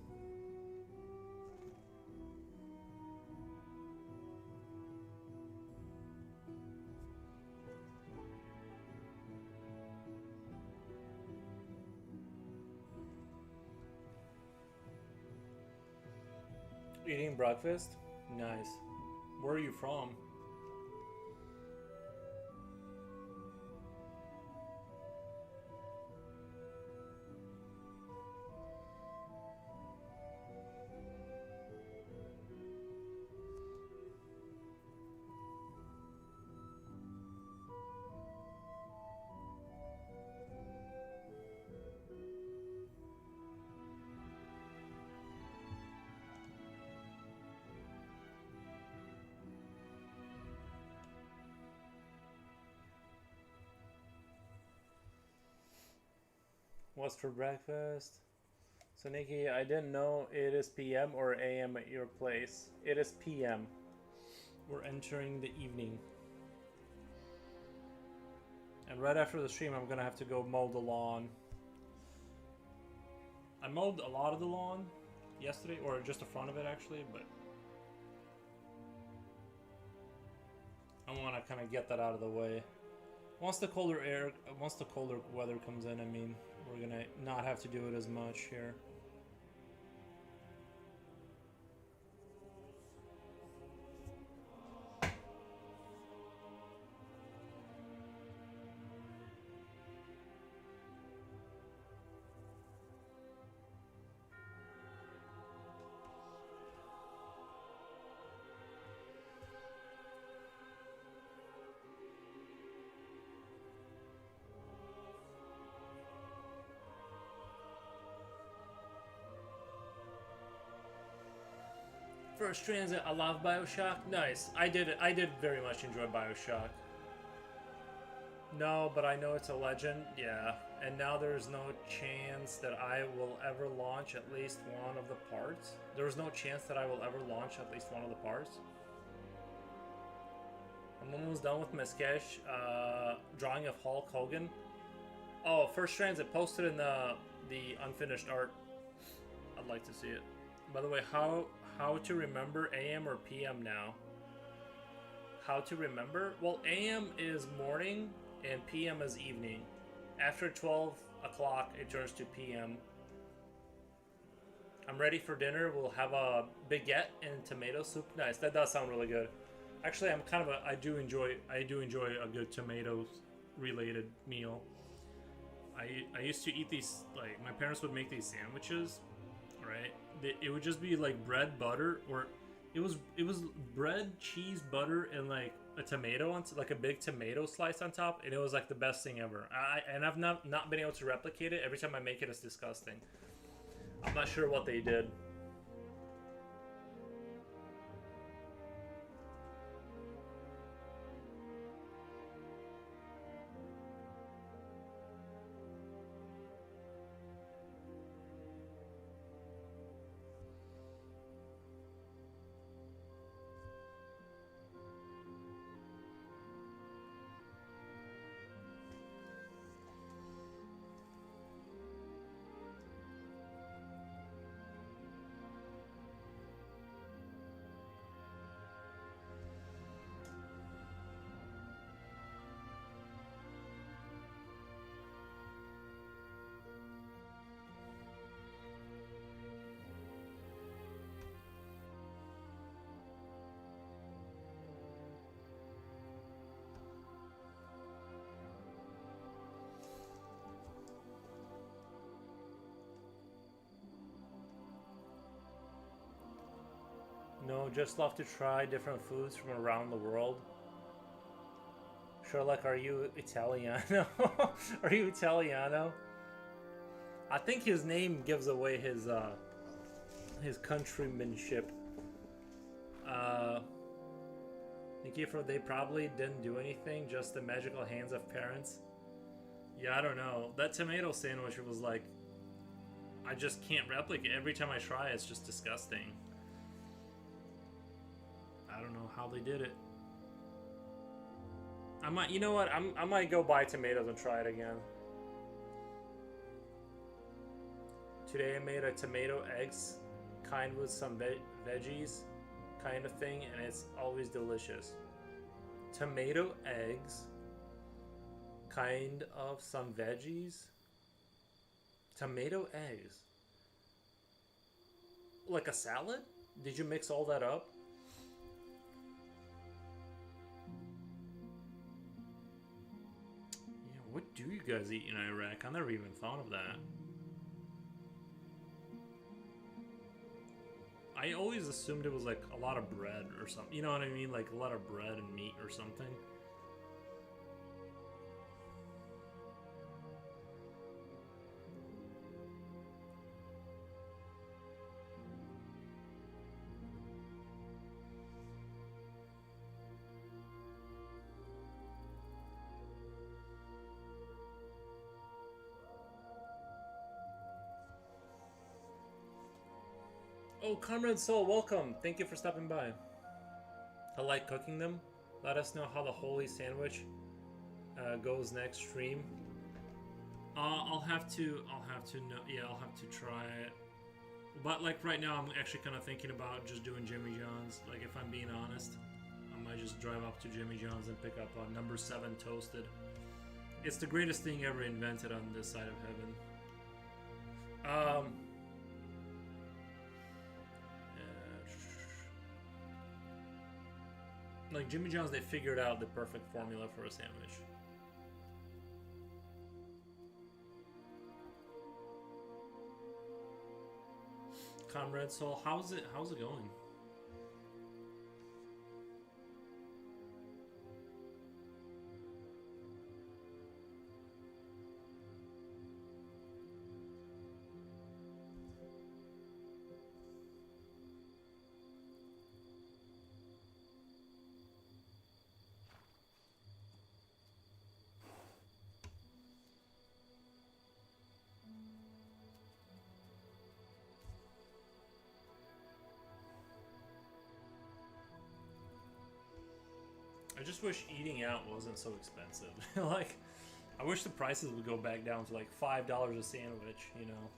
Eating breakfast? Nice. Where are you from? What's for breakfast? So Nikki, I didn't know it is PM or AM at your place. It is PM. We're entering the evening. And right after the stream, I'm gonna have to go mow the lawn. I mowed a lot of the lawn yesterday, or just the front of it actually, but I want to kind of get that out of the way. Once the colder weather comes in, I mean, we're gonna not have to do it as much here. First Transit, I love BioShock. Nice. I did very much enjoy BioShock. No, but I know it's a legend. Yeah. And now there's no chance that I will ever launch at least one of the parts. There's no chance that I will ever launch at least one of the parts. I'm almost done with Meskesh. Drawing of Hulk Hogan. Oh, First Transit posted in the unfinished art. I'd like to see it. By the way, how to remember AM or PM now? How to remember? Well, AM is morning and PM is evening. After 12 o'clock, it turns to PM. I'm ready for dinner. We'll have a baguette and tomato soup. Nice. That does sound really good. Actually, I'm kind of I do enjoy a good tomatoes related meal. I used to eat these, like, my parents would make these sandwiches, right? It would just be like bread, butter, or it was bread, cheese, butter, and like a tomato on, like a big tomato slice on top, and it was like the best thing ever. I've not been able to replicate it. Every time I make it, it's disgusting. I'm not sure what they did. No, just love to try different foods from around the world. Sherlock, are you Italiano? Are you Italiano? I think his name gives away his countrymanship. Nikki, for they probably didn't do anything, just the magical hands of parents. Yeah, I don't know. That tomato sandwich was like, I just can't replicate. Every time I try, it's just disgusting. I don't know how they did it. I might, you know what? I might go buy tomatoes and try it again. Today I made a tomato eggs kind with some veggies kind of thing, and it's always delicious. Tomato eggs kind of some veggies. Tomato eggs. Like a salad? Did you mix all that up? Yeah, what do you guys eat in Iraq? I never even thought of that. I always assumed it was like a lot of bread or something. You know what I mean? Like a lot of bread and meat or something. Oh, Comrade Soul, welcome. Thank you for stopping by. I like cooking them. Let us know how the holy sandwich goes next stream. I'll have to know. Yeah, I'll have to try it. But like right now, I'm actually kind of thinking about just doing Jimmy John's. Like if I'm being honest, I might just drive up to Jimmy John's and pick up a number 7 toasted. It's the greatest thing ever invented on this side of heaven. Like Jimmy John's, they figured out the perfect formula for a sandwich. Comrade Soul, how's it going? I just wish eating out wasn't so expensive. Like, I wish the prices would go back down to like $5 a sandwich, you know?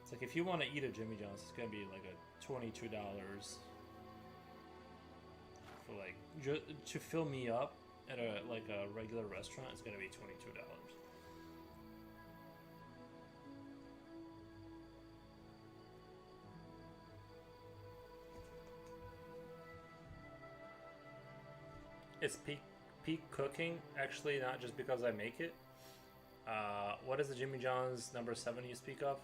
It's like if you want to eat at Jimmy John's, it's gonna be like a $22 for like to fill me up at a regular restaurant. It's gonna be $22. It's peak cooking, actually, not just because I make it. What is the Jimmy John's number 7 you speak of?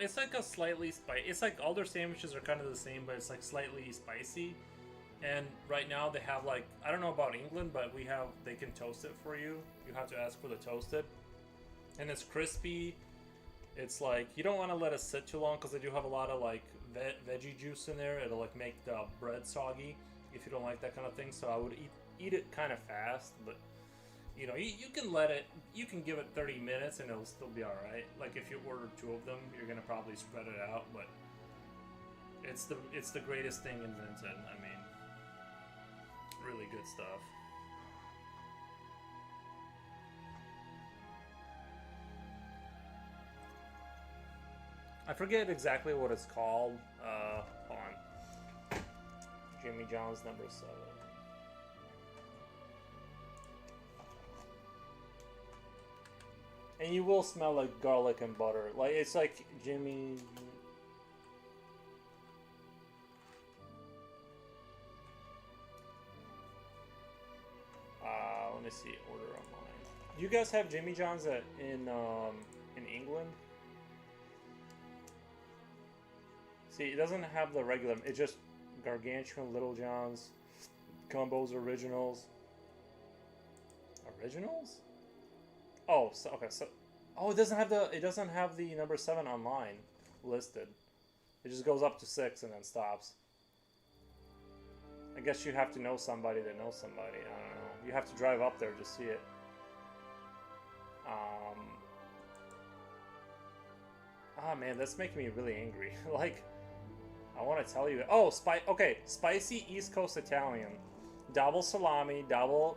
It's like a slightly spicy. It's like all their sandwiches are kind of the same, but it's like slightly spicy. And right now they have like, I don't know about England, but they can toast it for you. You have to ask for the toasted. And it's crispy. It's like, you don't want to let it sit too long because they do have a lot of like veggie juice in there. It'll like make the bread soggy if you don't like that kind of thing. So I would eat it kind of fast, but you know, you can give it 30 minutes and it'll still be alright. Like if you order 2 of them, you're gonna probably spread it out, but it's the greatest thing invented. I mean, really good stuff. I forget exactly what it's called. Hold on. Jimmy John's number 7. And you will smell like garlic and butter. Like, it's like Jimmy... let me see. Order online. Do you guys have Jimmy John's in England? See, it doesn't have the regular... It's just Gargantuan, Little John's, Combos, Originals. Originals? Oh, so, okay. So, it doesn't have the number 7 online listed. It just goes up to 6 and then stops. I guess you have to know somebody that knows somebody. I don't know. You have to drive up there to see it. Oh man, that's making me really angry. Like, I want to tell you. Oh, okay, spicy East Coast Italian, double salami, double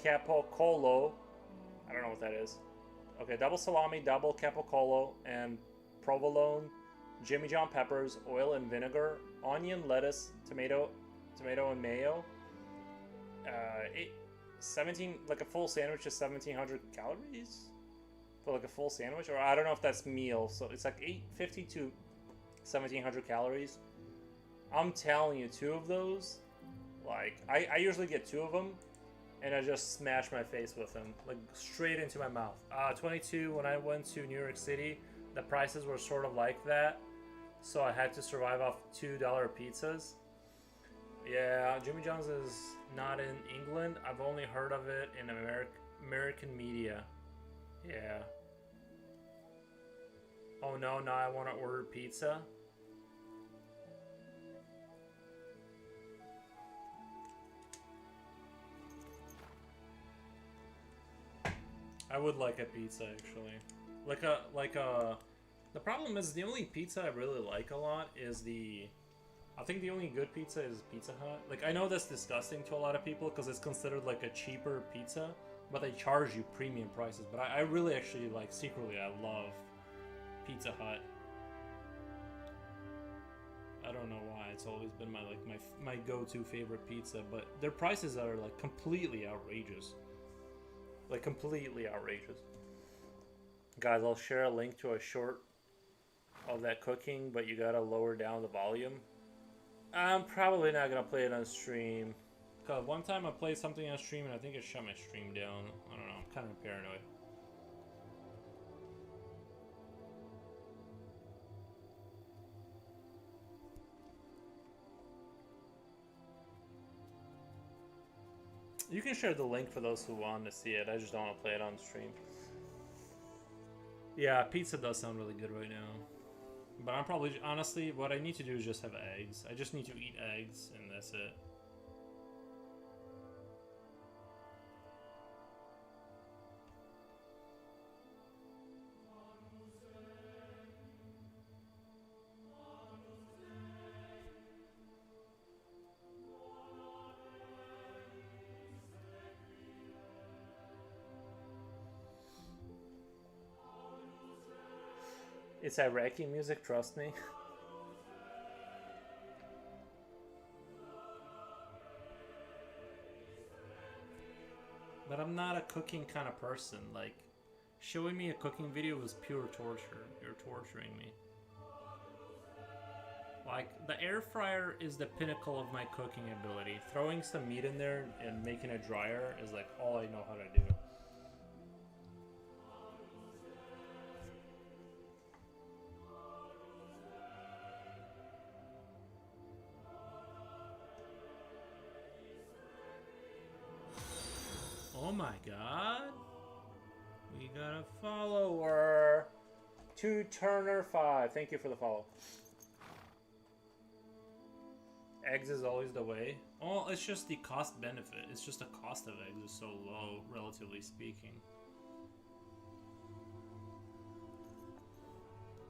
capocolo. I don't know what that is. Okay, double salami, double capocolo, and provolone, Jimmy John peppers, oil and vinegar, onion, lettuce, tomato and mayo. 17, like a full sandwich is 1,700 calories for like a full sandwich, or I don't know if that's meal. So it's like 850 to 1,700 calories. I'm telling you, 2 of those, like I usually get 2 of them, and I just smash my face with them, like straight into my mouth. 22 when I went to New York City, the prices were sort of like that, so I had to survive off $2 pizzas. Yeah, Jimmy John's is not in England. I've only heard of it in American media. Yeah. Oh no, now I want to order pizza. I would like a pizza actually. The problem is the only pizza I really like a lot is I think the only good pizza is Pizza Hut. Like, I know that's disgusting to a lot of people because it's considered like a cheaper pizza, but they charge you premium prices. But I really actually, like, secretly I love Pizza Hut. I don't know why. It's always been my go-to favorite pizza, but their prices are like completely outrageous. Like, completely outrageous. Guys, I'll share a link to a short of that cooking, but you gotta lower down the volume. I'm probably not gonna play it on stream. Cause one time I played something on stream and I think it shut my stream down. I don't know, I'm kind of paranoid. You can share the link for those who want to see it. I just don't want to play it on stream. Yeah, pizza does sound really good right now. But I'm probably, honestly, what I need to do is just have eggs. I just need to eat eggs, and that's it. It's Iraqi music, trust me. But I'm not a cooking kind of person. Like, showing me a cooking video was pure torture. You're torturing me. Like, the air fryer is the pinnacle of my cooking ability. Throwing some meat in there and making it drier is like all I know how to do. Oh my god. We got a follower. 2Turner5. Thank you for the follow. Eggs is always the way. Oh, it's just the cost benefit. It's just the cost of eggs is so low, relatively speaking.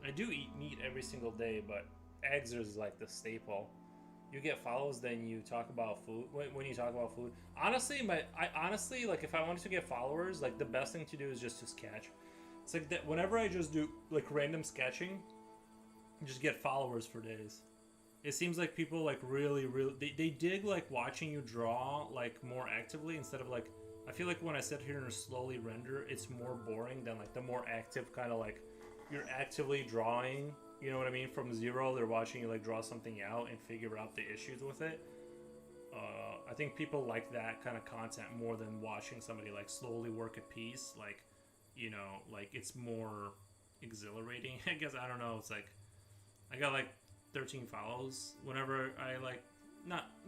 I do eat meat every single day, but eggs is like the staple. You get follows, then you talk about food. When you talk about food, honestly, like if I wanted to get followers, like the best thing to do is just to sketch. It's like that. Whenever I just do like random sketching, you just get followers for days. It seems like people like really they dig like watching you draw like more actively instead of like, I feel like when I sit here and slowly render, it's more boring than like the more active kind of like you're actively drawing. You know what I mean? From zero, they're watching you like draw something out and figure out the issues with it. I think people like that kind of content more than watching somebody like slowly work a piece. Like, you know, like it's more exhilarating. I guess, I don't know. It's like I got like 13 follows. Whenever I like,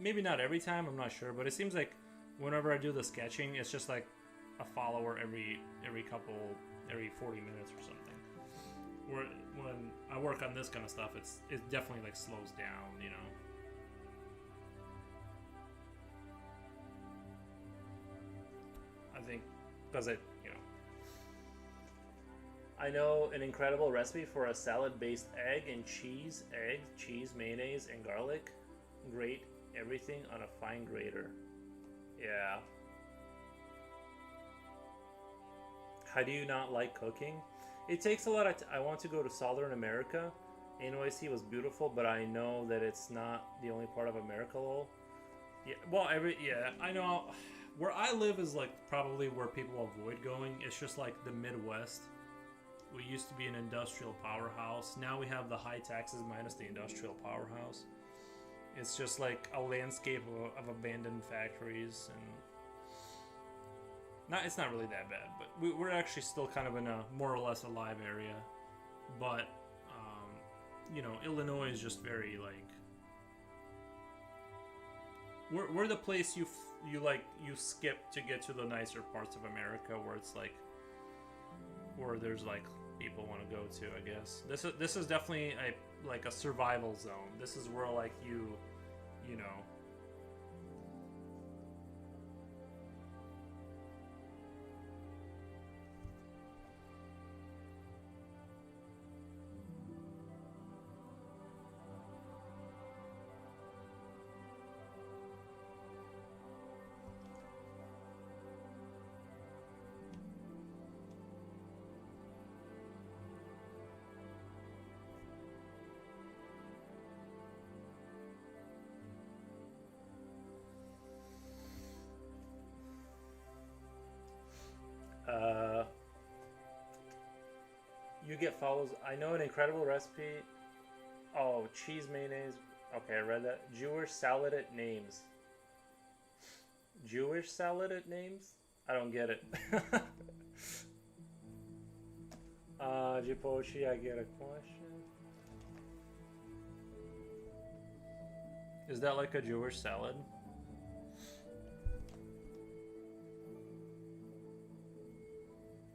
maybe not every time. I'm not sure, but it seems like whenever I do the sketching, it's just like a follower every 40 minutes or something. When I work on this kind of stuff, it definitely like slows down, you know. because you know. I know an incredible recipe for a salad-based egg, cheese, mayonnaise, and garlic. Grate everything on a fine grater. Yeah. How do you not like cooking? It takes a lot of I want to go to Southern America. NYC was beautiful, but I know that it's not the only part of America, lol. Yeah, well, I know where I live is like probably where people avoid going. It's just like the Midwest. We used to be an industrial powerhouse. Now we have the high taxes minus the industrial powerhouse. It's just like a landscape of abandoned factories, and it's not really that bad, but we're actually still kind of in a more or less alive area. But you know, Illinois is just very like we're the place you skip to get to the nicer parts of America, where it's like where there's like people want to go to. I guess this is definitely a survival zone. This is where like you know. You get follows. I know an incredible recipe. Oh, cheese mayonnaise. Okay, I read that. Jewish salad at names. Jewish salad at names? I don't get it. Jipochi, I get a question. Is that like a Jewish salad?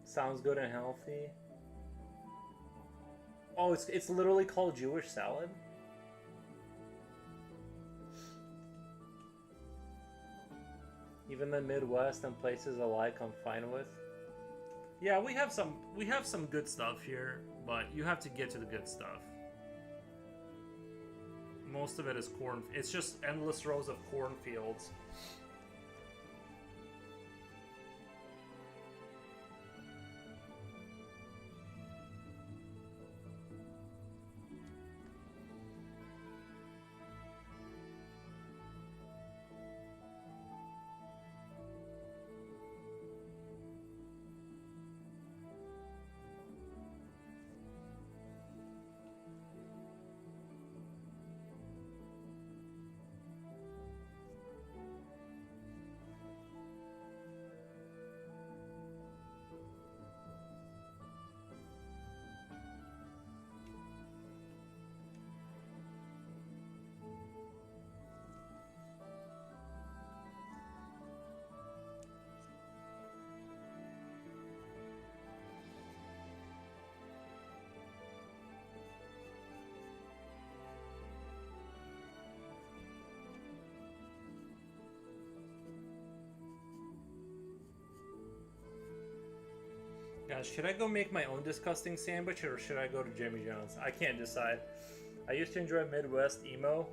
Sounds good and healthy. Oh, it's literally called Jewish salad? Even the Midwest and places alike I'm fine with. Yeah, we have some good stuff here, but you have to get to the good stuff. Most of it is corn. It's just endless rows of cornfields. Guys, should I go make my own disgusting sandwich or should I go to Jimmy John's? I can't decide. I used to enjoy Midwest emo.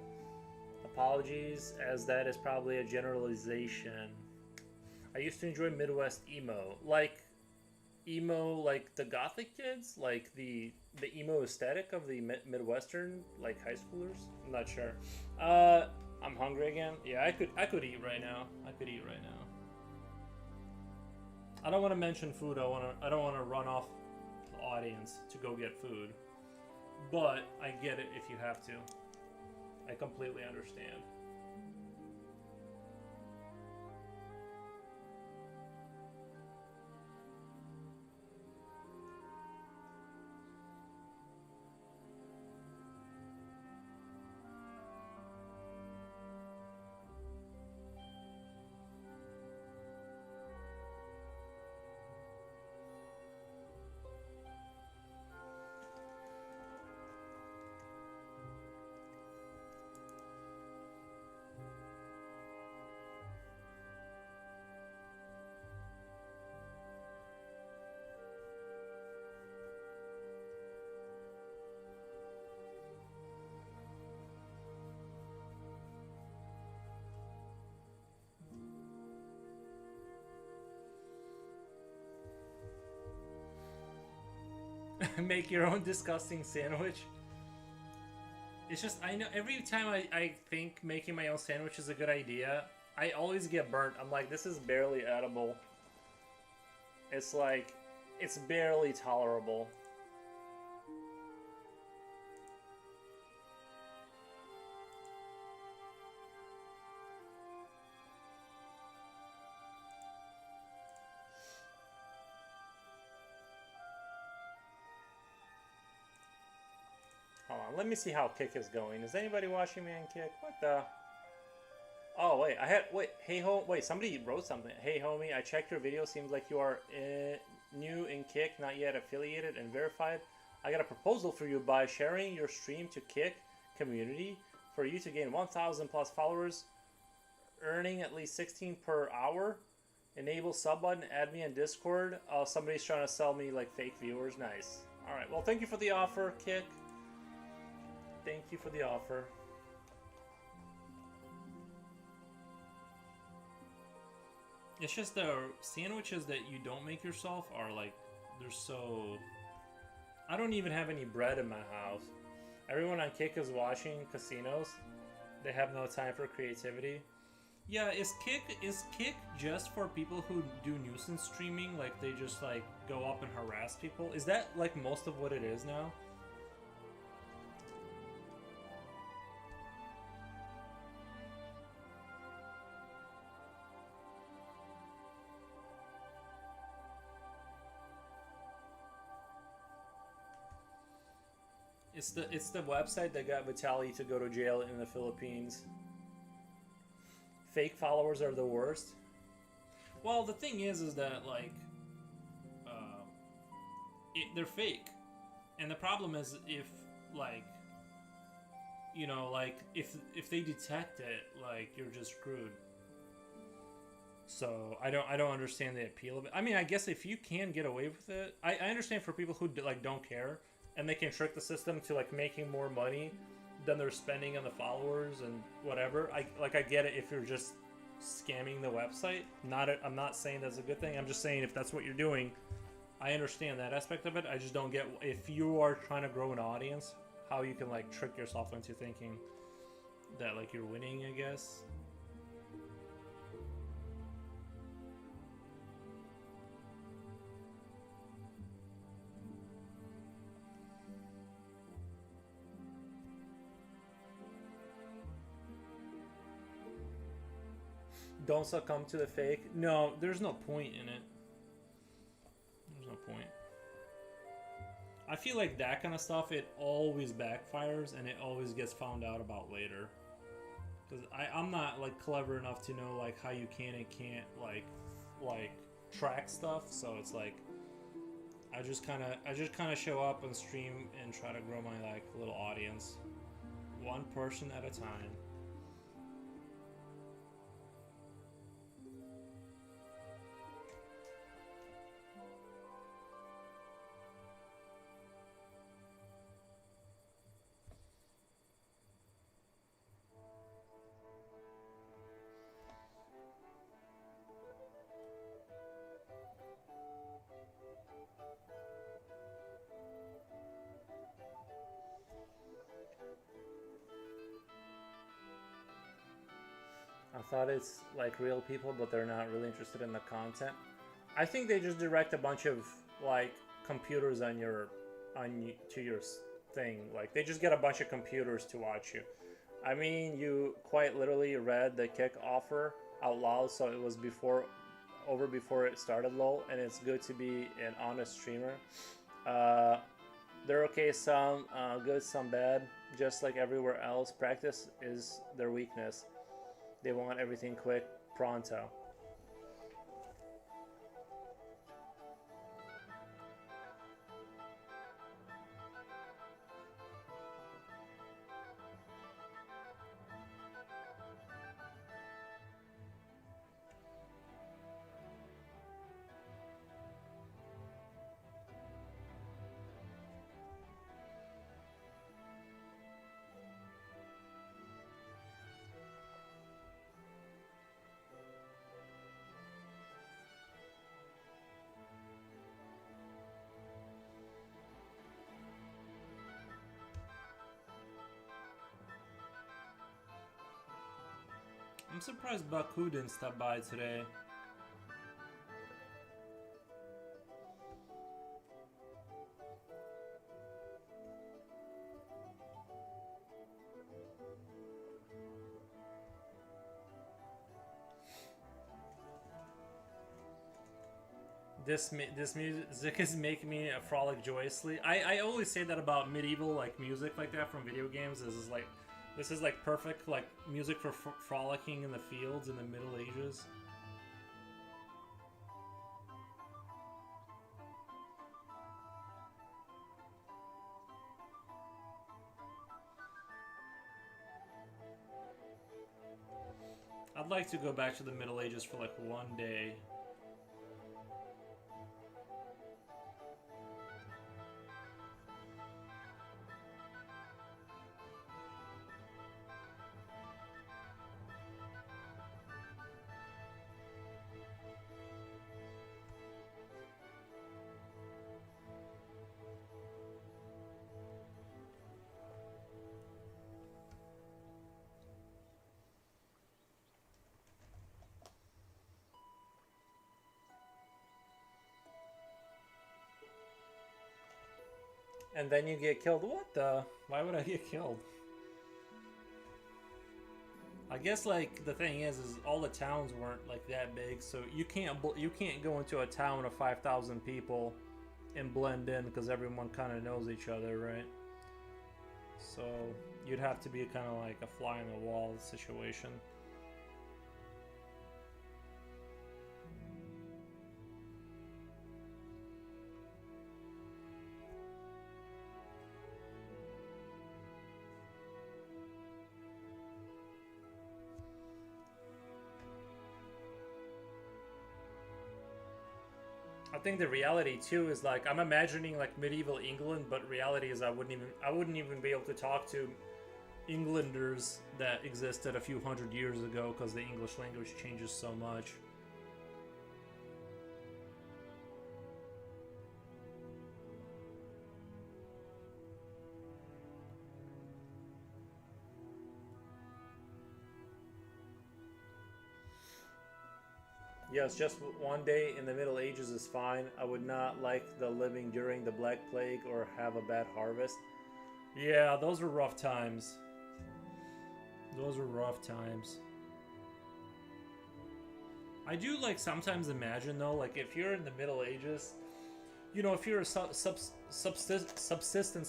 Apologies, as that is probably a generalization. I used to enjoy Midwest emo. Like the gothic kids? Like the emo aesthetic of the Midwestern, like high schoolers? I'm not sure. I'm hungry again. Yeah, I could eat right now. I could eat right now. I don't want to mention food. I don't want to run off the audience to go get food. But I get it if you have to. I completely understand. Make your own disgusting sandwich. It's just, I know every time I think making my own sandwich is a good idea, I always get burnt. I'm like, this is barely edible. It's like, it's barely tolerable. Hold on, let me see how Kick is going. Is anybody watching me on Kick? What the? Oh wait, hey ho, wait, somebody wrote something. Hey homie, I checked your video. Seems like you are new in Kick, not yet affiliated and verified. I got a proposal for you. By sharing your stream to Kick community for you to gain 1,000 plus followers, earning at least 16 per hour. Enable sub button, add me in Discord. Oh, somebody's trying to sell me like fake viewers. Nice. All right, well, thank you for the offer, Kick. Thank you for the offer. It's just the sandwiches that you don't make yourself are like, they're so... I don't even have any bread in my house. Everyone on Kick is watching casinos. They have no time for creativity. Yeah, is Kick just for people who do nuisance streaming? Like they just like go up and harass people? Is that like most of what it is now? It's the website that got Vitaly to go to jail in the Philippines. Fake followers are the worst. Well, the thing is that like, they're fake, and the problem is if like, you know, like if they detect it, like you're just screwed. So I don't understand the appeal of it. I mean, I guess if you can get away with it, I understand for people who like don't care. And they can trick the system to like making more money than they're spending on the followers and whatever. I get it if you're just scamming the website. I'm not saying that's a good thing. I'm just saying if that's what you're doing, I understand that aspect of it. I just don't get if you are trying to grow an audience, how you can like trick yourself into thinking that like you're winning, I guess. Don't succumb to the fake. No, there's no point in it. There's no point. I feel like that kind of stuff, it always backfires and it always gets found out about later. Because I'm not like clever enough to know like how you can and can't like track stuff. So it's like I just kind of show up on stream and try to grow my like little audience, one person at a time. I thought it's like real people, but they're not really interested in the content. I think they just direct a bunch of like computers to your thing. Like they just get a bunch of computers to watch you. I mean, you quite literally read the Kick offer out loud, so it was before it started, lol. And it's good to be an honest streamer. They're okay, some good, some bad. Just like everywhere else, practice is their weakness. They want everything quick, pronto. surprised Baku didn't stop by today. This music is making me frolic joyously. I always say that about medieval like music like that from video games. This is like perfect like music for frolicking in the fields in the Middle Ages. I'd like to go back to the Middle Ages for like one day. And then you get killed. What the? Why would I get killed? I guess like the thing is all the towns weren't like that big, so you can't go into a town of 5,000 people and blend in because everyone kind of knows each other, right? So you'd have to be kind of like a fly on the wall situation. I think the reality too is like I'm imagining like medieval England, but reality is I wouldn't even be able to talk to Englanders that existed a few hundred years ago because the English language changes so much. Yes, just one day in the Middle Ages is fine. I would not like the living during the Black Plague or have a bad harvest. Yeah, those were rough times. Those were rough times. I do like sometimes imagine though, like if you're in the Middle Ages, you know, if you're a subsistence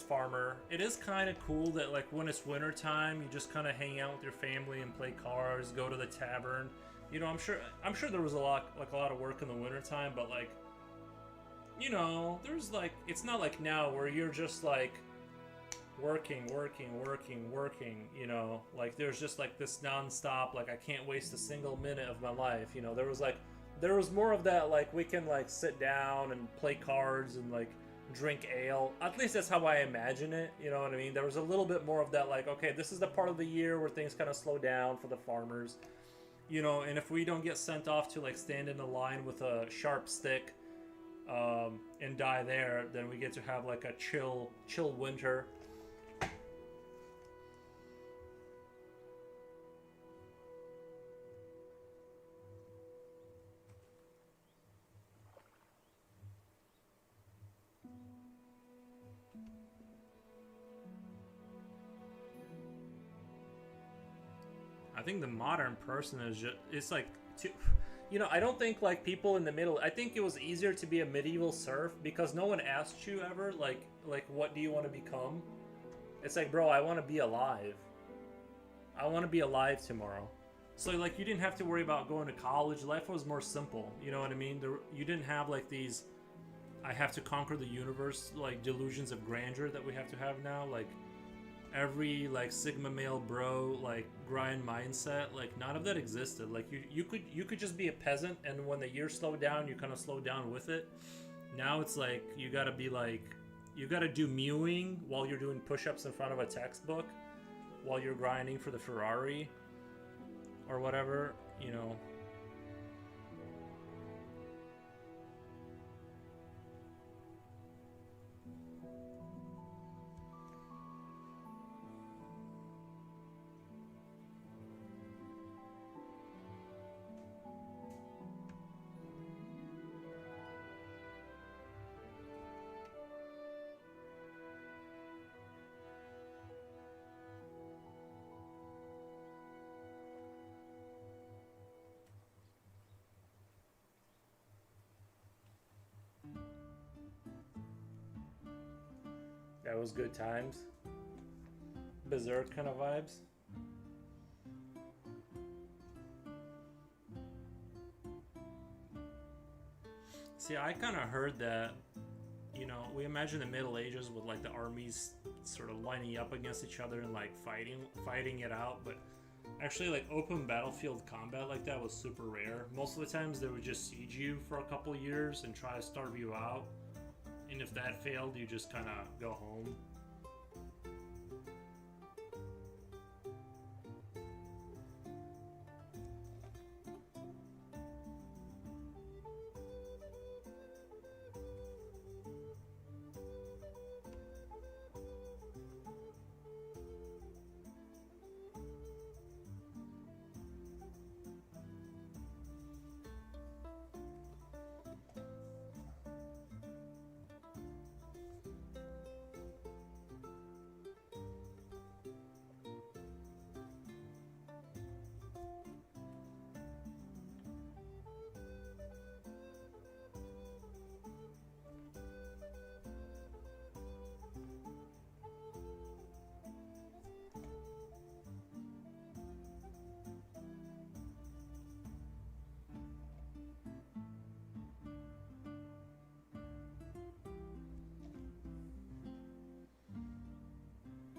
farmer, it is kind of cool that like when it's winter time, you just kind of hang out with your family and play cards, go to the tavern. You know, I'm sure there was a lot of work in the wintertime, but like, you know, there's like, it's not like now where you're just like working, you know, like there's just like this non-stop, like I can't waste a single minute of my life, you know. There was more of that, like we can like sit down and play cards and like drink ale. At least that's how I imagine it, you know what I mean? There was a little bit more of that, like, okay, this is the part of the year where things kind of slow down for the farmers. You know, and if we don't get sent off to like stand in a line with a sharp stick and die there, then we get to have like a chill winter. I think the modern person is just, it's like, you know, I don't think like people in the middle, I think it was easier to be a medieval serf because no one asked you ever, like what do you want to become? It's like, bro, I want to be alive. I want to be alive tomorrow. So like you didn't have to worry about going to college. Life was more simple, you know what I mean? You didn't have like these, I have to conquer the universe, like delusions of grandeur that we have to have now, like every like sigma male bro like grind mindset, like none of that existed. Like you could just be a peasant, and when the year slowed down, you kind of slowed down with it. Now it's like you gotta do mewing while you're doing push-ups in front of a textbook while you're grinding for the Ferrari or whatever, you know. Yeah, it was good times. Berserk kind of vibes. See, I kind of heard that, you know, we imagine the Middle Ages with like the armies sort of lining up against each other and like fighting it out, but actually like open battlefield combat like that was super rare. Most of the times they would just siege you for a couple years and try to starve you out, and if that failed, you just kind of go home.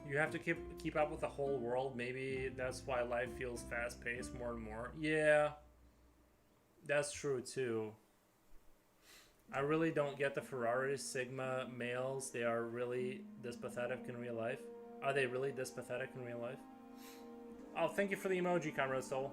You have to keep up with the whole world. Maybe that's why life feels fast paced more and more. Yeah, that's true too. I really don't get the Ferrari Sigma males. They are really this pathetic in real life. Are they really this pathetic in real life? Oh, thank you for the emoji, Comrade Soul.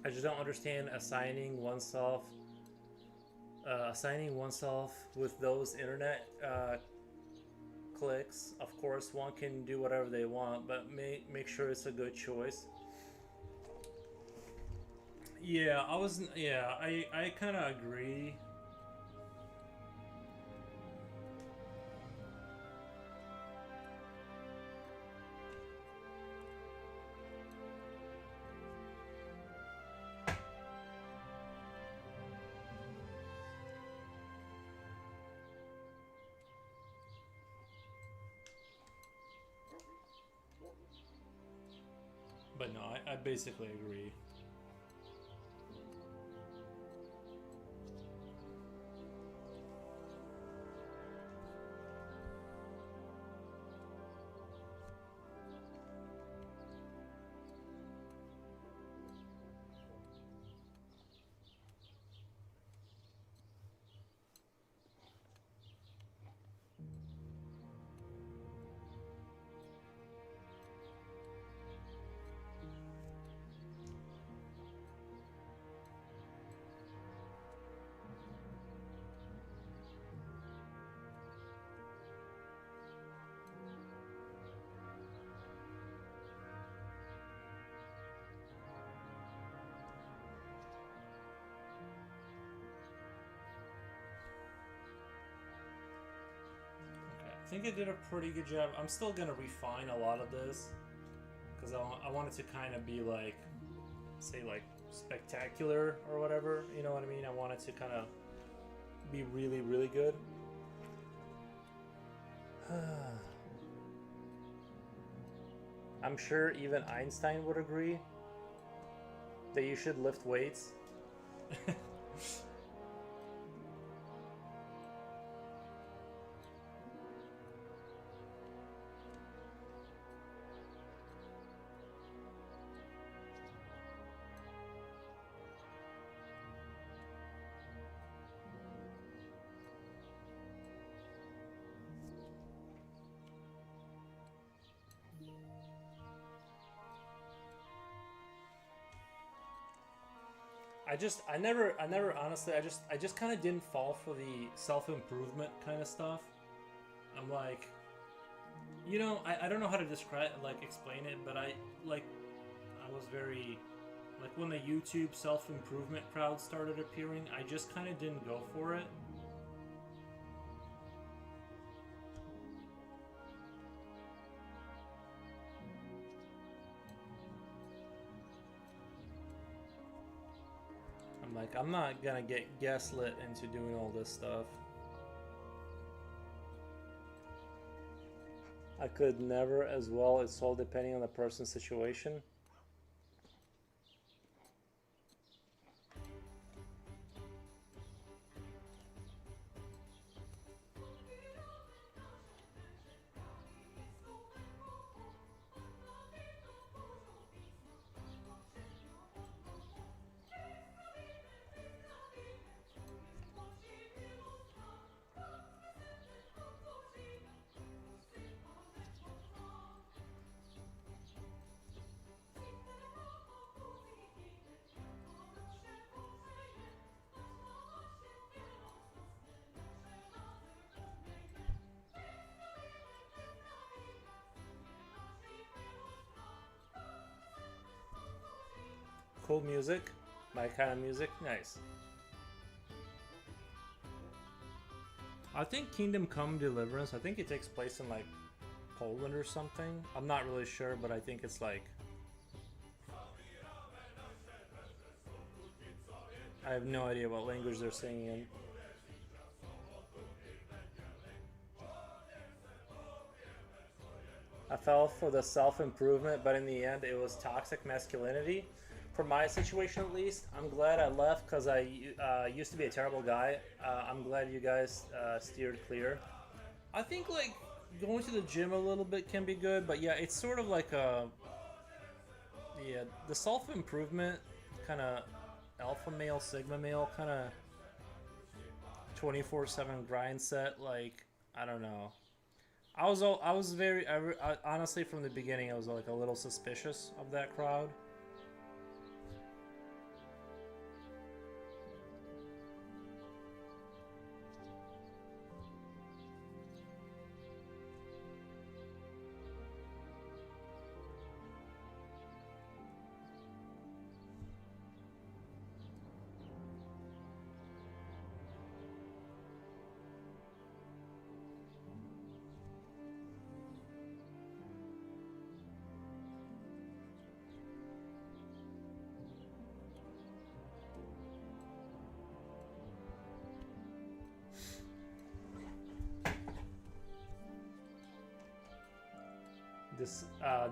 I just don't understand assigning oneself with those internet clicks. Of course, one can do whatever they want, but make sure it's a good choice. Yeah, I kind of agree. But no, I basically agree. think I did a pretty good job. I'm still gonna refine a lot of this because I want it to kind of be like, say, like spectacular or whatever. You know what I mean? I want it to kind of be really, really good. I'm sure even Einstein would agree that you should lift weights. I never honestly, I just kind of didn't fall for the self-improvement kind of stuff. I'm like, you know, I don't know how to describe, like, explain it, but I was very, like, when the YouTube self-improvement crowd started appearing, I just kind of didn't go for it. I'm like, I'm not gonna get gaslit into doing all this stuff. I could never as well. It's all depending on the person's situation. Cool music, my kind of music, nice. I think Kingdom Come Deliverance, I think it takes place in like Poland or something. I'm not really sure, but I think it's like, I have no idea what language they're singing in. I fell for the self-improvement, but in the end it was toxic masculinity. For my situation at least, I'm glad I left because I used to be a terrible guy. I'm glad you guys steered clear. I think like going to the gym a little bit can be good, but yeah, it's sort of like the self-improvement kind of alpha male, sigma male kind of 24/7 grind set. Like, I don't know. I was very, honestly, from the beginning, I was like a little suspicious of that crowd.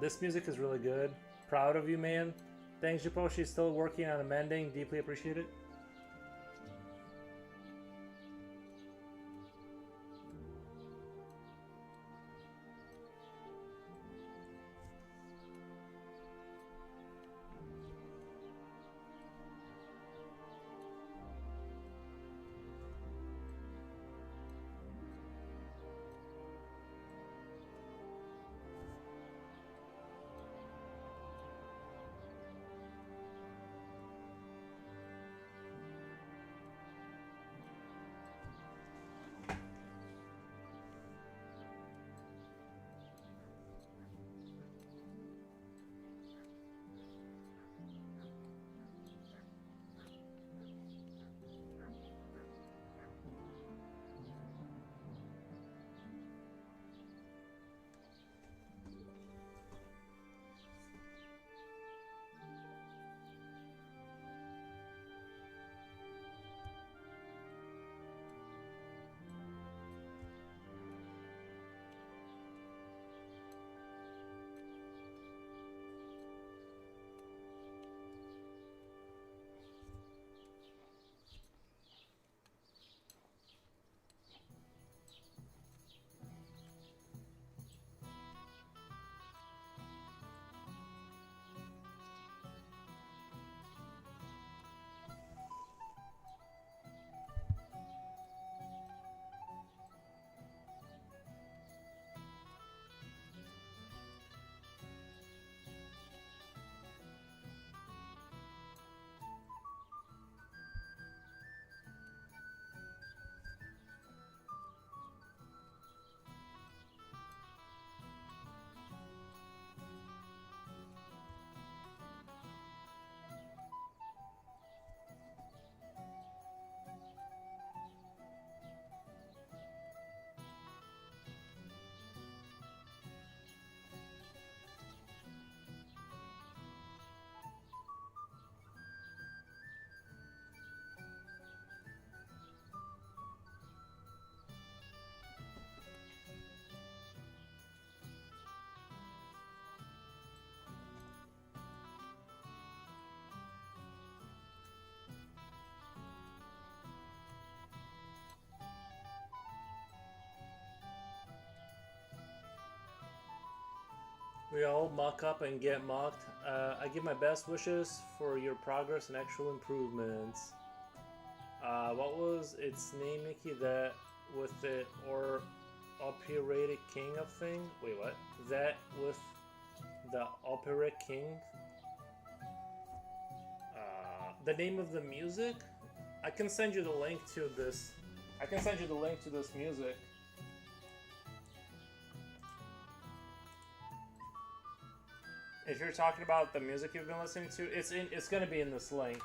This music is really good. Proud of you, man. Thanks, Japo. She's still working on amending. Deeply appreciate it. We all muck up and get mucked. I give my best wishes for your progress and actual improvements. What was its name, Mickey? That with the or operatic king of thing? Wait, what? That with the opera king? The name of the music? I can send you the link to this. I can send you the link to this music. If you're talking about the music you've been listening to, it's gonna be in this link.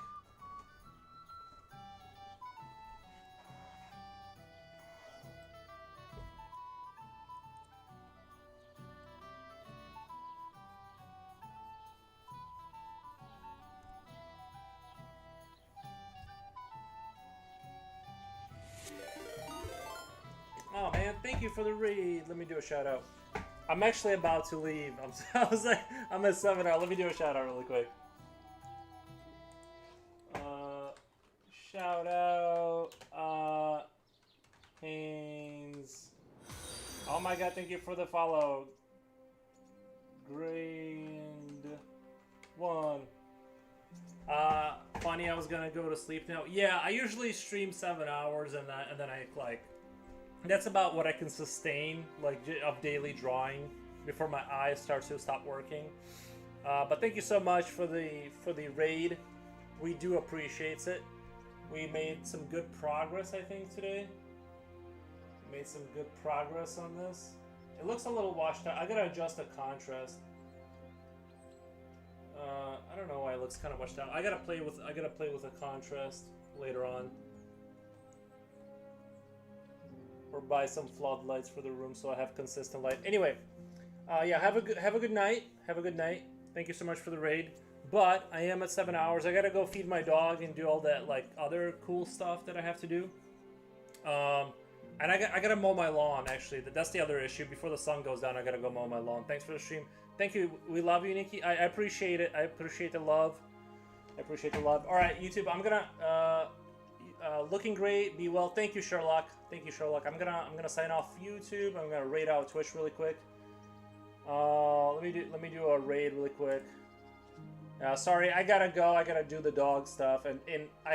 Oh man, thank you for the raid. Let me do a shout out. I'm actually about to leave. I was like, I'm at 7 hours. Let me do a shout out really quick. Shout out, Haynes. Oh my god, thank you for the follow. Grand one. Funny, I was gonna go to sleep now. Yeah, I usually stream 7 hours and then I like. That's about what I can sustain, like, of daily drawing before my eyes start to stop working. But thank you so much for the raid. We do appreciate it. We made some good progress, I think, today. Made some good progress on this. It looks a little washed out. I gotta adjust the contrast. I don't know why it looks kind of washed out. I gotta play with the contrast later on. Or buy some floodlights for the room so I have consistent light. Anyway, yeah, have a good night. Have a good night. Thank you so much for the raid. But I am at 7 hours. I gotta go feed my dog and do all that like other cool stuff that I have to do. And I gotta mow my lawn. Actually, that's the other issue. Before the sun goes down, I gotta go mow my lawn. Thanks for the stream. Thank you. We love you, Nikki. I appreciate it. I appreciate the love. I appreciate the love. All right, YouTube. I'm gonna. Looking great. Be well. Thank you, Sherlock. Thank you, Sherlock. I'm gonna sign off YouTube. I'm gonna raid out Twitch really quick. Let me do a raid really quick. Sorry, I gotta go. I gotta do the dog stuff, and I